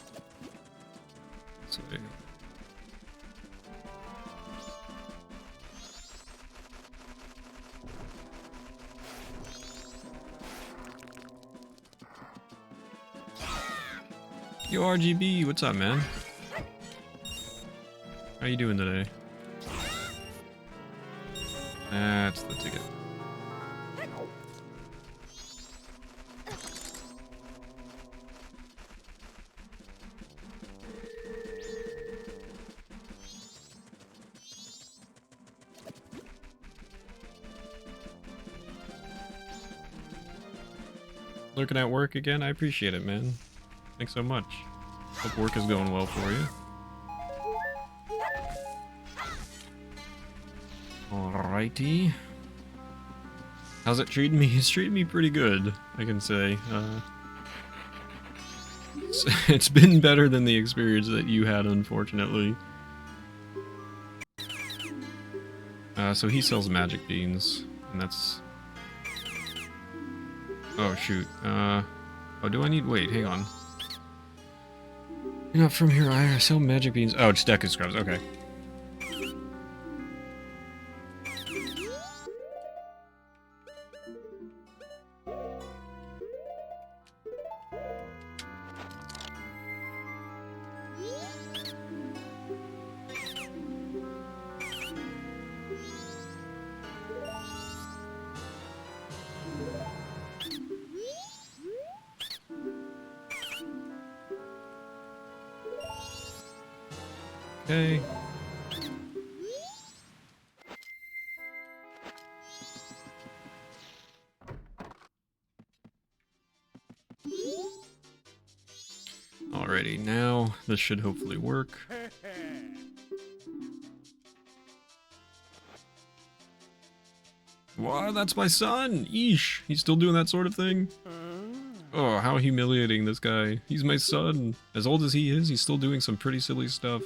This way. Yo, RGB, what's up, man? How you doing today? That's the ticket. Looking at work again? I appreciate it, man. Thanks so much. Hope work is going well for you. Alrighty. How's it treating me? It's treating me pretty good, I can say. It's been better than the experience that you had, unfortunately. So he sells magic beans, and that's... Oh, shoot. Oh, do I need... Wait, hang on. You're not from here, I sell magic beans. Oh, it's Deku Scrubs, okay. Okay. Alrighty, now this should hopefully work. Wow, that's my son! Eesh, he's still doing that sort of thing? Oh, how humiliating, this guy. He's my son. As old as he is, he's still doing some pretty silly stuff.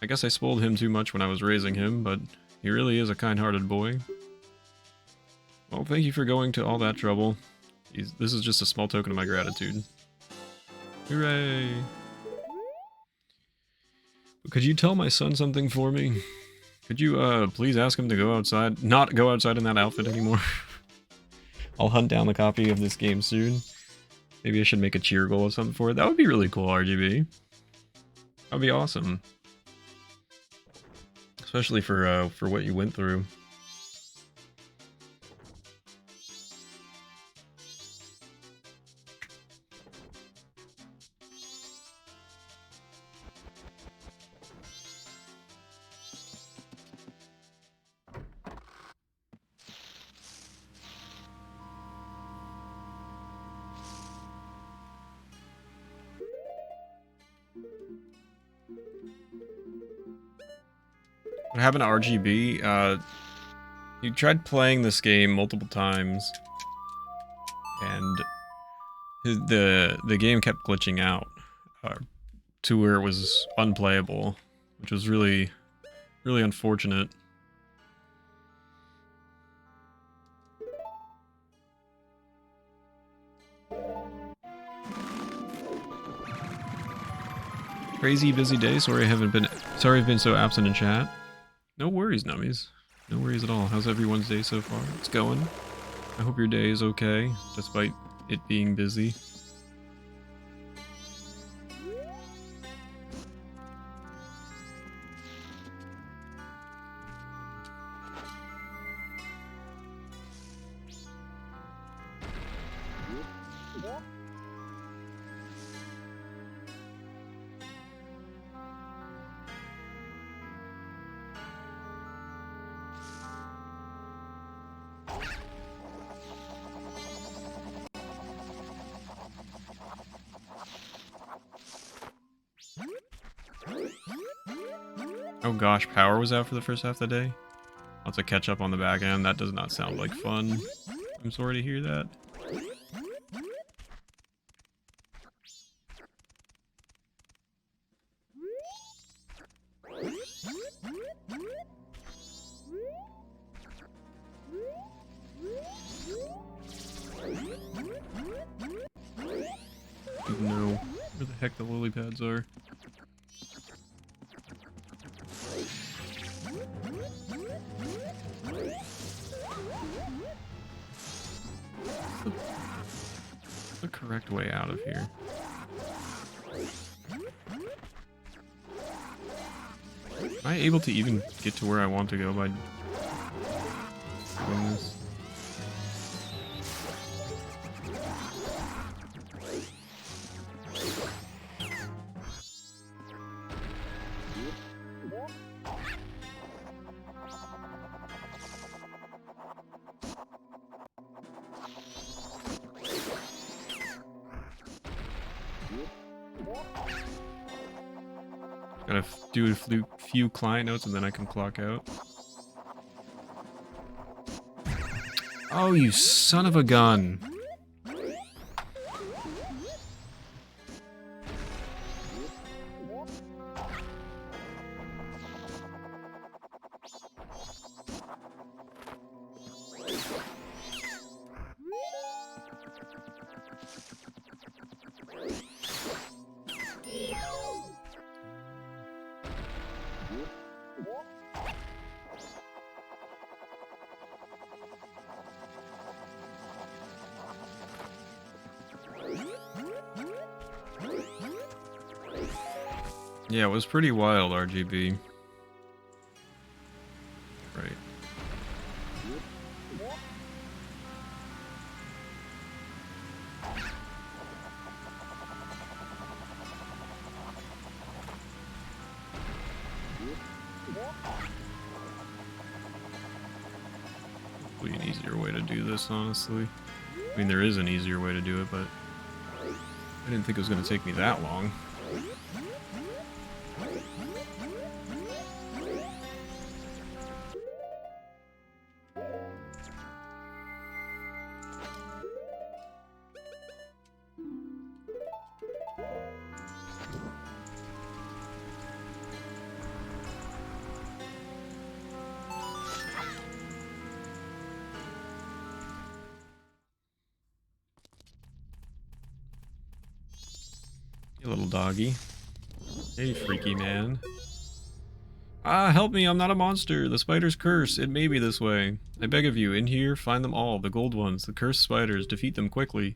I guess I spoiled him too much when I was raising him, but he really is a kind-hearted boy. Well, thank you for going to all that trouble. This is just a small token of my gratitude. Hooray! Could you tell my son something for me? Could you, please ask him to go outside? Not go outside in that outfit anymore. I'll hunt down the copy of this game soon. Maybe I should make a cheer goal or something for it. That would be really cool, RGB. That would be awesome. Especially for what you went through. What happened to RGB? He tried playing this game multiple times, and the game kept glitching out to where it was unplayable, which was really unfortunate. Crazy busy day. Sorry I've been so absent in chat. No worries, nummies. No worries at all. How's everyone's day so far? It's going. I hope your day is okay, despite it being busy. Oh gosh, power was out for the first half of the day? I'll have to catch up on the back end. That does not sound like fun. I'm sorry to hear that. No, where the heck the lily pads are. The correct way out of here. Am I able to even get to where I want to go by doing this? Gotta do a few client notes and then I can clock out. Oh, you son of a gun. Yeah, it was pretty wild, RGB. Right. Probably an easier way to do this, honestly. I mean, there is an easier way to do it, but I didn't think it was going to take me that long. You little doggy. Hey, freaky man. Ah, help me, I'm not a monster. The spider's curse. It may be this way. I beg of you, in here, find them all, the gold ones, the cursed spiders. Defeat them quickly.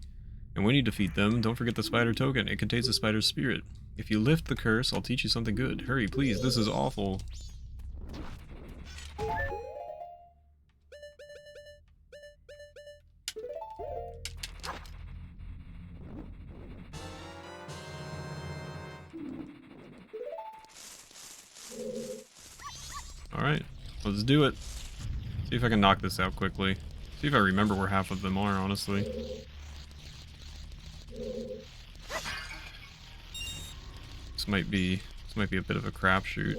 And when you defeat them, don't forget the spider token. It contains the spider's spirit. If you lift the curse, I'll teach you something good. Hurry, please, this is awful. Alright, let's do it. See if I can knock this out quickly. See if I remember where half of them are, honestly. This might be a bit of a crapshoot.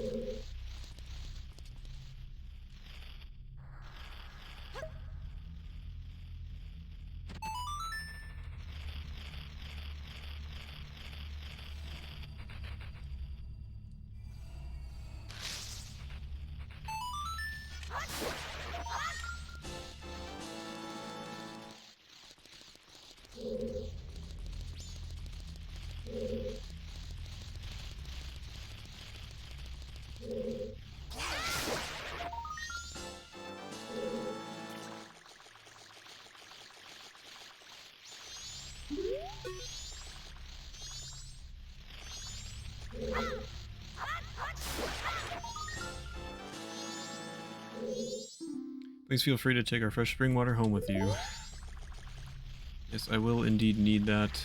Please feel free to take our fresh spring water home with you. Yes, I will indeed need that.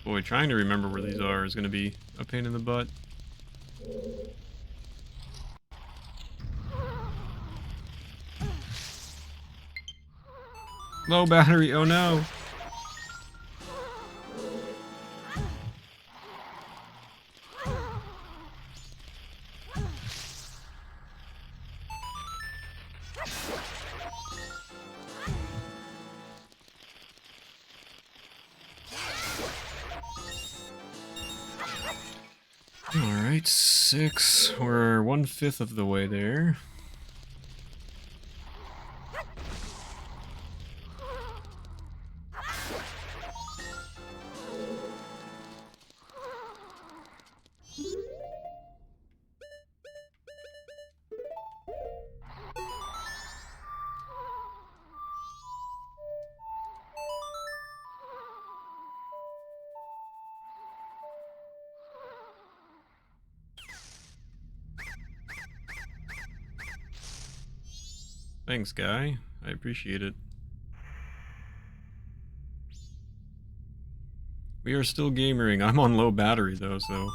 Boy, trying to remember where these are is going to be a pain in the butt. Low battery, oh no! Alright, 6. We're 1/5 of the way there. Thanks, guy. I appreciate it. We are still gamering. I'm on low battery, though, so...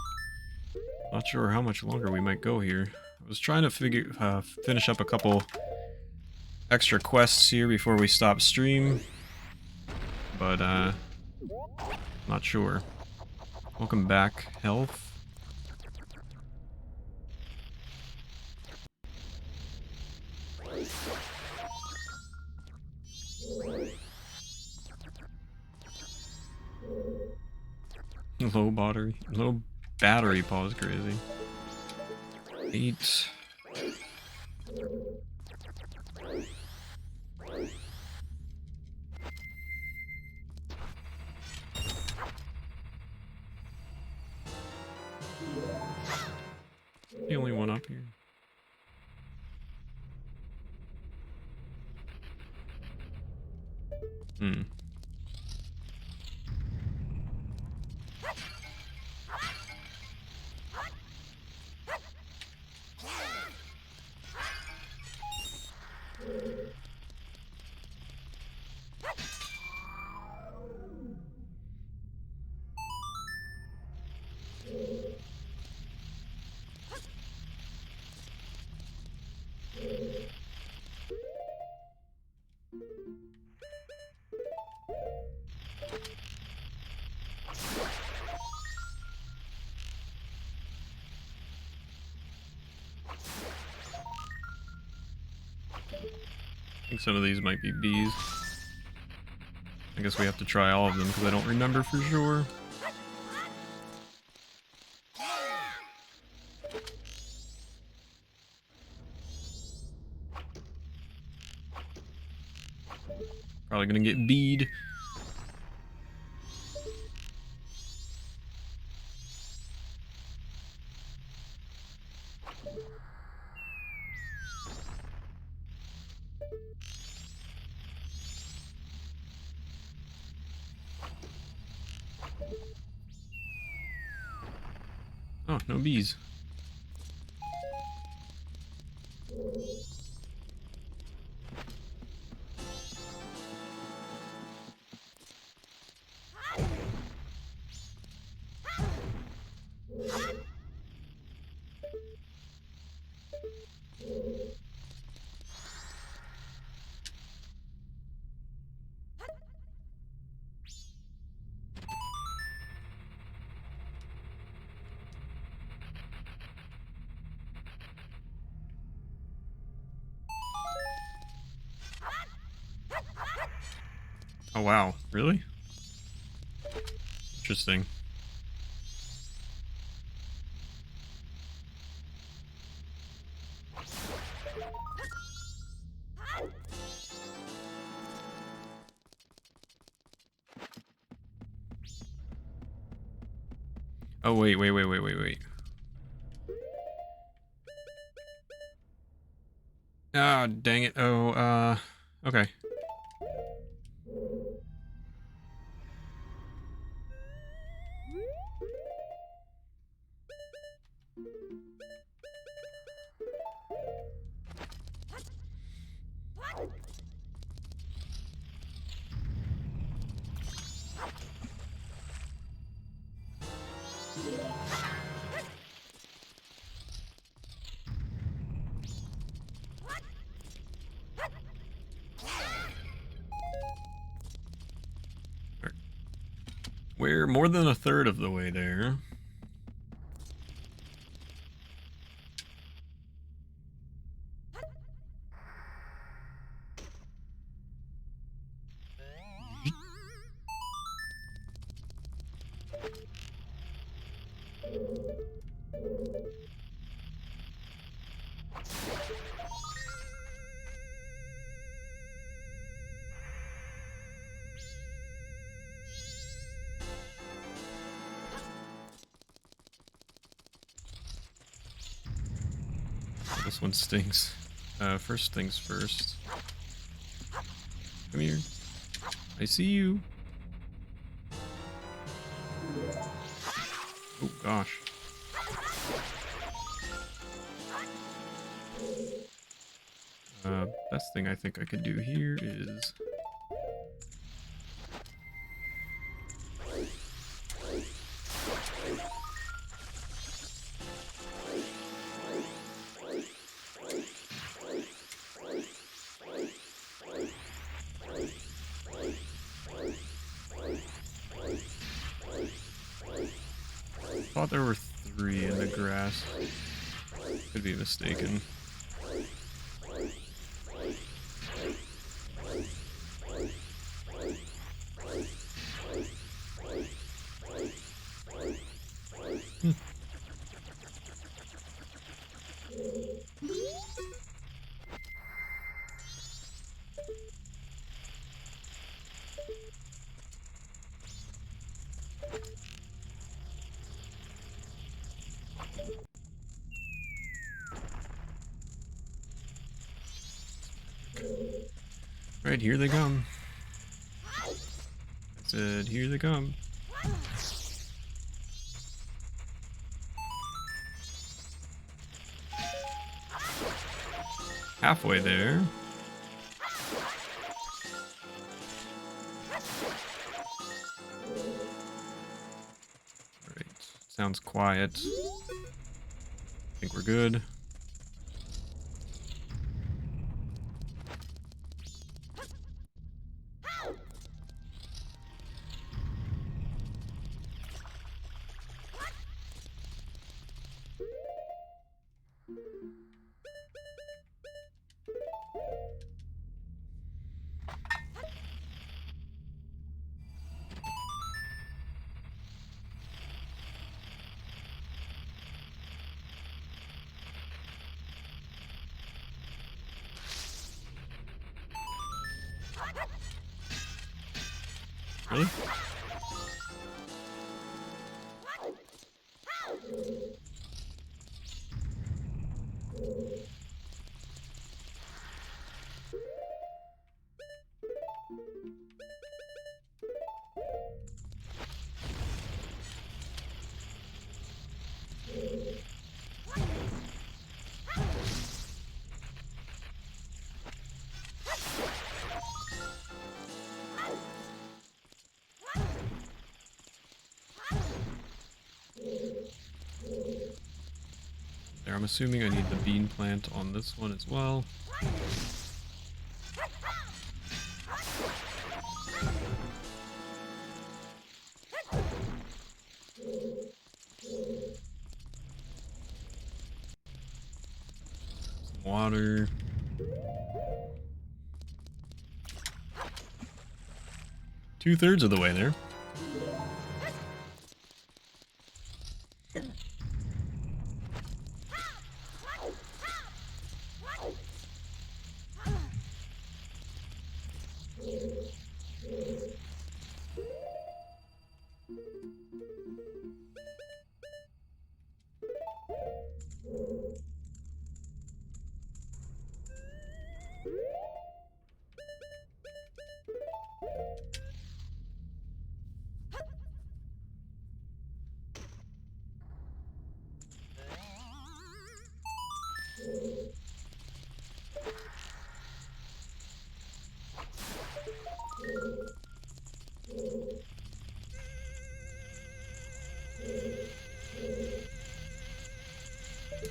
not sure how much longer we might go here. I was trying to finish up a couple extra quests here before we stop stream. But, not sure. Welcome back, Health. Low battery pause crazy. 8. The only one up here. Hmm. I think some of these might be bees. I guess we have to try all of them because I don't remember for sure. Probably gonna get bead. Oh, no bees. Oh wow, really? Interesting. Oh wait. Ah, dang it. Oh, okay. We're more than a third of the way there. This one stinks. First things first. Come here. I see you. Oh gosh. Best thing I think I could do here is... I thought there were 3 in the grass. Could be mistaken. Right, here they come. I said, here they come. halfway there. Alright, sounds quiet. I think we're good. Really? There, I'm assuming I need the bean plant on this one as well. Some water. Two-thirds of the way there.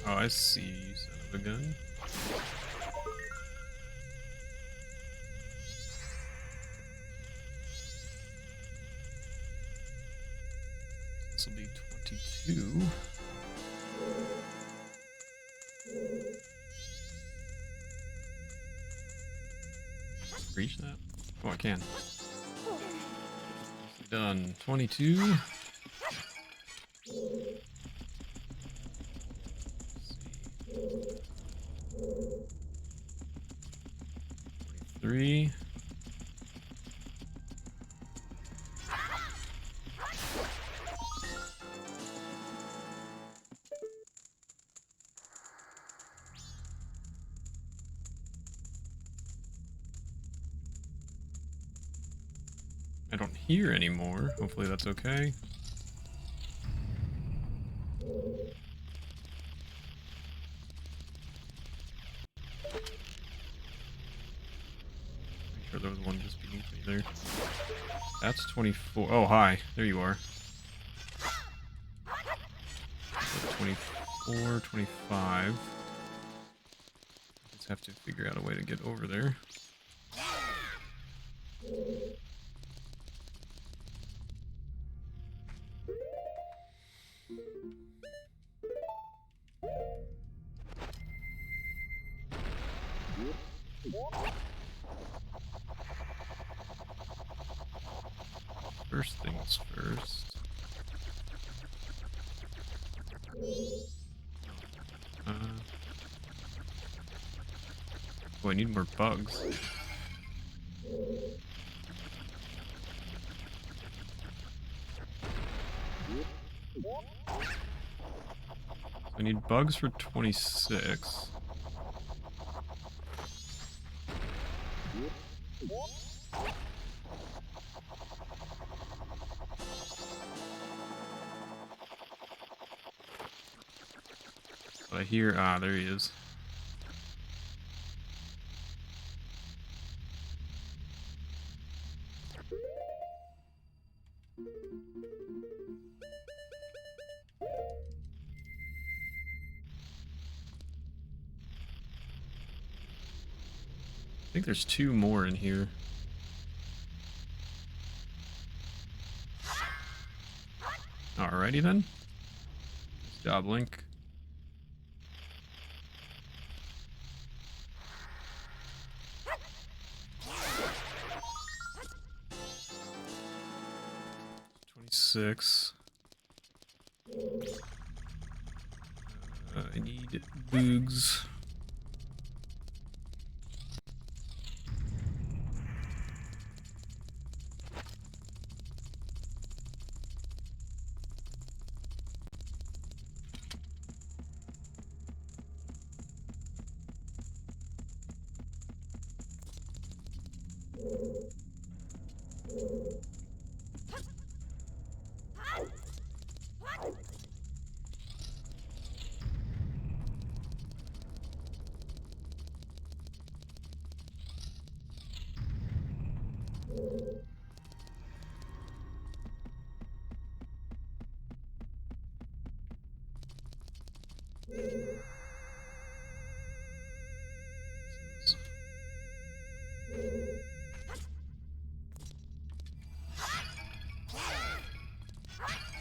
Oh, I see, you son of a gun. This will be 22. Reach that? Oh, I can. Done. 22. 3. I don't hear anymore. Hopefully that's okay. Pretty sure there was one just beneath me there. That's 24. Oh, hi. There you are. So 24, 25. Just have to figure out a way to get over there. First things first. Oh, I need more bugs. I need bugs for 26. But I hear, there he is. think there's 2 more in here. Alrighty then. Nice job, Link. Six. I need boogs.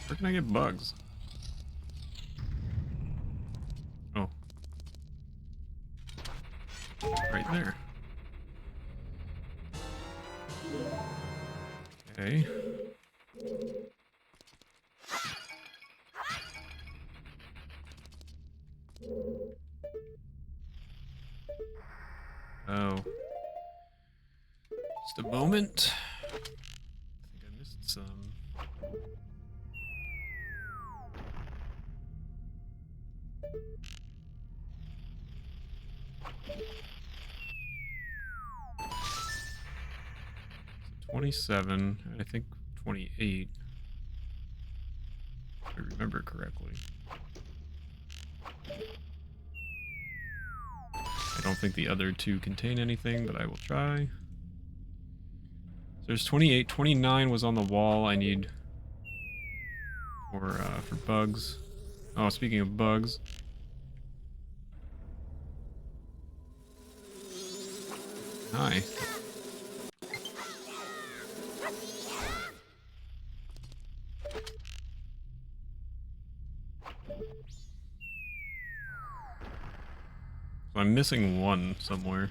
Where can I get bugs? Oh. Right there. Okay. Oh. Just a moment. I think I missed some. So 27, I think 28. If I remember correctly. I don't think the other 2 contain anything, but I will try. So there's 28. 29 was on the wall. I need for bugs. Oh, speaking of bugs. Hi. So I'm missing one somewhere.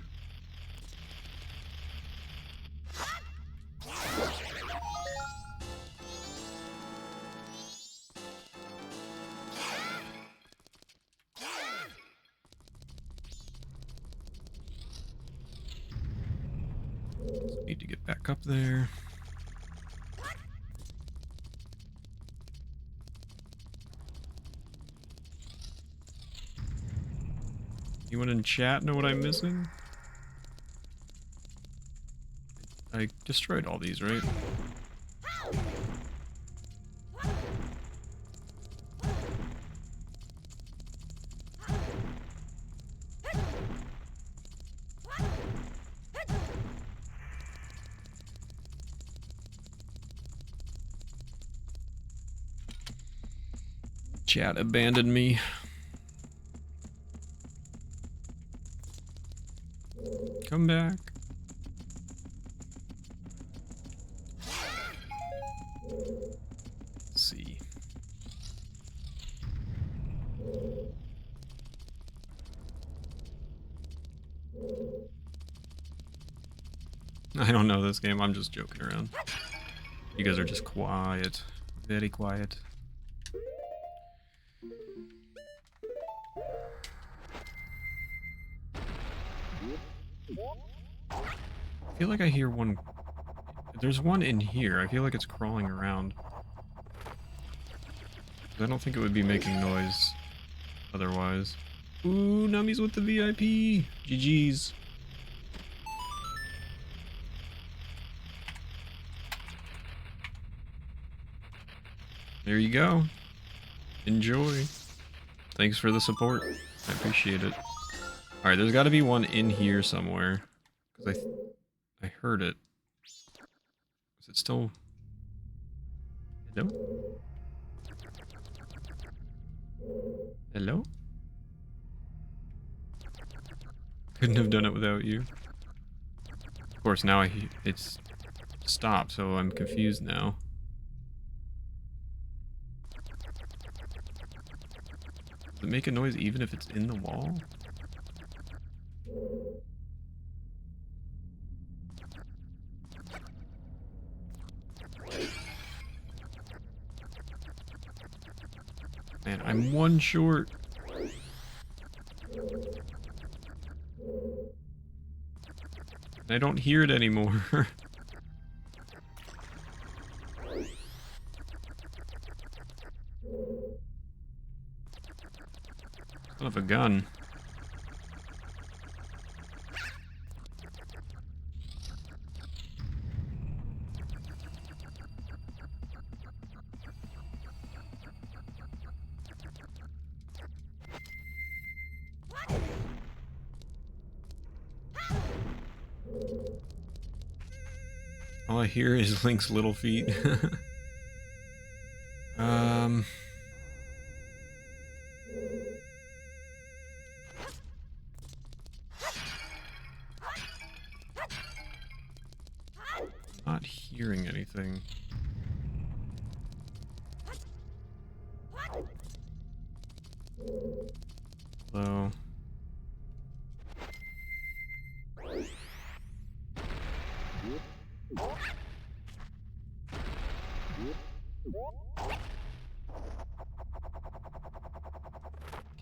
Need to get back up there. Anyone in chat know what I'm missing? I destroyed all these, right? Chat abandoned me. Come back. Let's see. I don't know this game, I'm just joking around. You guys are just quiet. Very quiet. I feel like I hear one. There's one in here. I feel like it's crawling around. I don't think it would be making noise otherwise. Ooh, Nummy's with the VIP. GG's. There you go. Enjoy. Thanks for the support. I appreciate it. Alright, there's got to be one in here somewhere. Because I heard it. Is it still... Hello? Hello? Couldn't have done it without you. course, now it's stopped, so I'm confused now. Does it make a noise even if it's in the wall? Man, I'm one short. I don't hear it anymore. Son of a gun. All I hear is Link's little feet. Not hearing anything. Hello.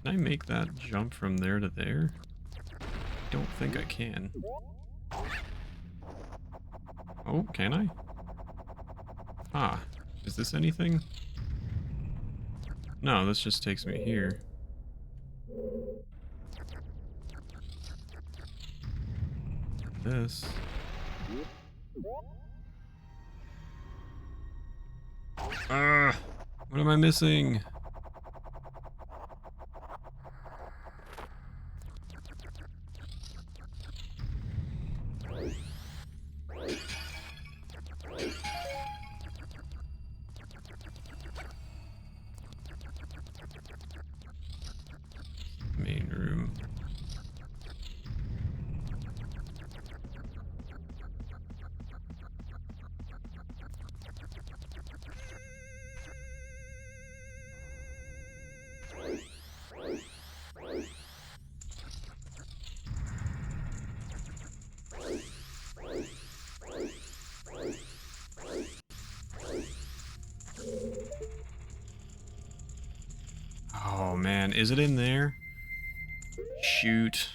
Can I make that jump from there to there? I don't think I can. Oh, can I? Ah, is this anything? No, this just takes me here. This. What am I missing? Main room. Oh man, is it in there? Shoot.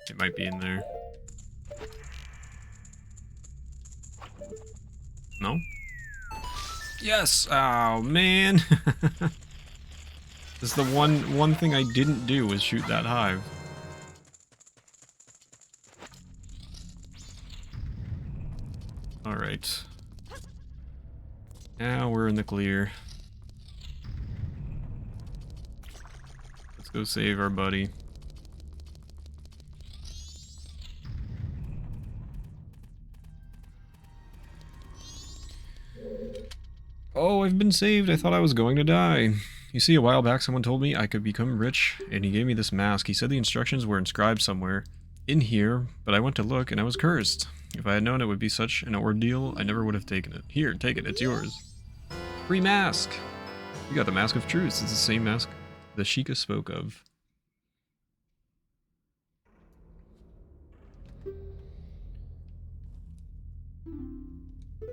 It might be in there. No? Yes! Oh man! This is the one thing I didn't do was shoot that hive. Alright. Now we're in the clear. Let's go save our buddy. Oh, I've been saved. I thought I was going to die. You see, a while back someone told me I could become rich, and he gave me this mask. He said the instructions were inscribed somewhere in here, but I went to look and I was cursed. If I had known it would be such an ordeal, I never would have taken it. Here, take it. It's yours. Free mask! You got the Mask of Truth. It's the same mask the Sheikah spoke of.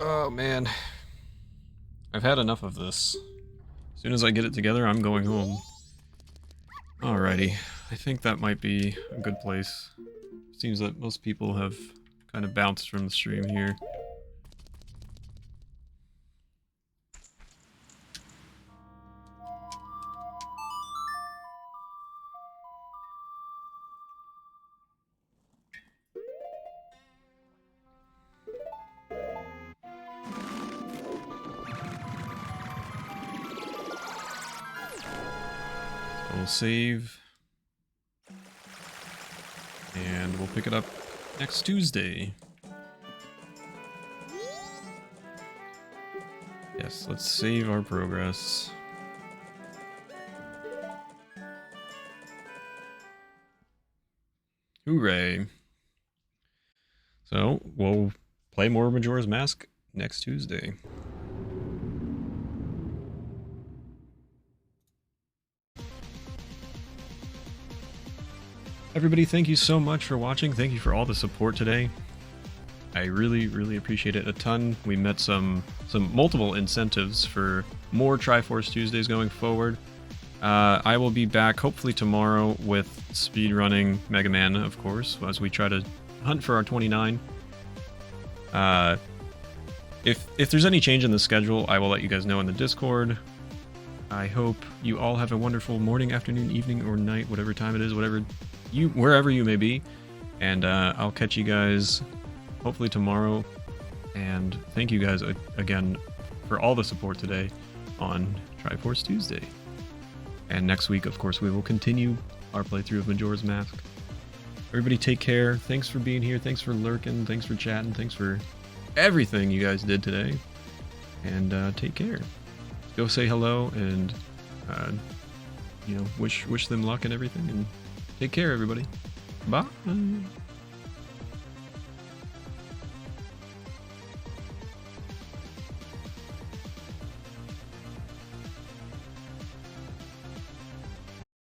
Oh, man. I've had enough of this. As soon as I get it together, I'm going home. Alrighty. I think that might be a good place. Seems that most people have kind of bounced from the stream here. We'll save. And we'll pick it up next Tuesday. Yes, let's save our progress. Hooray. So we'll play more Majora's Mask next Tuesday. Everybody, thank you so much for watching. Thank you for all the support today. I really, really appreciate it a ton. We met some multiple incentives for more Triforce Tuesdays going forward. I will be back hopefully tomorrow with speedrunning Mega Man, of course, as we try to hunt for our 29. If there's any change in the schedule, I will let you guys know in the Discord. I hope you all have a wonderful morning, afternoon, evening, or night, whatever time it is, wherever you may be. And I'll catch you guys hopefully tomorrow. And thank you guys again for all the support today on Triforce Tuesday. And next week, of course, we will continue our playthrough of Majora's Mask. Everybody take care. Thanks for being here. Thanks for lurking. Thanks for chatting. Thanks for everything you guys did today. And take care. Go say hello and, wish them luck and everything. And take care, everybody. Bye.